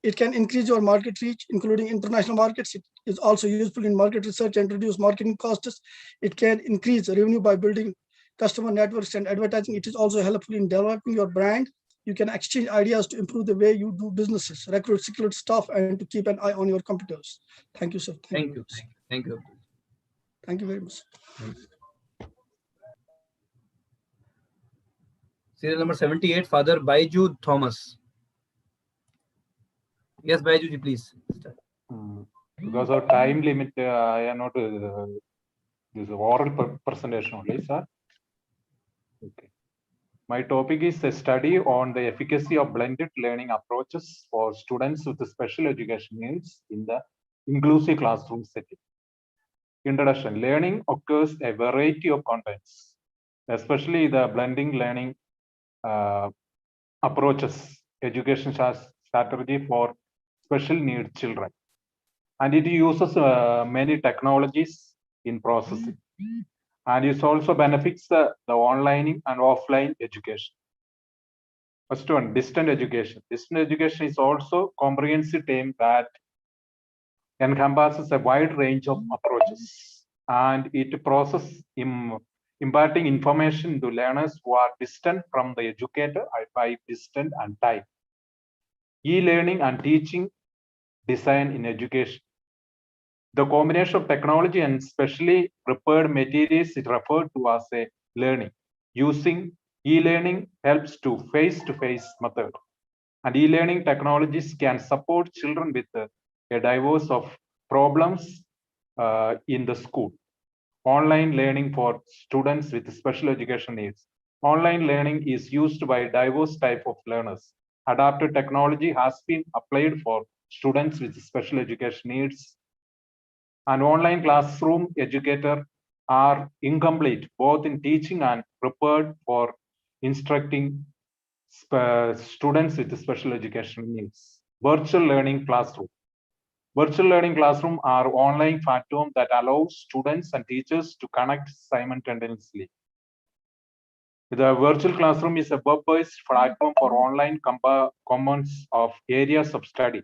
It can increase your market reach, including international markets. It is also useful in market research and reduce marketing costs. It can increase revenue by building customer networks and advertising. It is also helpful in developing your brand. You can exchange ideas to improve the way you do businesses, recruit skilled staff, and to keep an eye on your competitors. Thank you, sir. Thank you. Thank you. Thank you very much. Serial number 78, Father Baiju Thomas. Yes, Baiju ji, please. Because of time limit, I am not this oral presentation only, sir. Okay. My topic is a study on the efficacy of blended learning approaches for students with special education needs in the inclusive classroom setting. Introduction. Learning occurs a variety of contents, especially the blending learning approaches, education strategy for special needs children. And it uses many technologies in processing. And it also benefits the online and offline education. First one, distant education. Distant education is also a comprehensive term that encompasses a wide range of approaches, and it processes imparting information to learners who are distant from the educator by distance and time. E-learning and teaching design in education. The combination of technology and specially prepared materials is referred to as a learning. Using e-learning helps to face-to-face method. And e-learning technologies can support children with a diverse of problems in the school. Online learning for students with special education needs. Online learning is used by diverse type of learners. Adaptive technology has been applied for students with special education needs. And online classroom educators are incomplete both in teaching and prepared for instructing students with special education needs. Virtual learning classroom. Virtual learning classroom are online platform that allows students and teachers to connect simultaneously. The virtual classroom is a web-based platform for online commons of areas of study.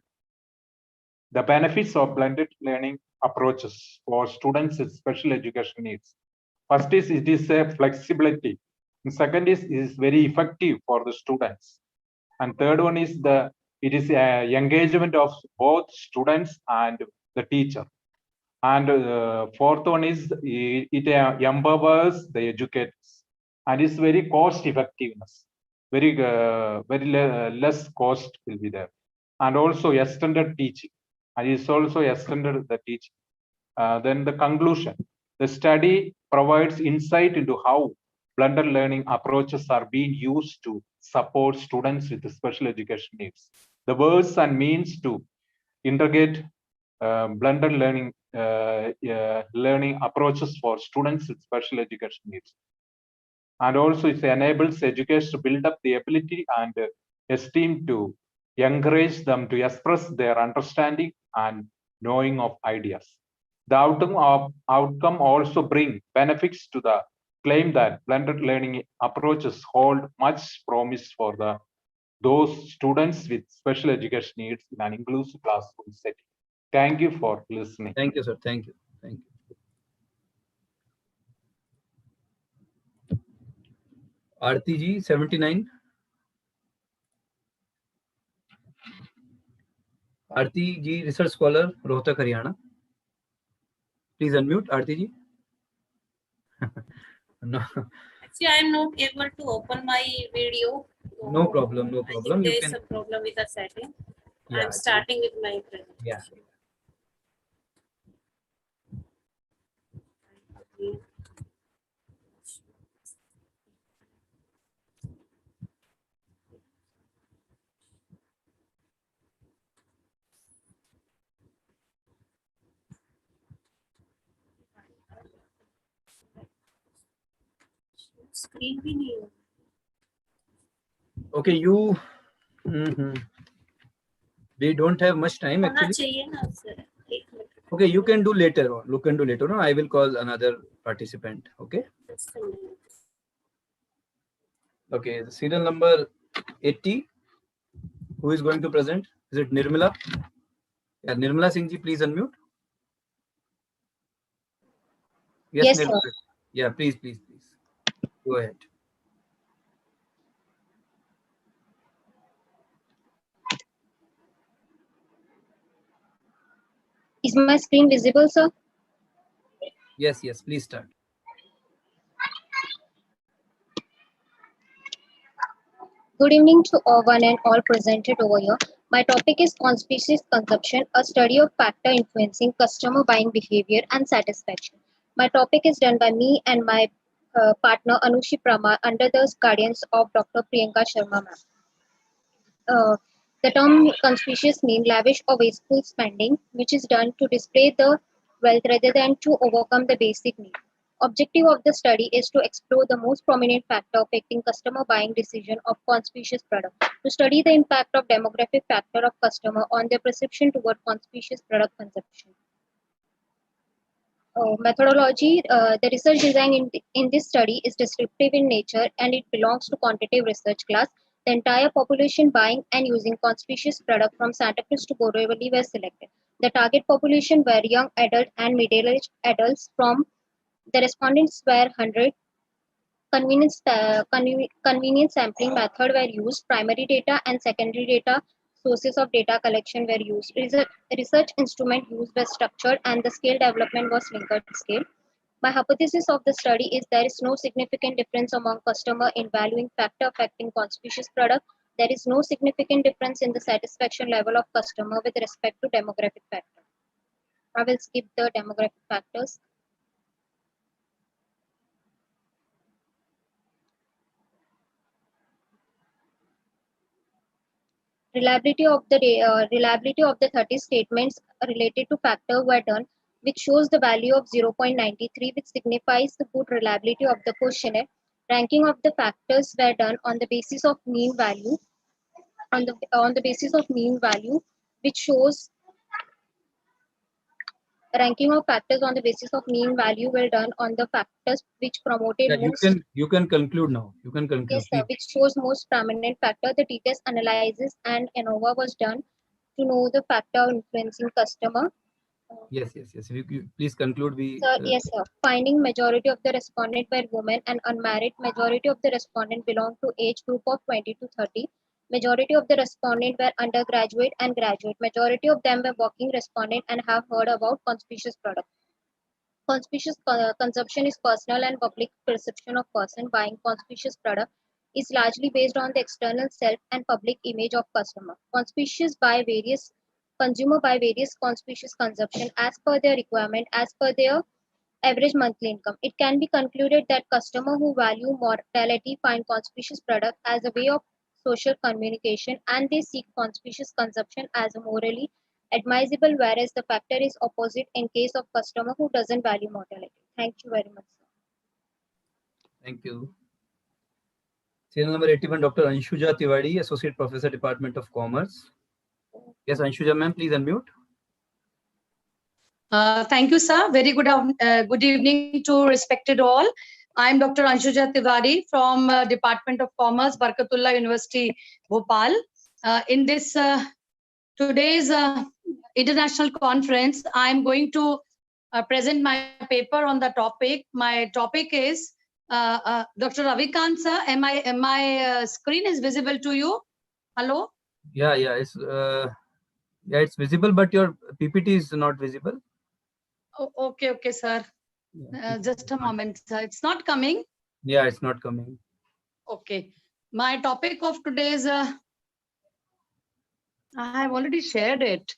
The benefits of blended learning approaches for students with special education needs. First is it is a flexibility. And second is very effective for the students. And third one is it is a engagement of both students and the teacher. And fourth one is it empowers the educators, and it's very cost effectiveness. Very less cost will be there, and also extended teaching, and it's also extended the teaching. Then the conclusion: the study provides insight into how blended learning approaches are being used to support students with special education needs. The ways and means to integrate blended learning learning approaches for students with special education needs. And also it enables educators to build up the ability and esteem to encourage them to express their understanding and knowing of ideas. The outcome also bring benefits to the claim that blended learning approaches hold much promise for those students with special education needs in an inclusive classroom setting. Thank you for listening. Thank you, sir. Thank you. Thank you. Aarti ji, 79. Aarti ji, research scholar, Rohtak, Haryana. Please unmute, Aarti ji. No. Actually, I am not able to open my video. So No problem. No problem. there You is can. a problem with the setting. Yeah, I'm starting with my presentation. Yeah. Screen भी नहीं है. Okay, you. We don't have much time होना actually. चाहिए ना sir. एक minute. Okay, you can do later on. You can do later on. I will call another participant. Okay. Okay. The serial number 80. Who is going to present? Is it Nirmala? Yeah, Nirmala Singh ji, please unmute. Yes, Yes, Nirmala. sir. Yeah, please. Go ahead. Is my screen visible, sir? Yes, please start. Good evening to one and all presented over here. My topic is conspicuous consumption, a study of factor influencing customer buying behavior and satisfaction. My topic is done by me and my partner Anushi Pramar under the guidance of Dr. Priyanka Sharma ma'am. The term conspicuous means lavish or wasteful spending, which is done to display the wealth rather than to overcome the basic need. Objective of the study is to explore the most prominent factor affecting customer buying decision of conspicuous product. To study the impact of demographic factor of customer on their perception toward conspicuous product consumption. Methodology, the research design in this study is descriptive in nature and it belongs to quantitative research class. The entire population buying and using conspicuous product from Santa Cruz to Borivali were selected. The target population were young adult and middle-aged adults. From the respondents were 100. Convenience sampling method were used. Primary data and secondary data sources of data collection were used. Research instrument used were structured and the scale development was Likert scale. My hypothesis of the study is there is no significant difference among customer in valuing factor affecting conspicuous product. There is no significant difference in the satisfaction level of customer with respect to demographic factor. I will skip the demographic factors. Reliability of the 30 statements related to factor were done, which shows the value of 0.93, which signifies the good reliability of the questionnaire. Ranking of the factors were done on the basis of mean value, which shows ranking of factors on the basis of mean value were done on the factors which promoted most. You can conclude now. You can conclude. Yes, sir, which shows most prominent factor. The t-test analysis and ANOVA was done to know the factor influencing customer. Yes. You please conclude. Yes, sir. Finding majority of the respondent were women and unmarried. Majority of the respondent belonged to age group of 20 to 30. Majority of the respondent were undergraduate and graduate. Majority of them were working respondent and have heard about conspicuous product. Conspicuous consumption is personal and public perception of person buying conspicuous product is largely based on the external self and public image of customer. Consumer buy various conspicuous consumption as per their requirement, as per their average monthly income. It can be concluded that customers who value morality find conspicuous product as a way of social communication and they seek conspicuous consumption as a morally advisable, whereas the factor is opposite in case of customer who doesn't value morality. Thank you very much, sir. Thank you. Serial number 81, Dr. Anshuja Tiwari, Associate Professor, Department of Commerce. Yes, Anshuja ma'am, please unmute. Thank you, sir. Very good evening to respected all. I'm Dr. Anshuja Tiwari from Department of Commerce, Barkatullah University, Bhopal. In this today's international conference, I'm going to present my paper on the topic. My topic is Dr. Ravikant, sir. My screen is visible to you? Hello? Yeah, it's visible, but your PPT is not visible. Oh, okay, sir. Just a moment, sir. It's not coming. Yeah, it's not coming. Okay. My topic of today is I have already shared it.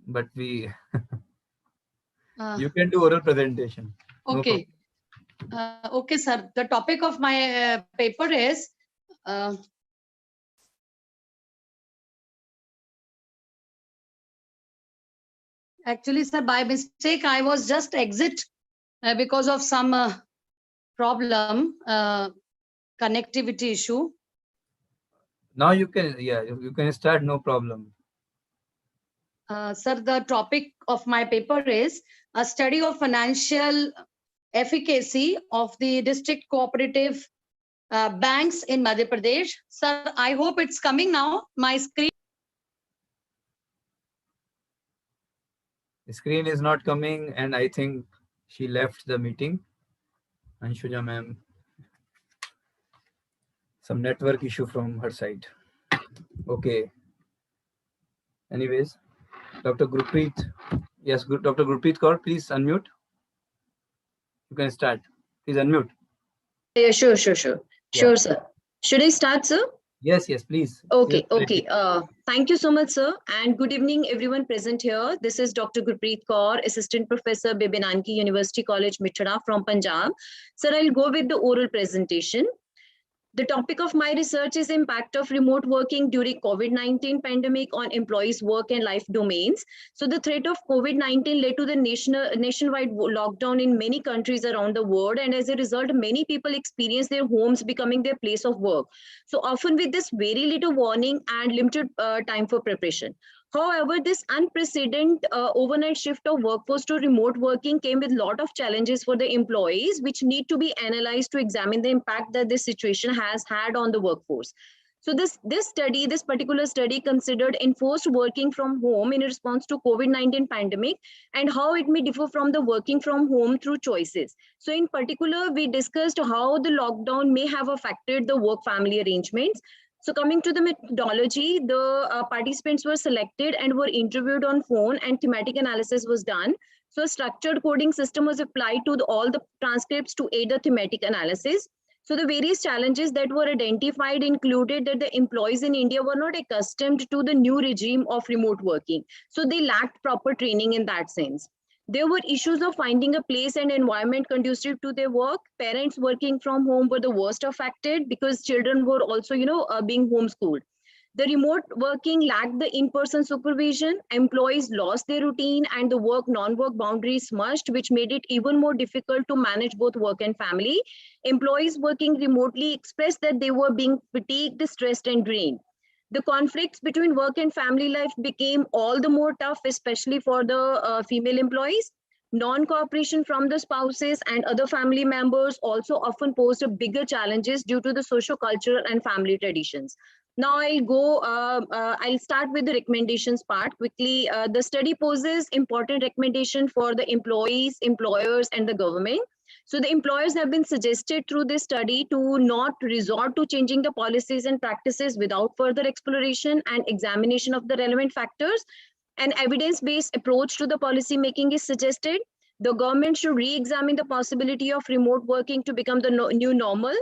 But you can do oral presentation. Okay. No okay, sir. The topic of my paper is actually, sir, by mistake, I was just exit because of some problem, connectivity issue. Now you can, you can start, no problem. Sir, the topic of my paper is a study of financial efficacy of the district cooperative banks in Madhya Pradesh. Sir, I hope it's coming now, my screen. The screen is not coming, and I think she left the meeting. Anshuja ma'am, some network issue from her side. Okay. Anyways, Dr. Gurpreet. Yes, Dr. Gurpreet Kaur, please unmute. You can start. Please unmute. Yeah, sure. Yeah. Sure, sir. Should I start, sir? Yes, please. Okay. Thank you so much, sir. And good evening, everyone present here. This is Dr. Gurpreet Kaur, Assistant Professor, Bibinanki University College, Mithra from Punjab. Sir, I'll go with the oral presentation. The topic of my research is impact of remote working during COVID-19 pandemic on employees' work and life domains. So the threat of COVID-19 led to the nationwide lockdown in many countries around the world. And as a result, many people experience their homes becoming their place of work. So often with this very little warning and limited time for preparation. However, this unprecedented overnight shift of workforce to remote working came with a lot of challenges for the employees, which need to be analyzed to examine the impact that this situation has had on the workforce. So this particular study considered enforced working from home in response to COVID-19 pandemic and how it may differ from the working from home through choices. So in particular, we discussed how the lockdown may have affected the work-family arrangements. So coming to the methodology, the participants were selected and were interviewed on phone and thematic analysis was done. So a structured coding system was applied to all the transcripts to aid the thematic analysis. So the various challenges that were identified included that the employees in India were not accustomed to the new regime of remote working. So they lacked proper training in that sense. There were issues of finding a place and environment conducive to their work. Parents working from home were the worst affected because children were also, being homeschooled. The remote working lacked the in-person supervision. Employees lost their routine and the work non-work boundaries smushed, which made it even more difficult to manage both work and family. Employees working remotely expressed that they were being fatigued, stressed, and drained. The conflicts between work and family life became all the more tough, especially for the female employees. Non-cooperation from the spouses and other family members also often posed a bigger challenges due to the socio-cultural and family traditions. Now I'll start with the recommendations part quickly. The study poses important recommendation for the employees, employers, and the government. So the employers have been suggested through this study to not resort to changing the policies and practices without further exploration and examination of the relevant factors. An evidence-based approach to the policy making is suggested. The government should re-examine the possibility of remote working to become the new normal.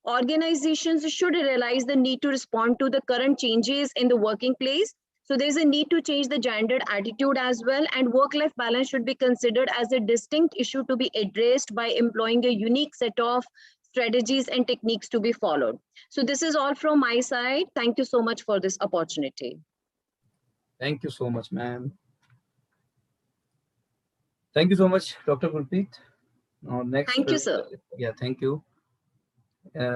Organizations should realize the need to respond to the current changes in the working place. So there's a need to change the gendered attitude as well, and work-life balance should be considered as a distinct issue to be addressed by employing a unique set of strategies and techniques to be followed. So this is all from my side. Thank you so much for this opportunity. Thank you so much, ma'am. Thank you so much, Dr. Gurpreet. Now, next. Thank you, sir. Yeah, thank you.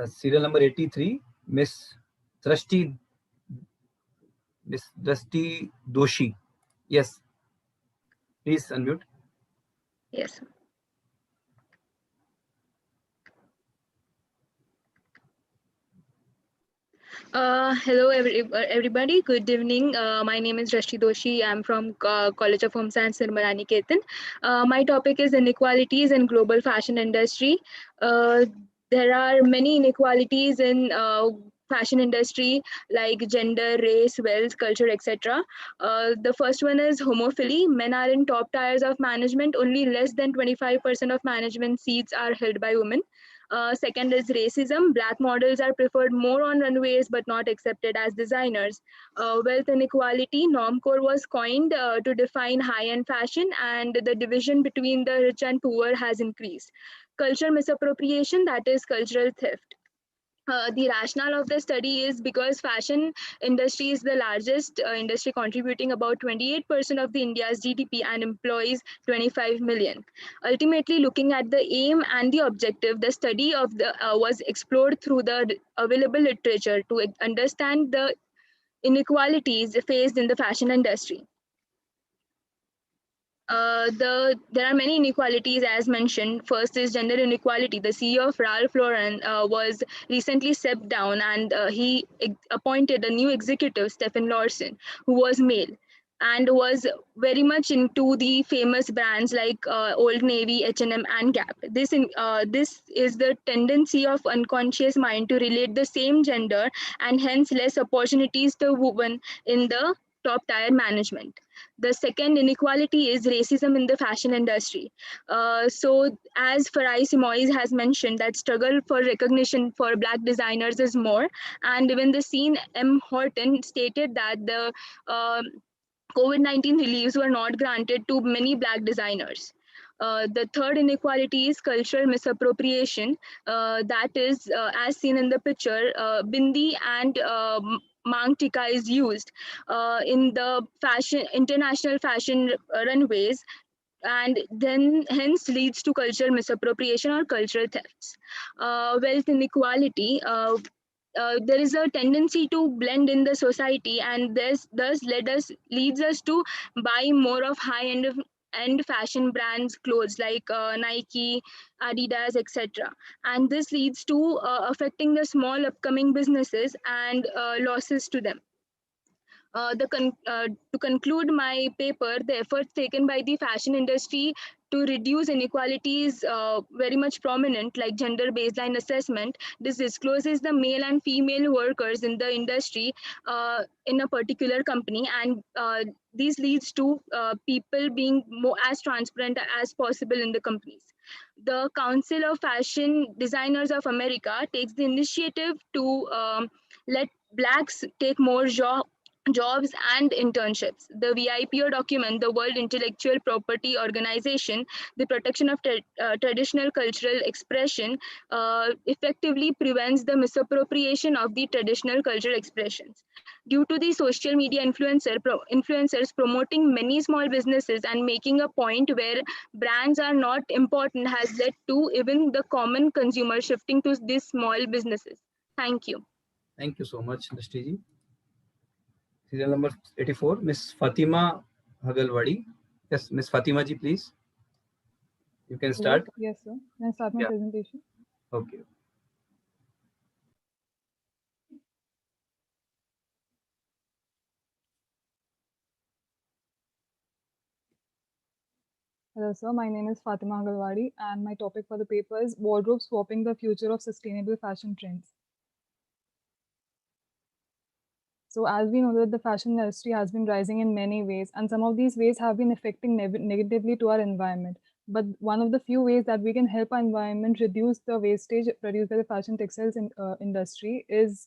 Serial number 83, Miss Drashti Doshi. Yes. Please unmute. Yes. Hello, everybody. Good evening. My name is Drashti Doshi. I'm from College of Home Science, Nirmala Niketan. My topic is inequalities in global fashion industry. There are many inequalities in fashion industry like gender, race, wealth, culture, etc. The first one is homophily. Men are in top tiers of management. Only less than 25% of management seats are held by women. Second is racism. Black models are preferred more on runways but not accepted as designers. Wealth inequality. Normcore was coined to define high-end fashion, and the division between the rich and poor has increased. Culture misappropriation, that is cultural theft. The rationale of the study is because fashion industry is the largest industry, contributing about 28% of the India's GDP and employs 25 million. Ultimately, looking at the aim and the objective, the study of the was explored through the available literature to understand the inequalities faced in the fashion industry. There are many inequalities as mentioned. First is gender inequality. The CEO of Ralph Lauren was recently stepped down, and he appointed a new executive, Stephen Lawson, who was male. and was very much into the famous brands like Old Navy, H&M, and Gap. This is the tendency of unconscious mind to relate the same gender and hence less opportunities to women in the top tier management. The second inequality is racism in the fashion industry. So as Farai Simois has mentioned, that struggle for recognition for Black designers is more, and even the scene M. Horton stated that the COVID-19 reliefs were not granted to many Black designers. The third inequality is cultural misappropriation. That is, as seen in the picture, bindi and mang tika is used in the international fashion runways, and then hence leads to cultural misappropriation or cultural thefts. Wealth inequality. There is a tendency to blend in the society, and this thus leads us to buy more of high-end fashion brands clothes like Nike, Adidas, etc. And this leads to affecting the small upcoming businesses and losses to them. To conclude my paper, the efforts taken by the fashion industry to reduce inequality is very much prominent, like gender baseline assessment. This discloses the male and female workers in the industry in a particular company, and this leads to people being more as transparent as possible in the companies. The Council of Fashion Designers of America takes the initiative to let Blacks take more jobs and internships. The WIPO document, the World Intellectual Property Organization, the protection of traditional cultural expression, effectively prevents the misappropriation of the traditional cultural expressions. Due to the social media influencers promoting many small businesses and making a point where brands are not important has led to even the common consumer shifting to these small businesses. Thank you. Thank you so much, Drishti. Serial number 84, Miss Fatima Hagalwadi. Yes, Miss Fatima ji, please. You can start. Hello. Yes, sir. Can I start my presentation? Okay. Hello, sir. My name is Fatima Hagalwadi, and my topic for the paper is Wardrobe Swapping, the Future of Sustainable Fashion Trends. So as we know that the fashion industry has been rising in many ways, and some of these ways have been affecting negatively to our environment. But one of the few ways that we can help our environment reduce the wastage produced by the fashion textiles industry is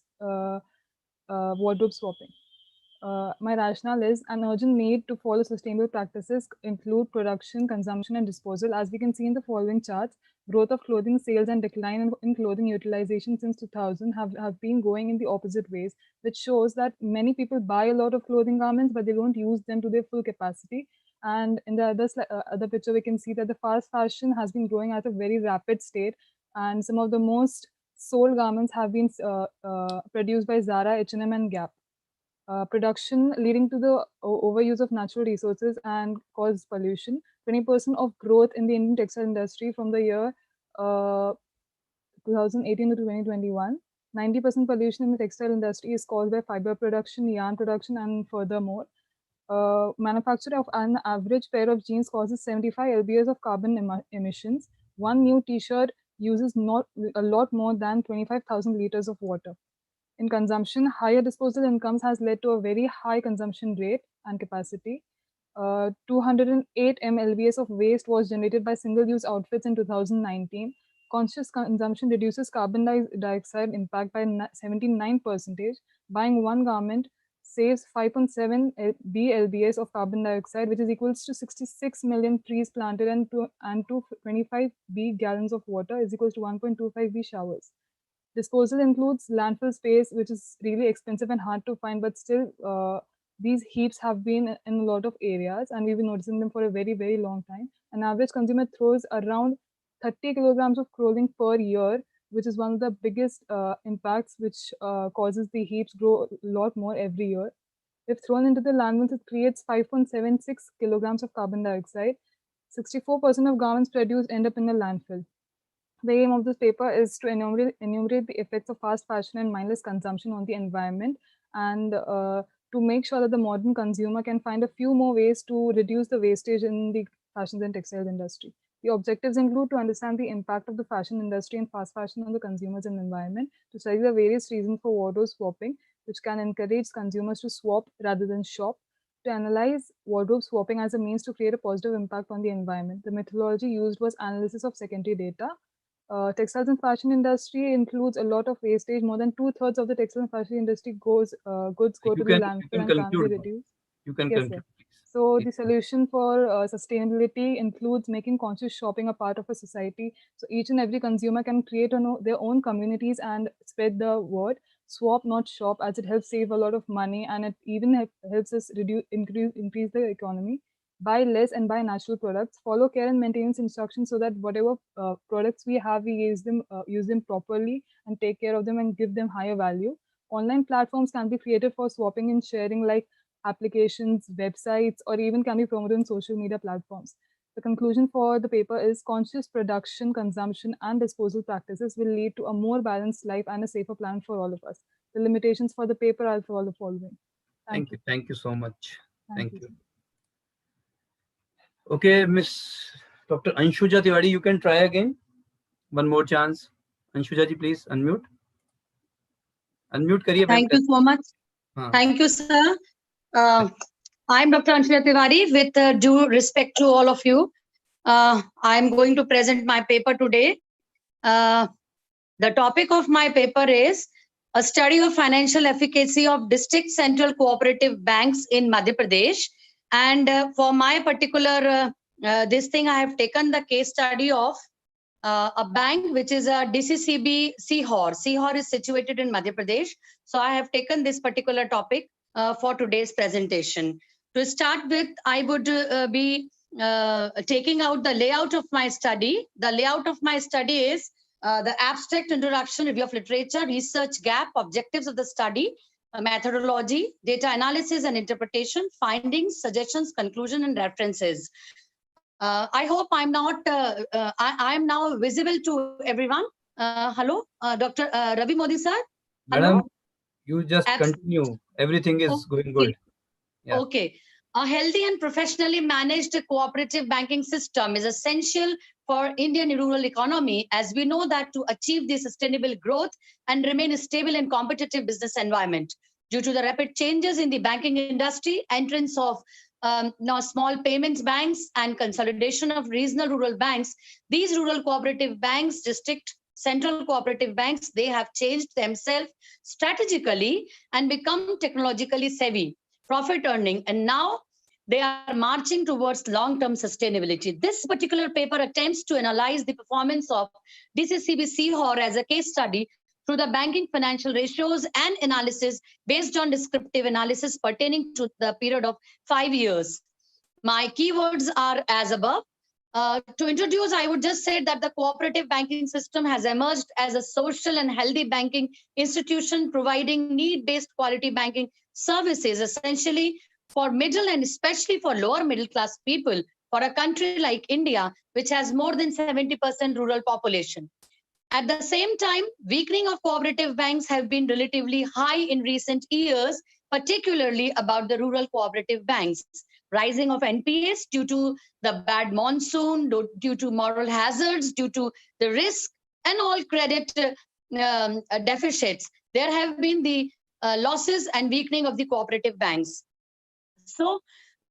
wardrobe swapping. My rationale is an urgent need to follow sustainable practices include production, consumption, and disposal. As we can see in the following charts, growth of clothing sales and decline in clothing utilization since 2000 have been going in the opposite ways, which shows that many people buy a lot of clothing garments, but they don't use them to their full capacity. And in the other picture, we can see that the fast fashion has been growing at a very rapid state, and some of the most sold garments have been produced by Zara, H&M, and Gap. Production leading to the overuse of natural resources and cause pollution. 20% of growth in the Indian textile industry from the year 2018 to 2021. 90% pollution in the textile industry is caused by fiber production, yarn production, and furthermore. Manufacture of an average pair of jeans causes 75 lbs of carbon emissions. One new t-shirt uses not a lot more than 25,000 liters of water. In consumption, higher disposable incomes has led to a very high consumption rate and capacity. 208 mlbs of waste was generated by single-use outfits in 2019. Conscious consumption reduces carbon dioxide impact by 79%. Buying one garment saves 5.7 BLBS of carbon dioxide, which is equals to 66 million trees planted and 225 B gallons of water is equals to 1.25 B showers. Disposal includes landfill space, which is really expensive and hard to find, but still these heaps have been in a lot of areas and we've been noticing them for a very, very long time. An average consumer throws around 30 kilograms of clothing per year, which is one of the biggest impacts, which causes the heaps grow a lot more every year. If thrown into the landfills, it creates 5.76 kilograms of carbon dioxide. 64% of garments produced end up in a landfill. The aim of this paper is to enumerate the effects of fast fashion and mindless consumption on the environment and to make sure that the modern consumer can find a few more ways to reduce the wastage in the fashions and textiles industry. The objectives include to understand the impact of the fashion industry and fast fashion on the consumers and environment, to study the various reasons for wardrobe swapping, which can encourage consumers to swap rather than shop, to analyze wardrobe swapping as a means to create a positive impact on the environment. The methodology used was analysis of secondary data. Textiles and fashion industry includes a lot of wastage. More than 2/3 of the textile and fashion industry goods go to the landfill and can't be reduced. You can Yes, conclude. sir. So the solution for sustainability includes making conscious shopping a part of a society. So each and every consumer can create their own communities and spread the word. Swap, not shop, as it helps save a lot of money, and it even helps us increase the economy. Buy less and buy natural products. Follow care and maintenance instructions so that whatever products we have, we use them properly and take care of them and give them higher value. Online platforms can be created for swapping and sharing, like applications, websites, or even can be promoted on social media platforms. The conclusion for the paper is conscious production, consumption, and disposal practices will lead to a more balanced life and a safer planet for all of us. The limitations for the paper are for the following. Thank you. Thank you so much. Thank you. Okay, Miss Dr. Anshuja Tiwari, you can try again. One more chance. Anshuja ji, please unmute. Unmute kariye. Thank you so much. Thank you, sir. I'm Dr. Anshuja Tiwari. With due respect to all of you, I'm going to present my paper today. The topic of my paper is a study of financial efficacy of district central cooperative banks in Madhya Pradesh. And for my particular this thing, I have taken the case study of a bank which is a DCCB Sihor. Sihor is situated in Madhya Pradesh. So I have taken this particular topic for today's presentation. To start with, I would be taking out the layout of my study. The layout of my study is the abstract, introduction, review of literature, research gap, objectives of the study, methodology, data analysis and interpretation, findings, suggestions, conclusion, and references. I hope I'm not, I am now visible to everyone. Hello, Dr. Ravi Modi sir. Madam, you just continue. Everything is going good. Yeah. Okay. A healthy and professionally managed cooperative banking system is essential for Indian rural economy, as we know that to achieve the sustainable growth and remain a stable and competitive business environment. Due to the rapid changes in the banking industry, entrance of now small payments banks and consolidation of regional rural banks, these rural cooperative banks, district central cooperative banks, they have changed themselves strategically and become technologically savvy, profit earning, and now they are marching towards long-term sustainability. This particular paper attempts to analyze the performance of DCCB Sihor as a case study through the banking financial ratios and analysis based on descriptive analysis pertaining to the period of 5 years. My keywords are as above. To introduce, I would just say that the cooperative banking system has emerged as a social and healthy banking institution providing need-based quality banking services, essentially for middle and especially for lower middle class people for a country like India, which has more than 70% rural population. At the same time, weakening of cooperative banks have been relatively high in recent years, particularly about the rural cooperative banks. Rising of NPAs due to the bad monsoon, due to moral hazards, due to the risk and all credit deficits. There have been the losses and weakening of the cooperative banks. So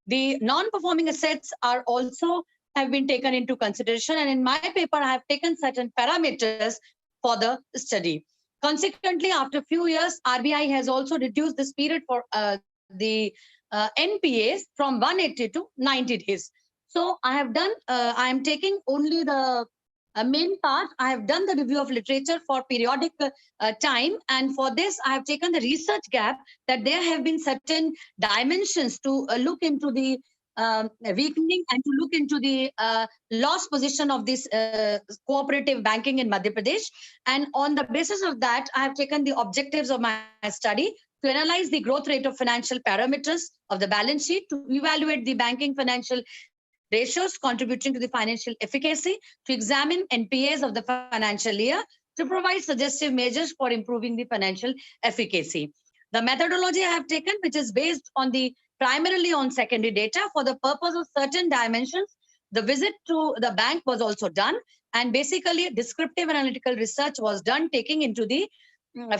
the non-performing assets are also have been taken into consideration. And in my paper, I have taken certain parameters for the study. Consequently, after a few years, RBI has also reduced this period for the NPAs from 180 to 90 days. So I have done, I am taking only the main part. I have done the review of literature for periodic time. And for this, I have taken the research gap that there have been certain dimensions to look into the weakening and to look into the loss position of this cooperative banking in Madhya Pradesh. And on the basis of that, I have taken the objectives of my study to analyze the growth rate of financial parameters of the balance sheet, to evaluate the banking financial ratios contributing to the financial efficacy, to examine NPAs of the financial year, to provide suggestive measures for improving the financial efficacy. The methodology I have taken, which is based on the primarily on secondary data for the purpose of certain dimensions, the visit to the bank was also done, and basically descriptive analytical research was done, taking into the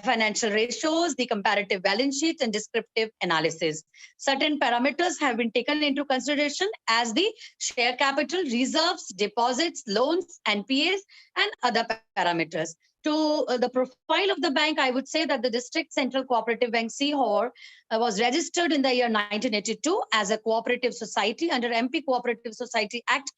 financial ratios, the comparative balance sheet, and descriptive analysis. Certain parameters have been taken into consideration as the share capital, reserves, deposits, loans, NPAs, and other parameters. To the profile of the bank, I would say that the District Central Cooperative Bank, Sihor, was registered in the year 1982 as a cooperative society under MP Cooperative Society Act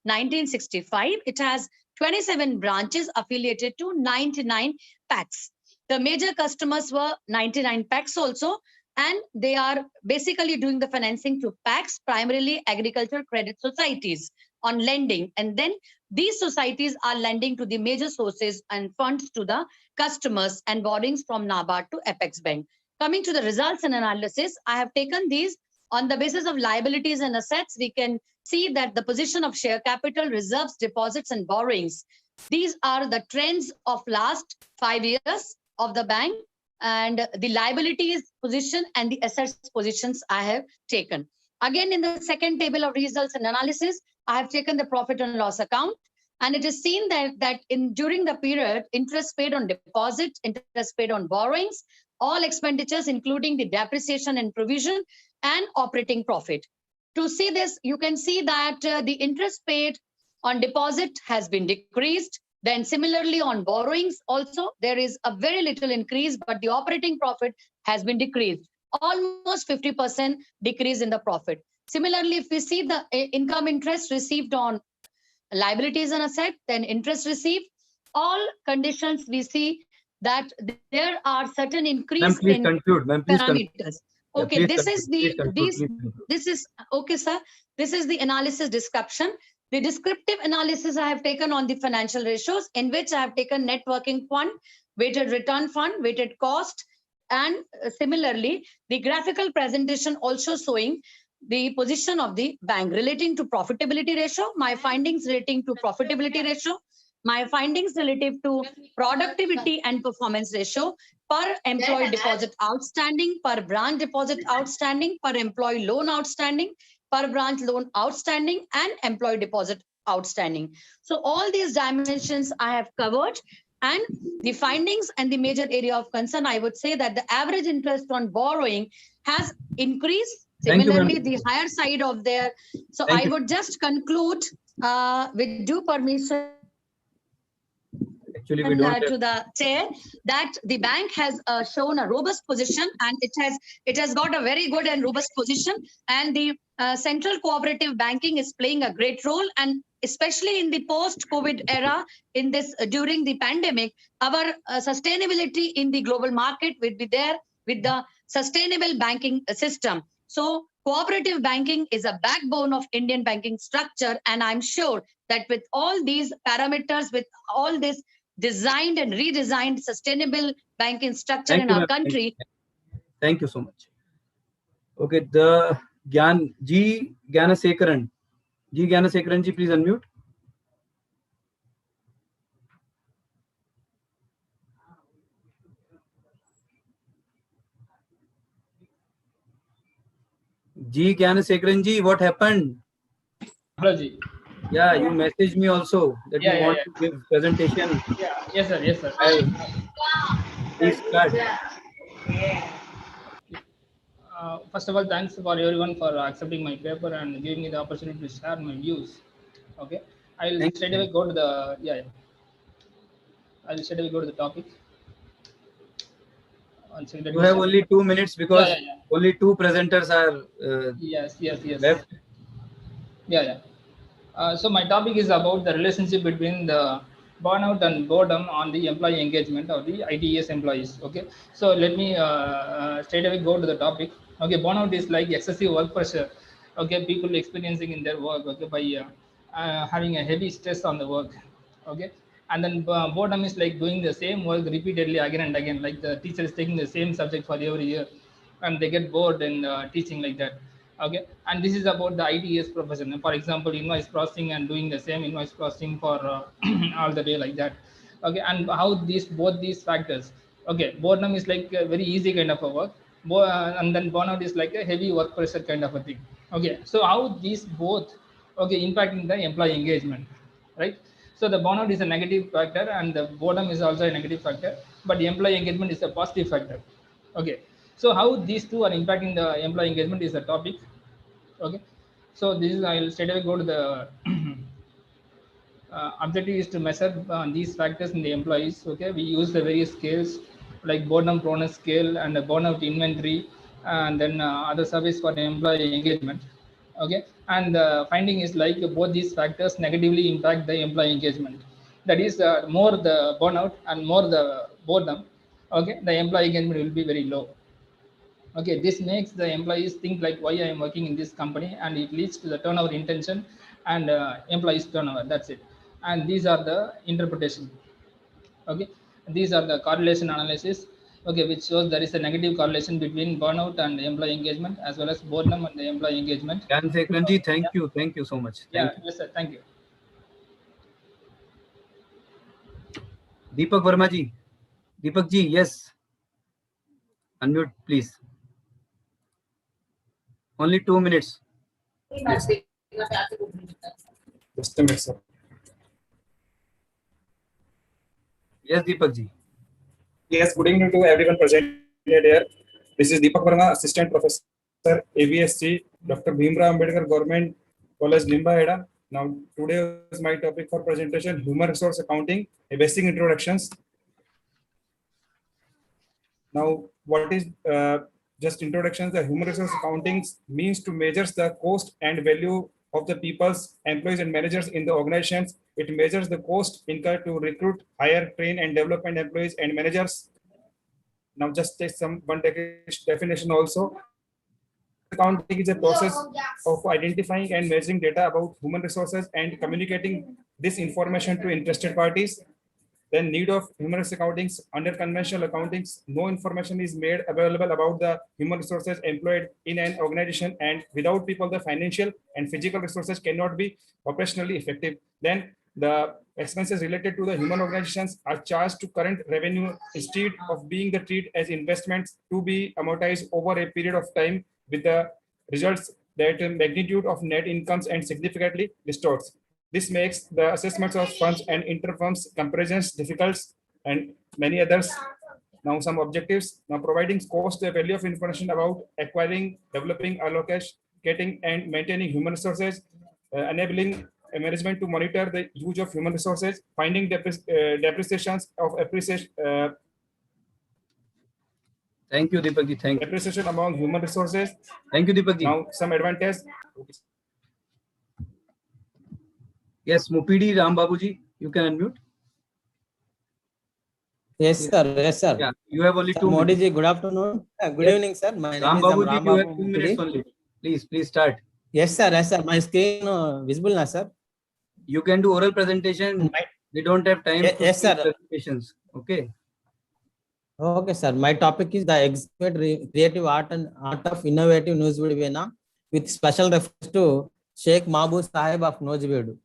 1965. It has 27 branches affiliated to 99 PACs. The major customers were 99 PACs also, and they are basically doing the financing to PACs, primarily agriculture credit societies on lending. And then these societies are lending to the major sources and funds to the customers and borrowings from NABARD to Apex Bank. Coming to the results and analysis, I have taken these on the basis of liabilities and assets. We can see that the position of share capital, reserves, deposits, and borrowings. These are the trends of last 5 years of the bank, and the liabilities position and the assets positions I have taken. Again, in the second table of results and analysis, I have taken the profit and loss account, and it is seen that during the period, interest paid on deposit, interest paid on borrowings, all expenditures, including the depreciation and provision and operating profit. To see this, you can see that the interest paid on deposit has been decreased. Then similarly on borrowings also, there is a very little increase, but the operating profit has been decreased. Almost 50% decrease in the profit. Similarly, if we see the income interest received on liabilities and asset, then interest received, all conditions we see that there are certain increase in parameters. Okay, this is okay, sir. This is the analysis description. The descriptive analysis I have taken on the financial ratios, in which I have taken net working fund, weighted return fund, weighted cost, and similarly, the graphical presentation also showing the position of the bank relating to profitability ratio, my findings relating to profitability ratio, my findings relative to productivity and performance ratio, per employee deposit outstanding, per branch deposit outstanding, per employee loan outstanding, per branch loan outstanding, and employee deposit outstanding. So all these dimensions I have covered, and the findings and the major area of concern, I would say that the average interest on borrowing has increased. Similarly, the higher side of there. So I would just conclude with due permission Actually, we don't to the chair that the bank has shown a robust position, and it has got a very good and robust position, and the central cooperative banking is playing a great role, and especially in the post-COVID era, in this during the pandemic, our sustainability in the global market will be there with the sustainable banking system. So cooperative banking is a backbone of Indian banking structure, and I'm sure that with all these parameters, with all this designed and redesigned sustainable banking structure in our country. Thank you so much. Okay, the Gyanasekaran ji, please unmute. Gyanasekaran ji, what happened? Hello ji. Yeah, you messaged me also that you want to give presentation. Yeah, yes sir, yes sir. Please start. First of all, thanks for everyone for accepting my paper and giving me the opportunity to share my views. Okay, I'll straight away go to the I'll straight away go to the topic. You have only 2 minutes because only 2 presenters are yes left. So my topic is about the relationship between the burnout and boredom on the employee engagement of the ITES employees. Okay, so let me straight away go to the topic. Okay, burnout is like excessive work pressure. Okay, people experiencing in their work. Okay, by having a heavy stress on the work. Okay, and then boredom is like doing the same work repeatedly again and again. Like the teacher is taking the same subject for every year, and they get bored in teaching like that. Okay, and this is about the ITES profession. For example, invoice processing and doing the same invoice processing for all the day like that. Okay, and how both these factors, Okay, boredom is like a very easy kind of a work, and then burnout is like a heavy work pressure kind of a thing. Okay, so how these both, okay, impacting the employee engagement, right? So the burnout is a negative factor and the boredom is also a negative factor, but the employee engagement is a positive factor. Okay, so how these two are impacting the employee engagement is the topic. Okay, so this is, I'll straight away go to the objective is to measure these factors in the employees. Okay, we use the various scales like boredom proneness scale and the burnout inventory, and then other surveys for the employee engagement. Okay, and the finding is like both these factors negatively impact the employee engagement. That is, more the burnout and more the boredom, okay, the employee engagement will be very low. Okay, this makes the employees think like why I am working in this company, and it leads to the turnover intention and employees turnover. That's it. And these are the interpretation. Okay, these are the correlation analysis. Okay, which shows there is a negative correlation between burnout and employee engagement as well as boredom and the employee engagement. Kanji, thank you so much. Yeah, yes sir, thank you. Deepak Verma ji. Deepak ji, yes. Unmute, please. Only 2 minutes. Yes. Just a minute, sir. Yes, Deepak ji. Yes, good evening to everyone present here. This is Deepak Verma, Assistant Professor, ABSc, Dr. Bhimrao Ambedkar Government College, Limbaheda. Now, today is my topic for presentation, Human Resource Accounting, a basic introductions. Now, what is just introductions? The human resource accounting means to measure the cost and value of the people's employees and managers in the organizations. It measures the cost incurred to recruit, hire, train, and development employees and managers. Now, just take one definition also. Accounting is a process of identifying and measuring data about human resources and communicating this information to interested parties. Then need of human resource accountings. Under conventional accountings, no information is made available about the human resources employed in an organization, and without people, the financial and physical resources cannot be operationally effective. Then the expenses related to the human organizations are charged to current revenue instead of being the treated as investments to be amortized over a period of time, with the results that magnitude of net incomes and significantly distorts. This makes the assessments of funds and inter-firms comparisons difficult, and many others. Now, some objectives. Now, providing cost the value of information about acquiring, developing, allocating, and maintaining human resources, enabling management to monitor the use of human resources, finding depreciations of appreciation. Thank you, Deepak ji. Thank you. Depreciation among human resources. Thank you, Deepak ji. Now, some advantage. Yes, Mupidi Rambabuji, you can unmute. Yes, sir. Yes, sir. Yeah, you have only 2 Modi minutes. ji, good afternoon. Good evening, sir. My name is Rambabuji, you have Rambabu 2 minutes Mupidi. only. Please start. Yes, sir. Yes, sir. My screen visible now, sir. You can do oral presentation. We don't have time to Yes, see sir. presentations. Okay. Okay, sir. My topic is the exhibit creative art and art of innovative Newsweed Vena with special reference to Sheikh Mahbub Sahib of Newsweed.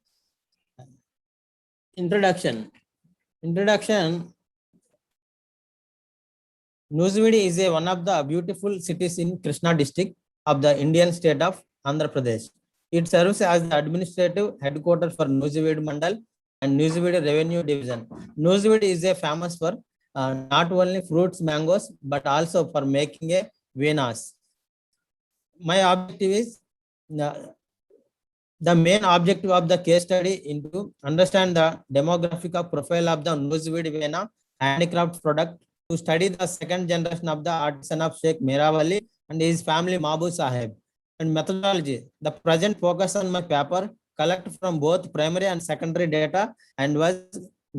Introduction. Newsweed is one of the beautiful cities in Krishna district of the Indian state of Andhra Pradesh. It serves as the administrative headquarters for Newsweed Mandal and Newsweed Revenue Division. Newsweed is famous for not only fruits, mangoes, but also for making a venas. My objective is the main objective of the case study into understand the demographic profile of the Newsweed Vena handicraft product, to study the second generation of the artisan of Sheikh Merawali and his family Mahbub Sahib. And methodology. The present focus on my paper collect from both primary and secondary data and was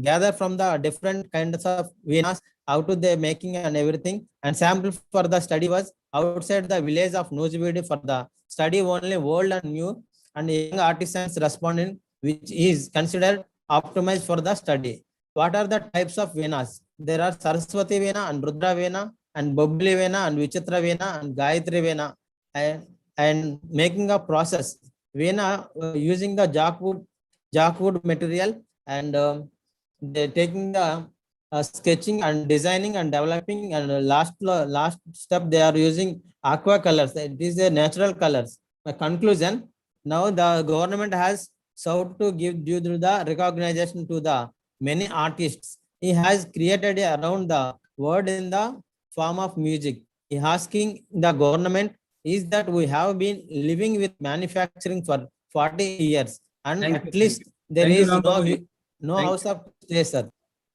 gathered from the different kinds of venas, how to they making and everything. And sample for the study was outside the village of Newsweed for the study only old and new and young artisans responding, which is considered optimized for the study. What are the types of venas? There are Saraswati Vena and Rudra Vena and Bobli Vena and Vichitra Vena and Gayatri Vena, and making a process Vena using the jackwood material, and they taking the sketching and designing and developing, and last step they are using aqua colors. It is a natural colors. My conclusion, now the government has sought to give due to the recognition to the many artists. He has created around the world in the form of music. He asking the government is that we have been living with manufacturing for 40 years, and at least there Thank you, is Rambam. no Thank house of stay, sir.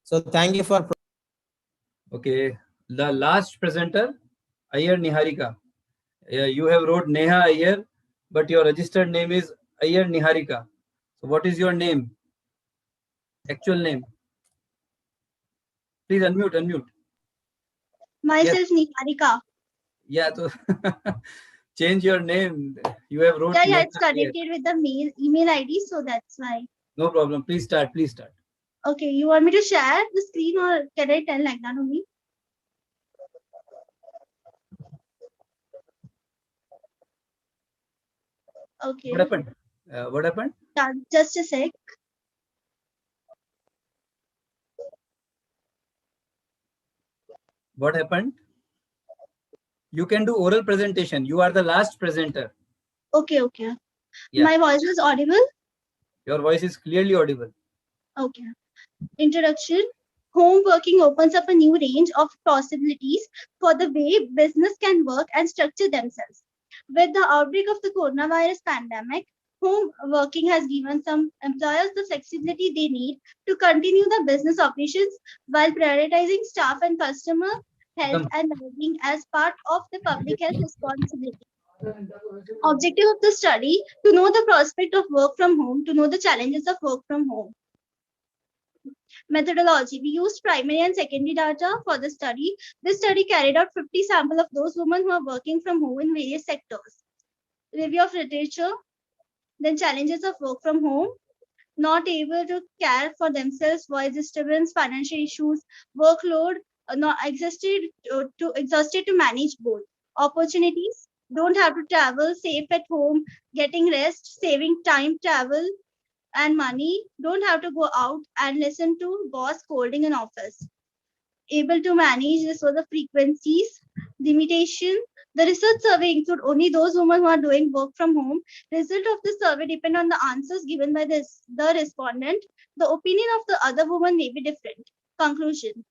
So thank you for. Okay, the last presenter, Iyer Niharika. You have wrote Neha Iyer, but your registered name is Iyer Niharika. So what is your name? Actual name? Please unmute. Myself, Niharika. Yeah, so change your name. You have wrote Yeah, Neha it's Iyer. connected with the email ID, so that's why. No problem. Please start. Okay, you want me to share the screen or can I tell like that only? Okay. What happened? Yeah, just a sec. What happened? You can do oral presentation. You are the last presenter. Okay. Yeah. My voice is audible? Your voice is clearly audible. Okay. Introduction. Home working opens up a new range of possibilities for the way business can work and structure themselves. With the outbreak of the coronavirus pandemic, home working has given some employers the flexibility they need to continue the business operations while prioritizing staff and customer health and well-being as part of the public health responsibility. Objective of the study: to know the prospect of work from home, to know the challenges of work from home. Methodology: we used primary and secondary data for the study. This study carried out 50 samples of those women who are working from home in various sectors. Review of literature, then challenges of work from home: not able to care for themselves, voice disturbance, financial issues, workload, not exhausted to manage both. Opportunities: don't have to travel, safe at home, getting rest, saving time, travel and money, don't have to go out and listen to boss scolding in office. Able to manage this for the frequencies. Limitation: the research survey include only those women who are doing work from home. Result of the survey depend on the answers given by the respondent. The opinion of the other woman may be different. Conclusion: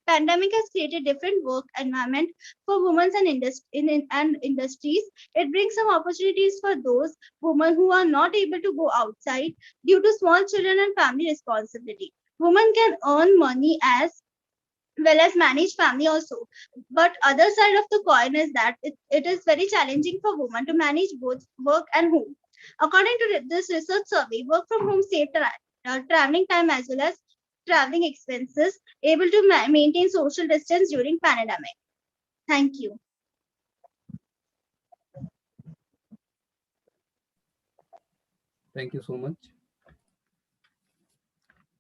pandemic has created different work environment for women and industries. It brings some opportunities for those women who are not able to go outside due to small children and family responsibility. Women can earn money as well as manage family also. But other side of the coin is that it is very challenging for women to manage both work and home. According to this research survey, work from home saved traveling time as well as traveling expenses, able to maintain social distance during pandemic. Thank you. Thank you so much.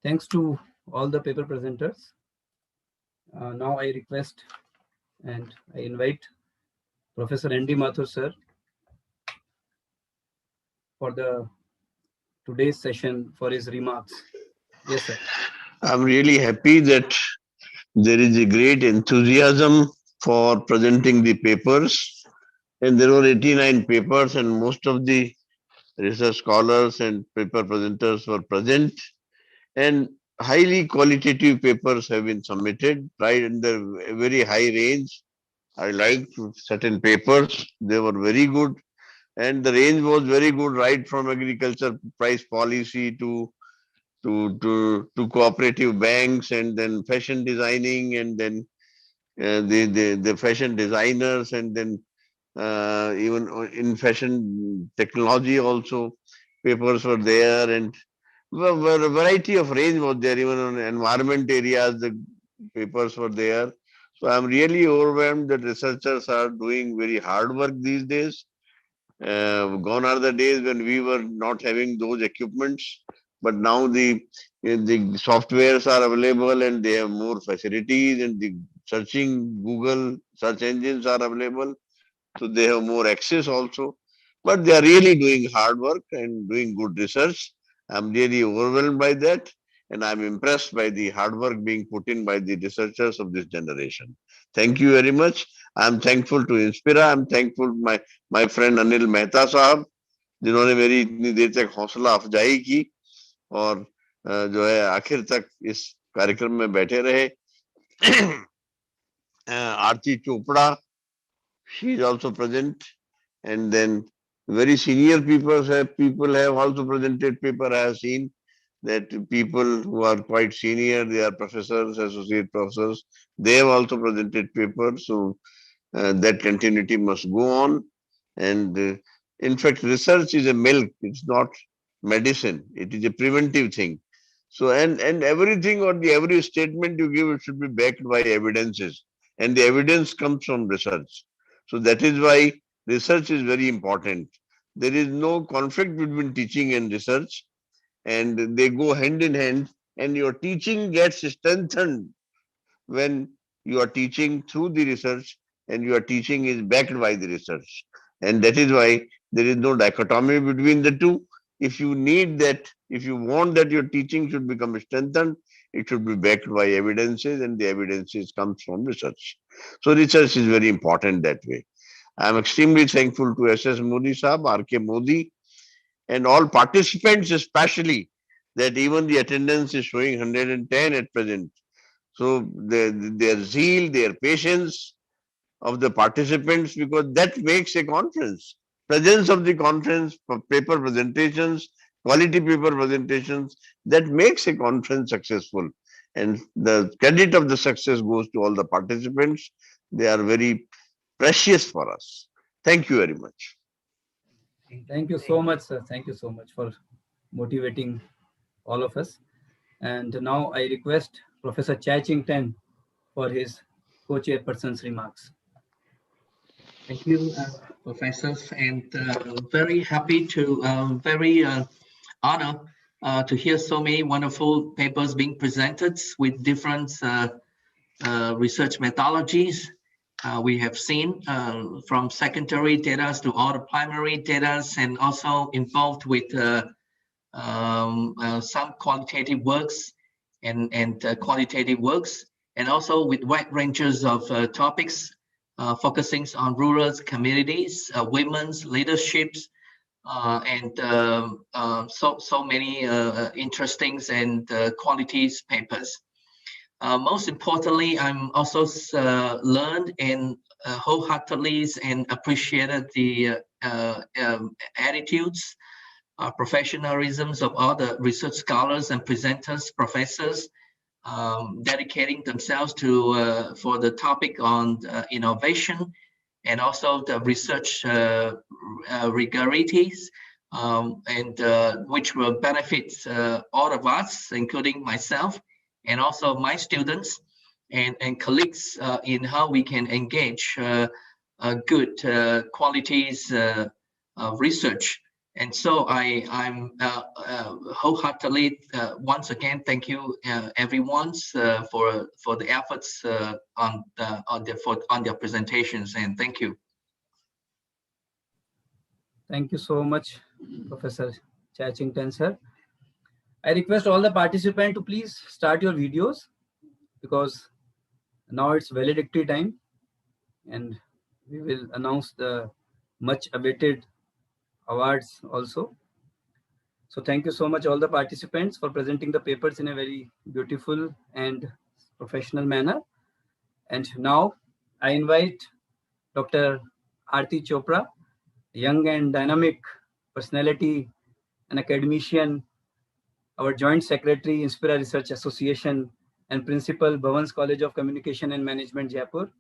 Thanks to all the paper presenters. Now I request and I invite Professor N.D. Mathur sir for today's session for his remarks. Yes, sir. I'm really happy that there is a great enthusiasm for presenting the papers. And there were 89 papers, and most of the research scholars and paper presenters were present. And highly qualitative papers have been submitted, right in the very high range. I liked certain papers, they were very good. And the range was very good, right from agriculture price policy to cooperative banks, and then fashion designing, and then the fashion designers, and then even in fashion technology also papers were there, and a variety of range was there. Even on environment areas the papers were there. So I'm really overwhelmed that researchers are doing very hard work these days. Gone are the days when we were not having those equipments, but now the softwares are available and they have more facilities, and the searching Google search engines are available, so they have more access also. But they are really doing hard work and doing good research. I'm really overwhelmed by that. and I'm impressed by the hard work being put in by the researchers of this generation. Thank you very much. I'm thankful to Inspira. I'm thankful to my friend Anil Mehta साहब, जिन्होंने मेरी इतनी देर तक हौसला अफजाई की और जो है आखिर तक इस कार्यक्रम में बैठे रहे. आरती Chopra, she is also present, and then very senior people have also presented paper. I have seen that people who are quite senior, they are professors, associate professors, they have also presented papers. So that continuity must go on. And in fact, research is a milk, it's not medicine, it is a preventive thing. So and everything or every statement you give, it should be backed by evidences, and the evidence comes from research. So that is why research is very important. There is no conflict between teaching and research, and they go hand in hand, and your teaching gets strengthened when you are teaching through the research, and your teaching is backed by the research. And that is why there is no dichotomy between the two. If you need that, if you want that your teaching should become strengthened, it should be backed by evidences, and the evidences comes from research. So research is very important that way. I am extremely thankful to SS Modi Sahab, RK Modi, and all participants especially, that even the attendance is showing 110 at present. So their zeal, their patience of the participants, because that makes a conference. Presence of the conference, paper presentations, quality paper presentations, that makes a conference successful. And the credit of the success goes to all the participants. They are very precious for us. Thank you very much. Thank you so much, sir. Thank you so much for motivating all of us. And now I request Professor Chai Ching-ten for his co-chairperson's remarks. Thank you, professors, and very happy to, very honored to hear so many wonderful papers being presented with different research methodologies. We have seen from secondary data to all the primary data, and also involved with some qualitative works and qualitative works, and also with wide ranges of topics focusing on rural communities, women's leaderships, and so many interesting and qualities papers. Most importantly, I'm also learned and wholeheartedly and appreciated the attitudes, professionalisms of all the research scholars and presenters, professors, dedicating themselves to for the topic on innovation, and also the research regularities, and which will benefit all of us, including myself, and also my students and colleagues in how we can engage good qualities research. And so I'm wholeheartedly once again thank you everyone for the efforts on their presentations, and thank you. Thank you so much, Professor Chai Ching-ten, sir. I request all the participants to please start your videos, because now it's valedictory time, and we will announce the much awaited awards also. So thank you so much all the participants for presenting the papers in a very beautiful and professional manner. And now I invite Dr. Aarti Chopra, young and dynamic personality, an academician, our Joint Secretary, Inspira Research Association, and Principal, Bhavan's College of Communication and Management, Jaipur,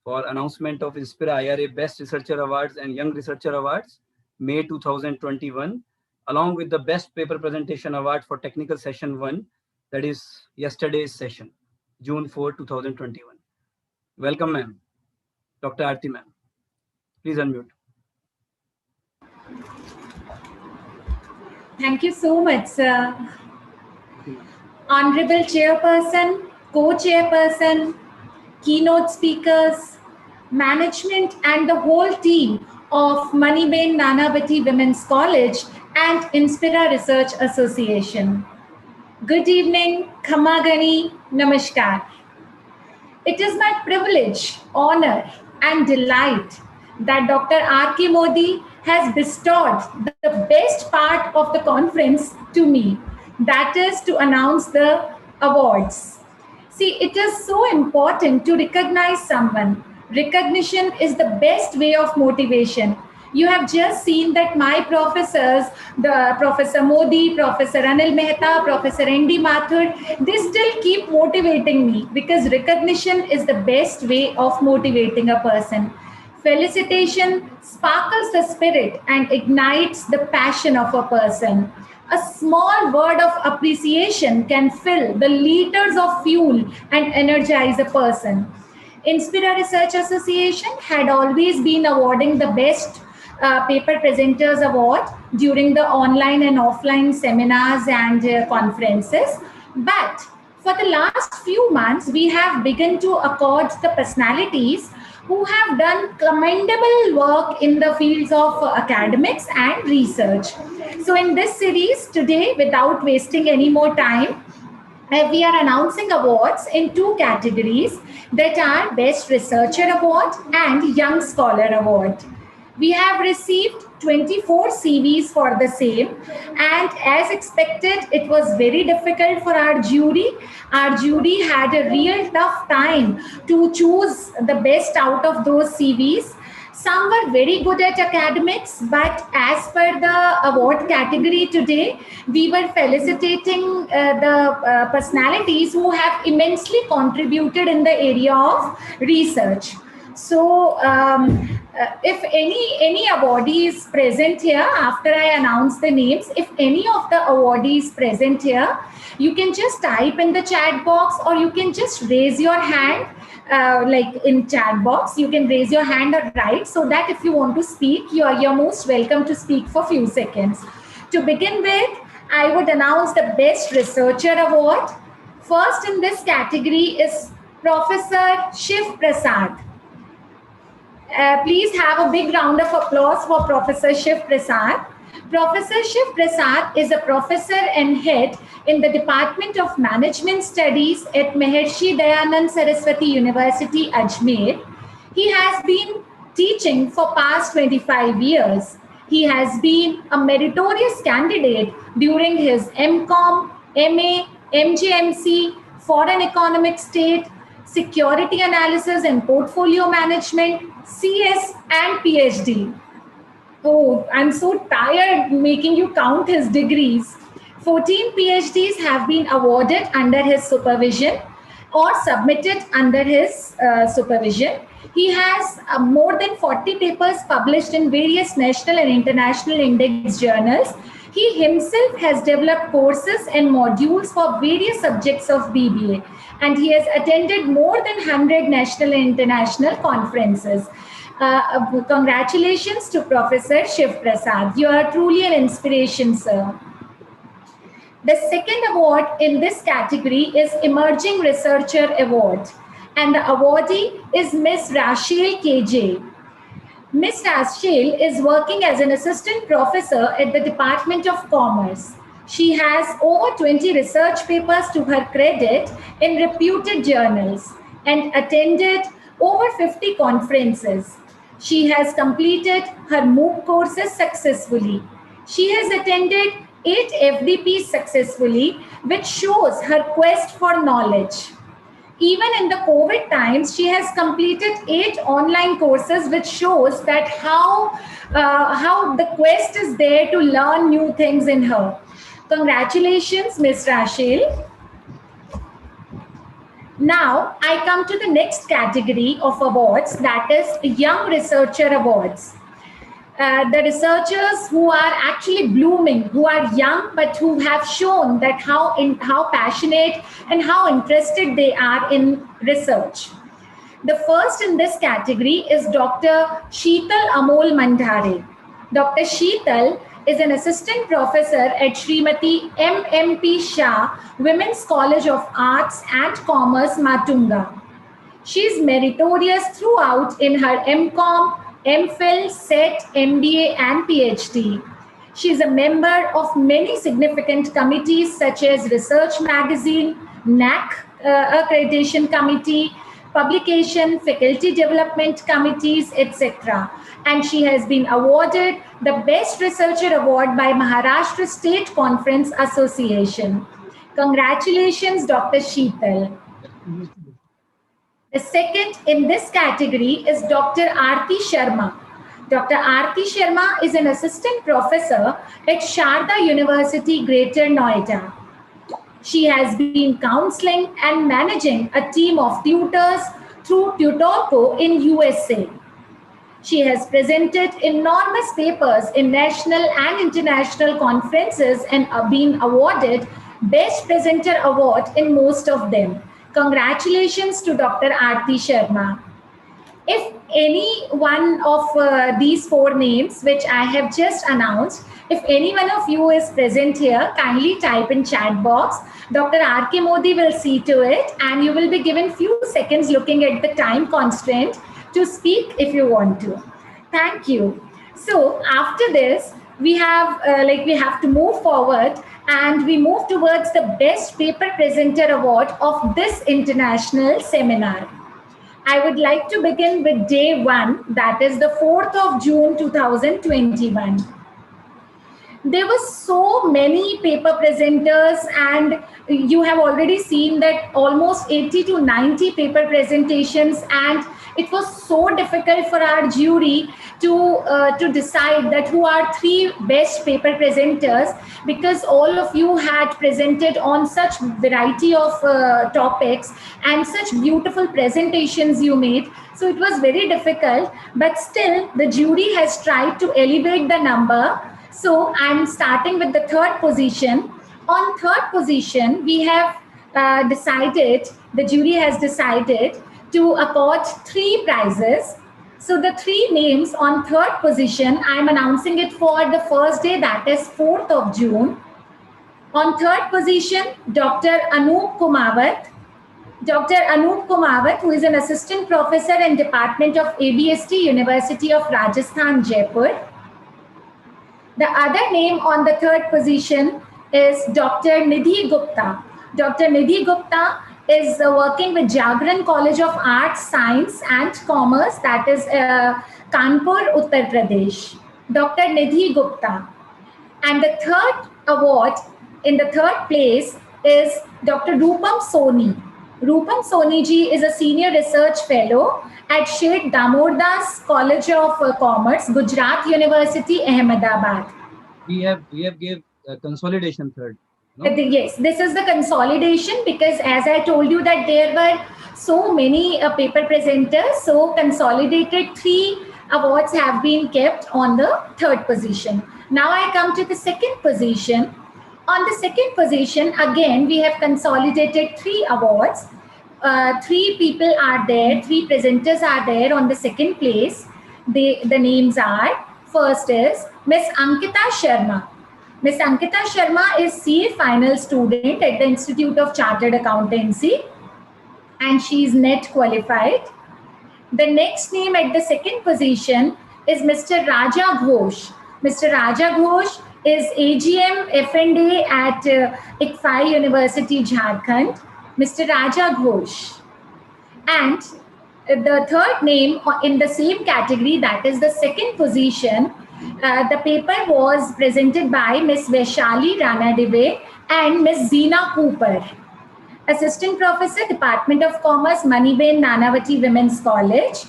for announcement of Inspira IRA Best Researcher Awards and Young Researcher Awards, May 2021, along with the Best Paper Presentation Award for Technical Session 1, that is yesterday's session, June 4, 2021. Welcome, ma'am. Dr. Aarti, ma'am. Please unmute. Thank you so much, sir. Honorable Chairperson, Co-Chairperson, keynote speakers, management, and the whole team of Maniben Nanavati Women's College and Inspira Research Association. Good evening, Khamagani, Namaskar. It is my privilege, honor, and delight that Dr. R.K. Modi has bestowed the best part of the conference to me, that is to announce the awards. See, it is so important to recognize someone. Recognition is the best way of motivation. You have just seen that my professors, the Professor Modi, Professor Anil Mehta, Professor N.D. Mathur, they still keep motivating me because recognition is the best way of motivating a person. Felicitation sparkles the spirit and ignites the passion of a person. A small word of appreciation can fill the liters of fuel and energize a person. Inspira Research Association had always been awarding the best paper presenters award during the online and offline seminars and conferences. But for the last few months, we have begun to accord the personalities who have done commendable work in the fields of academics and research. So in this series today, without wasting any more time, we are announcing awards in two categories that are Best Researcher Award and Young Scholar Award. We have received 24 CVs for the same, and as expected, it was very difficult for our jury. Our jury had a real tough time to choose the best out of those CVs. Some were very good at academics, but as per the award category today, we were felicitating the personalities who have immensely contributed in the area of research. So if any awardee is present here, after I announce the names, if any of the awardees present here, you can just type in the chat box or you can just raise your hand. Like in chat box, you can raise your hand or write, so that if you want to speak, you're most welcome to speak for few seconds. To begin with, I would announce the Best Researcher Award. First in this category is Professor Shiv Prasad. Please have a big round of applause for Professor Shiv Prasad. Professor Shiv Prasad is a professor and head in the Department of Management Studies at Maharshi Dayanand Saraswati University, Ajmer. He has been teaching for past 25 years. He has been a meritorious candidate during his MCom, MA, MJMC, Foreign Economic State, Security Analysis and Portfolio Management, CS and PhD. Oh, I'm so tired making you count his degrees. 14 PhDs have been awarded under his supervision or submitted under his supervision. He has more than 40 papers published in various national and international index journals. He himself has developed courses and modules for various subjects of BBA, and he has attended more than 100 national and international conferences. Congratulations to Professor Shiv Prasad. You are truly an inspiration, sir. The second award in this category is Emerging Researcher Award, and the awardee is Miss Rachel KJ. Miss Rachel is working as an assistant professor at the Department of Commerce. She has over 20 research papers to her credit in reputed journals and attended over 50 conferences. She has completed her MOOC courses successfully. She has attended 8 FDPs successfully, which shows her quest for knowledge. Even in the COVID times, she has completed 8 online courses, which shows that how the quest is there to learn new things in her. Congratulations, Ms. Rachel. Now, I come to the next category of awards, that is Young Researcher Awards. The researchers who are actually blooming, who are young, but who have shown that how passionate and how interested they are in research. The first in this category is Dr. Sheetal Amol Mandhare. Dr. Sheetal is an assistant professor at Srimati M.M.P. Shah Women's College of Arts and Commerce, Matunga. She is meritorious throughout in her MCom, MPhil, SET, MBA, and PhD. She is a member of many significant committees such as Research Magazine, NAC Accreditation Committee, Publication, Faculty Development Committees, etc. And she has been awarded the Best Researcher Award by Maharashtra State Conference Association. Congratulations, Dr. Sheetal. The second in this category is Dr. Aarti Sharma. Dr. Aarti Sharma is an assistant professor at Sharda University, Greater Noida. She has been counseling and managing a team of tutors through Tutorco in USA. She has presented enormous papers in national and international conferences and been awarded Best Presenter Award in most of them. Congratulations to Dr. Aarti Sharma. If any one of these four names, which I have just announced, if any one of you is present here, kindly type in chat box. Dr. R.K. Modi will see to it, and you will be given few seconds looking at the time constraint to speak if you want to. Thank you. So after this, we have to move forward, and we move towards the Best Paper Presenter Award of this international seminar. I would like to begin with day one, that is the 4th of June 2021. There were so many paper presenters, and you have already seen that almost 80 to 90 paper presentations, and it was so difficult for our jury to decide that who are three best paper presenters, because all of you had presented on such variety of topics and such beautiful presentations you made. So it was very difficult, but still the jury has tried to elevate the number. So I'm starting with the third position. On third position, we have the jury has decided to accord 3 prizes. So the 3 names on third position, I'm announcing it for the first day, that is 4th of June. On third position, Dr. Anup Kumawat. Dr. Anup Kumawat, who is an assistant professor in Department of ABST, University of Rajasthan, Jaipur. The other name on the third position is Dr. Nidhi Gupta. Dr. Nidhi Gupta is working with Jagran College of Arts, Science and Commerce, that is Kanpur, Uttar Pradesh. Dr. Nidhi Gupta. And the third award in the third place is Dr. Rupam Soni. Rupam Soni ji is a senior research fellow at Sheikh Damoddas College of Commerce, Gujarat University, Ahmedabad. We have gave consolidation third. No? Yes, this is the consolidation, because as I told you that there were so many paper presenters, so consolidated 3 awards have been kept on the third position. Now I come to the second position. On the second position, again, we have consolidated 3 awards. 3 people are there, 3 presenters are there on the second place. The names are, first is Miss Ankita Sharma. Miss Ankita Sharma is CA final student at the Institute of Chartered Accountancy, and she is NET qualified. The next name at the second position is Mr. Raja Ghosh. Mr. Raja Ghosh is AGM F&A at ICCCMSS University, Jharkhand. Mr. Raja Ghosh. And the third name in the same category, that is the second position, the paper was presented by Ms. Vaishali Ranadive and Ms. Zina Cooper. Assistant Professor, Department of Commerce, Maniben, Nanavati Women's College.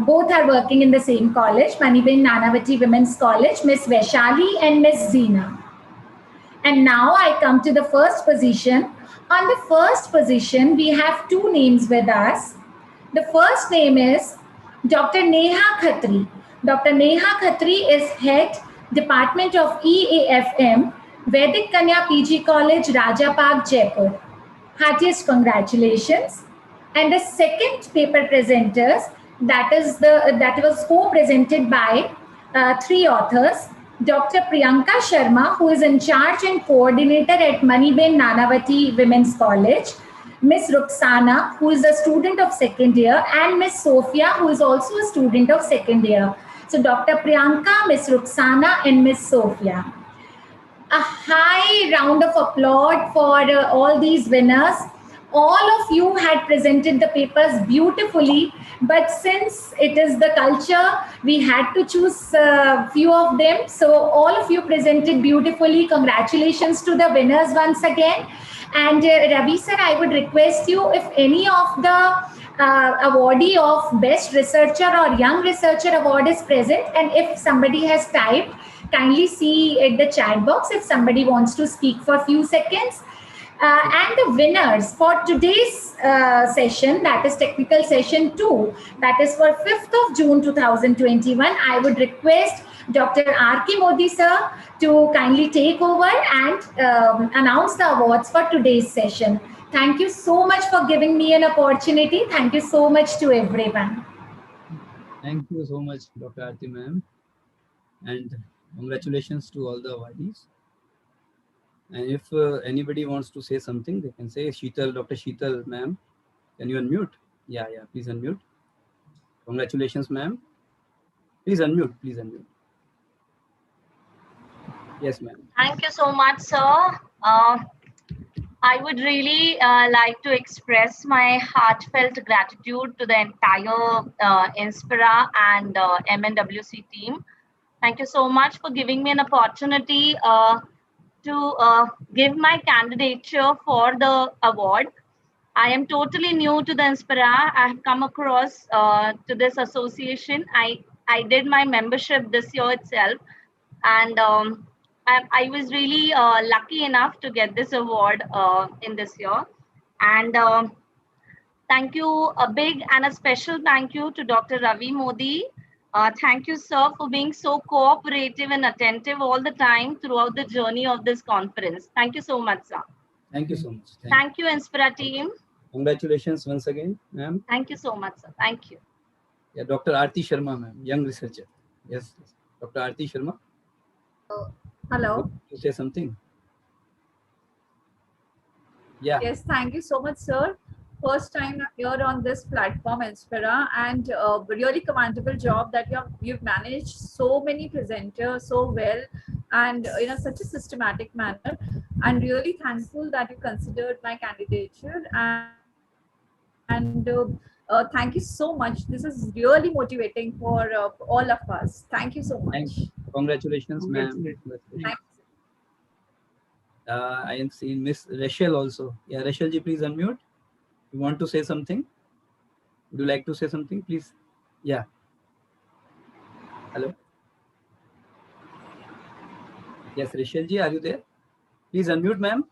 Both are working in the same college, Maniben, Nanavati Women's College, Ms. Vaishali and Ms. Zina. And now I come to the first position. On the first position, we have 2 names with us. The first name is Dr. Neha Khatri. Dr. Neha Khatri is Head, Department of EAFM, Vedic Kanya PG College, Raja Park, Jaipur. Heartiest congratulations. And the second paper presenters, that was co-presented by 3 authors. Dr. Priyanka Sharma, who is in charge and coordinator at Maniben Nanavati Women's College, Miss Ruxana, who is a student of second year, and Miss Sophia, who is also a student of second year. So Dr. Priyanka, Ms. Ruxana, and Ms. Sophia. A high round of applause for all these winners. All of you had presented the papers beautifully, but since it is the culture, we had to choose a few of them. So all of you presented beautifully. Congratulations to the winners once again. And Ravi sir, I would request you, if any of the awardee of Best Researcher or Young Researcher Award is present, and if somebody has typed, kindly see at the chat box if somebody wants to speak for a few seconds. And the winners for today's session, that is technical session 2, that is for 5th of June 2021, I would request Dr. R.K. Modi sir to kindly take over and announce the awards for today's session. Thank you so much for giving me an opportunity. Thank you so much to everyone. Thank you so much, Dr. Aarti ma'am. And congratulations to all the awardees. And if anybody wants to say something, they can say. Sheetal, Dr. Sheetal ma'am, can you unmute? Yeah, please unmute. Congratulations, ma'am. Please unmute, please unmute. Yes, ma'am. Thank you so much, sir. I would really like to express my heartfelt gratitude to the entire Inspira and MNWC team. Thank you so much for giving me an opportunity to give my candidature for the award. I am totally new to the Inspira. I have come across to this association. I did my membership this year itself, and I was really lucky enough to get this award in this year. And thank you, a big and a special thank you to Dr. Ravi Modi. Thank you, sir, for being so cooperative and attentive all the time throughout the journey of this conference. Thank you so much, sir. Thank you so much. Thank you, Inspira team. Congratulations once again, ma'am. Thank you so much, sir. Thank you. Yeah, Dr. Aarti Sharma, ma'am, young researcher. Yes, Dr. Aarti Sharma. Hello. To say something. Yeah. Yes, thank you so much, sir. First time here on this platform, Inspira, and really commendable job that you've managed so many presenters so well, and in such a systematic manner. I'm really thankful that you considered my candidature, and thank you so much. This is really motivating for all of us. Thank you so much. Congratulations, ma'am. I am seeing Miss Rachel also. Yeah, Rachel ji, please unmute. You want to say something? Would you like to say something, please? Yeah. Hello. Yes, Rachel ji, are you there? Please unmute, ma'am.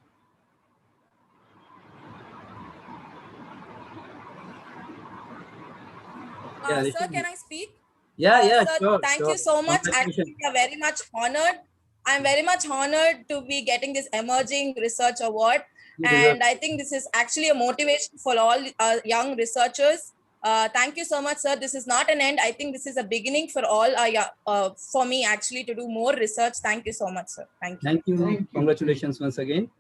Yeah, sir, can I speak? Yeah, sir, sure. Thank sure. you so much. Actually, we are very much honored. I'm very much honored to be getting this emerging research award. And I think this is actually a motivation for all young researchers. Thank you so much, sir. This is not an end. I think this is a beginning for all, for me actually to do more research. Thank you so much, sir. Thank you. Thank you. Congratulations once again.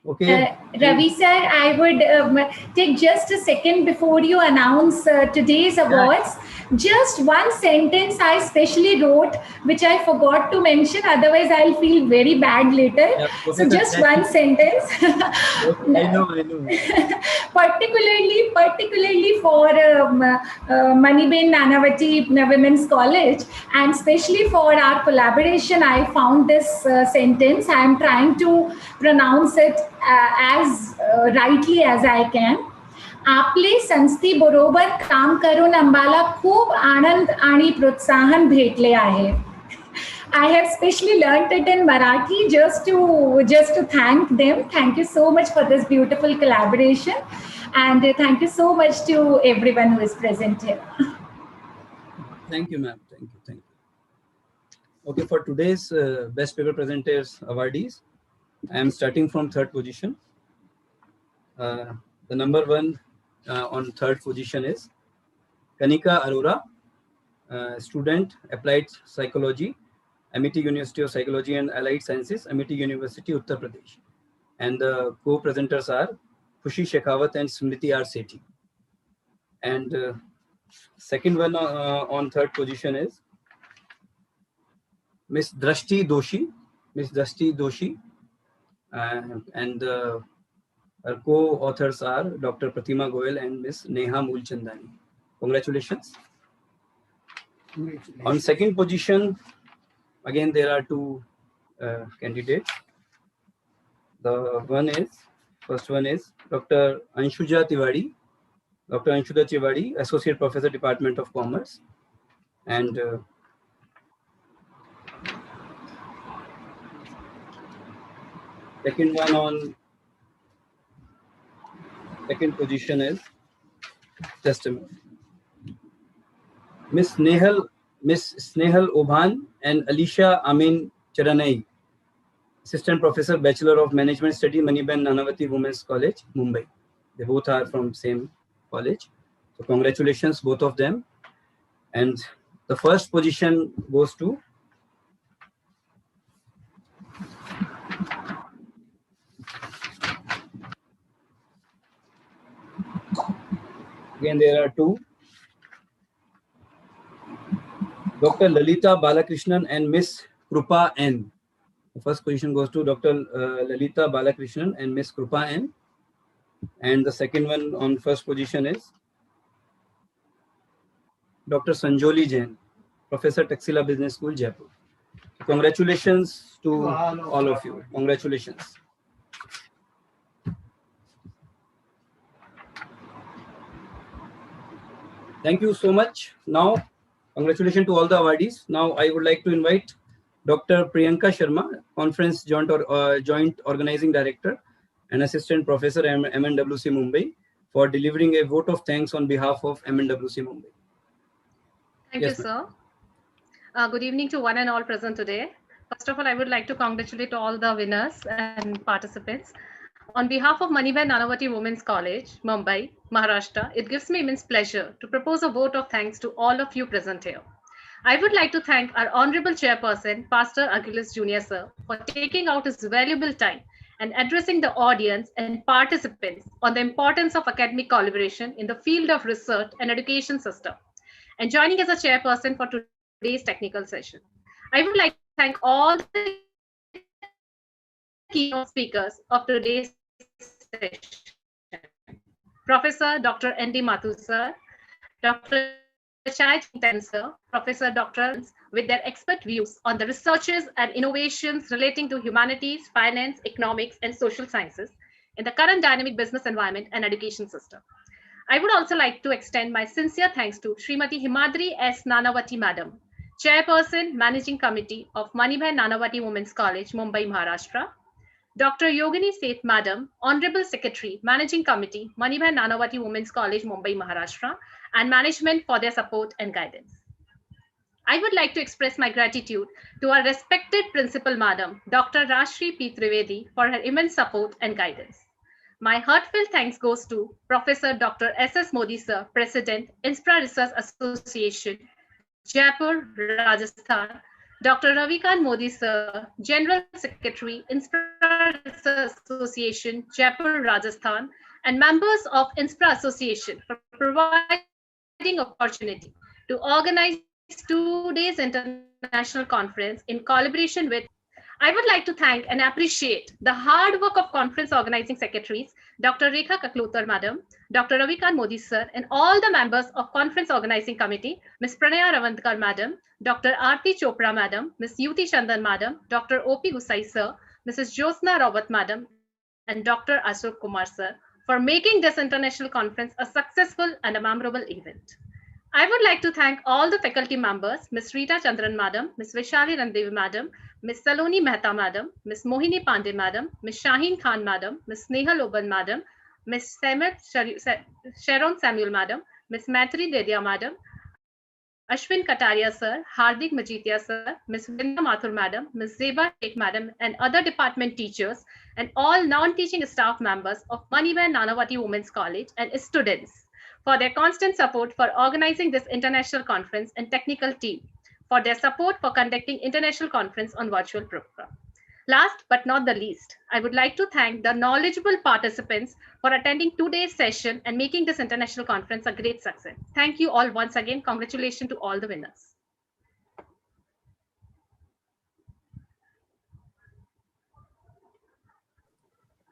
Okay. Ravi sir, I would take just a second before you announce today's awards. Just one sentence I specially wrote, which I forgot to mention, otherwise I'll feel very bad later. So just one sentence. I know. particularly for Maniben Nanavati Women's College, and especially for our collaboration, I found this sentence. I am trying to pronounce it as rightly as I can. आपले संस्थी बरोबर काम करून आम्हाला खूप आनंद आणि प्रोत्साहन भेटले आहे. I have specially learned it in Marathi just to thank them. Thank you so much for this beautiful collaboration, and thank you so much to everyone who is present here. Thank you, ma'am. Thank you. Okay, for today's Best Paper Presenters awardees, I am starting from third position. The number one on third position is Kanika Arora, student, Applied Psychology, Amity University of Psychology and Allied Sciences, Amity University, Uttar Pradesh. And the co-presenters are Khushi Shekhawat and Smriti R. Sethi. And Second one on third position is Miss Drashti Doshi. Miss Drashti Doshi. And her co-authors are Dr. Pratima Goyal and Miss Neha Mulchandani. Congratulations. On second position, again, there are two candidates. First one is Dr. Anshuja Tiwari. Dr. Anshuja Tiwari, Associate Professor, Department of Commerce. And second one on second position is just a minute. Miss Snehal Obhan and Alisha Amin Charanai, Assistant Professor, Bachelor of Management Study, Maniben, Nanavati Women's College, Mumbai. They both are from same college. So congratulations, both of them. And the first position goes to again, there are two. Dr. Lalita Balakrishnan and Miss Krupa N. The first position goes to Dr. Lalita Balakrishnan and Miss Krupa N. And the second one on first position is Dr. Sanjoli Jain, Professor, Taxila Business School, Jaipur. So congratulations to all of you. Congratulations. Thank you so much. Now, congratulations to all the awardees. Now, I would like to invite Dr. Priyanka Sharma, Conference Joint Organizing Director and Assistant Professor, MNWC Mumbai, for delivering a vote of thanks on behalf of MNWC Mumbai. Thank you, sir. Good evening to one and all present today. First of all, I would like to congratulate all the winners and participants. On behalf of Maniben Nanavati Women's College, Mumbai, Maharashtra, it gives me immense pleasure to propose a vote of thanks to all of you present here. I would like to thank our Honorable Chairperson, Pastor Achilles Jr. Sir, for taking out his valuable time and addressing the audience and participants on the importance of academic collaboration in the field of research and education system, and joining as a chairperson for today's technical session. I would like to thank all the keynote speakers of today's session. Professor Dr. N.D. Mathur sir, Dr. Chai Chintan sir, Professor Dr. with their expert views on the researches and innovations relating to humanities, finance, economics, and social sciences in the current dynamic business environment and education system. I would also like to extend my sincere thanks to Srimati Himadri S. Nanavati Madam, Chairperson, Managing Committee of Maniben Nanavati Women's College, Mumbai, Maharashtra. Dr. Yogini Seth Madam, Honorable Secretary, Managing Committee, Maniben Nanavati Women's College, Mumbai, Maharashtra, and management for their support and guidance. I would like to express my gratitude to our respected Principal Madam, Dr. Rashri P. Trivedi, for her immense support and guidance. My heartfelt thanks goes to Professor Dr. S.S. Modi sir, President, Inspira Research Association, Jaipur, Rajasthan, Dr. Ravikant Modi sir, General Secretary, Inspira Research Association, Jaipur, Rajasthan, and members of Inspira Association for providing opportunity to organize 2 days international conference in collaboration with. I would like to thank and appreciate the hard work of conference organizing secretaries, Dr. Rekha Kaklotar Madam, Dr. Ravikant Modi sir, and all the members of conference organizing committee, Ms. Pranaya Ravandkar Madam, Dr. Aarti Chopra Madam, Ms. Yuti Chandan Madam, Dr. O.P. Gusai sir, Mrs. Josna Rawat Madam, and Dr. Ashok Kumar sir for making this international conference a successful and a memorable event. I would like to thank all the faculty members, Ms. Rita Chandran Madam, Ms. Vishali Randevi Madam, Ms. Saloni Mehta Madam, Ms. Mohini Pandey Madam, Ms. Shaheen Khan Madam, Ms. Neha Loban Madam, Ms. Sharon Samuel Madam, Ms. Maitri Dedia Madam, Ashwin Kataria Sir, Hardik Majitia Sir, Ms. Vinda Mathur Madam, Ms. Zeba Sheikh Madam, and other department teachers, and all non-teaching staff members of Maniben Nanavati Women's College and students for their constant support for organizing this international conference, and technical team for their support for conducting international conference on virtual program. Last but not the least, I would like to thank the knowledgeable participants for attending today's session and making this international conference a great success. Thank you all once again. Congratulations to all the winners.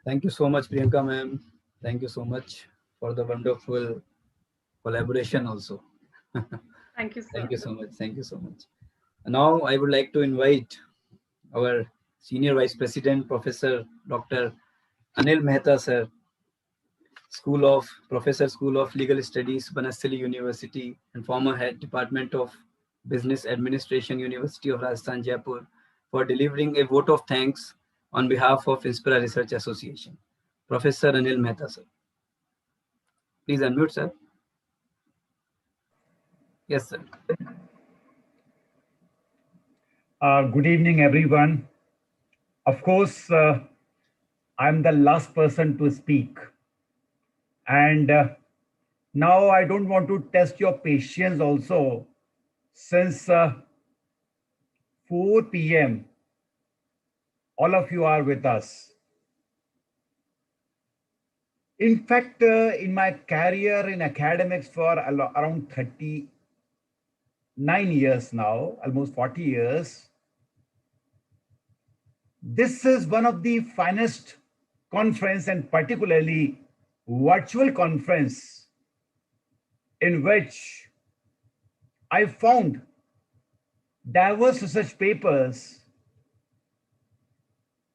Thank you so much, Priyanka ma'am. Thank you so much for the wonderful collaboration also. Thank you, sir. Thank you so much. Thank you so much. Now I would like to invite our Senior Vice President, Professor Dr. Anil Mehta, sir, Professor, School of Legal Studies, Banasthali University, and former Head Department of Business Administration, University of Rajasthan, Jaipur, for delivering a vote of thanks on behalf of Inspira Research Association. Professor Anil Mehta, sir. Please unmute, sir. Yes, sir. Good evening, everyone. Of course, I'm the last person to speak. And now I don't want to test your patience also, since 4 p.m., all of you are with us. In fact, in my career in academics for around 39 years now, almost 40 years, this is one of the finest conference, and particularly virtual conference, in which I found diverse research papers.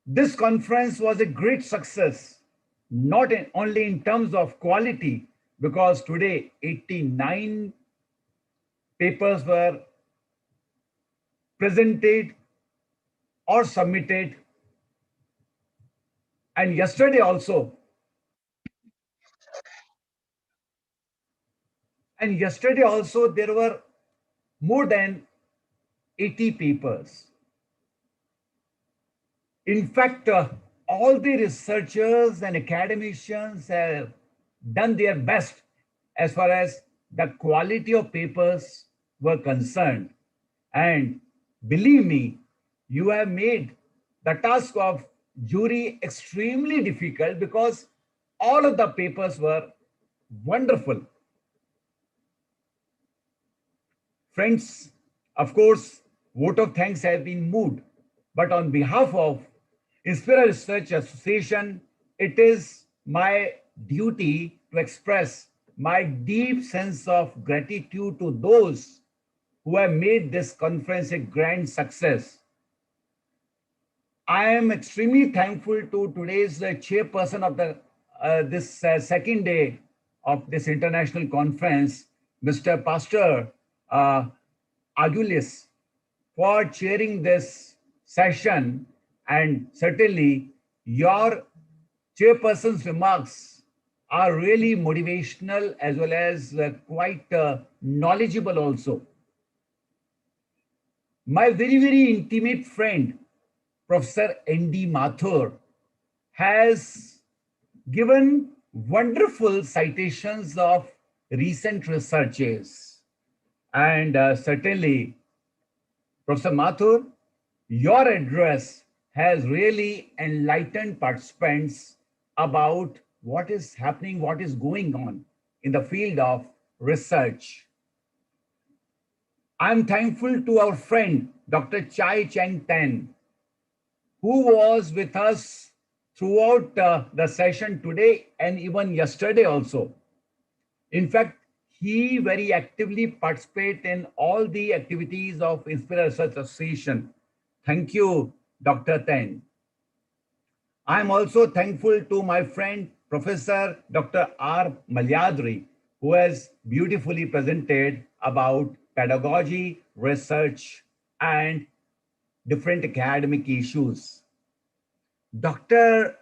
This conference was a great success, not only in terms of quality, because today 89 papers were presented or submitted. And yesterday also, there were more than 80 papers. In fact, all the researchers and academicians have done their best as far as the quality of papers were concerned. And believe me, you have made the task of jury extremely difficult, because all of the papers were wonderful. Friends, of course, vote of thanks have been moved, but on behalf of Inspira Research Association, it is my duty to express my deep sense of gratitude to those who have made this conference a grand success. I am extremely thankful to today's chairperson of this second day of this international conference, Mr. Pastor Aguilis, for chairing this session. And certainly your chairperson's remarks are really motivational, as well as quite knowledgeable also. My very, very intimate friend, Professor N.D. Mathur, has given wonderful citations of recent researches. And certainly, Professor Mathur, your address has really enlightened participants about what is happening, what is going on in the field of research. I'm thankful to our friend, Dr. Chai Cheng Ten, who was with us throughout the session today and even yesterday also. In fact, he very actively participated in all the activities of Inspira Research Association. Thank you, Dr. Ten. I'm also thankful to my friend, Professor Dr. R. Malyadri, who has beautifully presented about pedagogy, research, and different academic issues. Dr.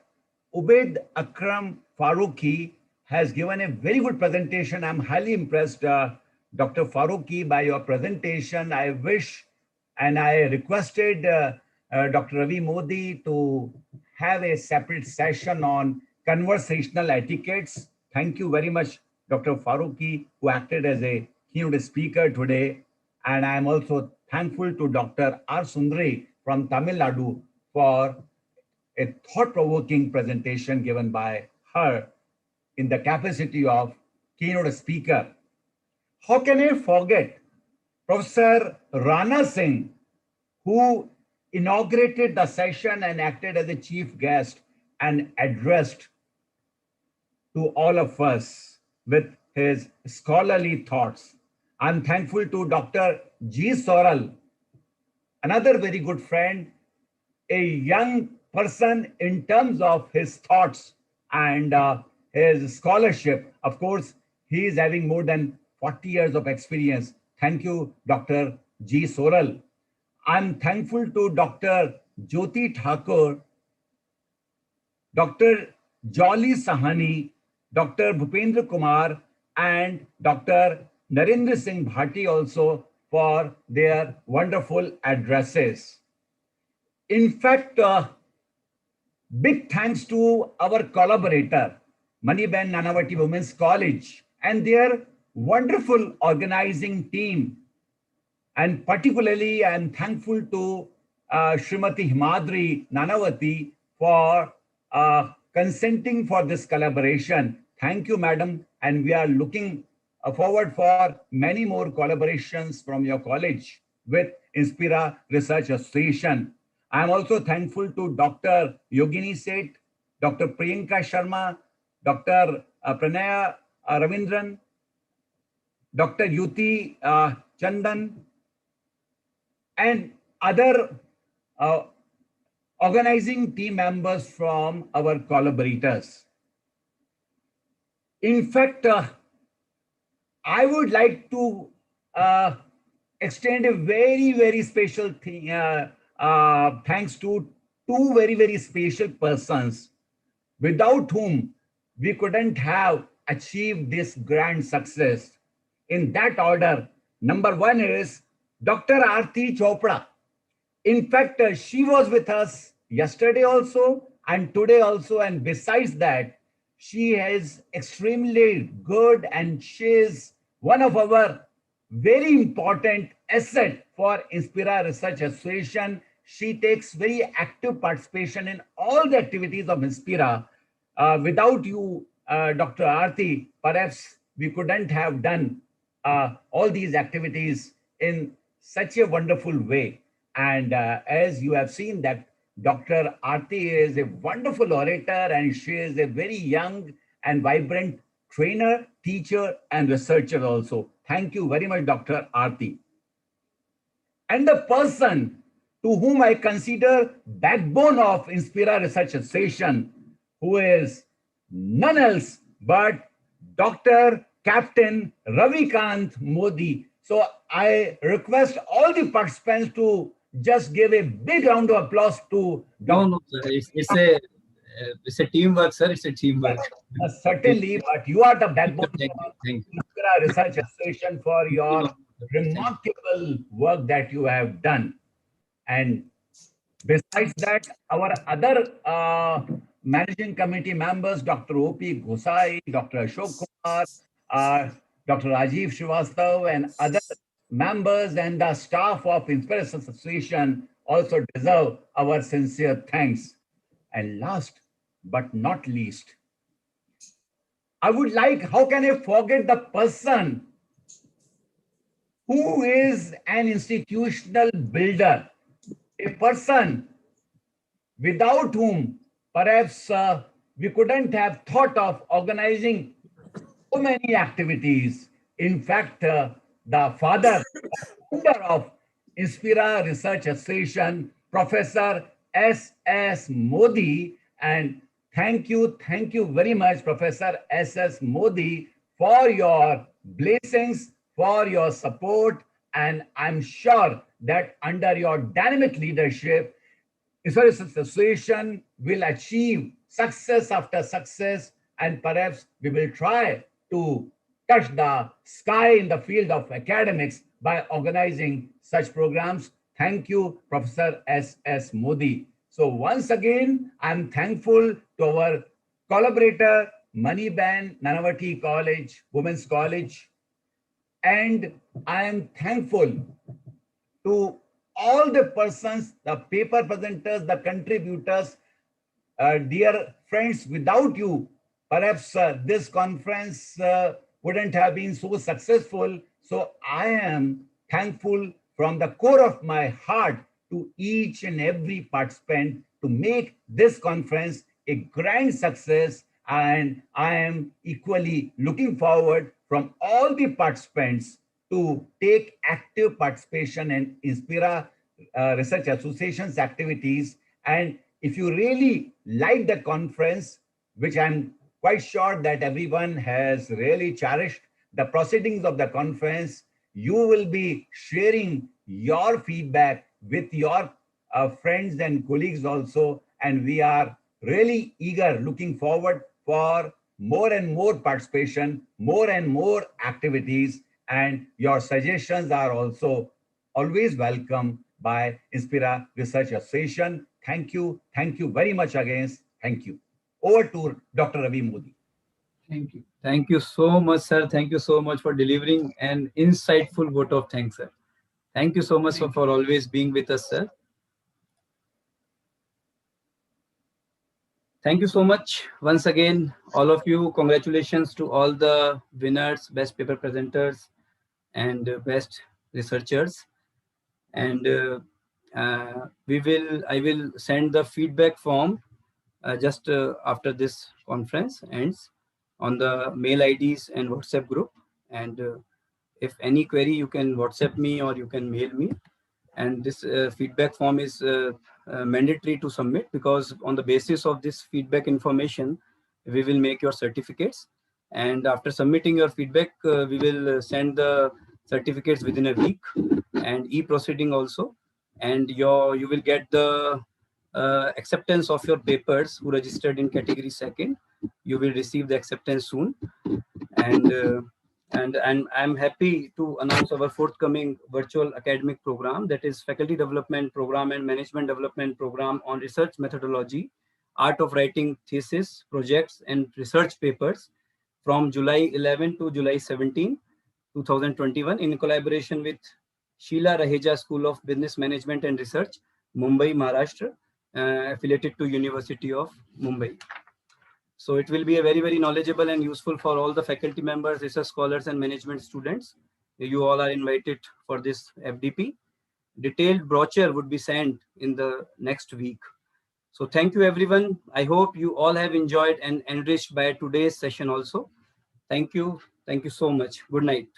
Ubaid Akram Farooqi has given a very good presentation. I'm highly impressed, Dr. Farooqi, by your presentation. I wish and I requested Dr. Ravi Modi to have a separate session on conversational etiquettes. Thank you very much, Dr. Farooqi, who acted as a keynote speaker today. And I'm also thankful to Dr. R. Sundari from Tamil Nadu for a thought-provoking presentation given by her in the capacity of keynote speaker. How can I forget Professor Rana Singh, who inaugurated the session and acted as a chief guest and addressed to all of us with his scholarly thoughts. I'm thankful to Dr. G. Soral, another very good friend, a young person in terms of his thoughts and his scholarship. Of course, he is having more than 40 years of experience. Thank you, Dr. G. Soral. I'm thankful to Dr. Jyoti Thakur, Dr. Jolly Sahani, Dr. Bhupendra Kumar, and Dr. Narendra Singh Bhati also for their wonderful addresses. In fact, big thanks to our collaborator, Maniben Nanavati Women's College, and their wonderful organizing team. And particularly, I'm thankful to Srimati Himadri Nanavati for consenting for this collaboration. Thank you, madam. And we are looking forward for many more collaborations from your college with Inspira Research Association. I'm also thankful to Dr. Yogini Seth, Dr. Priyanka Sharma, Dr. Pranaya Ravindran, Dr. Yuti Chandan, and other organizing team members from our collaborators. In fact, I would like to extend a very, very special thing, thanks to two very, very special persons without whom we couldn't have achieved this grand success. In that order, number one is Dr. Aarti Chopra. In fact, she was with us yesterday also and today also. And besides that, she is extremely good and she is one of our very important asset for Inspira Research Association. She takes very active participation in all the activities of Inspira. Without you, Dr. Aarti, perhaps we couldn't have done all these activities in such a wonderful way. And as you have seen that Dr. Aarti is a wonderful orator and she is a very young and vibrant trainer, teacher, and researcher also. Thank you very much, Dr. Aarti. And the person to whom I consider backbone of Inspira Research Association, who is none else but Dr. Captain Ravikant Modi. So I request all the participants to just give a big round of applause to Dr. No, sir. It's a teamwork, sir. It's a teamwork. Certainly, but you are the backbone Thank of you. Inspira Research Association for your remarkable work that you have done. And besides that, our other managing committee members, Dr. O.P. Gosai, Dr. Ashok Kumar, Dr. Rajiv Srivastav, and other members and the staff of Inspira Research Association also deserve our sincere thanks. And last but not least, I would like, how can I forget the person who is an institutional builder, a person without whom perhaps we couldn't have thought of organizing so many activities. In fact, the founder of Inspira Research Association, Professor S.S. Modi, and thank you very much, Professor S.S. Modi, for your blessings, for your support, and I'm sure that under your dynamic leadership, Inspira Research Association will achieve success after success, and perhaps we will try to touch the sky in the field of academics by organizing such programs. Thank you, Professor S.S. Modi. So once again, I'm thankful to our collaborator, Maniben Nanavati College, Women's College, and I am thankful to all the persons, the paper presenters, the contributors, dear friends, without you, perhaps this conference wouldn't have been so successful. So I am thankful from the core of my heart to each and every participant to make this conference a grand success. And I am equally looking forward from all the participants to take active participation in Inspira Research Association's activities. And if you really like the conference, which I'm quite sure that everyone has really cherished the proceedings of the conference, you will be sharing your feedback with your friends and colleagues also. And we are really eager, looking forward for more and more participation, more and more activities. And your suggestions are also always welcome by Inspira Research Association. Thank you. Thank you very much again. Thank you. Over to Dr. Ravi Modi. Thank you. Thank you so much, sir. Thank you so much for delivering an insightful vote of thanks, sir. Thank you so much for always being with us, sir. Thank you so much once again, all of you. Congratulations to all the winners, best paper presenters, and best researchers. And I will send the feedback form just after this conference ends on the mail IDs and WhatsApp group. And if any query, you can WhatsApp me or you can mail me. And this feedback form is mandatory to submit, because on the basis of this feedback information, we will make your certificates. And after submitting your feedback, we will send the certificates within a week, and e-proceeding also. And you will get the acceptance of your papers who registered in category 2nd. You will receive the acceptance soon. And I'm happy to announce our forthcoming virtual academic program, that is Faculty Development Program and Management Development Program on Research Methodology, Art of Writing Thesis, Projects and Research Papers, from July 11 to July 17, 2021, in collaboration with Sheila Raheja School of Business Management and Research, Mumbai, Maharashtra, affiliated to University of Mumbai. So it will be a very, very knowledgeable and useful for all the faculty members, research scholars, and management students. You all are invited for this FDP. Detailed brochure would be sent in the next week. So thank you, everyone. I hope you all have enjoyed and enriched by today's session also. Thank you. Thank you so much. Good night.